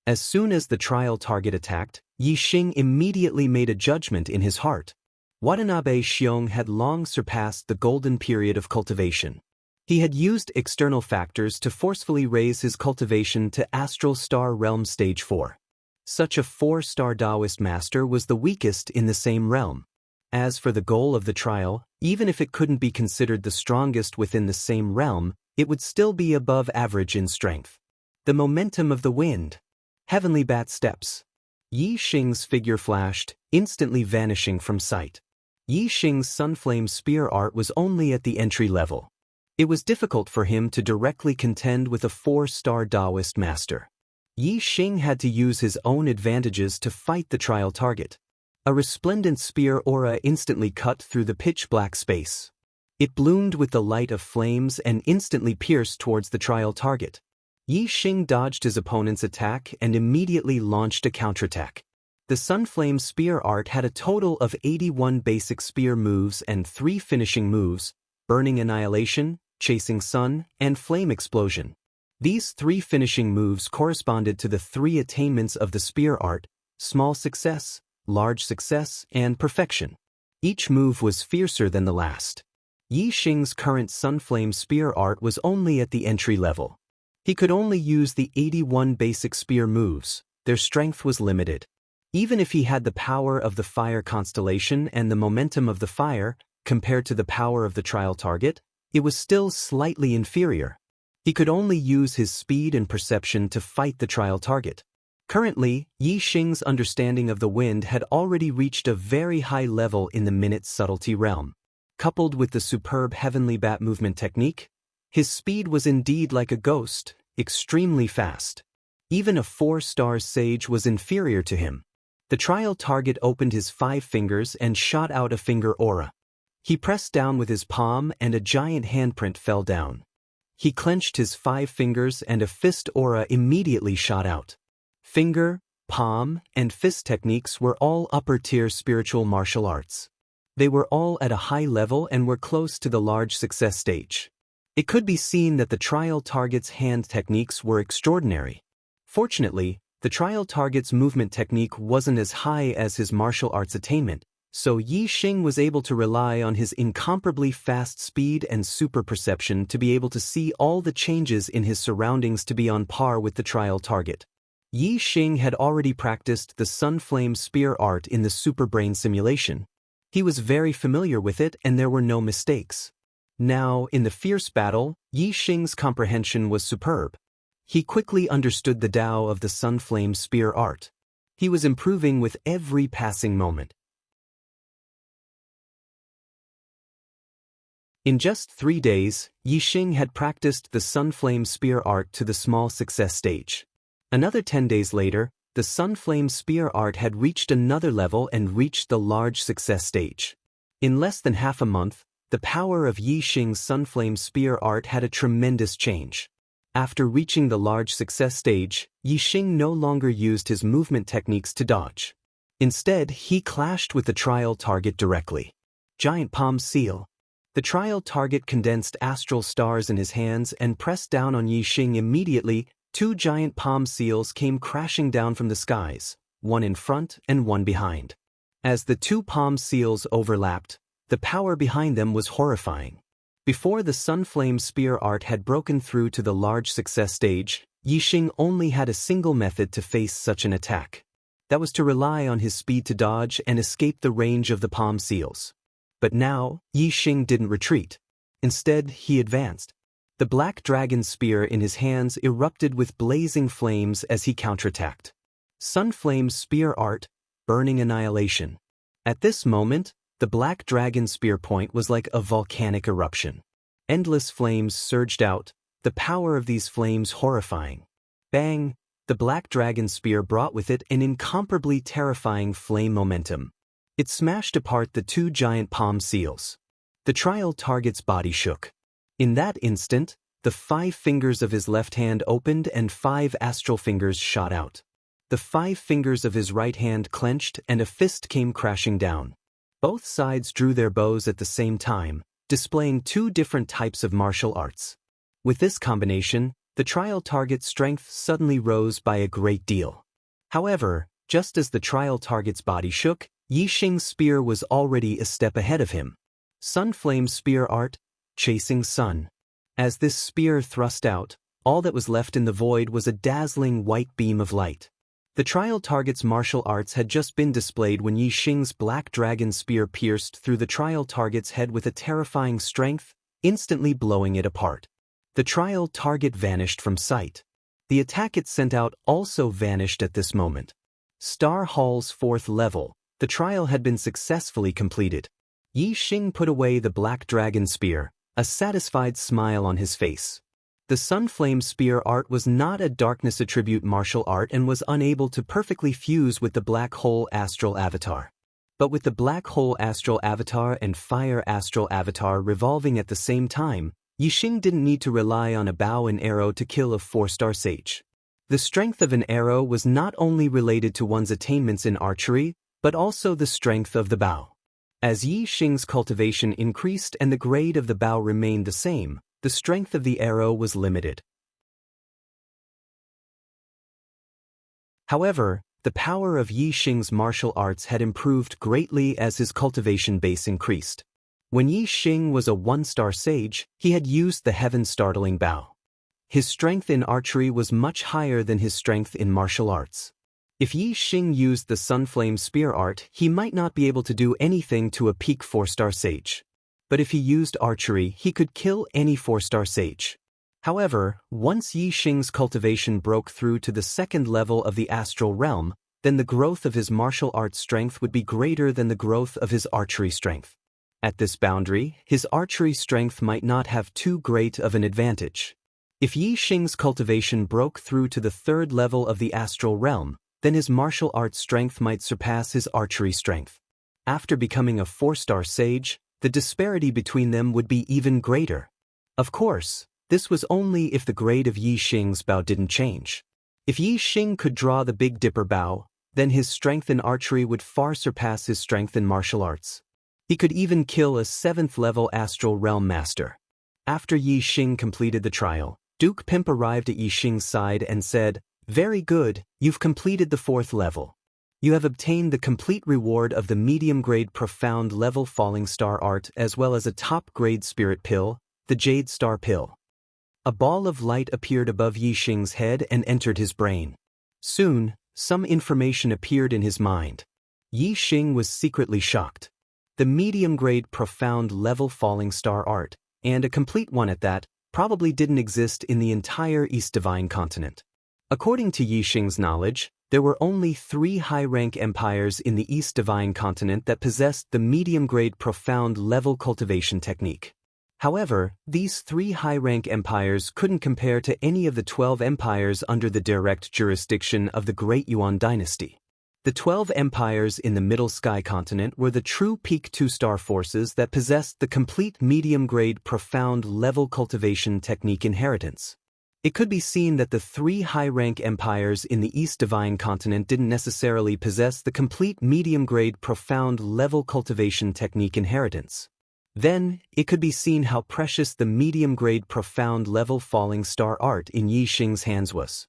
As soon as the trial target attacked, Yixing immediately made a judgment in his heart. Watanabe Xiong had long surpassed the golden period of cultivation. He had used external factors to forcefully raise his cultivation to Astral Star Realm Stage 4. Such a 4-star Taoist master was the weakest in the same realm. As for the goal of the trial, even if it couldn't be considered the strongest within the same realm, it would still be above average in strength. The momentum of the wind. Heavenly bat steps. Yixing's figure flashed, instantly vanishing from sight. Yixing's Sunflame Spear art was only at the entry level. It was difficult for him to directly contend with a 4-star Taoist master. Yixing had to use his own advantages to fight the trial target. A resplendent spear aura instantly cut through the pitch-black space. It bloomed with the light of flames and instantly pierced towards the trial target. Yixing dodged his opponent's attack and immediately launched a counterattack. The Sunflame Spear art had a total of 81 basic spear moves and 3 finishing moves: Burning Annihilation, Chasing Sun, and Flame Explosion. These 3 finishing moves corresponded to the 3 attainments of the spear art: Small Success, Large Success, and Perfection. Each move was fiercer than the last. Yixing's current Sunflame Spear art was only at the entry level. He could only use the 81 basic spear moves. Their strength was limited. Even if he had the power of the fire constellation and the momentum of the fire, compared to the power of the trial target, it was still slightly inferior. He could only use his speed and perception to fight the trial target. Currently, Yixing's understanding of the wind had already reached a very high level in the minute subtlety realm. Coupled with the superb heavenly bat movement technique, his speed was indeed like a ghost, extremely fast. Even a 4-star sage was inferior to him. The trial target opened his 5 fingers and shot out a finger aura. He pressed down with his palm and a giant handprint fell down. He clenched his 5 fingers and a fist aura immediately shot out. Finger, palm, and fist techniques were all upper-tier spiritual martial arts. They were all at a high level and were close to the large success stage. It could be seen that the trial target's hand techniques were extraordinary. Fortunately, the trial target's movement technique wasn't as high as his martial arts attainment, so Yixing was able to rely on his incomparably fast speed and super perception to be able to see all the changes in his surroundings to be on par with the trial target. Yixing had already practiced the Sunflame Spear art in the Superbrain simulation. He was very familiar with it and there were no mistakes. Now, in the fierce battle, Yixing's comprehension was superb. He quickly understood the Tao of the Sunflame Spear art. He was improving with every passing moment. In just 3 days, Yixing had practiced the Sunflame Spear art to the small success stage. Another 10 days later, the Sunflame Spear art had reached another level and reached the large success stage. In less than half a month, the power of Yixing's Sunflame Spear art had a tremendous change. After reaching the large success stage, Yixing no longer used his movement techniques to dodge. Instead, he clashed with the trial target directly. Giant Palm Seal. The trial target condensed astral stars in his hands and pressed down on Yixing immediately. 2 giant palm seals came crashing down from the skies, one in front and one behind. As the 2 palm seals overlapped, the power behind them was horrifying. Before the Sunflame Spear art had broken through to the large success stage, Yixing only had a single method to face such an attack. That was to rely on his speed to dodge and escape the range of the palm seals. But now, Yixing didn't retreat. Instead, he advanced. The black dragon spear in his hands erupted with blazing flames as he counterattacked. Sunflame's spear art, Burning Annihilation. At this moment, the black dragon spear point was like a volcanic eruption. Endless flames surged out, the power of these flames horrifying. Bang! The black dragon spear brought with it an incomparably terrifying flame momentum. It smashed apart the 2 giant palm seals. The trial target's body shook. In that instant, The 5 fingers of his left hand opened and 5 astral fingers shot out. The 5 fingers of his right hand clenched and a fist came crashing down. Both sides drew their bows at the same time, displaying 2 different types of martial arts. With this combination, the trial target's strength suddenly rose by a great deal. However, just as the trial target's body shook, Yi Xing's spear was already a step ahead of him. Sun Flame Spear Art, Chasing Sun. As this spear thrust out, all that was left in the void was a dazzling white beam of light. The trial target's martial arts had just been displayed when Yi Xing's black dragon spear pierced through the trial target's head with a terrifying strength, instantly blowing it apart. The trial target vanished from sight. The attack it sent out also vanished at this moment. Star Hall's 4th level, the trial had been successfully completed. Yi Xing put away the black dragon spear, a satisfied smile on his face. The Sunflame Spear Art was not a darkness attribute martial art and was unable to perfectly fuse with the Black Hole Astral Avatar. But with the Black Hole Astral Avatar and Fire Astral Avatar revolving at the same time, Yi Xing didn't need to rely on a bow and arrow to kill a 4-star sage. The strength of an arrow was not only related to one's attainments in archery, but also the strength of the bow. As Yi Xing's cultivation increased and the grade of the bow remained the same, the strength of the arrow was limited. However, the power of Yi Xing's martial arts had improved greatly as his cultivation base increased. When Yi Xing was a 1-star sage, he had used the heaven-startling bow. His strength in archery was much higher than his strength in martial arts. If Yi Xing used the Sunflame Spear Art, he might not be able to do anything to a peak 4-star sage. But if he used archery, he could kill any 4-star sage. However, once Yi Xing's cultivation broke through to the 2nd level of the astral realm, then the growth of his martial arts strength would be greater than the growth of his archery strength. At this boundary, his archery strength might not have too great of an advantage. If Yi Xing's cultivation broke through to the 3rd level of the astral realm, then his martial arts strength might surpass his archery strength. After becoming a 4-star sage, the disparity between them would be even greater. Of course, this was only if the grade of Yi Xing's bow didn't change. If Yi Xing could draw the Big Dipper bow, then his strength in archery would far surpass his strength in martial arts. He could even kill a 7th-level astral realm master. After Yi Xing completed the trial, Duke Pimp arrived at Yi Xing's side and said, "Very good, you've completed the 4th level. You have obtained the complete reward of the medium-grade profound level Falling Star Art as well as a top-grade spirit pill, the Jade Star Pill." A ball of light appeared above Yi Xing's head and entered his brain. Soon, some information appeared in his mind. Yi Xing was secretly shocked. The medium-grade profound level Falling Star Art, and a complete one at that, probably didn't exist in the entire East Divine Continent. According to Yi Xing's knowledge, there were only 3 high-rank empires in the East Divine Continent that possessed the medium-grade profound level cultivation technique. However, these 3 high-rank empires couldn't compare to any of the 12 empires under the direct jurisdiction of the Great Yuan dynasty. The 12 empires in the Middle Sky Continent were the true peak 2-star forces that possessed the complete medium-grade profound level cultivation technique inheritance. It could be seen that the 3 high-rank empires in the East Divine Continent didn't necessarily possess the complete medium-grade profound level cultivation technique inheritance. Then, it could be seen how precious the medium-grade profound level Falling Star Art in Yi Xing's hands was.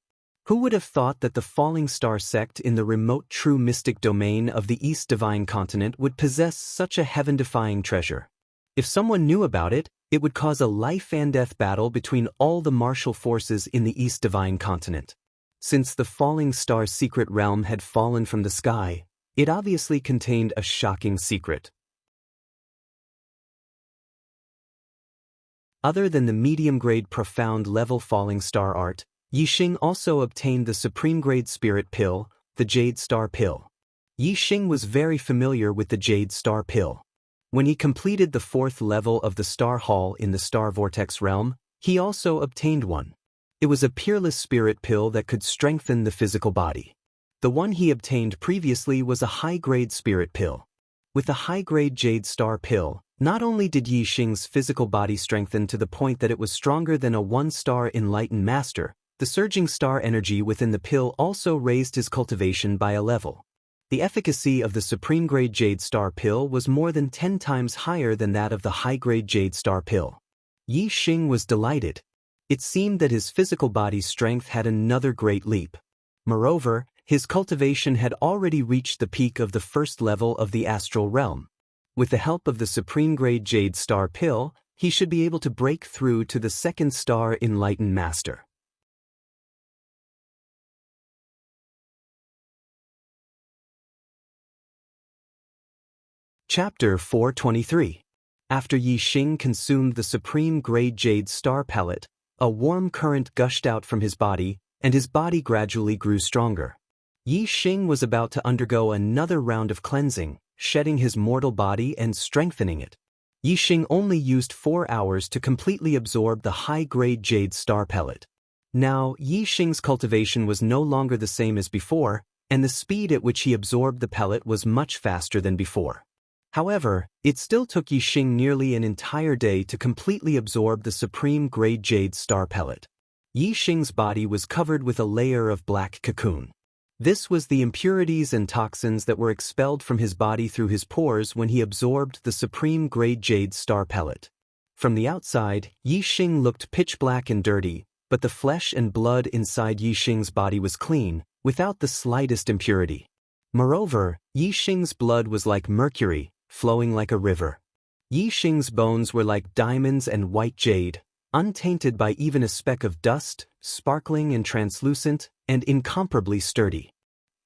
Who would have thought that the Falling Star sect in the remote true mystic domain of the East Divine Continent would possess such a heaven-defying treasure? If someone knew about it, it would cause a life-and-death battle between all the martial forces in the East Divine Continent. Since the Falling Star's secret realm had fallen from the sky, it obviously contained a shocking secret. Other than the medium-grade profound level Falling Star Art, Yi Xing also obtained the supreme-grade spirit pill, the Jade Star Pill. Yi Xing was very familiar with the Jade Star Pill. When he completed the 4th level of the Star Hall in the Star Vortex realm, he also obtained one. It was a peerless spirit pill that could strengthen the physical body. The one he obtained previously was a high-grade spirit pill. With the high-grade Jade Star Pill, Not only did Yi Xing's physical body strengthen to the point that it was stronger than a one-star enlightened master, the surging star energy within the pill also raised his cultivation by a level. The efficacy of the supreme-grade Jade Star pill was more than 10 times higher than that of the high-grade Jade Star pill. Yi Xing was delighted. It seemed that his physical body's strength had another great leap. Moreover, his cultivation had already reached the peak of the first level of the astral realm. With the help of the supreme-grade Jade Star pill, he should be able to break through to the second star enlightened master. Chapter 423. After Yi Xing consumed the supreme-grade Jade Star pellet, a warm current gushed out from his body, and his body gradually grew stronger. Yi Xing was about to undergo another round of cleansing, shedding his mortal body and strengthening it. Yi Xing only used 4 hours to completely absorb the high-grade Jade Star pellet. Now, Yi Xing's cultivation was no longer the same as before, and the speed at which he absorbed the pellet was much faster than before. However, it still took Yi Xing nearly an entire day to completely absorb the supreme-grade Jade Star pellet. Yi Xing's body was covered with a layer of black cocoon. This was the impurities and toxins that were expelled from his body through his pores when he absorbed the supreme-grade Jade Star pellet. From the outside, Yi Xing looked pitch black and dirty, but the flesh and blood inside Yi Xing's body was clean, without the slightest impurity. Moreover, Yi Xing's blood was like mercury, flowing like a river. Yi Xing's bones were like diamonds and white jade, untainted by even a speck of dust, sparkling and translucent, and incomparably sturdy.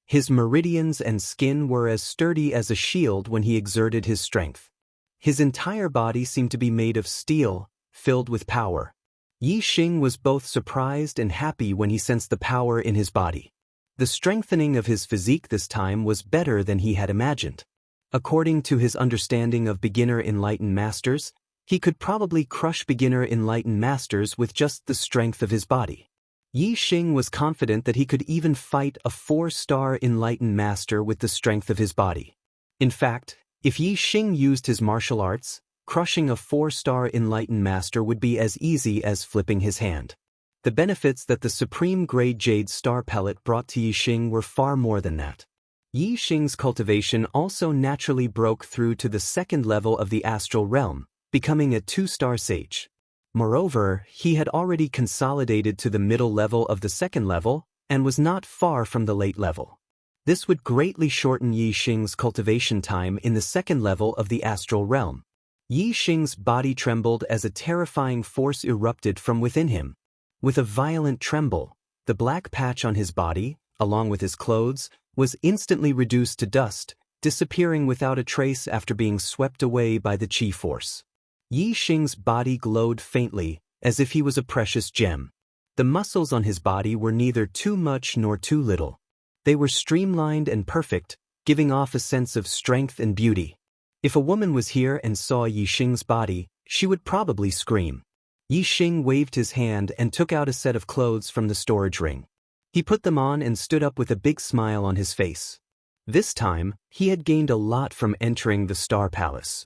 His meridians and skin were as sturdy as a shield when he exerted his strength. His entire body seemed to be made of steel, filled with power. Yi Xing was both surprised and happy when he sensed the power in his body. The strengthening of his physique this time was better than he had imagined. According to his understanding of beginner enlightened masters, he could probably crush beginner enlightened masters with just the strength of his body. Yi Xing was confident that he could even fight a 4-star enlightened master with the strength of his body. In fact, if Yi Xing used his martial arts, crushing a 4-star enlightened master would be as easy as flipping his hand. The benefits that the supreme-grade Jade Star pellet brought to Yi Xing were far more than that. Yi Xing's cultivation also naturally broke through to the second level of the astral realm, becoming a 2-star sage. Moreover, he had already consolidated to the middle level of the second level, and was not far from the late level. This would greatly shorten Yi Xing's cultivation time in the second level of the astral realm. Yi Xing's body trembled as a terrifying force erupted from within him. With a violent tremble, the black patch on his body, along with his clothes, was instantly reduced to dust, disappearing without a trace after being swept away by the chi force. Yi Xing's body glowed faintly, as if he was a precious gem. The muscles on his body were neither too much nor too little. They were streamlined and perfect, giving off a sense of strength and beauty. If a woman was here and saw Yi Xing's body, she would probably scream. Yi Xing waved his hand and took out a set of clothes from the storage ring. He put them on and stood up with a big smile on his face. This time, he had gained a lot from entering the Star Palace.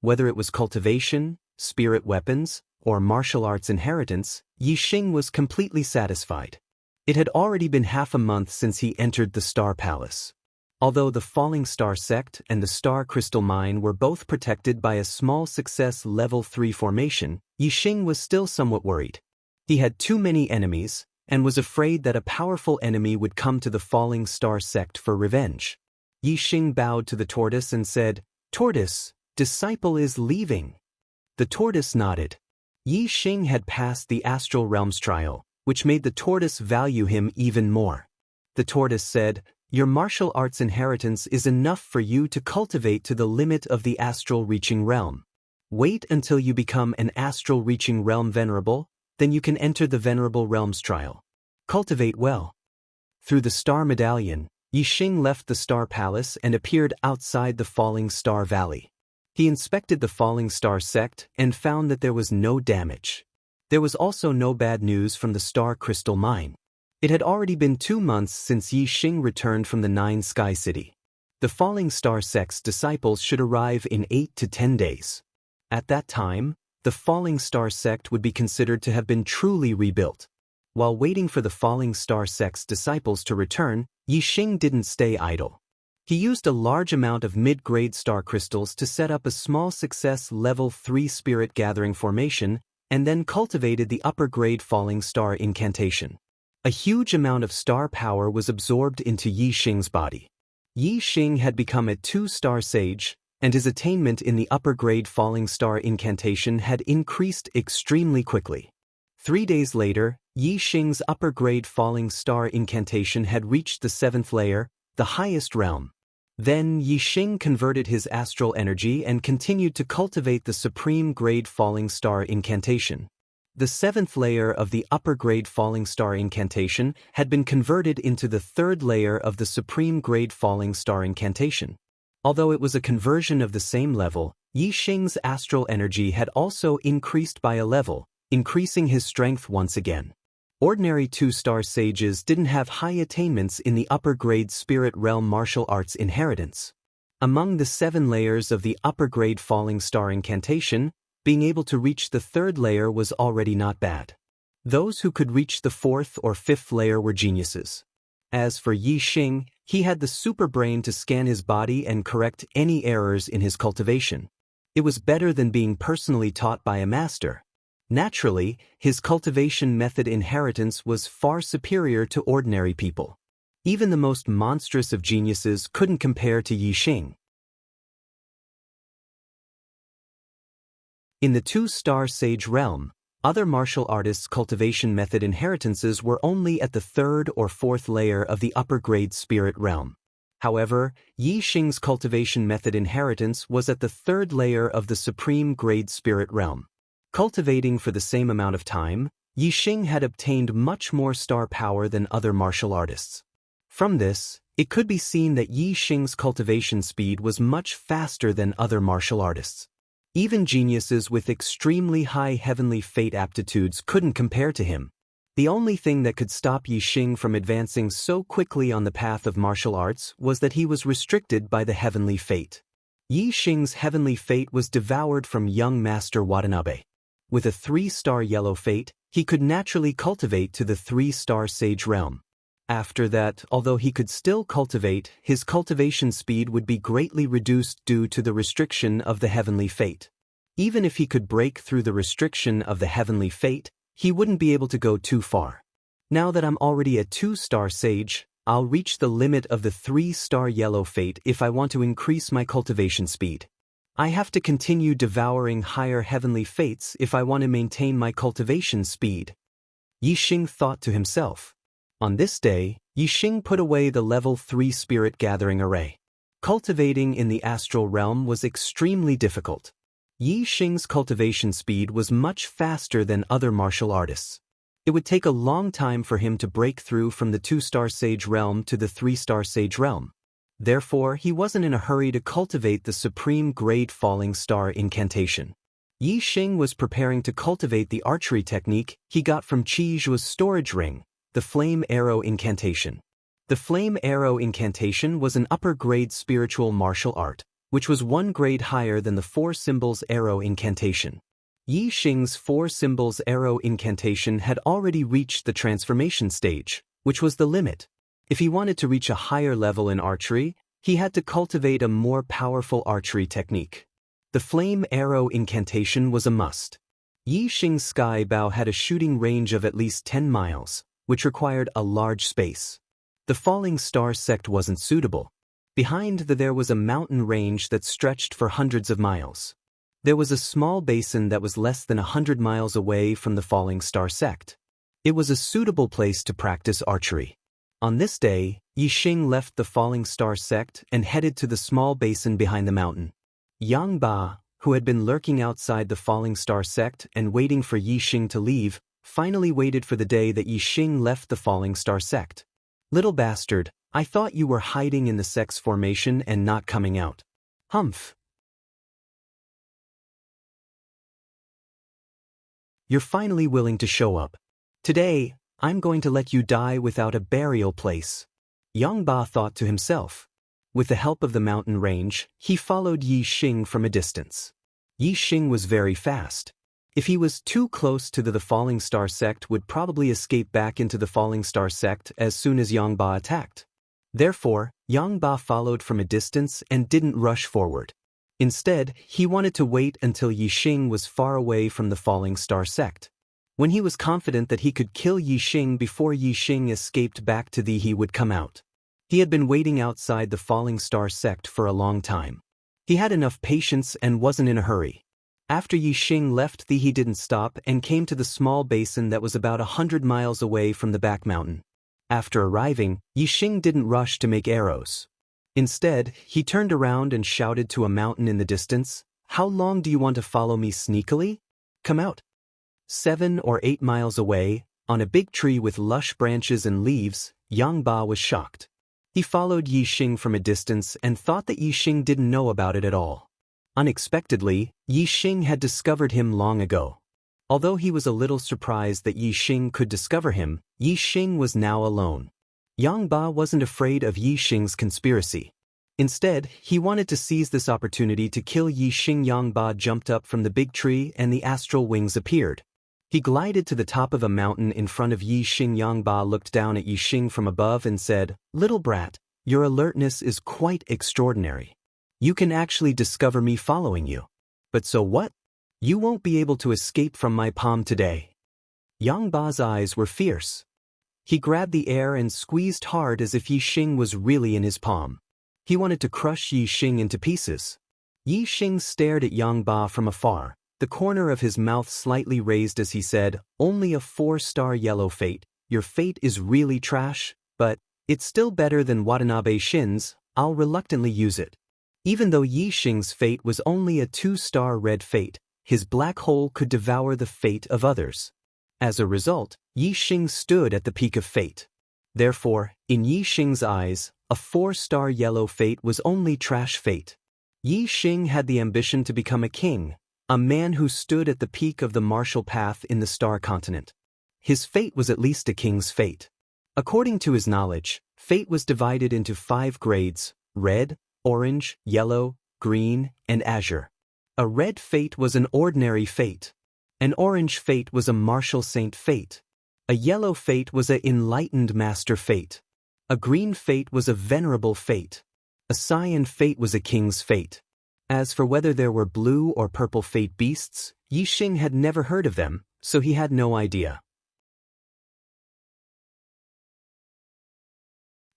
Whether it was cultivation, spirit weapons, or martial arts inheritance, Yi Xing was completely satisfied. It had already been half a month since he entered the Star Palace. Although the Falling Star Sect and the Star Crystal Mine were both protected by a small success level 3 formation, Yi Xing was still somewhat worried. He had too many enemies, and was afraid that a powerful enemy would come to the Falling Star Sect for revenge. Yi Xing bowed to the tortoise and said, "Tortoise, disciple is leaving." The tortoise nodded. Yi Xing had passed the Astral Realms trial, which made the tortoise value him even more. The tortoise said, "Your martial arts inheritance is enough for you to cultivate to the limit of the astral reaching realm. Wait until you become an astral reaching realm venerable, then you can enter the Venerable Realms trial. Cultivate well." Through the Star Medallion, Yi Xing left the Star Palace and appeared outside the Falling Star Valley. He inspected the Falling Star Sect and found that there was no damage. There was also no bad news from the Star Crystal Mine. It had already been 2 months since Yi Xing returned from the Nine Sky City. The falling star sect's disciples should arrive in 8 to 10 days. At that time, the falling star sect would be considered to have been truly rebuilt. While waiting for the falling star sect's disciples to return, Yixing didn't stay idle. He used a large amount of mid-grade star crystals to set up a small success level 3 spirit gathering formation, and then cultivated the upper-grade falling star incantation. A huge amount of star power was absorbed into Yixing's body. Yixing had become a 2-star sage, and his attainment in the upper-grade falling star incantation had increased extremely quickly. 3 days later, Yixing's upper-grade falling star incantation had reached the 7th layer, the highest realm. Then Yixing converted his astral energy and continued to cultivate the supreme-grade falling star incantation. The 7th layer of the upper-grade falling star incantation had been converted into the 3rd layer of the supreme-grade falling star incantation. Although it was a conversion of the same level, Yixing's astral energy had also increased by a level, increasing his strength once again. Ordinary 2-star sages didn't have high attainments in the upper-grade spirit realm martial arts inheritance. Among the 7 layers of the upper-grade falling star incantation, being able to reach the 3rd layer was already not bad. Those who could reach the 4th or 5th layer were geniuses. As for Yixing, he had the super brain to scan his body and correct any errors in his cultivation. It was better than being personally taught by a master. Naturally, his cultivation method inheritance was far superior to ordinary people. Even the most monstrous of geniuses couldn't compare to Yixing. In the 2-star sage realm, other martial artists' cultivation method inheritances were only at the 3rd or 4th layer of the upper-grade spirit realm. However, Yixing's cultivation method inheritance was at the 3rd layer of the supreme-grade spirit realm. Cultivating for the same amount of time, Yixing had obtained much more star power than other martial artists. From this, it could be seen that Yixing's cultivation speed was much faster than other martial artists. Even geniuses with extremely high heavenly fate aptitudes couldn't compare to him. The only thing that could stop Yixing from advancing so quickly on the path of martial arts was that he was restricted by the heavenly fate. Yixing's heavenly fate was devoured from young Master Watanabe. With a 3-star yellow fate, he could naturally cultivate to the 3-star sage realm. After that, although he could still cultivate, his cultivation speed would be greatly reduced due to the restriction of the heavenly fate. Even if he could break through the restriction of the heavenly fate, he wouldn't be able to go too far. Now that I'm already a 2-star sage, I'll reach the limit of the 3-star yellow fate if I want to increase my cultivation speed. I have to continue devouring higher heavenly fates if I want to maintain my cultivation speed. Yixing thought to himself. On this day, Yixing put away the level 3 spirit gathering array. Cultivating in the astral realm was extremely difficult. Yixing's cultivation speed was much faster than other martial artists. It would take a long time for him to break through from the 2-star sage realm to the 3-star sage realm. Therefore, he wasn't in a hurry to cultivate the supreme-grade falling star incantation. Yixing was preparing to cultivate the archery technique he got from Qizhu's storage ring, the flame arrow incantation. The flame arrow incantation was an upper-grade spiritual martial art, which was 1 grade higher than the 4 symbols arrow incantation. Yixing's 4 symbols arrow incantation had already reached the transformation stage, which was the limit. If he wanted to reach a higher level in archery, he had to cultivate a more powerful archery technique. The flame arrow incantation was a must. Yixing's sky bow had a shooting range of at least 10 miles, which required a large space. The falling star sect wasn't suitable. Behind there was a mountain range that stretched for hundreds of miles. There was a small basin that was less than 100 miles away from the falling star sect. It was a suitable place to practice archery. On this day, Yixing left the falling star sect and headed to the small basin behind the mountain. Yang Ba, who had been lurking outside the falling star sect and waiting for Yixing to leave, finally waited for the day that Yixing left the falling star sect. "Little bastard, I thought you were hiding in the sect's formation and not coming out." "Humph. You're finally willing to show up. Today, I'm going to let you die without a burial place." Yang Ba thought to himself. With the help of the mountain range, he followed Yi Xing from a distance. Yi Xing was very fast. If he was too close to the falling star sect would probably escape back into the falling star sect as soon as Yang Ba attacked. Therefore, Yang Ba followed from a distance and didn't rush forward. Instead, he wanted to wait until Yi Xing was far away from the falling star sect. When he was confident that he could kill Yi Xing before Yi Xing escaped back to he would come out. He had been waiting outside the falling star sect for a long time. He had enough patience and wasn't in a hurry. After Yi Xing left he didn't stop and came to the small basin that was about 100 miles away from the back mountain. After arriving, Yi Xing didn't rush to make arrows. Instead, he turned around and shouted to a mountain in the distance, "How long do you want to follow me sneakily? Come out." 7 or 8 miles away, on a big tree with lush branches and leaves, Yang Ba was shocked. He followed Yi Xing from a distance and thought that Yi Xing didn't know about it at all. Unexpectedly, Yi Xing had discovered him long ago. Although he was a little surprised that Yi Xing could discover him, Yi Xing was now alone. Yang Ba wasn't afraid of Yi Xing's conspiracy. Instead, he wanted to seize this opportunity to kill Yi Xing. Yang Ba jumped up from the big tree and the astral wings appeared. He glided to the top of a mountain in front of Yi Xing. Yang Ba looked down at Yi Xing from above and said, "Little brat, your alertness is quite extraordinary. You can actually discover me following you. But so what? You won't be able to escape from my palm today." Yang Ba's eyes were fierce. He grabbed the air and squeezed hard as if Yi Xing was really in his palm. He wanted to crush Yi Xing into pieces. Yi Xing stared at Yang Ba from afar, the corner of his mouth slightly raised as he said, "Only a 4-star yellow fate. Your fate is really trash, but it's still better than Watanabe Shin's. I'll reluctantly use it." Even though Yi Xing's fate was only a 2-star red fate, his black hole could devour the fate of others. As a result, Yi Xing stood at the peak of fate. Therefore, in Yi Xing's eyes, a 4-star yellow fate was only trash fate. Yi Xing had the ambition to become a king, a man who stood at the peak of the martial path in the star continent. His fate was at least a king's fate. According to his knowledge, fate was divided into 5 grades: red, orange, yellow, green, and azure. A red fate was an ordinary fate. An orange fate was a martial saint fate. A yellow fate was a enlightened master fate. A green fate was a venerable fate. A cyan fate was a king's fate. As for whether there were blue or purple fate beasts, Yi Xing had never heard of them, so he had no idea.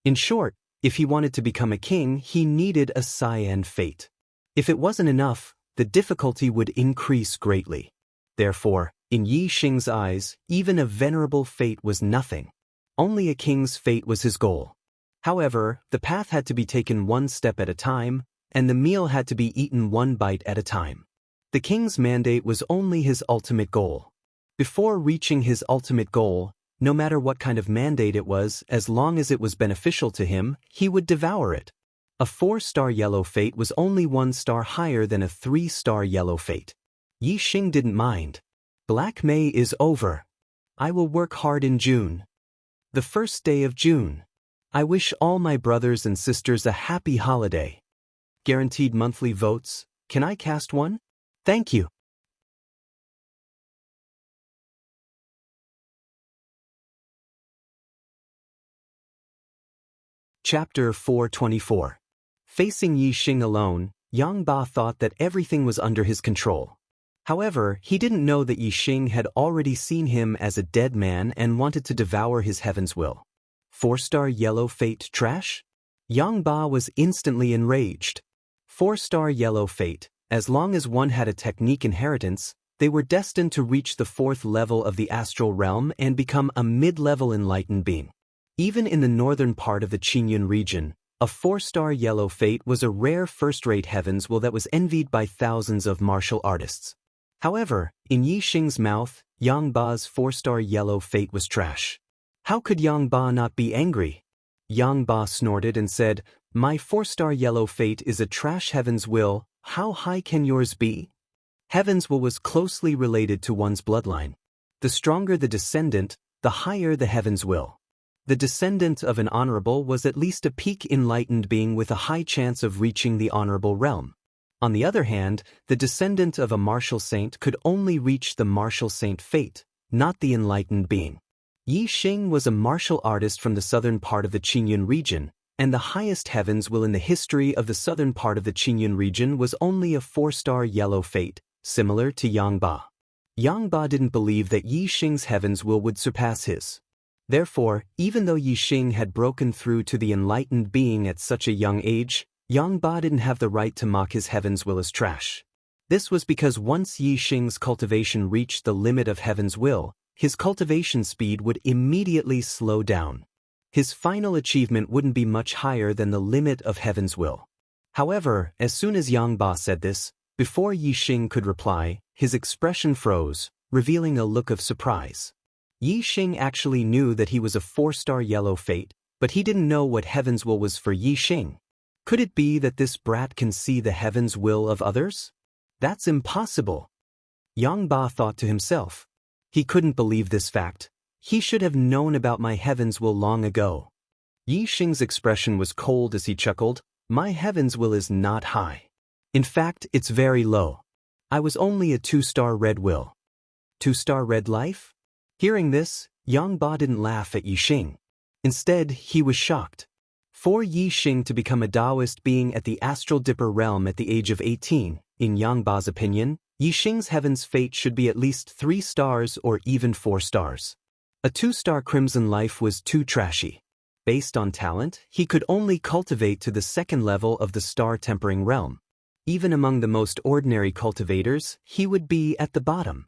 In short, if he wanted to become a king, he needed a cyan fate. If it wasn't enough, the difficulty would increase greatly. Therefore, in Yi Xing's eyes, even a venerable fate was nothing. Only a king's fate was his goal. However, the path had to be taken 1 step at a time, and the meal had to be eaten 1 bite at a time. The king's mandate was only his ultimate goal. Before reaching his ultimate goal, no matter what kind of mandate it was, as long as it was beneficial to him, he would devour it. A 4-star yellow fate was only 1 star higher than a 3-star yellow fate. Yi Xing didn't mind. Black May is over. I will work hard in June. The first day of June. I wish all my brothers and sisters a happy holiday. Guaranteed monthly votes. Can I cast one? Thank you. Chapter 424. Facing Yi Xing alone, Yang Ba thought that everything was under his control. However, he didn't know that Yi Xing had already seen him as a dead man and wanted to devour his heaven's will. 4-star yellow fate trash? Yang Ba was instantly enraged. 4-star yellow fate, as long as one had a technique inheritance, they were destined to reach the 4th level of the astral realm and become a mid-level enlightened being. Even in the northern part of the Qingyun region, a 4-star yellow fate was a rare first-rate heaven's will that was envied by thousands of martial artists. However, in Yi Xing's mouth, Yang Ba's 4-star yellow fate was trash. How could Yang Ba not be angry? Yang Ba snorted and said, "My 4-star yellow fate is a trash heaven's will. How high can yours be?" Heaven's will was closely related to one's bloodline. The stronger the descendant, the higher the heaven's will. The descendant of an honorable was at least a peak enlightened being with a high chance of reaching the honorable realm. On the other hand, the descendant of a martial saint could only reach the martial saint fate, not the enlightened being. Yi Xing was a martial artist from the southern part of the Qingyun region, and the highest heavens will in the history of the southern part of the Qingyun region was only a 4-star yellow fate, similar to Yang Ba. Yang Ba didn't believe that Yi Xing's heavens will would surpass his. Therefore, even though Yi Xing had broken through to the enlightened being at such a young age, Yang Ba didn't have the right to mock his heaven's will as trash. This was because once Yi Xing's cultivation reached the limit of heaven's will, his cultivation speed would immediately slow down. His final achievement wouldn't be much higher than the limit of heaven's will. However, as soon as Yang Ba said this, before Yi Xing could reply, his expression froze, revealing a look of surprise. Yi Xing actually knew that he was a 4-star yellow fate, but he didn't know what heaven's will was for Yi Xing. Could it be that this brat can see the heaven's will of others? That's impossible. Yang Ba thought to himself. He couldn't believe this fact. He should have known about my heaven's will long ago. Yi Xing's expression was cold as he chuckled. My heaven's will is not high. In fact, it's very low. I was only a 2-star red will. 2-star red life? Hearing this, Yang Ba didn't laugh at Yi Xing. Instead, he was shocked. For Yi Xing to become a Taoist being at the astral dipper realm at the age of 18, in Yang Ba's opinion, Yi Xing's heaven's fate should be at least 3 stars or even 4 stars. A 2-star crimson life was too trashy. Based on talent, he could only cultivate to the 2nd level of the star-tempering realm. Even among the most ordinary cultivators, he would be at the bottom.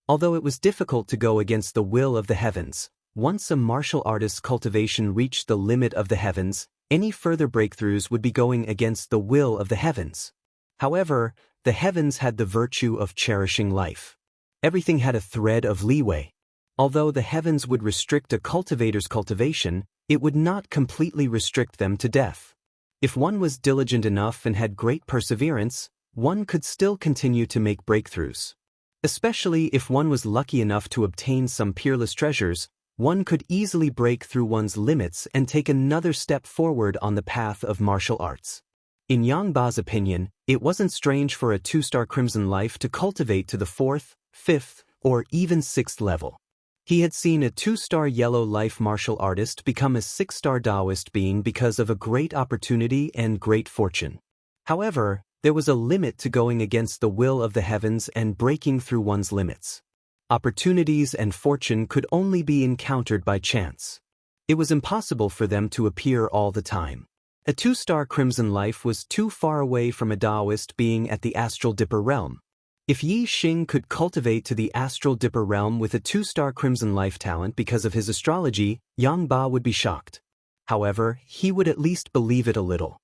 Although it was difficult to go against the will of the heavens, once a martial artist's cultivation reached the limit of the heavens, any further breakthroughs would be going against the will of the heavens. However, the heavens had the virtue of cherishing life. Everything had a thread of leeway. Although the heavens would restrict a cultivator's cultivation, it would not completely restrict them to death. If one was diligent enough and had great perseverance, one could still continue to make breakthroughs. Especially if one was lucky enough to obtain some peerless treasures, one could easily break through one's limits and take another step forward on the path of martial arts. In Yang Ba's opinion, it wasn't strange for a 2-star crimson life to cultivate to the 4th, 5th, or even 6th level. He had seen a 2-star yellow life martial artist become a 6-star Taoist being because of a great opportunity and great fortune. However, there was a limit to going against the will of the heavens and breaking through one's limits. Opportunities and fortune could only be encountered by chance. It was impossible for them to appear all the time. A 2-star crimson life was too far away from a Taoist being at the astral dipper realm. If Yi Xing could cultivate to the astral dipper realm with a 2-star crimson life talent because of his astrology, Yang Ba would be shocked. However, he would at least believe it a little.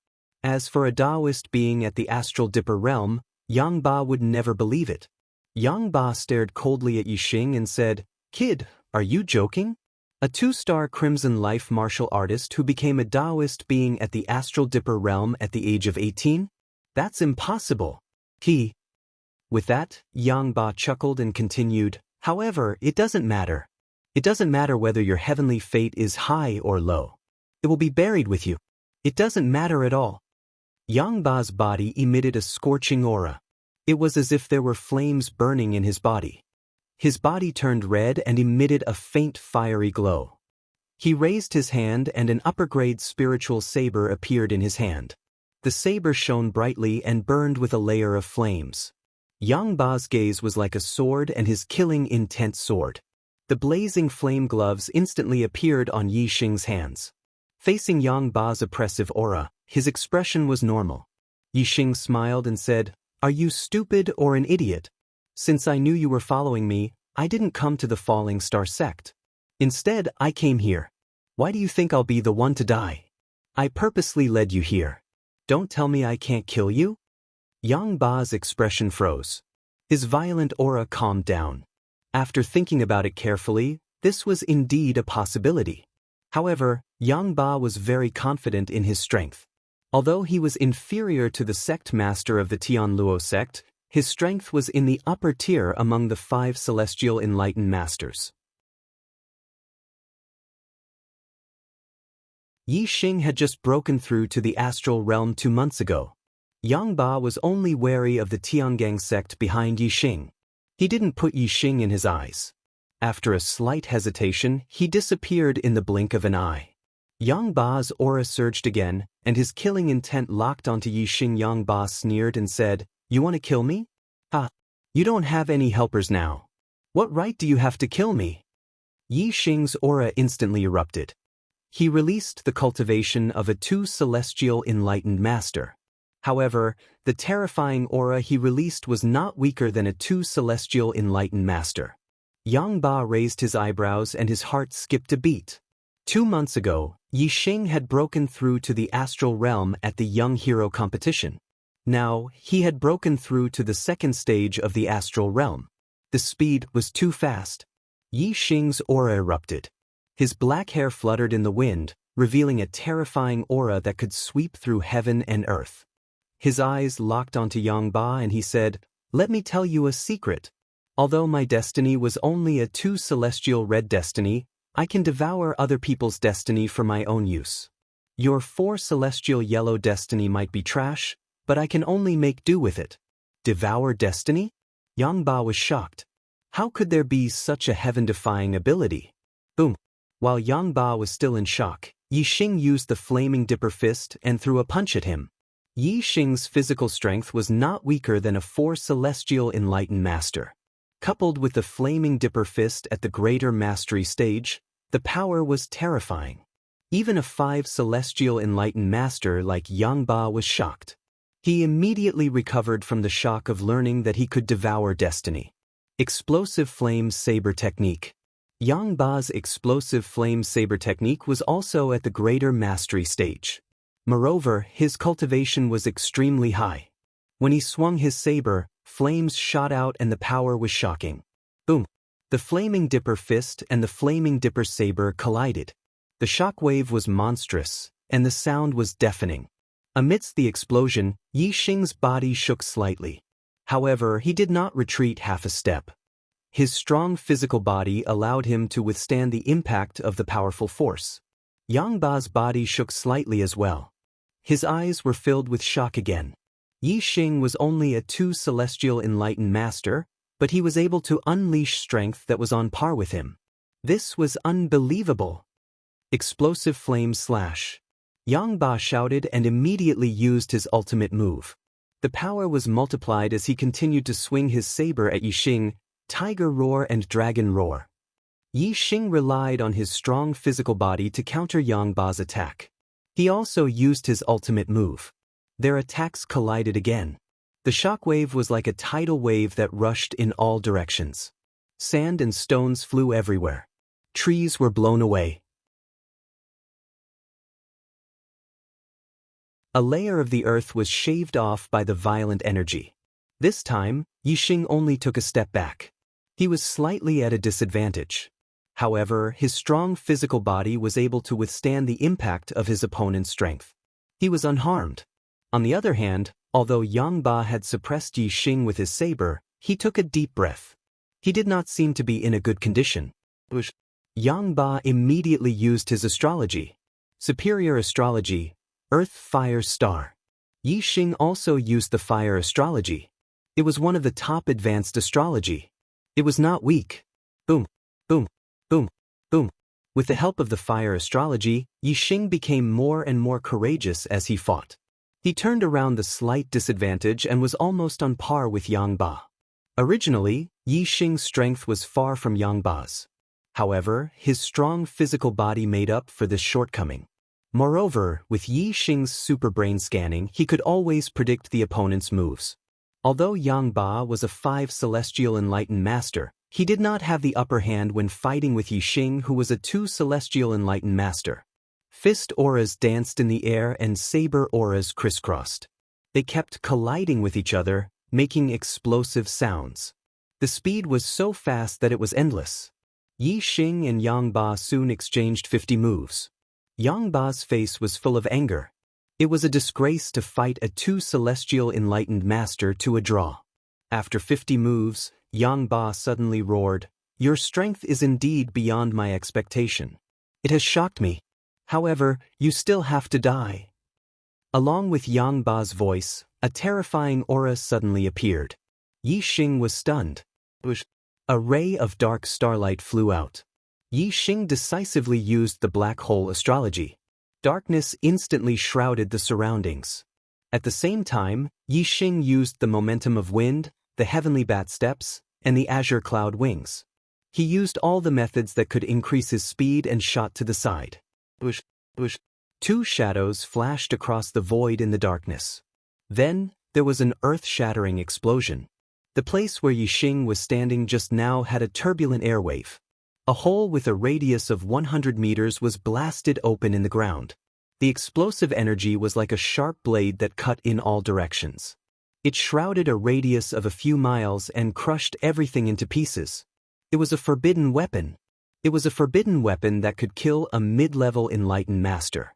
As for a Taoist being at the astral dipper realm, Yang Ba would never believe it. Yang Ba stared coldly at Yi Xing and said, "Kid, are you joking? A 2-star crimson life martial artist who became a Taoist being at the astral dipper realm at the age of 18? That's impossible." With that, Yang Ba chuckled and continued, "However, it doesn't matter. It doesn't matter whether your heavenly fate is high or low. It will be buried with you. It doesn't matter at all." Yang Ba's body emitted a scorching aura. It was as if there were flames burning in his body. His body turned red and emitted a faint fiery glow. He raised his hand and an upper-grade spiritual saber appeared in his hand. The saber shone brightly and burned with a layer of flames. Yang Ba's gaze was like a sword and his killing intent sword. The blazing flame gloves instantly appeared on Yi Xing's hands. Facing Yang Ba's oppressive aura, his expression was normal. Yi Xing smiled and said, "Are you stupid or an idiot? Since I knew you were following me, I didn't come to the Falling Star sect. Instead, I came here. Why do you think I'll be the one to die? I purposely led you here. Don't tell me I can't kill you?" Yang Ba's expression froze. His violent aura calmed down. After thinking about it carefully, this was indeed a possibility. However, Yang Ba was very confident in his strength. Although he was inferior to the sect master of the Tianluo sect, His strength was in the upper tier among the 5 celestial enlightened masters. Yi Xing had just broken through to the astral realm 2 months ago. Yang Ba was only wary of the Tiangang sect behind Yi Xing. He didn't put Yi Xing in his eyes. After a slight hesitation, he disappeared in the blink of an eye. Yang Ba's aura surged again, and his killing intent locked onto Yi Xing. Yang Ba sneered and said, "You want to kill me? Ha! You don't have any helpers now. What right do you have to kill me?" Yi Xing's aura instantly erupted. He released the cultivation of a 2 celestial enlightened master. However, the terrifying aura he released was not weaker than a 2 celestial enlightened master. Yang Ba raised his eyebrows and his heart skipped a beat. 2 months ago, Yi Xing had broken through to the astral realm at the Young Hero competition. Now, he had broken through to the 2nd stage of the astral realm. The speed was too fast. Yi Xing's aura erupted. His black hair fluttered in the wind, revealing a terrifying aura that could sweep through heaven and earth. His eyes locked onto Yang Ba and he said, "Let me tell you a secret. Although my destiny was only a 2 celestial red destiny, I can devour other people's destiny for my own use. Your 4 celestial yellow destiny might be trash, but I can only make do with it." Devour destiny? Yang Ba was shocked. How could there be such a heaven-defying ability? Boom. While Yang Ba was still in shock, Yi Xing used the flaming dipper fist and threw a punch at him. Yi Xing's physical strength was not weaker than a 4 celestial enlightened master. Coupled with the flaming dipper fist at the greater mastery stage, the power was terrifying. Even a 5 celestial enlightened master like Yang Ba was shocked. He immediately recovered from the shock of learning that he could devour destiny. Explosive Flame Saber Technique. Yang Ba's explosive flame saber technique was also at the greater mastery stage. Moreover, his cultivation was extremely high. When he swung his saber, flames shot out and the power was shocking. Boom! The flaming dipper fist and the flaming dipper saber collided. The shockwave was monstrous, and the sound was deafening. Amidst the explosion, Yi Xing's body shook slightly. However, he did not retreat half a step. His strong physical body allowed him to withstand the impact of the powerful force. Yang Ba's body shook slightly as well. His eyes were filled with shock again. Yi Xing was only a 2 celestial enlightened master, but he was able to unleash strength that was on par with him. This was unbelievable. Explosive Flame Slash. Yang Ba shouted and immediately used his ultimate move. The power was multiplied as he continued to swing his saber at Yi Xing. Tiger Roar and Dragon Roar. Yi Xing relied on his strong physical body to counter Yang Ba's attack. He also used his ultimate move. Their attacks collided again. The shockwave was like a tidal wave that rushed in all directions. Sand and stones flew everywhere. Trees were blown away. A layer of the earth was shaved off by the violent energy. This time, Yi Xing only took a step back. He was slightly at a disadvantage. However, his strong physical body was able to withstand the impact of his opponent's strength. He was unharmed. On the other hand, although Yang Ba had suppressed Yi Xing with his saber, he took a deep breath. He did not seem to be in a good condition. Yang Ba immediately used his astrology. Superior astrology, Earth Fire Star. Yi Xing also used the fire astrology. It was one of the top advanced astrology. It was not weak. Boom, boom, boom, boom. With the help of the fire astrology, Yi Xing became more and more courageous as he fought. He turned around the slight disadvantage and was almost on par with Yang Ba. Originally, Yi Xing's strength was far from Yang Ba's. However, his strong physical body made up for this shortcoming. Moreover, with Yi Xing's super brain scanning, he could always predict the opponent's moves. Although Yang Ba was a 5 celestial enlightened master, he did not have the upper hand when fighting with Yi Xing, who was a 2 celestial enlightened master. Fist auras danced in the air and saber auras crisscrossed. They kept colliding with each other, making explosive sounds. The speed was so fast that it was endless. Yi Xing and Yang Ba soon exchanged 50 moves. Yang Ba's face was full of anger. It was a disgrace to fight a 2 celestial enlightened master to a draw. After 50 moves, Yang Ba suddenly roared, "Your strength is indeed beyond my expectation. It has shocked me. However, you still have to die." Along with Yang Ba's voice, a terrifying aura suddenly appeared. Yi Xing was stunned. A ray of dark starlight flew out. Yi Xing decisively used the black hole astrology. Darkness instantly shrouded the surroundings. At the same time, Yi Xing used the momentum of wind, the heavenly bat steps, and the azure cloud wings. He used all the methods that could increase his speed and shot to the side. Two shadows flashed across the void in the darkness. Then, there was an earth-shattering explosion. The place where Yi Xing was standing just now had a turbulent airwave. A hole with a radius of 100 meters was blasted open in the ground. The explosive energy was like a sharp blade that cut in all directions. It shrouded a radius of a few miles and crushed everything into pieces. It was a forbidden weapon. It was a forbidden weapon that could kill a mid-level enlightened master.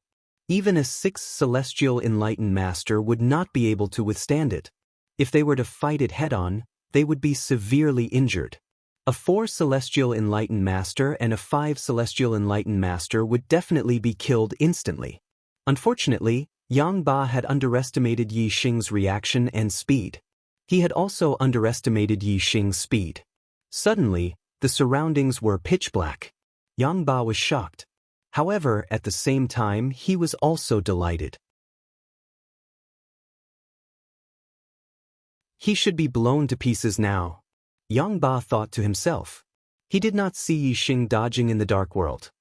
Even a 6th celestial enlightened master would not be able to withstand it. If they were to fight it head-on, they would be severely injured. A 4 celestial enlightened master and a 5 celestial enlightened master would definitely be killed instantly. Unfortunately, Yang Ba had underestimated Yi Xing's reaction and speed. He had also underestimated Yi Xing's speed. Suddenly, the surroundings were pitch black. Yang Ba was shocked. However, at the same time, he was also delighted. He should be blown to pieces now. Yang Ba thought to himself. He did not see Yi Xing dodging in the dark world.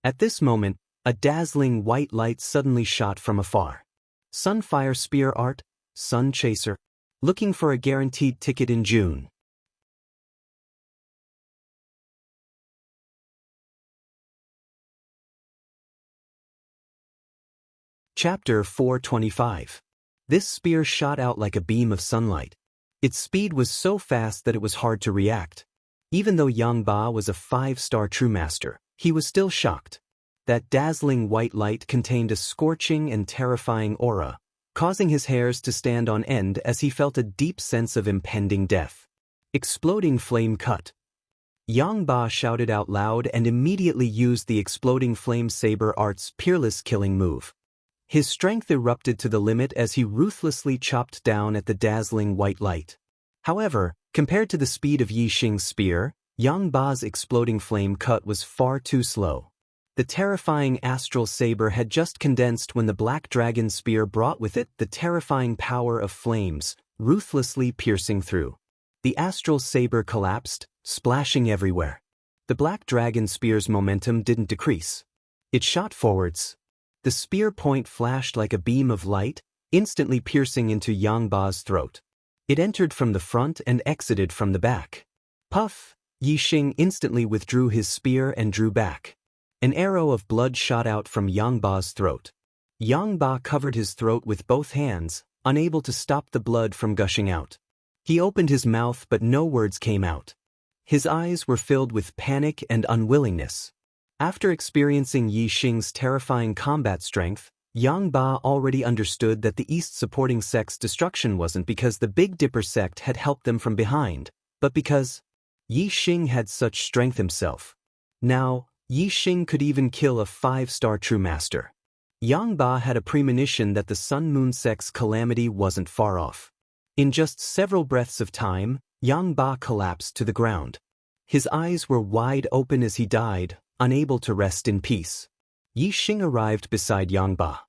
At this moment, a dazzling white light suddenly shot from afar. Sunfire Spear Art, Sun Chaser. Looking for a guaranteed ticket in June. Chapter 425. This spear shot out like a beam of sunlight. Its speed was so fast that it was hard to react. Even though Yang Ba was a 5-star true master, he was still shocked. That dazzling white light contained a scorching and terrifying aura, causing his hairs to stand on end as he felt a deep sense of impending death. Exploding flame cut. Yang Ba shouted out loud and immediately used the exploding flame saber art's peerless killing move. His strength erupted to the limit as he ruthlessly chopped down at the dazzling white light. However, compared to the speed of Yi Xing's spear, Yang Ba's exploding flame cut was far too slow. The terrifying astral saber had just condensed when the black dragon spear brought with it the terrifying power of flames, ruthlessly piercing through. The astral saber collapsed, splashing everywhere. The black dragon spear's momentum didn't decrease. It shot forwards. The spear point flashed like a beam of light, instantly piercing into Yang Ba's throat. It entered from the front and exited from the back. Puff! Yi Xing instantly withdrew his spear and drew back. An arrow of blood shot out from Yang Ba's throat. Yang Ba covered his throat with both hands, unable to stop the blood from gushing out. He opened his mouth but no words came out. His eyes were filled with panic and unwillingness. After experiencing Yi Xing's terrifying combat strength, Yang Ba already understood that the East supporting sect's destruction wasn't because the Big Dipper sect had helped them from behind, but because Yi Xing had such strength himself. Now, Yi Xing could even kill a 5-star true master. Yang Ba had a premonition that the Sun Moon sect's calamity wasn't far off. In just several breaths of time, Yang Ba collapsed to the ground. His eyes were wide open as he died, unable to rest in peace. Yi Xing arrived beside Yang Ba.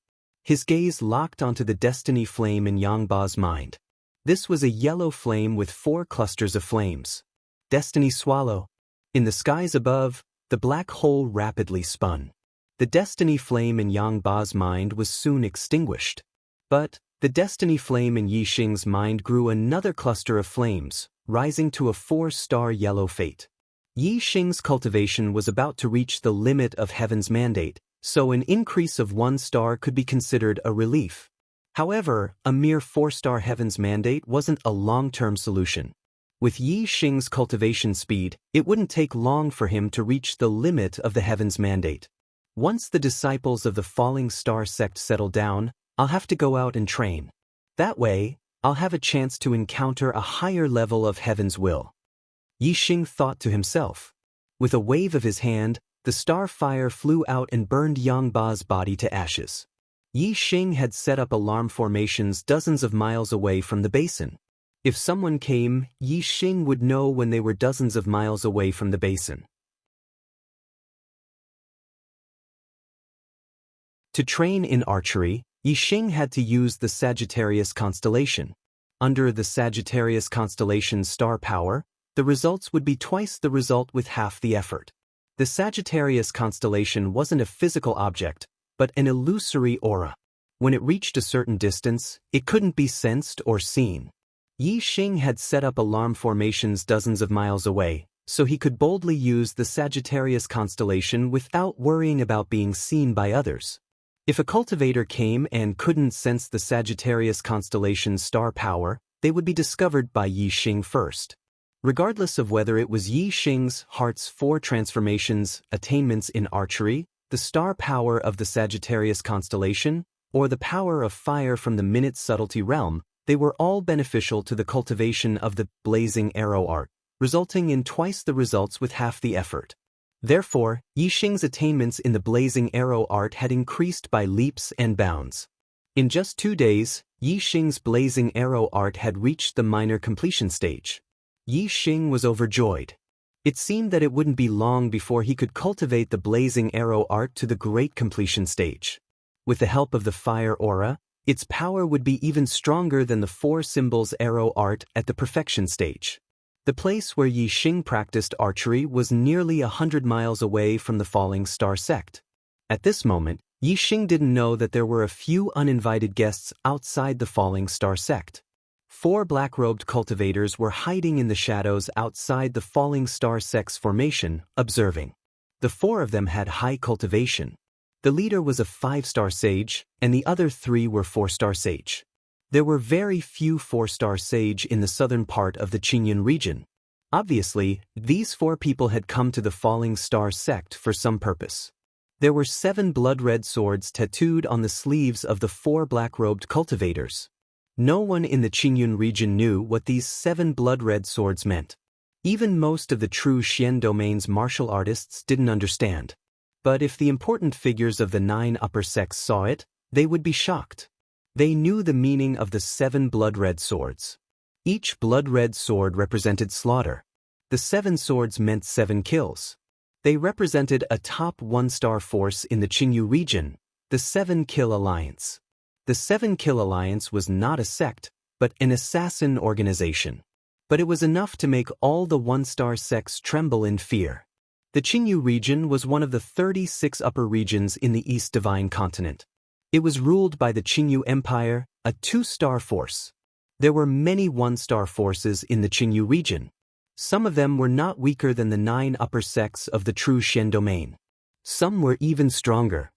His gaze locked onto the destiny flame in Yang Ba's mind. This was a yellow flame with 4 clusters of flames. Destiny Swallow. In the skies above, the black hole rapidly spun. The destiny flame in Yang Ba's mind was soon extinguished. But the destiny flame in Yi Xing's mind grew another cluster of flames, rising to a 4-star yellow fate. Yi Xing's cultivation was about to reach the limit of heaven's mandate, so an increase of 1 star could be considered a relief. However, a mere 4-star heaven's mandate wasn't a long-term solution. With Yi Xing's cultivation speed, it wouldn't take long for him to reach the limit of the heaven's mandate. Once the disciples of the falling star sect settle down, I'll have to go out and train. That way, I'll have a chance to encounter a higher level of heaven's will. Yi Xing thought to himself. With a wave of his hand, the star fire flew out and burned Yang Ba's body to ashes. Yi Xing had set up alarm formations dozens of miles away from the basin. If someone came, Yi Xing would know when they were dozens of miles away from the basin. To train in archery, Yi Xing had to use the Sagittarius constellation. Under the Sagittarius constellation's star power, the results would be twice the result with half the effort. The Sagittarius constellation wasn't a physical object, but an illusory aura. When it reached a certain distance, it couldn't be sensed or seen. Yi Xing had set up alarm formations dozens of miles away, so he could boldly use the Sagittarius constellation without worrying about being seen by others. If a cultivator came and couldn't sense the Sagittarius constellation's star power, they would be discovered by Yi Xing first. Regardless of whether it was Yi Xing's heart's 4 transformations, attainments in archery, the star power of the Sagittarius constellation, or the power of fire from the minute subtlety realm, they were all beneficial to the cultivation of the blazing arrow art, resulting in twice the results with half the effort. Therefore, Yi Xing's attainments in the blazing arrow art had increased by leaps and bounds. In just 2 days, Yi Xing's blazing arrow art had reached the minor completion stage. Yi Xing was overjoyed. It seemed that it wouldn't be long before he could cultivate the blazing arrow art to the great completion stage. With the help of the fire aura, its power would be even stronger than the 4 symbols arrow art at the perfection stage. The place where Yi Xing practiced archery was nearly 100 miles away from the falling star sect. At this moment, Yi Xing didn't know that there were a few uninvited guests outside the falling star sect. 4 black-robed cultivators were hiding in the shadows outside the falling star sect's formation, observing. The 4 of them had high cultivation. The leader was a 5-star sage, and the other 3 were 4-star sage. There were very few 4-star sage in the southern part of the Qingyun region. Obviously, these 4 people had come to the falling star sect for some purpose. There were 7 blood-red swords tattooed on the sleeves of the 4 black-robed cultivators. No one in the Qingyun region knew what these 7 blood-red swords meant. Even most of the true Xian domain's martial artists didn't understand. But if the important figures of the 9 upper sects saw it, they would be shocked. They knew the meaning of the 7 blood-red swords. Each blood-red sword represented slaughter. The 7 swords meant 7 kills. They represented a top 1-star force in the Qingyu region, the 7 Kill Alliance. The 7 Kill Alliance was not a sect, but an assassin organization. But it was enough to make all the 1-star sects tremble in fear. The Qingyu region was one of the 36 upper regions in the East Divine Continent. It was ruled by the Qingyu Empire, a 2-star force. There were many 1-star forces in the Qingyu region. Some of them were not weaker than the 9 upper sects of the true Xian domain. Some were even stronger.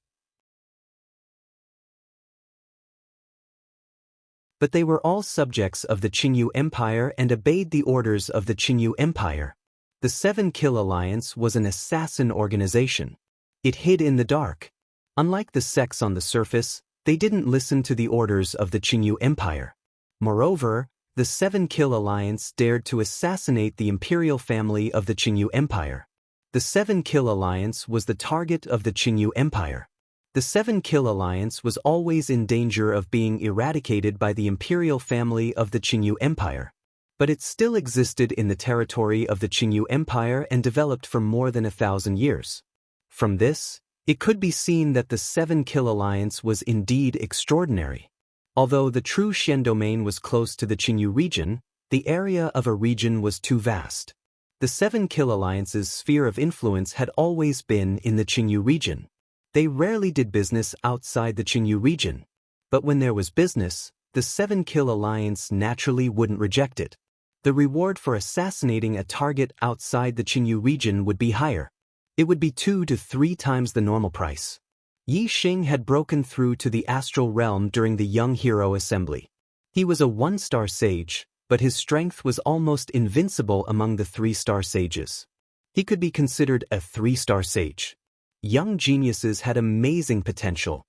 But they were all subjects of the Qingyu Empire and obeyed the orders of the Qingyu Empire. The 7 Kill Alliance was an assassin organization. It hid in the dark. Unlike the sects on the surface, they didn't listen to the orders of the Qingyu Empire. Moreover, the 7 Kill Alliance dared to assassinate the imperial family of the Qingyu Empire. The 7 Kill Alliance was the target of the Qingyu Empire. The 7 Kill Alliance was always in danger of being eradicated by the imperial family of the Qingyu Empire. But it still existed in the territory of the Qingyu Empire and developed for more than 1,000 years. From this, it could be seen that the 7 Kill Alliance was indeed extraordinary. Although the true Xian domain was close to the Qingyu region, the area of a region was too vast. The 7 Kill Alliance's sphere of influence had always been in the Qingyu region. They rarely did business outside the Qingyu region. But when there was business, the 7 Kill Alliance naturally wouldn't reject it. The reward for assassinating a target outside the Qingyu region would be higher. It would be 2 to 3 times the normal price. Yi Xing had broken through to the astral realm during the Young Hero Assembly. He was a 1-star sage, but his strength was almost invincible among the 3-star sages. He could be considered a 3-star sage. Young geniuses had amazing potential.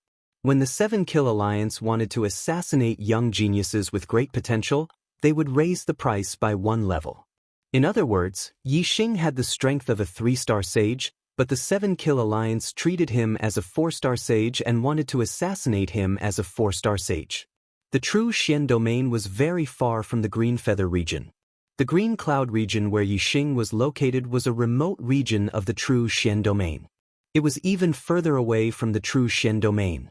When the Seven Kill Alliance wanted to assassinate young geniuses with great potential, they would raise the price by 1 level. In other words, Yi Xing had the strength of a 3-star sage, but the Seven Kill Alliance treated him as a 4-star sage and wanted to assassinate him as a 4-star sage. The true Xian domain was very far from the Green Feather region. The Green Cloud region where Yi Xing was located was a remote region of the true Xian domain. It was even further away from the true Xian domain.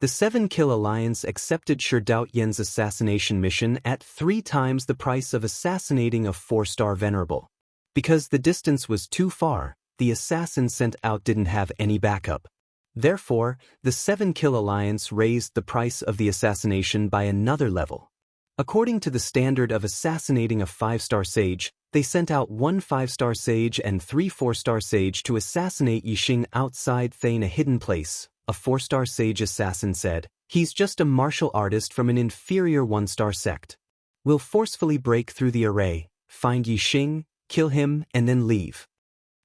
The Seven Kill Alliance accepted Shi Daoyan's assassination mission at 3 times the price of assassinating a 4-star venerable. Because the distance was too far, the assassin sent out didn't have any backup. Therefore, the Seven Kill Alliance raised the price of the assassination by another level. According to the standard of assassinating a 5-star sage, they sent out 1 5-star sage and 3 4-star sage to assassinate Yi Xing outside Thane, a hidden place. A 4-star sage assassin said, "He's just a martial artist from an inferior 1-star sect. We'll forcefully break through the array, find Yi Xing, kill him, and then leave."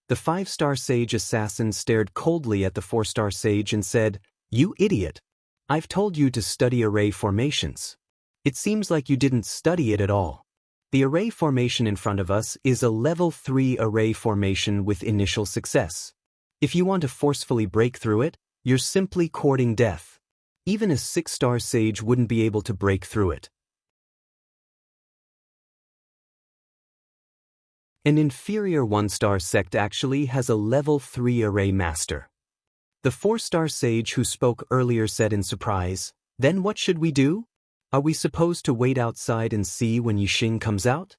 The 5-star sage assassin stared coldly at the 4-star sage and said, "You idiot! I've told you to study array formations. It seems like you didn't study it at all. The array formation in front of us is a level 3 array formation with initial success. If you want to forcefully break through it, you're simply courting death. Even a 6-star sage wouldn't be able to break through it." An inferior 1-star sect actually has a level 3 array master. The 4-star sage who spoke earlier said in surprise, "Then what should we do? Are we supposed to wait outside and see when Yi Xing comes out?"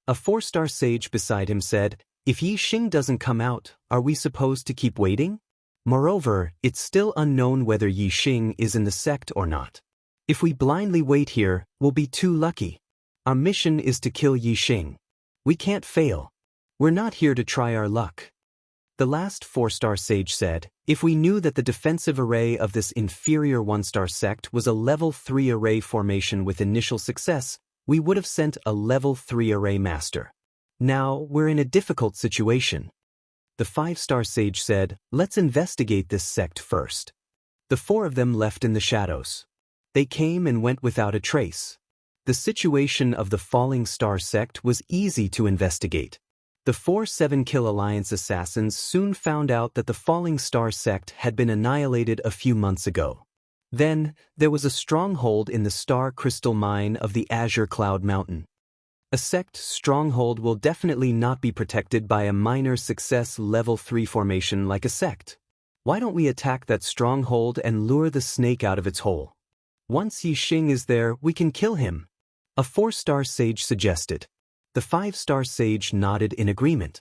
A 4-star sage beside him said, "If Yi Xing doesn't come out, are we supposed to keep waiting? Moreover, it's still unknown whether Yi Xing is in the sect or not. If we blindly wait here, we'll be too lucky. Our mission is to kill Yi Xing. We can't fail. We're not here to try our luck." The last 4-star sage said, "If we knew that the defensive array of this inferior 1-star sect was a level 3 array formation with initial success, we would have sent a level 3 array master. Now, we're in a difficult situation." The 5-star sage said, "Let's investigate this sect first." The 4 of them left in the shadows. They came and went without a trace. The situation of the Falling Star sect was easy to investigate. The 4 Seven Kill Alliance assassins soon found out that the Falling Star sect had been annihilated a few months ago. Then, there was a stronghold in the Star Crystal Mine of the Azure Cloud Mountain. A sect stronghold will definitely not be protected by a minor success level 3 formation like a sect. Why don't we attack that stronghold and lure the snake out of its hole? Once Yi Xing is there, we can kill him. A 4-star sage suggested. The 5-star sage nodded in agreement.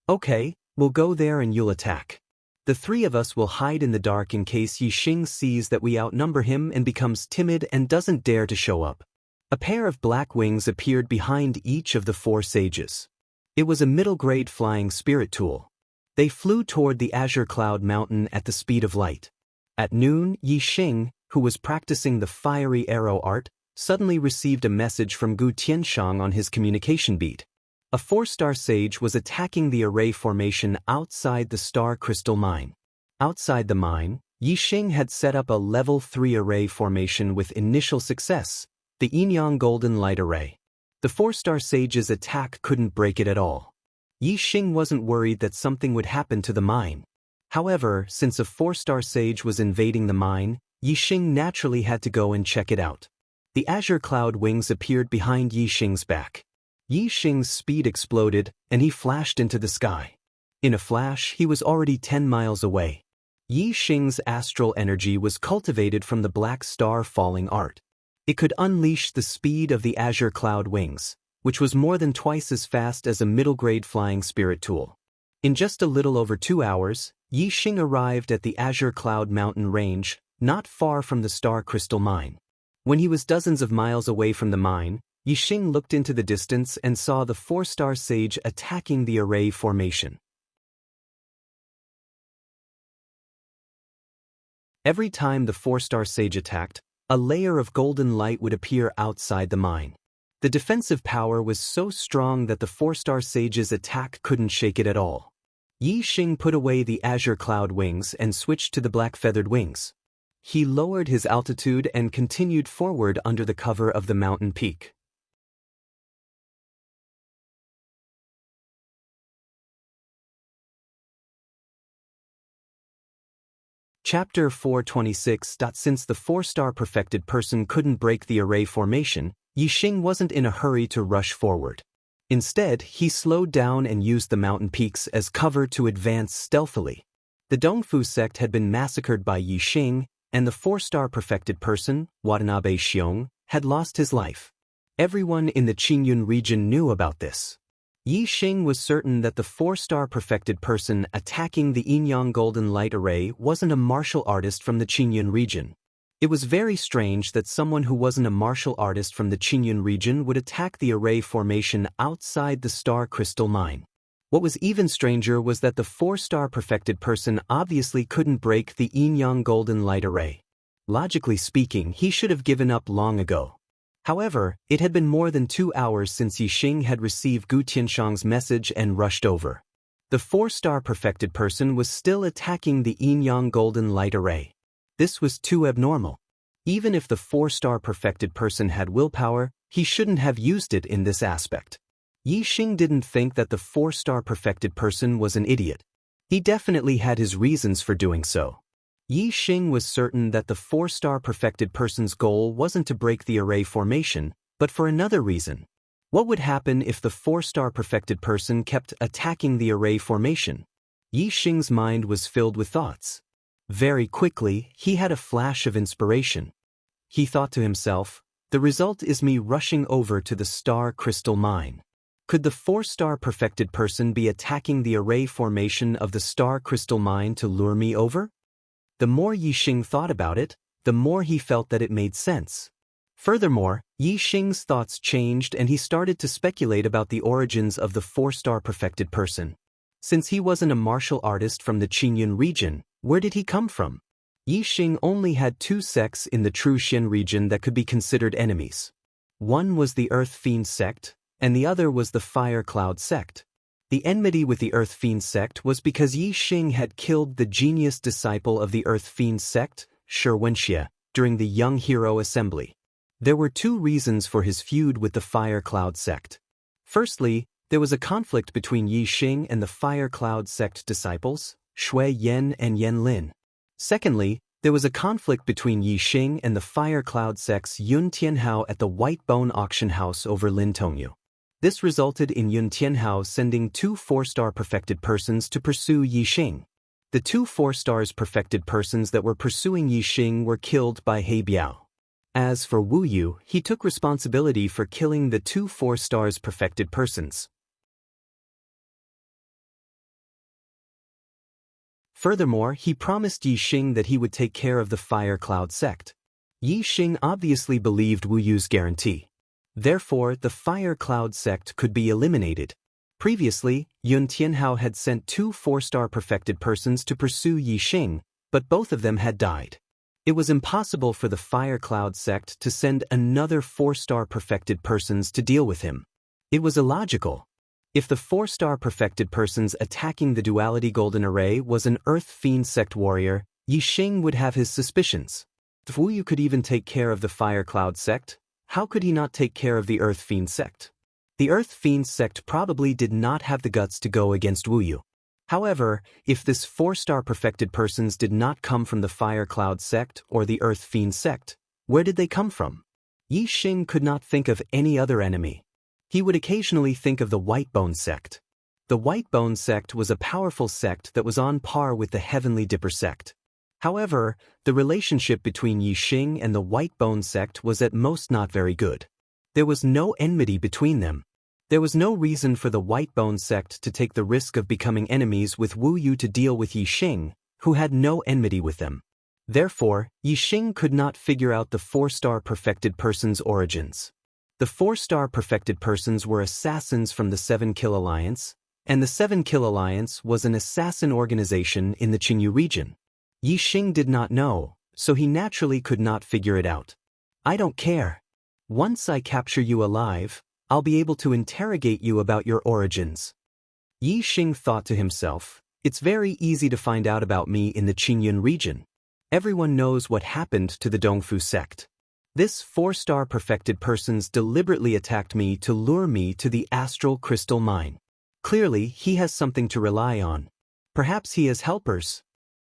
"Okay, we'll go there and you'll attack. The 3 of us will hide in the dark in case Yi Xing sees that we outnumber him and becomes timid and doesn't dare to show up." A pair of black wings appeared behind each of the 4 sages. It was a middle-grade flying spirit tool. They flew toward the Azure Cloud Mountain at the speed of light. At noon, Yi Xing, who was practicing the fiery arrow art, suddenly received a message from Gu Tianshang on his communication beat. A 4-star sage was attacking the array formation outside the Star Crystal Mine. Outside the mine, Yi Xing had set up a level 3 array formation with initial success, the Yinyang Golden Light Array. The 4-star sage's attack couldn't break it at all. Yi Xing wasn't worried that something would happen to the mine. However, since a 4-star sage was invading the mine, Yi Xing naturally had to go and check it out. The Azure Cloud wings appeared behind Yi Xing's back. Yi Xing's speed exploded, and he flashed into the sky. In a flash, he was already 10 miles away. Yi Xing's astral energy was cultivated from the black star falling art. It could unleash the speed of the Azure Cloud wings, which was more than twice as fast as a middle-grade flying spirit tool. In just a little over 2 hours, Yi Xing arrived at the Azure Cloud Mountain range, not far from the Star Crystal Mine. When he was dozens of miles away from the mine, Yi Xing looked into the distance and saw the 4-star sage attacking the array formation. Every time the 4-star sage attacked, a layer of golden light would appear outside the mine. The defensive power was so strong that the 4-star sage's attack couldn't shake it at all. Yi Xing put away the Azure Cloud wings and switched to the black feathered wings. He lowered his altitude and continued forward under the cover of the mountain peak. Chapter 426. Since the 4-star perfected person couldn't break the array formation, Yixing wasn't in a hurry to rush forward. Instead, he slowed down and used the mountain peaks as cover to advance stealthily. The Dongfu sect had been massacred by Yixing, and the 4-star perfected person, Watanabe Xiong, had lost his life. Everyone in the Qingyun region knew about this. Yixing was certain that the 4-star perfected person attacking the Yinyang Golden Light Array wasn't a martial artist from the Qingyun region. It was very strange that someone who wasn't a martial artist from the Qingyun region would attack the array formation outside the star crystal mine. What was even stranger was that the 4-star perfected person obviously couldn't break the Yinyang Golden Light Array. Logically speaking, he should have given up long ago. However, it had been more than 2 hours since Yixing had received Gu Tianshang's message and rushed over. The 4-star perfected person was still attacking the Yinyang Golden Light Array. This was too abnormal. Even if the 4-star perfected person had willpower, he shouldn't have used it in this aspect. Yixing didn't think that the 4-star perfected person was an idiot. He definitely had his reasons for doing so. Yixing was certain that the 4-star perfected person's goal wasn't to break the array formation, but for another reason. What would happen if the 4-star perfected person kept attacking the array formation? Yixing's mind was filled with thoughts. Very quickly, he had a flash of inspiration. He thought to himself, the result is me rushing over to the star crystal mine. Could the 4-star perfected person be attacking the array formation of the star crystal mine to lure me over? The more Yixing thought about it, the more he felt that it made sense. Furthermore, Yixing's thoughts changed and he started to speculate about the origins of the 4-star perfected person. Since he wasn't a martial artist from the Qingyun region, where did he come from? Yixing only had 2 sects in the True Xian region that could be considered enemies. One was the Earth Fiend sect, and the other was the Fire Cloud sect. The enmity with the Earth Fiend sect was because Yixing had killed the genius disciple of the Earth Fiend sect, Shi Wenxie, during the Young Hero Assembly. There were 2 reasons for his feud with the Fire Cloud sect. Firstly, there was a conflict between Yixing and the Fire Cloud sect disciples, Shui Yan and Yan Lin. Secondly, there was a conflict between Yixing and the Fire Cloud sect's Yun Tianhao at the White Bone Auction House over Lin Tongyu. This resulted in Yun Tianhao sending 2 4-star perfected persons to pursue Yixing. The 2 4-stars perfected persons that were pursuing Yixing were killed by He Biao. As for Wu Yu, he took responsibility for killing the 2 4-stars perfected persons. Furthermore, he promised Yixing that he would take care of the Fire Cloud sect. Yixing obviously believed Wu Yu's guarantee. Therefore, the Fire Cloud sect could be eliminated. Previously, Yun Tianhao had sent 2 4-star perfected persons to pursue Yixing, but both of them had died. It was impossible for the Fire Cloud sect to send another 4-star perfected persons to deal with him. It was illogical. If the 4-star perfected persons attacking the Duality Golden Array was an Earth Fiend sect warrior, Yixing would have his suspicions. If Wu Yu could even take care of the Fire Cloud sect, how could he not take care of the Earth Fiend sect? The Earth Fiend sect probably did not have the guts to go against Wu Yu. However, if this 4-star perfected persons did not come from the Fire Cloud sect or the Earth Fiend sect, where did they come from? Yixing could not think of any other enemy. He would occasionally think of the White Bone sect. The White Bone sect was a powerful sect that was on par with the Heavenly Dipper sect. However, the relationship between Yixing and the White Bone sect was at most not very good. There was no enmity between them. There was no reason for the White Bone sect to take the risk of becoming enemies with Wu Yu to deal with Yixing, who had no enmity with them. Therefore, Yixing could not figure out the 4-star perfected persons' origins. The 4-star perfected persons were assassins from the 7 Kill Alliance, and the 7 Kill Alliance was an assassin organization in the Qingyu region. Yixing did not know, so he naturally could not figure it out. I don't care. Once I capture you alive, I'll be able to interrogate you about your origins. Yixing thought to himself, it's very easy to find out about me in the Qingyun region. Everyone knows what happened to the Dongfu sect. This 4-star perfected persons deliberately attacked me to lure me to the astral crystal mine. Clearly, he has something to rely on. Perhaps he has helpers.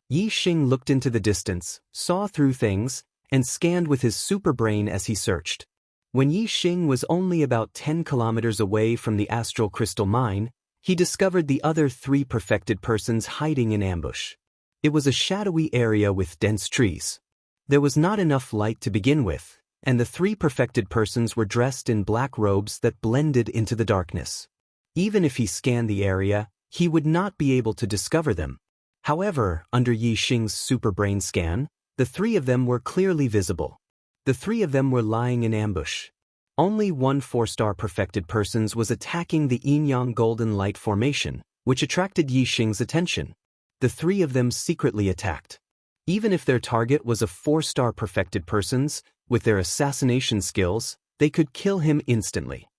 Yi Xing looked into the distance, saw through things, and scanned with his super brain as he searched. When Yi Xing was only about 10 kilometers away from the astral crystal mine, he discovered the other 3 perfected persons hiding in ambush. It was a shadowy area with dense trees. There was not enough light to begin with, and the 3 perfected persons were dressed in black robes that blended into the darkness. Even if he scanned the area, he would not be able to discover them. However, under Yi Xing's super brain scan, the 3 of them were clearly visible. The 3 of them were lying in ambush. Only one 4-star perfected persons was attacking the yin-yang golden light formation, which attracted Yi Xing's attention. The 3 of them secretly attacked. Even if their target was a 4-star perfected persons, with their assassination skills, they could kill him instantly.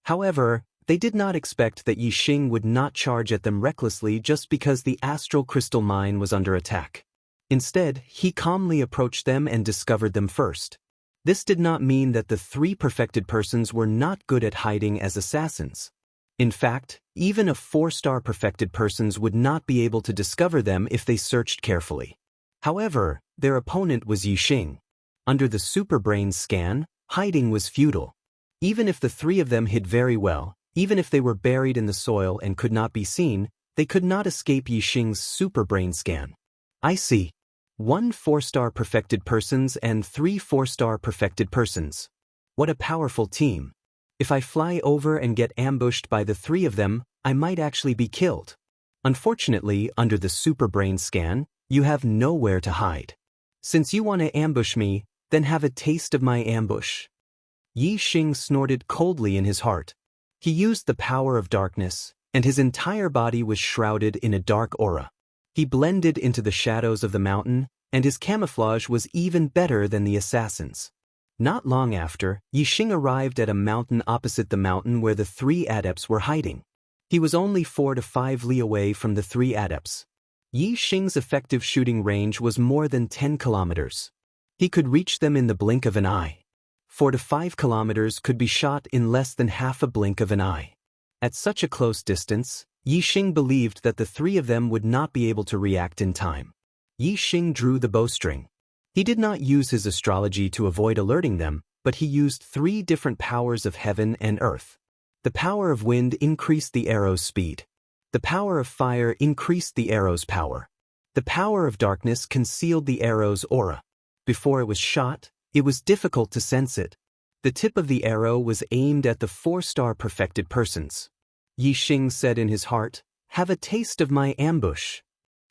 However, they did not expect that Yi Xing would not charge at them recklessly just because the astral crystal mine was under attack. Instead, he calmly approached them and discovered them first. This did not mean that the 3 perfected persons were not good at hiding as assassins. In fact, even a 4-star perfected persons would not be able to discover them if they searched carefully. However, their opponent was Yi Xing. Under the super brain scan, hiding was futile. Even if the 3 of them hid very well, even if they were buried in the soil and could not be seen, they could not escape Yi Xing's super brain scan. I see. 1 4-star perfected persons and 3 4-star perfected persons. What a powerful team. If I fly over and get ambushed by the 3 of them, I might actually be killed. Unfortunately, under the super brain scan, you have nowhere to hide. Since you want to ambush me, then have a taste of my ambush. Yi Xing snorted coldly in his heart. He used the power of darkness, and his entire body was shrouded in a dark aura. He blended into the shadows of the mountain, and his camouflage was even better than the assassins. Not long after, Yi Xing arrived at a mountain opposite the mountain where the 3 adepts were hiding. He was only 4 to 5 li away from the 3 adepts. Yi Xing's effective shooting range was more than 10 kilometers. He could reach them in the blink of an eye. 4 to 5 kilometers could be shot in less than half a blink of an eye. At such a close distance, Yi Xing believed that the 3 of them would not be able to react in time. Yi Xing drew the bowstring. He did not use his astrology to avoid alerting them, but he used 3 different powers of heaven and earth. The power of wind increased the arrow's speed. The power of fire increased the arrow's power. The power of darkness concealed the arrow's aura. Before it was shot, it was difficult to sense it. The tip of the arrow was aimed at the 4-star perfected persons. Yi Xing said in his heart, "Have a taste of my ambush."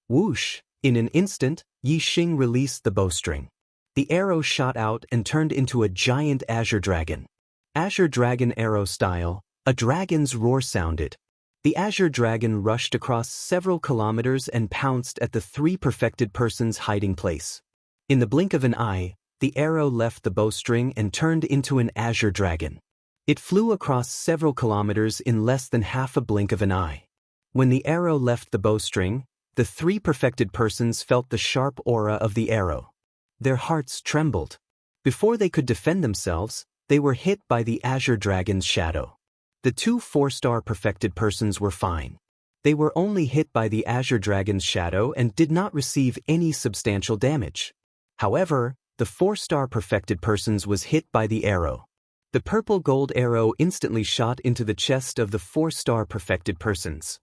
Whoosh! In an instant, Yi Xing released the bowstring. The arrow shot out and turned into a giant azure dragon. Azure dragon arrow style, a dragon's roar sounded. The azure dragon rushed across several kilometers and pounced at the 3 perfected persons' hiding place. In the blink of an eye, the arrow left the bowstring and turned into an azure dragon. It flew across several kilometers in less than half a blink of an eye. When the arrow left the bowstring, the 3 perfected persons felt the sharp aura of the arrow. Their hearts trembled. Before they could defend themselves, they were hit by the azure dragon's shadow. The 2 4-star perfected persons were fine. They were only hit by the azure dragon's shadow and did not receive any substantial damage. However, the 4-star perfected persons was hit by the arrow. The purple gold arrow instantly shot into the chest of the 4-star perfected persons.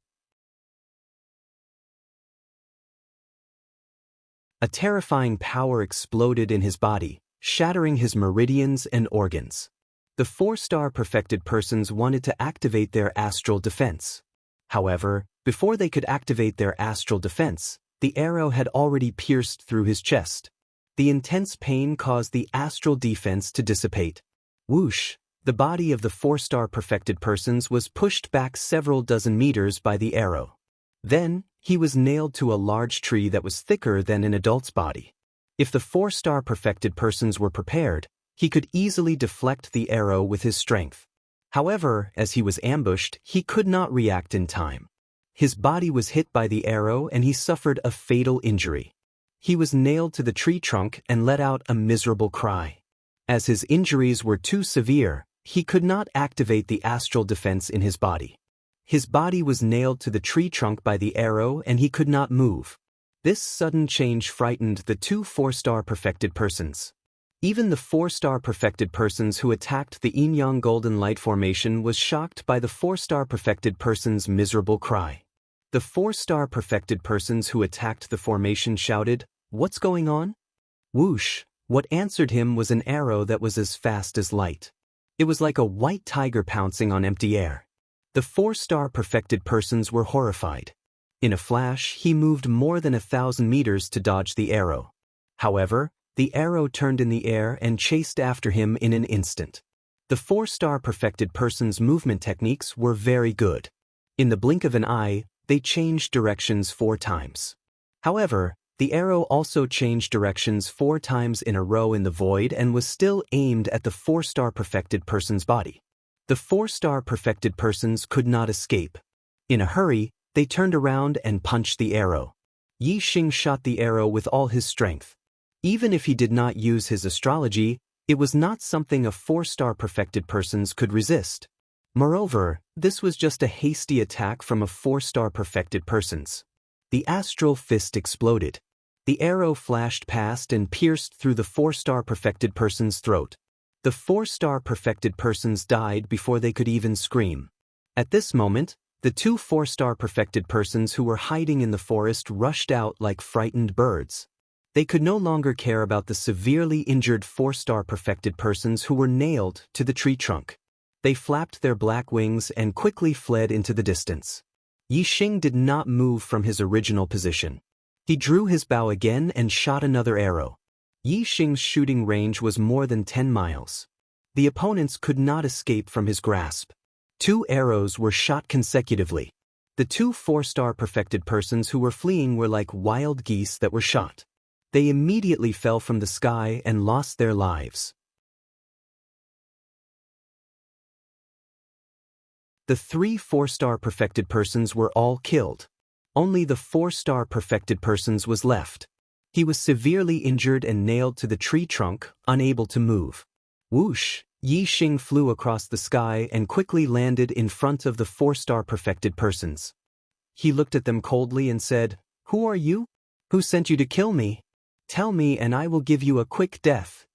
A terrifying power exploded in his body, shattering his meridians and organs. The 4-star perfected persons wanted to activate their astral defense. However, before they could activate their astral defense, the arrow had already pierced through his chest. The intense pain caused the astral defense to dissipate. Whoosh! The body of the 4-star perfected persons was pushed back several dozen meters by the arrow. Then, he was nailed to a large tree that was thicker than an adult's body. If the 4-star perfected persons were prepared, he could easily deflect the arrow with his strength. However, as he was ambushed, he could not react in time. His body was hit by the arrow and he suffered a fatal injury. He was nailed to the tree trunk and let out a miserable cry. As his injuries were too severe, he could not activate the astral defense in his body. His body was nailed to the tree trunk by the arrow and he could not move. This sudden change frightened the two 4-star perfected persons. Even the 4-star perfected persons who attacked the yin-yang golden light formation was shocked by the 4-star perfected person's miserable cry. The 4-star perfected persons who attacked the formation shouted, "What's going on?" Whoosh! What answered him was an arrow that was as fast as light. It was like a white tiger pouncing on empty air. The 4-star perfected persons were horrified. In a flash, he moved more than 1,000 meters to dodge the arrow. However, the arrow turned in the air and chased after him in an instant. The 4-star perfected person's movement techniques were very good. In the blink of an eye, they changed directions 4 times. However, the arrow also changed directions 4 times in a row in the void and was still aimed at the 4-star perfected person's body. The 4-star perfected persons could not escape. In a hurry, they turned around and punched the arrow. Yi Xing shot the arrow with all his strength. Even if he did not use his astrology, it was not something a 4-star perfected persons could resist. Moreover, this was just a hasty attack from a 4-star perfected persons. The astral fist exploded. The arrow flashed past and pierced through the 4-star perfected person's throat. The 4-star perfected persons died before they could even scream. At this moment, the two 4-star perfected persons who were hiding in the forest rushed out like frightened birds. They could no longer care about the severely injured 4-star perfected persons who were nailed to the tree trunk. They flapped their black wings and quickly fled into the distance. Yi Xing did not move from his original position. He drew his bow again and shot another arrow. Yi Xing's shooting range was more than 10 miles. The opponents could not escape from his grasp. 2 arrows were shot consecutively. The two 4-star perfected persons who were fleeing were like wild geese that were shot. They immediately fell from the sky and lost their lives. The 3 4-star perfected persons were all killed. Only the 4-star perfected persons was left. He was severely injured and nailed to the tree trunk, unable to move. Whoosh! Yi Xing flew across the sky and quickly landed in front of the 4-star perfected persons. He looked at them coldly and said, "Who are you? Who sent you to kill me? Tell me and I will give you a quick death."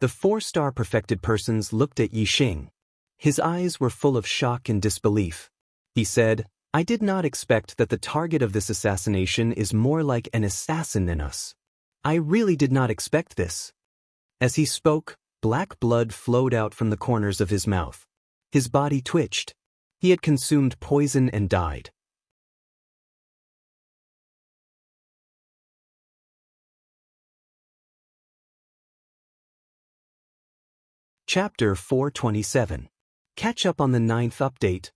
The 4-star perfected persons looked at Yi Xing. His eyes were full of shock and disbelief. He said, "I did not expect that the target of this assassination is more like an assassin than us. I really did not expect this." As he spoke, black blood flowed out from the corners of his mouth. His body twitched. He had consumed poison and died. Chapter 427. Catch up on the 9th update.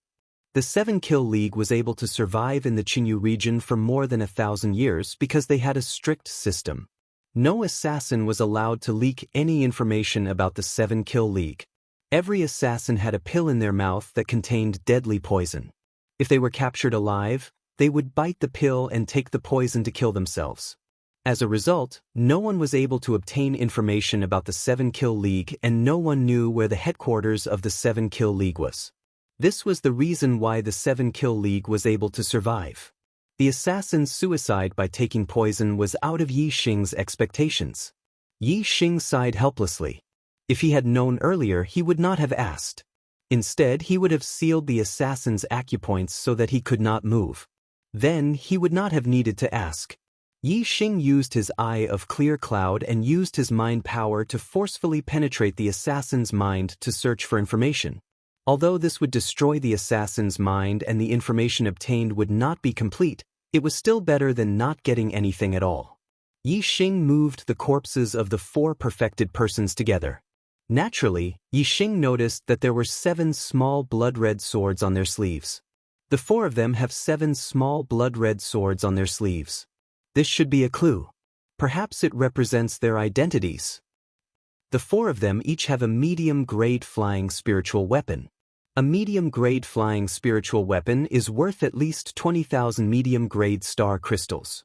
The 7-Kill League was able to survive in the Qinyu region for more than 1,000 years because they had a strict system. No assassin was allowed to leak any information about the 7-Kill League. Every assassin had a pill in their mouth that contained deadly poison. If they were captured alive, they would bite the pill and take the poison to kill themselves. As a result, no one was able to obtain information about the 7-Kill League and no one knew where the headquarters of the 7-Kill League was. This was the reason why the 7-Kill League was able to survive. The assassin's suicide by taking poison was out of Yi Xing's expectations. Yi Xing sighed helplessly. If he had known earlier, he would not have asked. Instead, he would have sealed the assassin's acupoints so that he could not move. Then, he would not have needed to ask. Yi Xing used his eye of clear cloud and used his mind power to forcefully penetrate the assassin's mind to search for information. Although this would destroy the assassin's mind and the information obtained would not be complete, it was still better than not getting anything at all. Yi Xing moved the corpses of the 4 perfected persons together. Naturally, Yi Xing noticed that there were 7 small blood-red swords on their sleeves. The 4 of them have 7 small blood-red swords on their sleeves. This should be a clue. Perhaps it represents their identities. The 4 of them each have a medium-grade flying spiritual weapon. A medium-grade flying spiritual weapon is worth at least 20,000 medium-grade star crystals.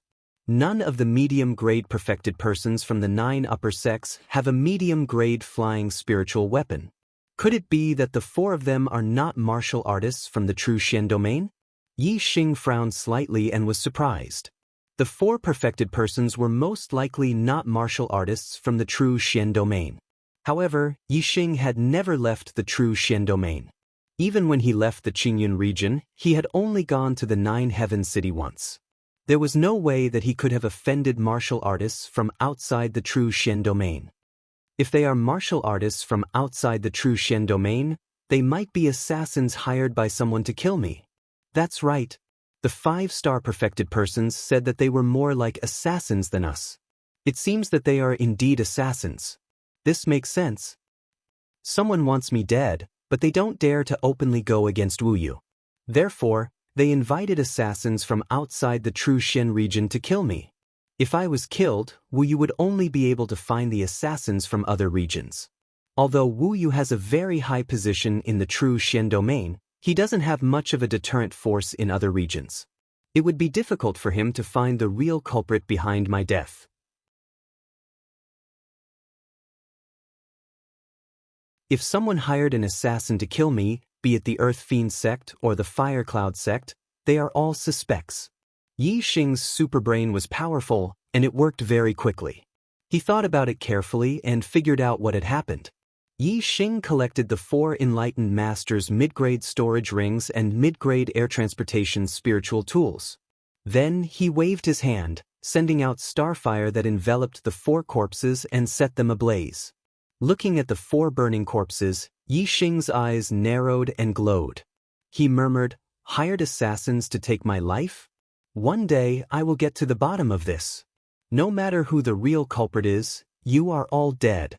None of the medium-grade perfected persons from the 9 upper sects have a medium-grade flying spiritual weapon. Could it be that the 4 of them are not martial artists from the true Xian domain? Yi Xing frowned slightly and was surprised. The 4 perfected persons were most likely not martial artists from the true Xian domain. However, Yi Xing had never left the true Xian domain. Even when he left the Qingyun region, he had only gone to the 9 Heaven City once. There was no way that he could have offended martial artists from outside the true Xian domain. If they are martial artists from outside the true Xian domain, they might be assassins hired by someone to kill me. That's right. The 5-star perfected persons said that they were more like assassins than us. It seems that they are indeed assassins. This makes sense. Someone wants me dead, but they don't dare to openly go against Wu Yu. Therefore, they invited assassins from outside the true Xian region to kill me. If I was killed, Wu Yu would only be able to find the assassins from other regions. Although Wu Yu has a very high position in the true Xian domain, he doesn't have much of a deterrent force in other regions. It would be difficult for him to find the real culprit behind my death. If someone hired an assassin to kill me, be it the Earth Fiend sect or the Fire Cloud sect, they are all suspects. Yi Xing's superbrain was powerful, and it worked very quickly. He thought about it carefully and figured out what had happened. Yi Xing collected the 4 Enlightened Masters' mid-grade storage rings and mid-grade air transportation spiritual tools. Then he waved his hand, sending out starfire that enveloped the 4 corpses and set them ablaze. Looking at the 4 burning corpses, Yi Xing's eyes narrowed and glowed. He murmured, "Hired assassins to take my life? One day I will get to the bottom of this. No matter who the real culprit is, you are all dead."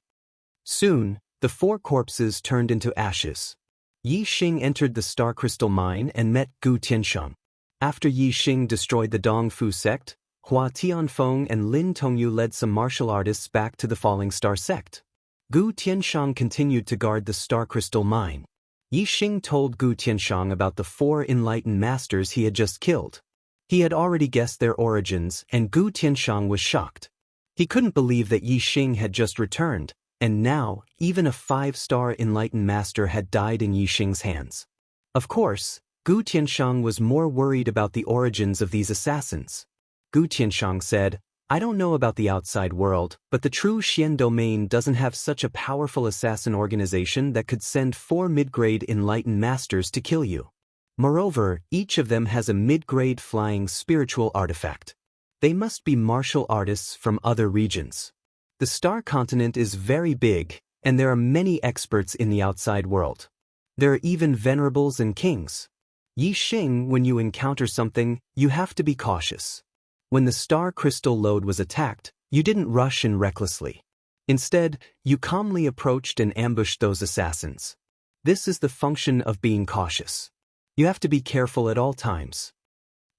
Soon, the 4 corpses turned into ashes. Yi Xing entered the Star Crystal Mine and met Gu Tianshang. After Yi Xing destroyed the Dongfu sect, Hua Tianfeng and Lin Tongyu led some martial artists back to the Falling Star sect. Gu Tianshang continued to guard the Star Crystal Mine. Yi Xing told Gu Tianshang about the 4 Enlightened Masters he had just killed. He had already guessed their origins, and Gu Tianshang was shocked. He couldn't believe that Yi Xing had just returned, and now, even a 5-star Enlightened Master had died in Yi Xing's hands. Of course, Gu Tianshang was more worried about the origins of these assassins. Gu Tianshang said, "I don't know about the outside world, but the true Xian domain doesn't have such a powerful assassin organization that could send 4 mid-grade Enlightened Masters to kill you. Moreover, each of them has a mid-grade flying spiritual artifact. They must be martial artists from other regions. The Star Continent is very big, and there are many experts in the outside world. There are even venerables and kings. Yi Xing, when you encounter something, you have to be cautious. When the Star Crystal Lode was attacked, you didn't rush in recklessly. Instead, you calmly approached and ambushed those assassins. This is the function of being cautious. You have to be careful at all times."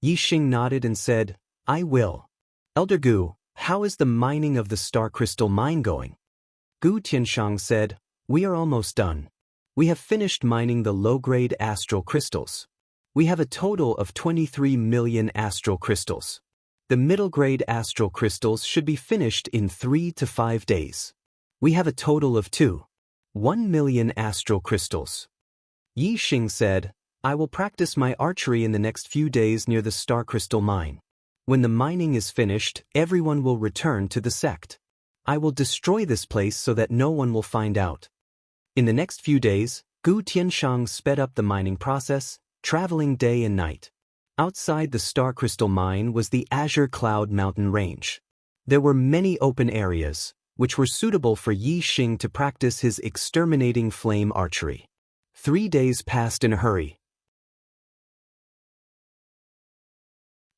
Yi Xing nodded and said, "I will." "Elder Gu, how is the mining of the Star Crystal Mine going?" Gu Tianshang said, "We are almost done. We have finished mining the low-grade astral crystals. We have a total of 23 million astral crystals. The middle-grade astral crystals should be finished in 3 to 5 days. We have a total of 1 million astral crystals." Yi Xing said, "I will practice my archery in the next few days near the Star Crystal Mine. When the mining is finished, everyone will return to the sect. I will destroy this place so that no one will find out." In the next few days, Gu Tianshang sped up the mining process, traveling day and night. Outside the Star Crystal Mine was the Azure Cloud Mountain Range. There were many open areas, which were suitable for Yi Xing to practice his exterminating flame archery. 3 days passed in a hurry.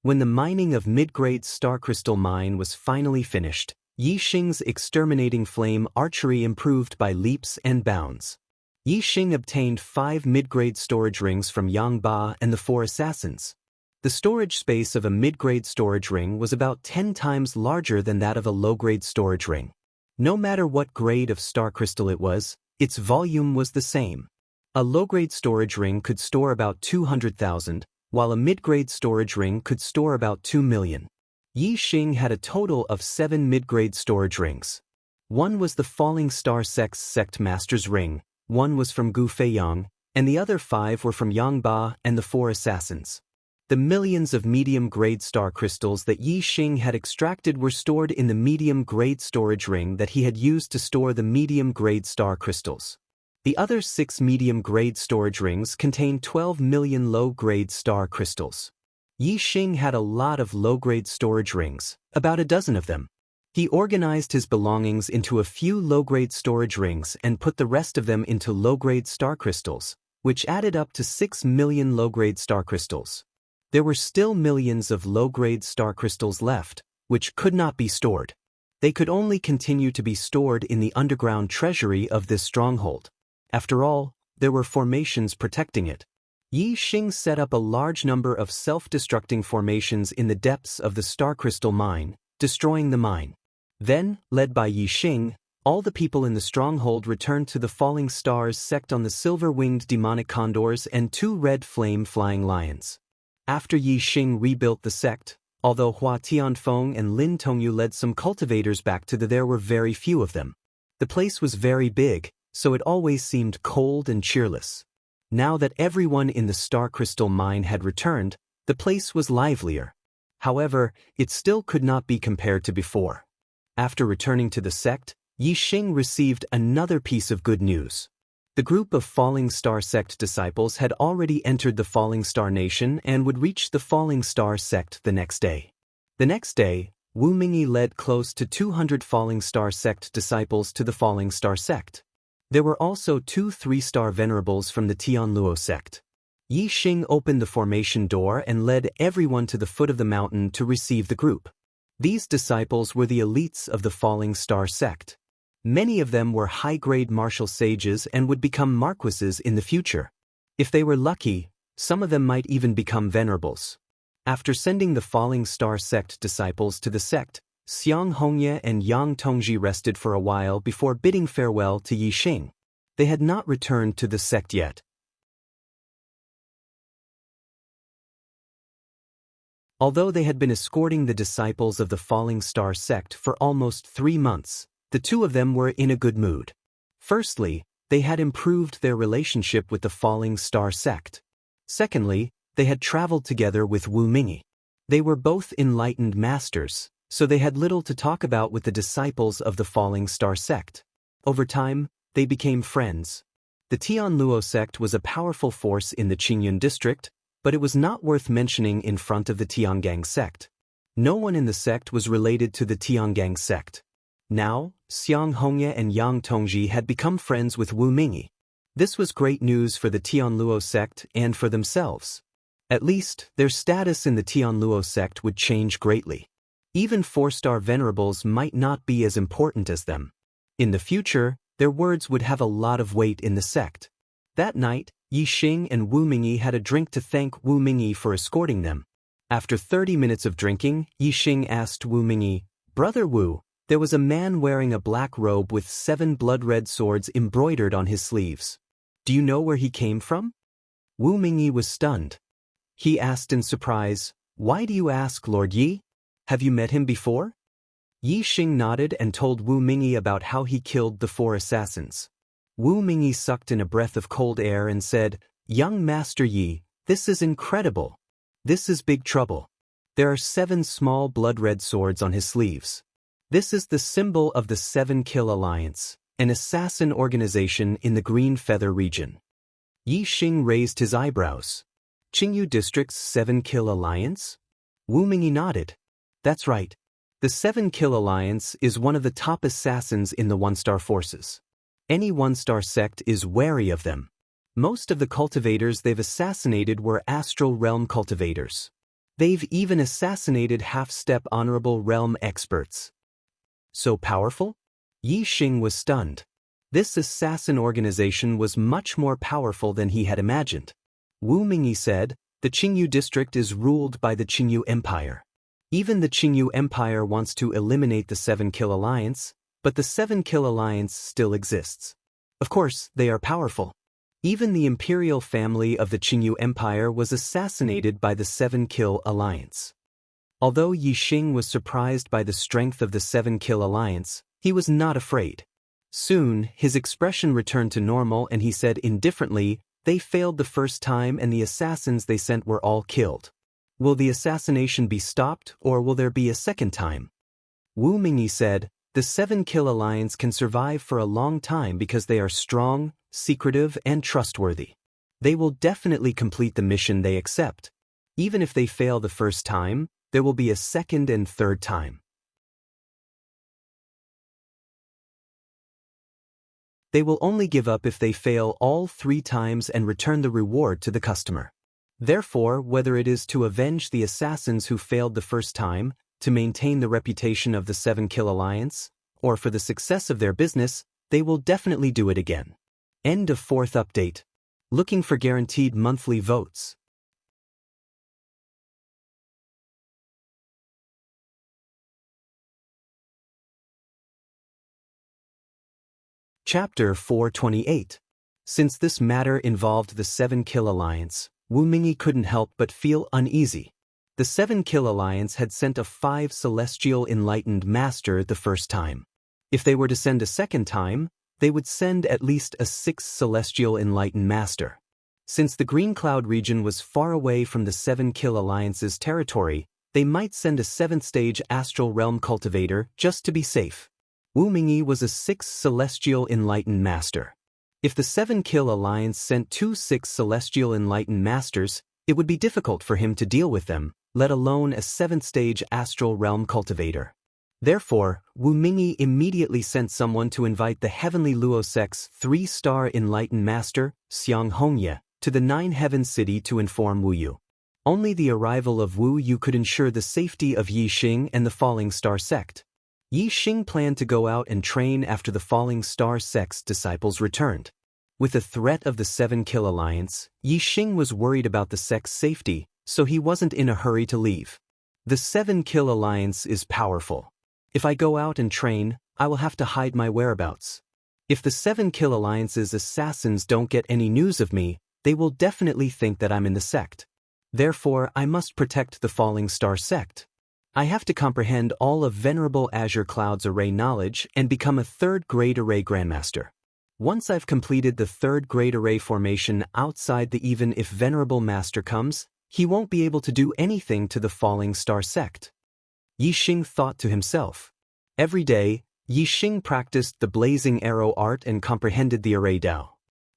When the mining of mid-grade Star Crystal Mine was finally finished, Yi Xing's exterminating flame archery improved by leaps and bounds. Yi Xing obtained 5 mid-grade storage rings from Yang Ba and the 4 assassins. The storage space of a mid-grade storage ring was about 10 times larger than that of a low-grade storage ring. No matter what grade of star crystal it was, its volume was the same. A low-grade storage ring could store about 200,000, while a mid-grade storage ring could store about 2 million. Yi Xing had a total of 7 mid-grade storage rings. One was the Falling Star Sect's Sect Master's Ring, one was from Gu Feiyang, and the other 5 were from Yang Ba and the 4 Assassins. The millions of medium-grade star crystals that Yi Xing had extracted were stored in the medium-grade storage ring that he had used to store the medium-grade star crystals. The other 6 medium-grade storage rings contained 12 million low-grade star crystals. Yi Xing had a lot of low-grade storage rings, about a dozen of them. He organized his belongings into a few low-grade storage rings and put the rest of them into low-grade star crystals, which added up to 6 million low-grade star crystals. There were still millions of low-grade star crystals left, which could not be stored. They could only continue to be stored in the underground treasury of this stronghold. After all, there were formations protecting it. Yi Xing set up a large number of self-destructing formations in the depths of the star crystal mine, destroying the mine. Then, led by Yi Xing, all the people in the stronghold returned to the Falling Stars sect on the silver-winged demonic condors and 2 red flame-flying lions. After Yi Xing rebuilt the sect, although Hua Tianfeng and Lin Tongyu led some cultivators back to there were very few of them. The place was very big, so it always seemed cold and cheerless. Now that everyone in the star crystal mine had returned, the place was livelier. However, it still could not be compared to before. After returning to the sect, Yi Xing received another piece of good news. The group of Falling Star sect disciples had already entered the Falling Star Nation and would reach the Falling Star sect the next day. The next day, Wu Mingyi led close to 200 Falling Star sect disciples to the Falling Star sect. There were also 2 3-star venerables from the Tianluo sect. Yi Xing opened the formation door and led everyone to the foot of the mountain to receive the group. These disciples were the elites of the Falling Star sect. Many of them were high-grade martial sages and would become marquises in the future. If they were lucky, some of them might even become venerables. After sending the Falling Star sect disciples to the sect, Xiang Hongye and Yang Tongji rested for a while before bidding farewell to Yi Xing. They had not returned to the sect yet. Although they had been escorting the disciples of the Falling Star sect for almost 3 months, the 2 of them were in a good mood. Firstly, they had improved their relationship with the Falling Star sect. Secondly, they had traveled together with Wu Mingyi. They were both enlightened masters, so they had little to talk about with the disciples of the Falling Star sect. Over time, they became friends. The Tianluo sect was a powerful force in the Qingyun district, but it was not worth mentioning in front of the Tiangang sect. No one in the sect was related to the Tiangang sect. Now, Xiang Hongye and Yang Tongji had become friends with Wu Mingyi. This was great news for the Tianluo sect and for themselves. At least, their status in the Tianluo sect would change greatly. Even 4-star venerables might not be as important as them. In the future, their words would have a lot of weight in the sect. That night, Yi Xing and Wu Mingyi had a drink to thank Wu Mingyi for escorting them. After 30 minutes of drinking, Yi Xing asked Wu Mingyi, "Brother Wu, there was a man wearing a black robe with 7 blood-red swords embroidered on his sleeves. Do you know where he came from?" Wu Mingyi was stunned. He asked in surprise, "Why do you ask, Lord Yi? Have you met him before?" Yi Xing nodded and told Wu Mingyi about how he killed the 4 assassins. Wu Mingyi sucked in a breath of cold air and said, "Young Master Yi, this is incredible. This is big trouble. There are 7 small blood-red swords on his sleeves. This is the symbol of the 7 Kill Alliance, an assassin organization in the Green Feather region." Yi Xing raised his eyebrows. "Qingyu District's 7 Kill Alliance?" Wu Mingyi nodded. "That's right. The 7 Kill Alliance is one of the top assassins in the 1-star forces. Any 1-star sect is wary of them. Most of the cultivators they've assassinated were Astral Realm cultivators. They've even assassinated half-step Honorable Realm experts." "So powerful?" Yi Xing was stunned. This assassin organization was much more powerful than he had imagined. Wu Mingyi said, "The Qingyu district is ruled by the Qingyu Empire. Even the Qingyu Empire wants to eliminate the 7 Kill Alliance, but the 7 Kill Alliance still exists. Of course, they are powerful. Even the imperial family of the Qingyu Empire was assassinated by the Seven Kill Alliance. Although Yi Xing was surprised by the strength of the Seven Kill Alliance, he was not afraid. Soon, his expression returned to normal and he said indifferently, "They failed the first time and the assassins they sent were all killed. Will the assassination be stopped or will there be a second time?" Wu Mingyi said, "The Seven Kill Alliance can survive for a long time because they are strong, secretive, and trustworthy. They will definitely complete the mission they accept. Even if they fail the first time, there will be a second and third time. They will only give up if they fail all 3 times and return the reward to the customer. Therefore, whether it is to avenge the assassins who failed the first time, to maintain the reputation of the Seven Kill Alliance, or for the success of their business, they will definitely do it again." End of 4th update. Looking for guaranteed monthly votes. Chapter 428. Since this matter involved the Seven Kill Alliance, Wu Mingyi couldn't help but feel uneasy. The Seven Kill Alliance had sent a 5 Celestial Enlightened Master the first time. If they were to send a second time, they would send at least a 6th Celestial Enlightened Master. Since the Green Cloud region was far away from the Seven Kill Alliance's territory, they might send a 7th stage Astral Realm Cultivator just to be safe. Wu Mingyi was a 6th Celestial Enlightened Master. If the Seven Kill Alliance sent 2 6th Celestial Enlightened Masters, it would be difficult for him to deal with them, let alone a 7th stage Astral Realm Cultivator. Therefore, Wu Mingyi immediately sent someone to invite the Heavenly Luosek's 3-star Enlightened Master, Xiang Hongye, to the 9 Heaven City to inform Wu Yu. Only the arrival of Wu Yu could ensure the safety of Yi Xing and the Falling Star sect. Yi Xing planned to go out and train after the Falling Star sect's disciples returned. With the threat of the Seven Kill Alliance, Yi Xing was worried about the sect's safety, so he wasn't in a hurry to leave. The Seven Kill Alliance is powerful. If I go out and train, I will have to hide my whereabouts. If the Seven Kill Alliance's assassins don't get any news of me, they will definitely think that I'm in the sect. Therefore, I must protect the Falling Star sect. I have to comprehend all of Venerable Azure Cloud's array knowledge and become a 3rd grade array grandmaster. Once I've completed the 3rd grade array formation outside the even if Venerable Master comes, he won't be able to do anything to the Falling Star sect. Yi Xing thought to himself. Every day, Yi Xing practiced the blazing arrow art and comprehended the array Dao.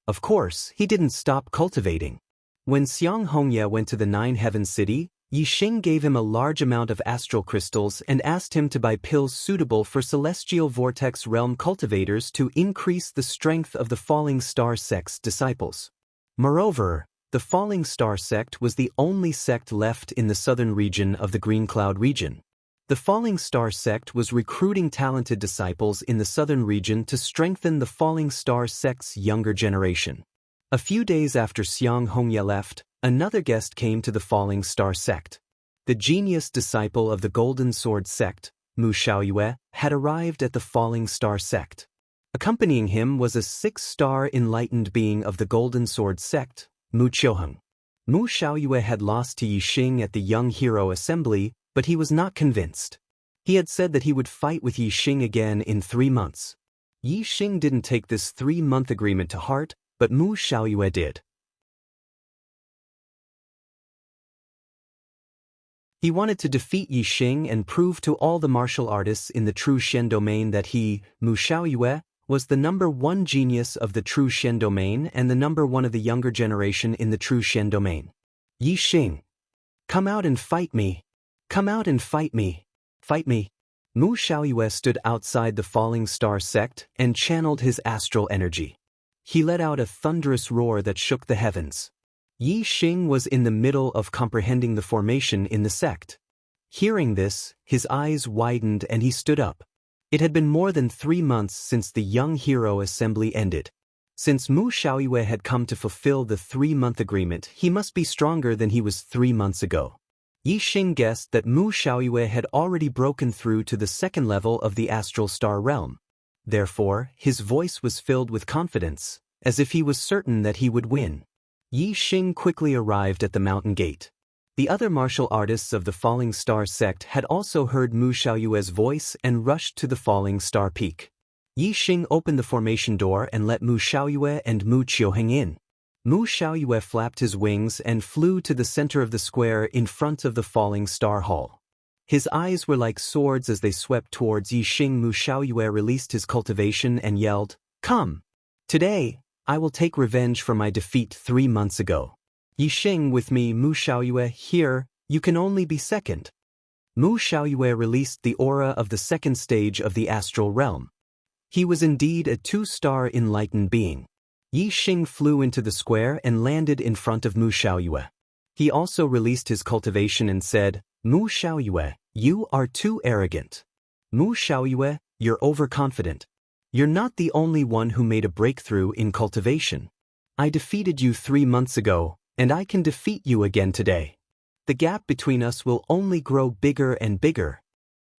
Of course, he didn't stop cultivating. When Xiang Hongye went to the 9 Heaven City, Yi Xing gave him a large amount of astral crystals and asked him to buy pills suitable for Celestial Vortex Realm cultivators to increase the strength of the Falling Star sect's disciples. Moreover, the Falling Star sect was the only sect left in the southern region of the Green Cloud region. The Falling Star sect was recruiting talented disciples in the southern region to strengthen the Falling Star sect's younger generation. A few days after Xiang Hongye left, another guest came to the Falling Star sect. The genius disciple of the Golden Sword sect, Mu Xiaoyue, had arrived at the Falling Star sect. Accompanying him was a 6-star enlightened being of the Golden Sword sect, Mu Qiuheng. Mu Xiaoyue had lost to Yi Xing at the Young Hero Assembly, but he was not convinced. He had said that he would fight with Yi Xing again in 3 months. Yi Xing didn't take this 3-month agreement to heart, but Mu Xiaoyue did. He wanted to defeat Yi Xing and prove to all the martial artists in the True Shen domain that he, Mu Xiaoyue, was the #1 genius of the True Shen domain and the #1 of the younger generation in the True Shen domain. Yi Xing, come out and fight me. Come out and fight me. Fight me. Mu Xiaoyue stood outside the Falling Star sect and channeled his astral energy. He let out a thunderous roar that shook the heavens. Yi Xing was in the middle of comprehending the formation in the sect. Hearing this, his eyes widened and he stood up. It had been more than 3 months since the Young Hero Assembly ended. Since Mu Xiaoyue had come to fulfill the 3-month agreement, he must be stronger than he was 3 months ago. Yi Xing guessed that Mu Xiaoyue had already broken through to the 2nd level of the Astral Star realm. Therefore, his voice was filled with confidence, as if he was certain that he would win. Yi Xing quickly arrived at the mountain gate. The other martial artists of the Falling Star sect had also heard Mu Xiaoyue's voice and rushed to the Falling Star Peak. Yi Xing opened the formation door and let Mu Xiaoyue and Mu Qiuheng in. Mu Xiaoyue flapped his wings and flew to the center of the square in front of the Falling Star Hall. His eyes were like swords as they swept towards Yi Xing. Mu Xiaoyue released his cultivation and yelled, "Come! Today, I will take revenge for my defeat 3 months ago. Yi Xing with me, Mu Xiaoyue, here, you can only be second." Mu Xiaoyue released the aura of the second stage of the astral realm. He was indeed a 2-star enlightened being. Yi Xing flew into the square and landed in front of Mu Xiaoyue. He also released his cultivation and said, "Mu Xiaoyue, you are too arrogant. Mu Xiaoyue, you're overconfident. You're not the only one who made a breakthrough in cultivation. I defeated you 3 months ago, and I can defeat you again today. The gap between us will only grow bigger and bigger."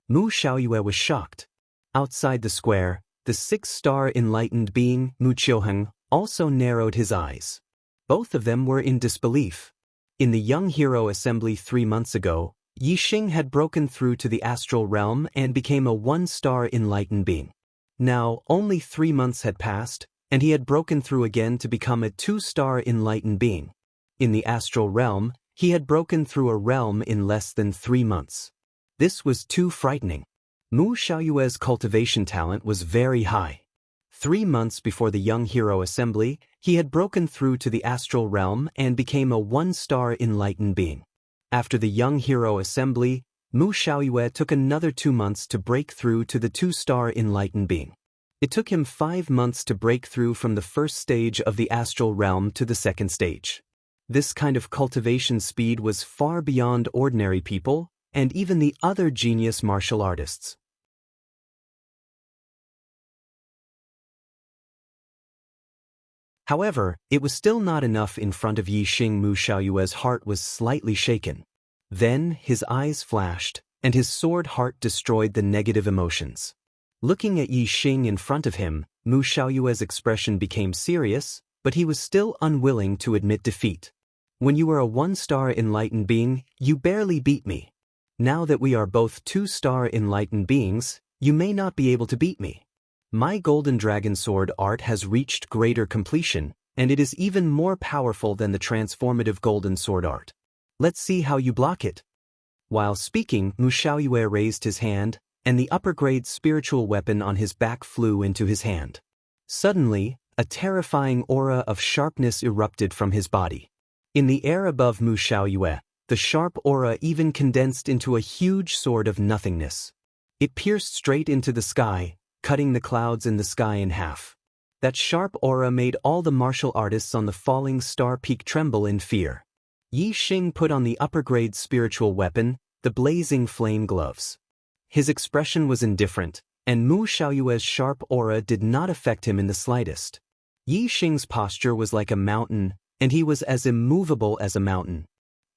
Mu Xiaoyue was shocked. Outside the square, the 6-star enlightened being, Mu Qiuheng, also narrowed his eyes. Both of them were in disbelief. In the Young Hero Assembly 3 months ago, Yi Xing had broken through to the astral realm and became a 1-star enlightened being. Now, only 3 months had passed, and he had broken through again to become a 2-star enlightened being. In the astral realm, he had broken through a realm in less than 3 months. This was too frightening. Mu Xiaoyue's cultivation talent was very high. 3 months before the Young Hero Assembly, he had broken through to the astral realm and became a 1-star enlightened being. After the Young Hero Assembly, Mu Xiaoyue took another 2 months to break through to the 2-star enlightened being. It took him 5 months to break through from the first stage of the astral realm to the second stage. This kind of cultivation speed was far beyond ordinary people and even the other genius martial artists. However, it was still not enough in front of Yi Xing. Mu Xiaoyue's heart was slightly shaken. Then his eyes flashed, and his sword heart destroyed the negative emotions. Looking at Yi Xing in front of him, Mu Xiaoyue's expression became serious, but he was still unwilling to admit defeat. "When you were a 1-star enlightened being, you barely beat me. Now that we are both 2-star enlightened beings, you may not be able to beat me. My Golden Dragon Sword art has reached greater completion, and it is even more powerful than the transformative Golden Sword art. Let's see how you block it." While speaking, Mu Xiaoyue raised his hand, and the upper-grade spiritual weapon on his back flew into his hand. Suddenly, a terrifying aura of sharpness erupted from his body. In the air above Mu Xiaoyue, the sharp aura even condensed into a huge sword of nothingness. It pierced straight into the sky, cutting the clouds in the sky in half. That sharp aura made all the martial artists on the Falling Star Peak tremble in fear. Yi Xing put on the upper-grade spiritual weapon, the blazing flame gloves. His expression was indifferent, and Mu Xiaoyue's sharp aura did not affect him in the slightest. Yi Xing's posture was like a mountain, and he was as immovable as a mountain.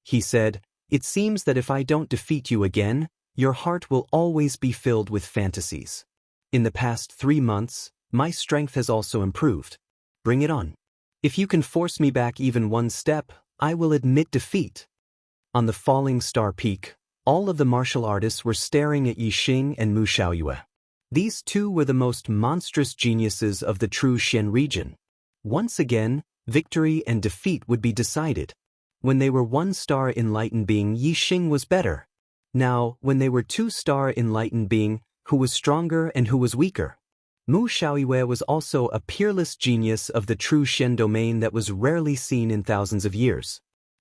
He said, "It seems that if I don't defeat you again, your heart will always be filled with fantasies. In the past 3 months, my strength has also improved. Bring it on. If you can force me back even 1 step, I will admit defeat." On the Falling Star Peak, all of the martial artists were staring at Yi Xing and Mu Xiaoyue. These two were the most monstrous geniuses of the true Xian region. Once again, victory and defeat would be decided. When they were 1-star enlightened being, Yi Xing was better. Now, when they were 2-star enlightened being, who was stronger and who was weaker? Mu Xiaoyue was also a peerless genius of the true Xian domain that was rarely seen in thousands of years.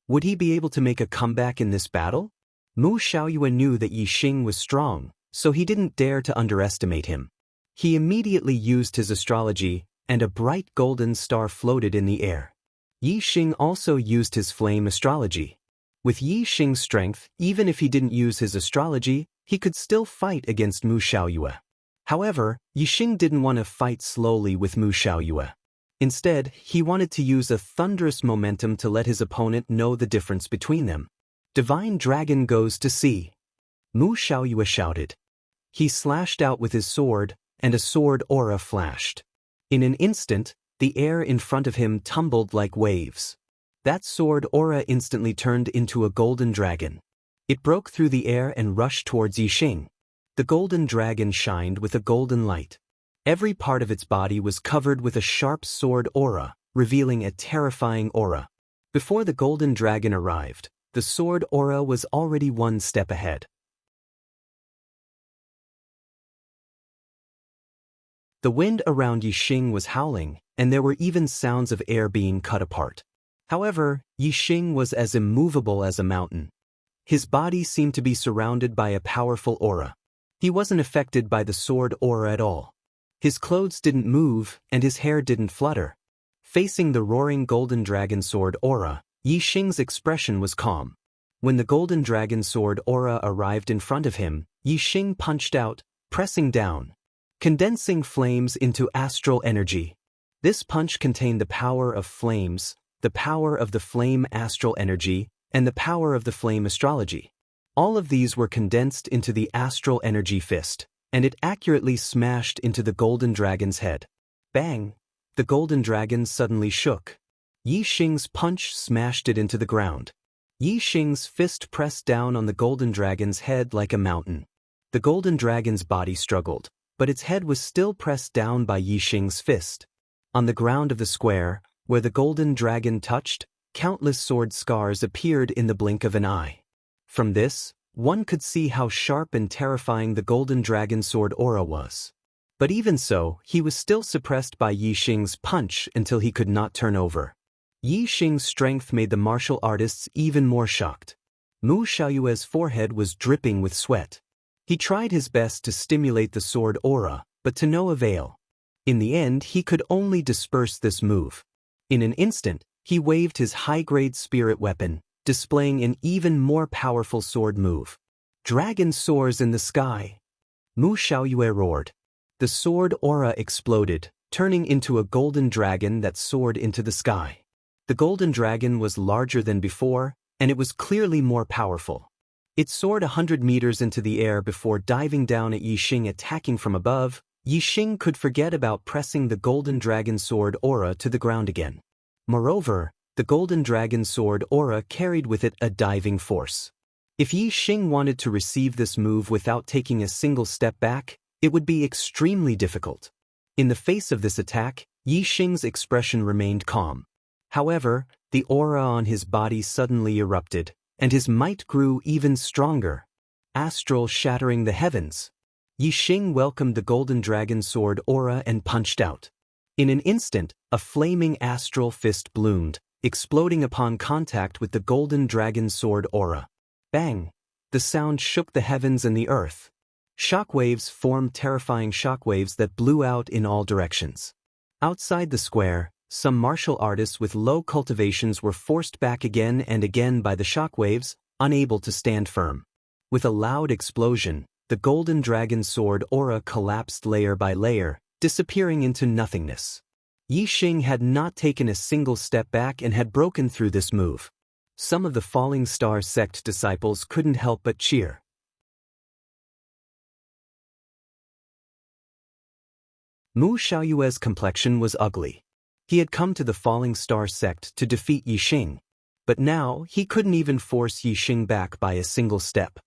Would he be able to make a comeback in this battle? Mu Xiaoyue knew that Yi Xing was strong, so he didn't dare to underestimate him. He immediately used his astrology, and a bright golden star floated in the air. Yi Xing also used his flame astrology. With Yi Xing's strength, even if he didn't use his astrology, he could still fight against Mu Xiaoyue. However, Yi Xing didn't want to fight slowly with Mu Xiaoyue. Instead, he wanted to use a thunderous momentum to let his opponent know the difference between them. "Divine Dragon goes to sea!" Mu Xiaoyue shouted. He slashed out with his sword, and a sword aura flashed. In an instant, The air in front of him tumbled like waves. That sword aura instantly turned into a golden dragon. It broke through the air and rushed towards Yixing. The golden dragon shined with a golden light. Every part of its body was covered with a sharp sword aura, revealing a terrifying aura. Before the golden dragon arrived, the sword aura was already one step ahead. The wind around Yixing was howling, and there were even sounds of air being cut apart. However, Yixing was as immovable as a mountain. His body seemed to be surrounded by a powerful aura. He wasn't affected by the sword aura at all. His clothes didn't move, and his hair didn't flutter. Facing the roaring golden dragon sword aura, Yixing's expression was calm. When the golden dragon sword aura arrived in front of him, Yixing punched out, pressing down, condensing flames into astral energy. This punch contained the power of flames, the power of the flame astral energy, and the power of the flame astrology. All of these were condensed into the astral energy fist, and it accurately smashed into the golden dragon's head. Bang! The golden dragon suddenly shook. Yixing's punch smashed it into the ground. Yixing's fist pressed down on the golden dragon's head like a mountain. The golden dragon's body struggled, but its head was still pressed down by Yixing's fist. On the ground of the square, where the golden dragon touched, countless sword scars appeared in the blink of an eye. From this, one could see how sharp and terrifying the golden dragon sword aura was. But even so, he was still suppressed by Yixing's punch until he could not turn over. Yixing's strength made the martial artists even more shocked. Mu Xiaoyue's forehead was dripping with sweat. He tried his best to stimulate the sword aura, but to no avail. In the end, he could only disperse this move. In an instant, he waved his high-grade spirit weapon, displaying an even more powerful sword move. Dragon soars in the sky. Mu Xiaoyue roared. The sword aura exploded, turning into a golden dragon that soared into the sky. The golden dragon was larger than before, and it was clearly more powerful. It soared 100 meters into the air before diving down at Yixing, attacking from above. Yixing could forget about pressing the golden dragon sword aura to the ground again. Moreover, the golden dragon sword aura carried with it a diving force. If Yixing wanted to receive this move without taking a single step back, it would be extremely difficult. In the face of this attack, Yixing's expression remained calm. However, the aura on his body suddenly erupted, and his might grew even stronger, astral shattering the heavens. Yixing welcomed the golden dragon sword aura and punched out. In an instant, a flaming astral fist bloomed, exploding upon contact with the golden dragon sword aura. Bang! The sound shook the heavens and the earth. Shockwaves formed, terrifying shockwaves that blew out in all directions. Outside the square, some martial artists with low cultivations were forced back again and again by the shockwaves, unable to stand firm. With a loud explosion, the golden dragon sword aura collapsed layer by layer, disappearing into nothingness. Yixing had not taken a single step back and had broken through this move. Some of the Falling Star sect disciples couldn't help but cheer. Mu Xiaoyue's complexion was ugly. He had come to the Falling Star sect to defeat Yixing, but now he couldn't even force Yixing back by a single step.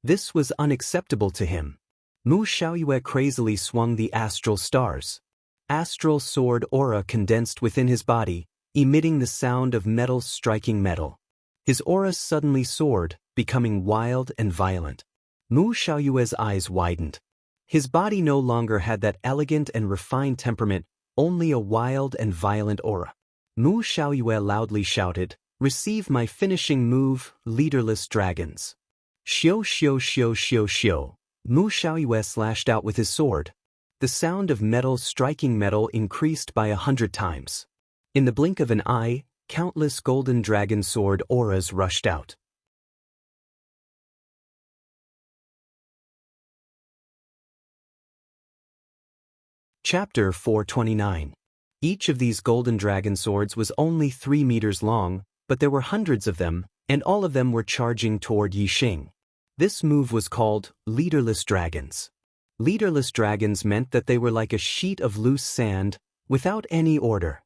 This was unacceptable to him. Mu Xiaoyue crazily swung the astral stars. Astral sword aura condensed within his body, emitting the sound of metal striking metal. His aura suddenly soared, becoming wild and violent. Mu Xiaoyue's eyes widened. His body no longer had that elegant and refined temperament, only a wild and violent aura. Mu Xiaoyue loudly shouted, "Receive my finishing move, leaderless dragons." Xiu xiu xiu xiu xiu. Mu Xiaoyue slashed out with his sword. The sound of metal striking metal increased by 100 times. In the blink of an eye, countless golden dragon sword auras rushed out. Chapter 429. Each of these golden dragon swords was only 3 meters long, but there were hundreds of them, and all of them were charging toward Yixing. This move was called leaderless dragons. Leaderless dragons meant that they were like a sheet of loose sand, without any order.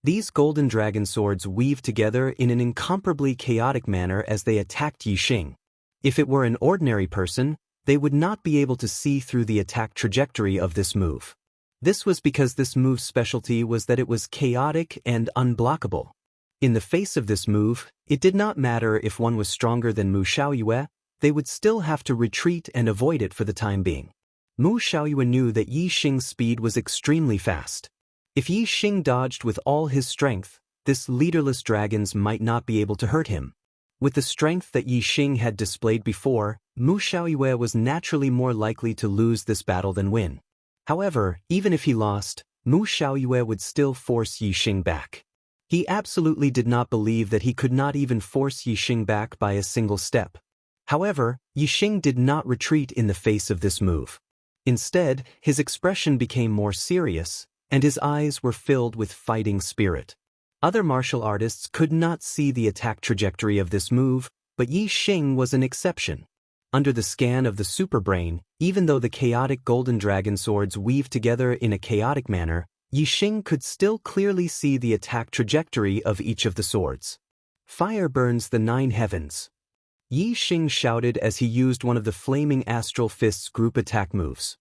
These golden dragon swords weaved together in an incomparably chaotic manner as they attacked Yixing. If it were an ordinary person, they would not be able to see through the attack trajectory of this move. This was because this move's specialty was that it was chaotic and unblockable. In the face of this move, it did not matter if one was stronger than Mu Xiaoyue, they would still have to retreat and avoid it for the time being. Mu Xiaoyue knew that Yixing's speed was extremely fast. If Yixing dodged with all his strength, this leaderless dragons might not be able to hurt him. With the strength that Yixing had displayed before, Mu Xiaoyue was naturally more likely to lose this battle than win. However, even if he lost, Mu Xiaoyue would still force Yixing back. He absolutely did not believe that he could not even force Yixing back by a single step. However, Yixing did not retreat in the face of this move. Instead, his expression became more serious, and his eyes were filled with fighting spirit. Other martial artists could not see the attack trajectory of this move, but Yixing was an exception. Under the scan of the superbrain, even though the chaotic golden dragon swords weaved together in a chaotic manner, Yixing could still clearly see the attack trajectory of each of the swords. Fire burns the 9 heavens. Yixing shouted as he used one of the flaming astral fists group attack moves.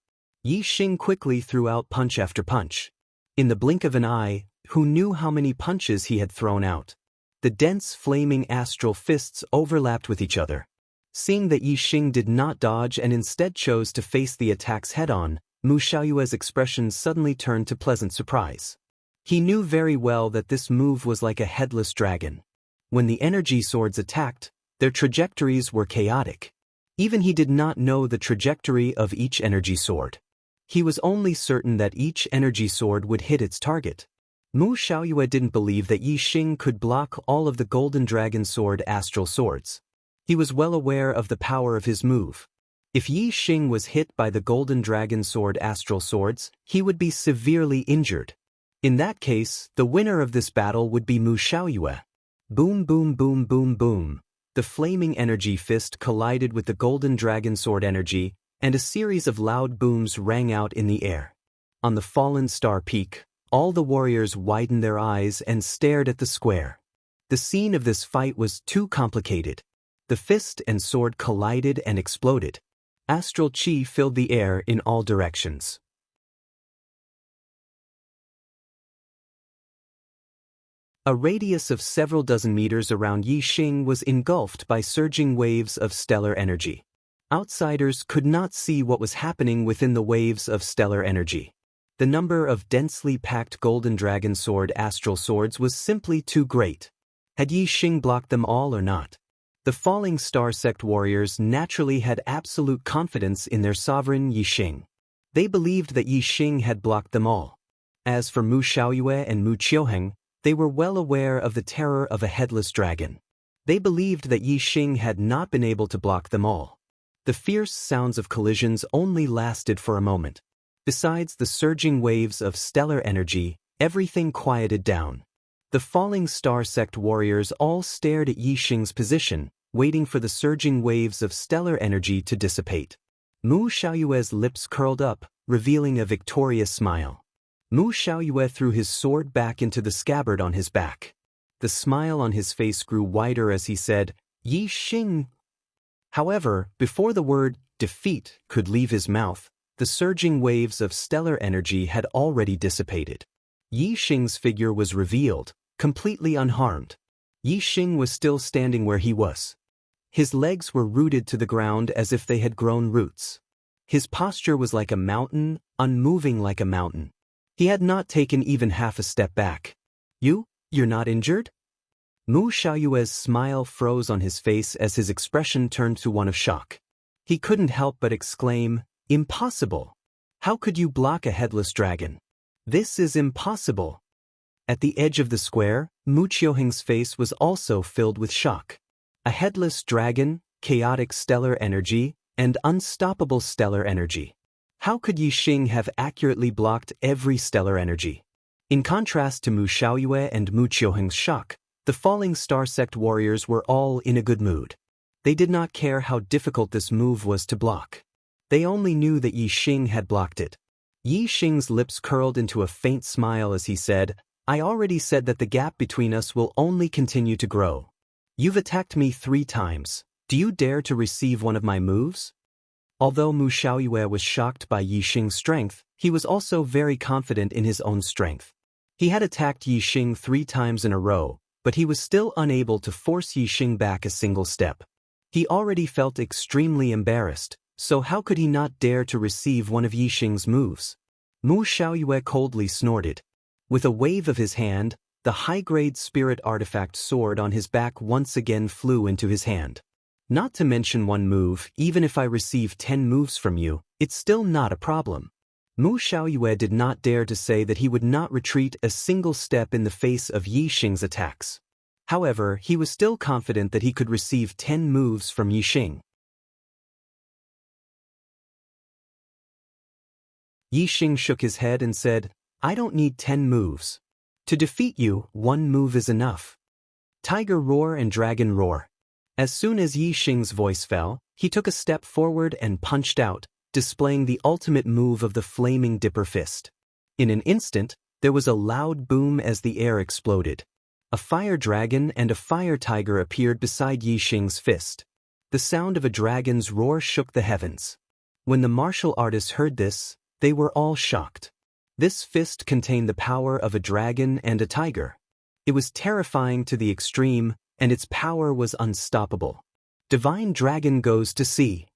Yixing quickly threw out punch after punch. In the blink of an eye, who knew how many punches he had thrown out? The dense flaming astral fists overlapped with each other. Seeing that Yixing did not dodge and instead chose to face the attacks head-on, Mu Xiaoyue's expression suddenly turned to pleasant surprise. He knew very well that this move was like a headless dragon. When the energy swords attacked, their trajectories were chaotic. Even he did not know the trajectory of each energy sword. He was only certain that each energy sword would hit its target. Mu Xiaoyue didn't believe that Yixing could block all of the golden dragon sword astral swords. He was well aware of the power of his move. If Yixing was hit by the golden dragon sword astral swords, he would be severely injured. In that case, the winner of this battle would be Mu Xiaoyue. Boom boom boom boom boom. The flaming energy fist collided with the golden dragon sword energy, and a series of loud booms rang out in the air. On the fallen star peak, all the warriors widened their eyes and stared at the square. The scene of this fight was too complicated. The fist and sword collided and exploded. Astral chi filled the air in all directions. A radius of several dozen meters around Yixing was engulfed by surging waves of stellar energy. Outsiders could not see what was happening within the waves of stellar energy. The number of densely packed golden dragon sword astral swords was simply too great. Had Yixing blocked them all or not? The falling star sect warriors naturally had absolute confidence in their sovereign Yixing. They believed that Yixing had blocked them all. As for Mu Xiaoyue and Mu Qiuheng, they were well aware of the terror of a headless dragon. They believed that Yixing had not been able to block them all. The fierce sounds of collisions only lasted for a moment. Besides the surging waves of stellar energy, everything quieted down. The falling star sect warriors all stared at Yixing's position, waiting for the surging waves of stellar energy to dissipate. Mu Xiaoyue's lips curled up, revealing a victorious smile. Mu Xiaoyue threw his sword back into the scabbard on his back. The smile on his face grew wider as he said, "Yixing." However, before the word defeat could leave his mouth, the surging waves of stellar energy had already dissipated. Yixing's figure was revealed, completely unharmed. Yixing was still standing where he was. His legs were rooted to the ground as if they had grown roots. His posture was like a mountain, unmoving like a mountain. He had not taken even half a step back. You're not injured?" Mu Xiaoyue's smile froze on his face as his expression turned to one of shock. He couldn't help but exclaim, "Impossible! How could you block a headless dragon? This is impossible!" At the edge of the square, Mu Qiuheng's face was also filled with shock. A headless dragon, chaotic stellar energy, and unstoppable stellar energy. How could Yixing have accurately blocked every stellar energy? In contrast to Mu Xiaoyue and Mu Qiuheng's shock, the falling star sect warriors were all in a good mood. They did not care how difficult this move was to block. They only knew that Yixing had blocked it. Yixing's lips curled into a faint smile as he said, I already said that the gap between us will only continue to grow. You've attacked me 3 times. Do you dare to receive one of my moves? Although Mu Xiaoyue was shocked by Yi Xing's strength, he was also very confident in his own strength. He had attacked Yi Xing 3 times in a row, but he was still unable to force Yi Xing back a single step. He already felt extremely embarrassed, so how could he not dare to receive one of Yi Xing's moves? Mu Xiaoyue coldly snorted. With a wave of his hand, the high-grade spirit artifact sword on his back once again flew into his hand. Not to mention one move, even if I receive 10 moves from you, it's still not a problem. Mu Xiaoyue did not dare to say that he would not retreat a single step in the face of Yi Xing's attacks. However, he was still confident that he could receive 10 moves from Yi Xing. Yi Xing shook his head and said, I don't need 10 moves. To defeat you, 1 move is enough. Tiger roar and dragon roar. As soon as Yi Xing's voice fell, he took a step forward and punched out, displaying the ultimate move of the flaming dipper fist. In an instant, there was a loud boom as the air exploded. A fire dragon and a fire tiger appeared beside Yi Xing's fist. The sound of a dragon's roar shook the heavens. When the martial artists heard this, they were all shocked. This fist contained the power of a dragon and a tiger. It was terrifying to the extreme, and its power was unstoppable. Divine Dragon goes to sea.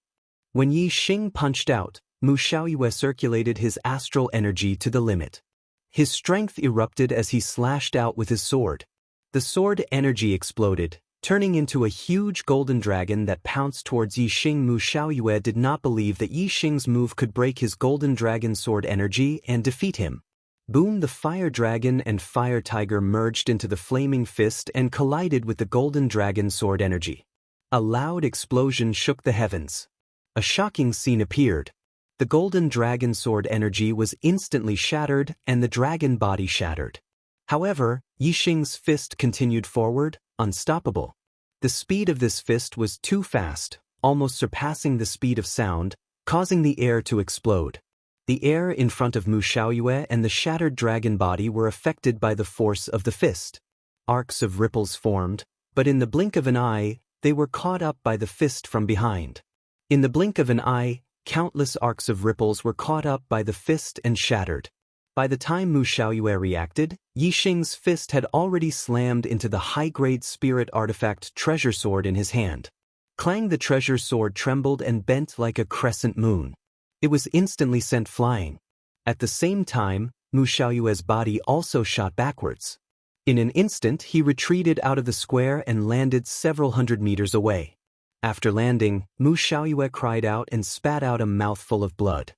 When Yi Xing punched out, Mu Xiaoyue circulated his astral energy to the limit. His strength erupted as he slashed out with his sword. The sword energy exploded, turning into a huge golden dragon that pounced towards Yi Xing. Mu Xiaoyue did not believe that Yi Xing's move could break his golden dragon sword energy and defeat him. Boom! The fire dragon and fire tiger merged into the flaming fist and collided with the golden dragon sword energy. A loud explosion shook the heavens. A shocking scene appeared. The golden dragon sword energy was instantly shattered and the dragon body shattered. However, Yi Xing's fist continued forward, unstoppable. The speed of this fist was too fast, almost surpassing the speed of sound, causing the air to explode. The air in front of Mu Xiaoyue and the shattered dragon body were affected by the force of the fist. Arcs of ripples formed, but in the blink of an eye, they were caught up by the fist from behind. In the blink of an eye, countless arcs of ripples were caught up by the fist and shattered. By the time Mu Xiaoyue reacted, Yi Xing's fist had already slammed into the high-grade spirit artifact treasure sword in his hand. Clang! The treasure sword trembled and bent like a crescent moon. It was instantly sent flying. At the same time, Mu Xiaoyue's body also shot backwards. In an instant, he retreated out of the square and landed several hundred meters away. After landing, Mu Xiaoyue cried out and spat out a mouthful of blood.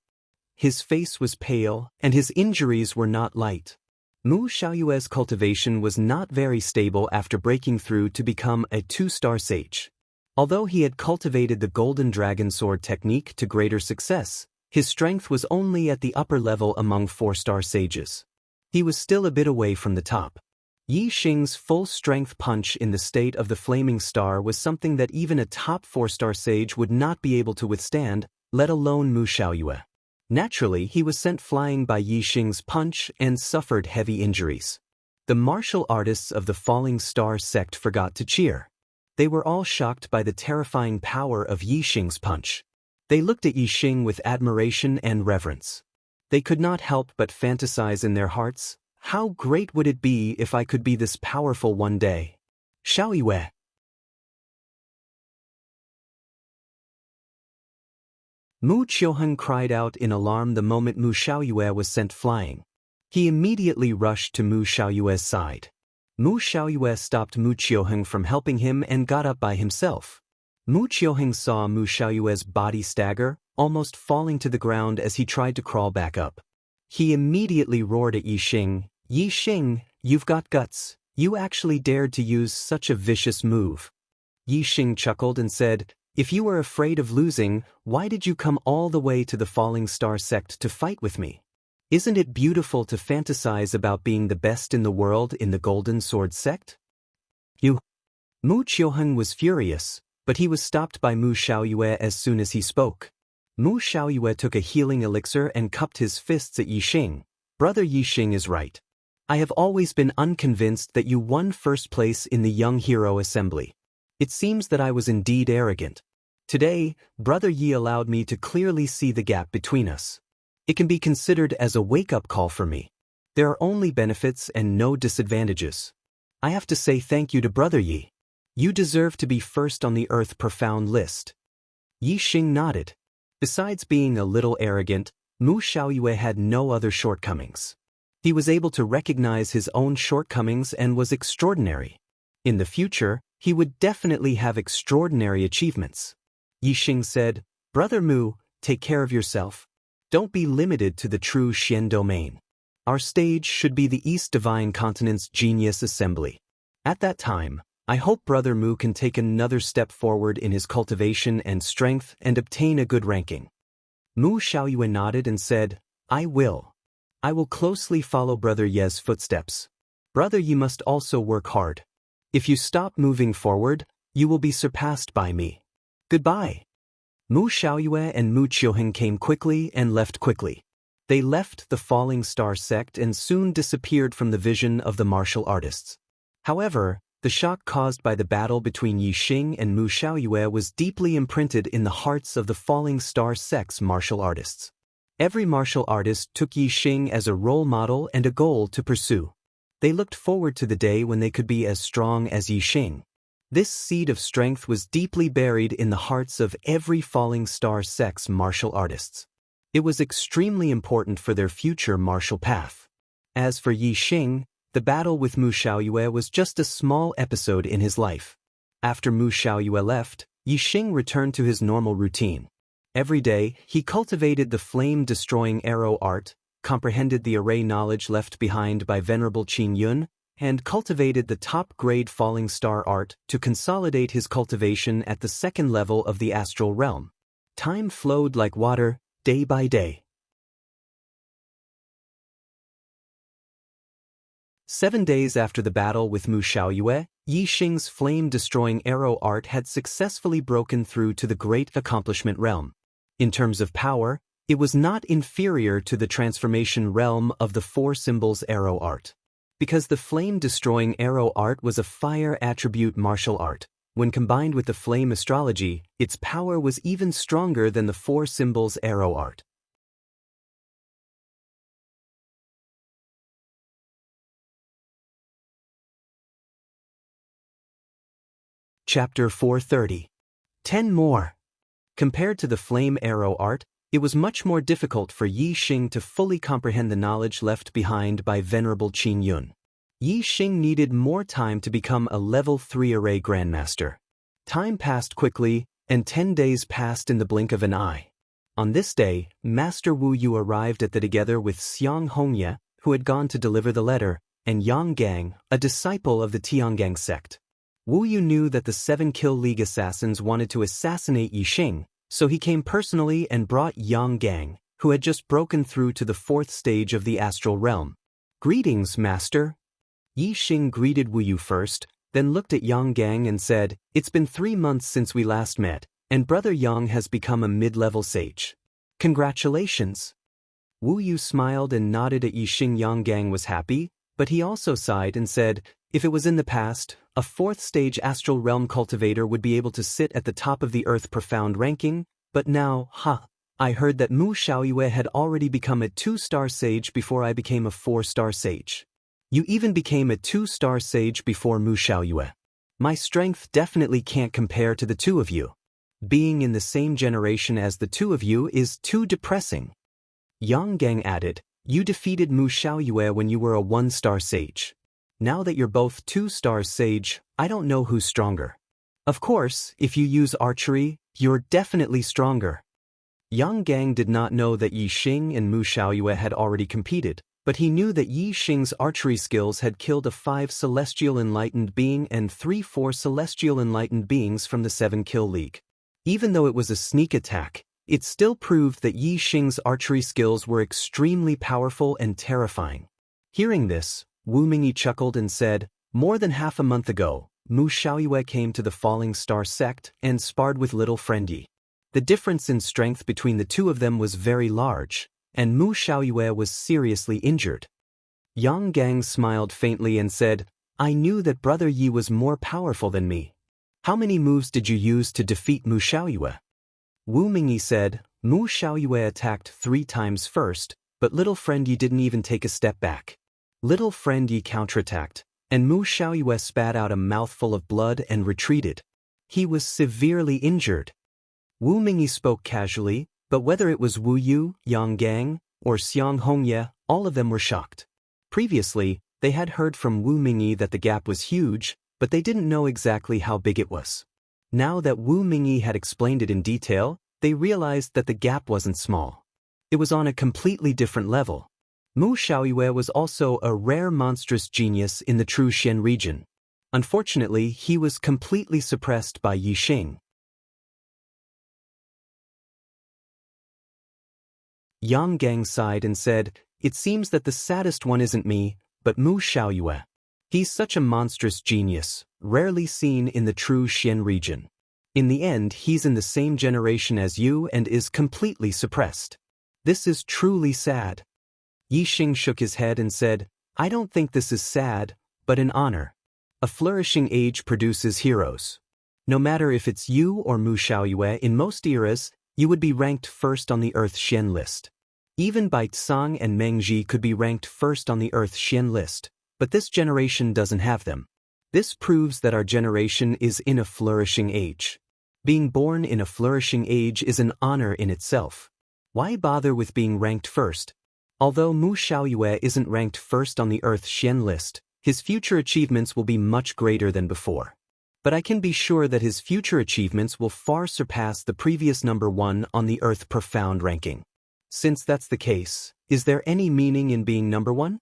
His face was pale, and his injuries were not light. Mu Xiaoyue's cultivation was not very stable after breaking through to become a 2-star sage. Although he had cultivated the Golden Dragon Sword technique to greater success, his strength was only at the upper level among 4-star sages. He was still a bit away from the top. Yi Xing's full-strength punch in the state of the Flaming Star was something that even a top 4-star sage would not be able to withstand, let alone Mu Xiaoyue. Naturally, he was sent flying by Yi Xing's punch and suffered heavy injuries. The martial artists of the Falling Star sect forgot to cheer. They were all shocked by the terrifying power of Yi Xing's punch. They looked at Yi Xing with admiration and reverence. They could not help but fantasize in their hearts, how great would it be if I could be this powerful one day? Xiaoyue. Mu Qiuheng cried out in alarm the moment Mu Xiaoyue was sent flying. He immediately rushed to Mu Xiaoyue's side. Mu Xiaoyue stopped Mu Qiuheng from helping him and got up by himself. Mu Qiuheng saw Mu Xiaoyue's body stagger, almost falling to the ground as he tried to crawl back up. He immediately roared at Yi Xing, "Yi Xing, you've got guts. You actually dared to use such a vicious move." Yi Xing chuckled and said, "If you were afraid of losing, why did you come all the way to the Falling Star sect to fight with me? Isn't it beautiful to fantasize about being the best in the world in the Golden Sword sect?" Mu Qiuheng was furious, but he was stopped by Mu Xiaoyue as soon as he spoke. Mu Xiaoyue took a healing elixir and cupped his fists at Yi Xing. "Brother Yi Xing is right. I have always been unconvinced that you won first place in the Young Hero Assembly. It seems that I was indeed arrogant. Today, Brother Yi allowed me to clearly see the gap between us. It can be considered as a wake-up call for me. There are only benefits and no disadvantages. I have to say thank you to Brother Yi. You deserve to be first on the Earth Profound list. Yi Xing nodded. Besides being a little arrogant, Mu Xiaoyue had no other shortcomings. He was able to recognize his own shortcomings and was extraordinary. In the future, he would definitely have extraordinary achievements. Yi Xing said, Brother Mu, take care of yourself. Don't be limited to the true Xian domain. Our stage should be the East Divine Continent's Genius Assembly. At that time, I hope Brother Mu can take another step forward in his cultivation and strength and obtain a good ranking. Mu Xiaoyue nodded and said, I will. I will closely follow Brother Ye's footsteps. Brother Yi must also work hard. If you stop moving forward, you will be surpassed by me. Goodbye. Mu Xiaoyue and Mu Qiuheng came quickly and left quickly. They left the Falling Star sect and soon disappeared from the vision of the martial artists. However, the shock caused by the battle between Yi Xing and Mu Xiaoyue was deeply imprinted in the hearts of the Falling Star sect's martial artists. Every martial artist took Yi Xing as a role model and a goal to pursue. They looked forward to the day when they could be as strong as Yi Xing. This seed of strength was deeply buried in the hearts of every Falling Star sect's martial artists. It was extremely important for their future martial path. As for Yi Xing, the battle with Mu Xiaoyue was just a small episode in his life. After Mu Xiaoyue left, Yi Xing returned to his normal routine. Every day, he cultivated the flame-destroying arrow art, comprehended the array knowledge left behind by Venerable Qin Yun, and cultivated the top-grade falling star art to consolidate his cultivation at the second level of the astral realm. Time flowed like water, day by day. 7 days after the battle with Mu Xiaoyue, Yi Xing's flame-destroying arrow art had successfully broken through to the great accomplishment realm. In terms of power, it was not inferior to the transformation realm of the four symbols arrow art. Because the flame-destroying arrow art was a fire attribute martial art, when combined with the flame astrology, its power was even stronger than the four symbols arrow art. Chapter 430. 10 more. Compared to the flame arrow art, it was much more difficult for Yi Xing to fully comprehend the knowledge left behind by Venerable Qin Yun. Yi Xing needed more time to become a level 3 array grandmaster. Time passed quickly, and 10 days passed in the blink of an eye. On this day, Master Wu Yu arrived at the together with Xiang Hongye, who had gone to deliver the letter, and Yang Gang, a disciple of the Tiangang sect. Wu Yu knew that the 7 Kill League assassins wanted to assassinate Yi Xing, so he came personally and brought Yang Gang, who had just broken through to the 4th stage of the astral realm. Greetings, Master. Yi Xing greeted Wu Yu first, then looked at Yang Gang and said, It's been 3 months since we last met, and Brother Yang has become a mid-level sage. Congratulations. Wu Yu smiled and nodded at Yi Xing. Yang Gang was happy, but he also sighed and said, If it was in the past, a 4th stage astral realm cultivator would be able to sit at the top of the Earth Profound ranking, but now, I heard that Mu Xiaoyue had already become a 2-star sage before I became a 4-star sage. You even became a 2-star sage before Mu Xiaoyue. My strength definitely can't compare to the two of you. Being in the same generation as the two of you is too depressing. Yang Gang added, You defeated Mu Xiaoyue when you were a 1-star sage. Now that you're both 2-star sage, I don't know who's stronger. Of course, if you use archery, you're definitely stronger. Yang Gang did not know that Yi Xing and Mu Xiaoyue had already competed, but he knew that Yi Xing's archery skills had killed a 5 celestial enlightened being and 3-4 celestial enlightened beings from the 7 Kill League. Even though it was a sneak attack, it still proved that Yi Xing's archery skills were extremely powerful and terrifying. Hearing this, Wu Mingyi chuckled and said, More than half a month ago, Mu Xiaoyue came to the Falling Star sect and sparred with little friend Yi. The difference in strength between the two of them was very large, and Mu Xiaoyue was seriously injured. Yang Gang smiled faintly and said, I knew that Brother Yi was more powerful than me. How many moves did you use to defeat Mu Xiaoyue? Wu Mingyi said, Mu Xiaoyue attacked 3 times first, but little friend Yi didn't even take a step back. Little friend Yi counterattacked, and Mu Xiaoyue spat out a mouthful of blood and retreated. He was severely injured. Wu Mingyi spoke casually, but whether it was Wu Yu, Yang Gang, or Xiang Hongye, all of them were shocked. Previously, they had heard from Wu Mingyi that the gap was huge, but they didn't know exactly how big it was. Now that Wu Mingyi had explained it in detail, they realized that the gap wasn't small. It was on a completely different level. Mu Xiaoyue was also a rare monstrous genius in the True Xian region. Unfortunately, he was completely suppressed by Yi Xing. Yang Gang sighed and said, It seems that the saddest one isn't me, but Mu Xiaoyue. He's such a monstrous genius, rarely seen in the True Xian region. In the end, he's in the same generation as you and is completely suppressed. This is truly sad. Yi Xing shook his head and said, I don't think this is sad, but an honor. A flourishing age produces heroes. No matter if it's you or Mu Xiaoyue, in most eras, you would be ranked first on the Earth Xian list. Even Bai Tsang and Meng Ji could be ranked first on the Earth Xian list, but this generation doesn't have them. This proves that our generation is in a flourishing age. Being born in a flourishing age is an honor in itself. Why bother with being ranked first? Although Mu Xiaoyue isn't ranked first on the Earth Xian list, his future achievements will be much greater than before. But I can be sure that his future achievements will far surpass the previous number 1 on the Earth Profound ranking. Since that's the case, is there any meaning in being number 1?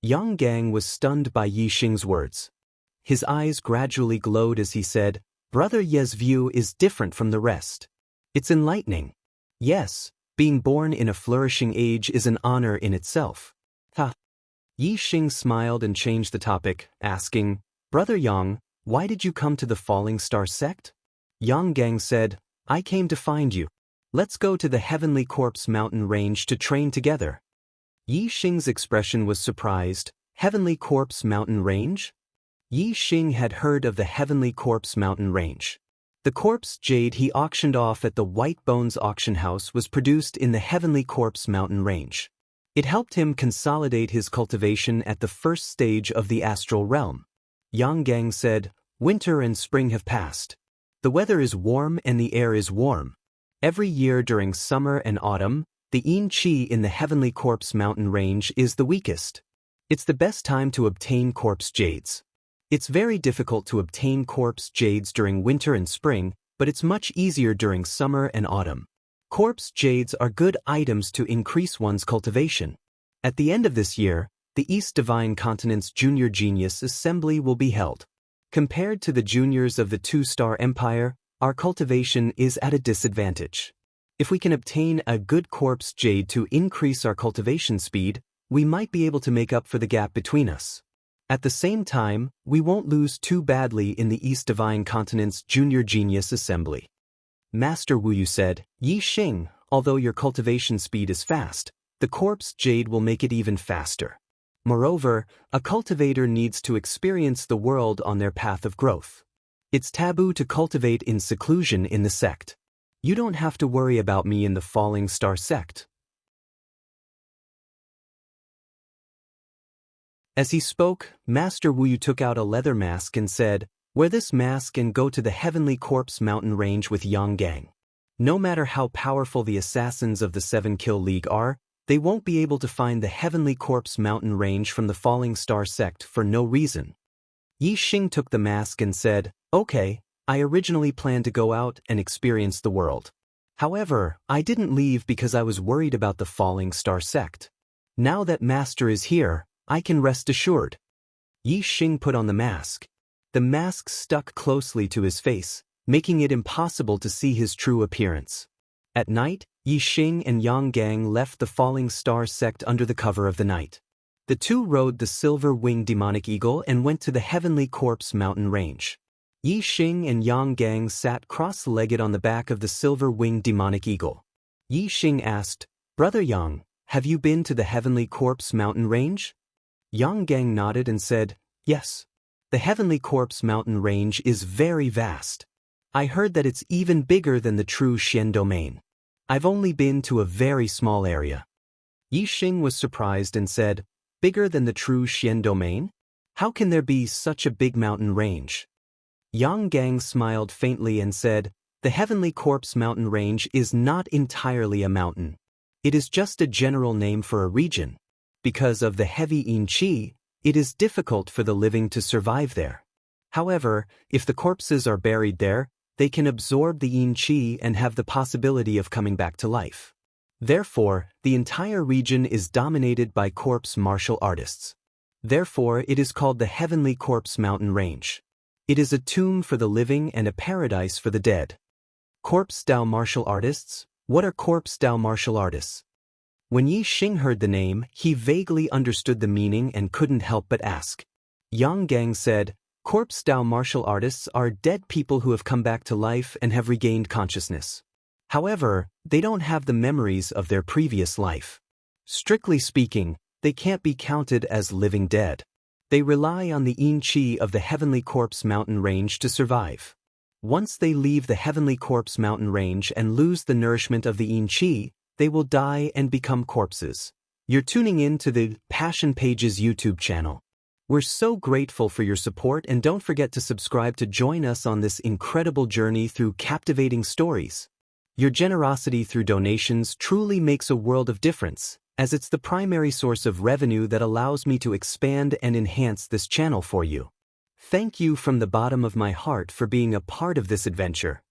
Yang Gang was stunned by Yi Xing's words. His eyes gradually glowed as he said, Brother Ye's view is different from the rest. It's enlightening. Yes, being born in a flourishing age is an honor in itself. Ha! Yi Xing smiled and changed the topic, asking, Brother Yang, why did you come to the Falling Star sect? Yang Gang said, I came to find you. Let's go to the Heavenly Corpse mountain range to train together. Yi Xing's expression was surprised. Heavenly Corpse mountain range? Yi Xing had heard of the Heavenly Corpse mountain range. The corpse jade he auctioned off at the White Bones auction house was produced in the Heavenly Corpse mountain range. It helped him consolidate his cultivation at the first stage of the astral realm. Yang Gang said, Winter and spring have passed. The weather is warm and the air is warm. Every year during summer and autumn, the yin qi in the Heavenly Corpse mountain range is the weakest. It's the best time to obtain corpse jades. It's very difficult to obtain corpse jades during winter and spring, but it's much easier during summer and autumn. Corpse jades are good items to increase one's cultivation. At the end of this year, the East Divine Continent's Junior Genius Assembly will be held. Compared to the juniors of the Two-Star Empire, our cultivation is at a disadvantage. If we can obtain a good corpse jade to increase our cultivation speed, we might be able to make up for the gap between us. At the same time, we won't lose too badly in the East Divine Continent's Junior Genius Assembly. Master Wu Yu said, Yi Xing, although your cultivation speed is fast, the corpse jade will make it even faster. Moreover, a cultivator needs to experience the world on their path of growth. It's taboo to cultivate in seclusion in the sect. You don't have to worry about me in the Falling Star sect. As he spoke, Master Wu Yu took out a leather mask and said, Wear this mask and go to the Heavenly Corpse mountain range with Yang Gang. No matter how powerful the assassins of the 7 Kill League are, they won't be able to find the Heavenly Corpse mountain range from the Falling Star sect for no reason. Yi Xing took the mask and said, Okay, I originally planned to go out and experience the world. However, I didn't leave because I was worried about the Falling Star sect. Now that Master is here, I can rest assured. Yi Xing put on the mask. The mask stuck closely to his face, making it impossible to see his true appearance. At night, Yi Xing and Yang Gang left the Falling Star sect under the cover of the night. The two rode the silver-winged demonic eagle and went to the Heavenly Corpse mountain range. Yi Xing and Yang Gang sat cross-legged on the back of the silver-winged demonic eagle. Yi Xing asked, Brother Yang, have you been to the Heavenly Corpse mountain range? Yang Gang nodded and said, "Yes. The Heavenly Corpse mountain range is very vast. I heard that it's even bigger than the true Xian domain. I've only been to a very small area." Yixing was surprised and said, "Bigger than the true Xian domain? How can there be such a big mountain range?" Yang Gang smiled faintly and said, "The Heavenly Corpse mountain range is not entirely a mountain. It is just a general name for a region. Because of the heavy yin qi, it is difficult for the living to survive there. However, if the corpses are buried there, they can absorb the yin qi and have the possibility of coming back to life. Therefore, the entire region is dominated by corpse martial artists. Therefore, it is called the Heavenly Corpse Mountain Range. It is a tomb for the living and a paradise for the dead." Corpse Dao martial artists? What are corpse Dao martial artists? When Yi Xing heard the name, he vaguely understood the meaning and couldn't help but ask. Yang Gang said, "Corpse Dao martial artists are dead people who have come back to life and have regained consciousness. However, they don't have the memories of their previous life. Strictly speaking, they can't be counted as living dead. They rely on the yin qi of the Heavenly Corpse mountain range to survive. Once they leave the Heavenly Corpse mountain range and lose the nourishment of the yin qi, they will die and become corpses." You're tuning in to the Passion Pages YouTube channel. We're so grateful for your support, and don't forget to subscribe to join us on this incredible journey through captivating stories. Your generosity through donations truly makes a world of difference, as it's the primary source of revenue that allows me to expand and enhance this channel for you. Thank you from the bottom of my heart for being a part of this adventure.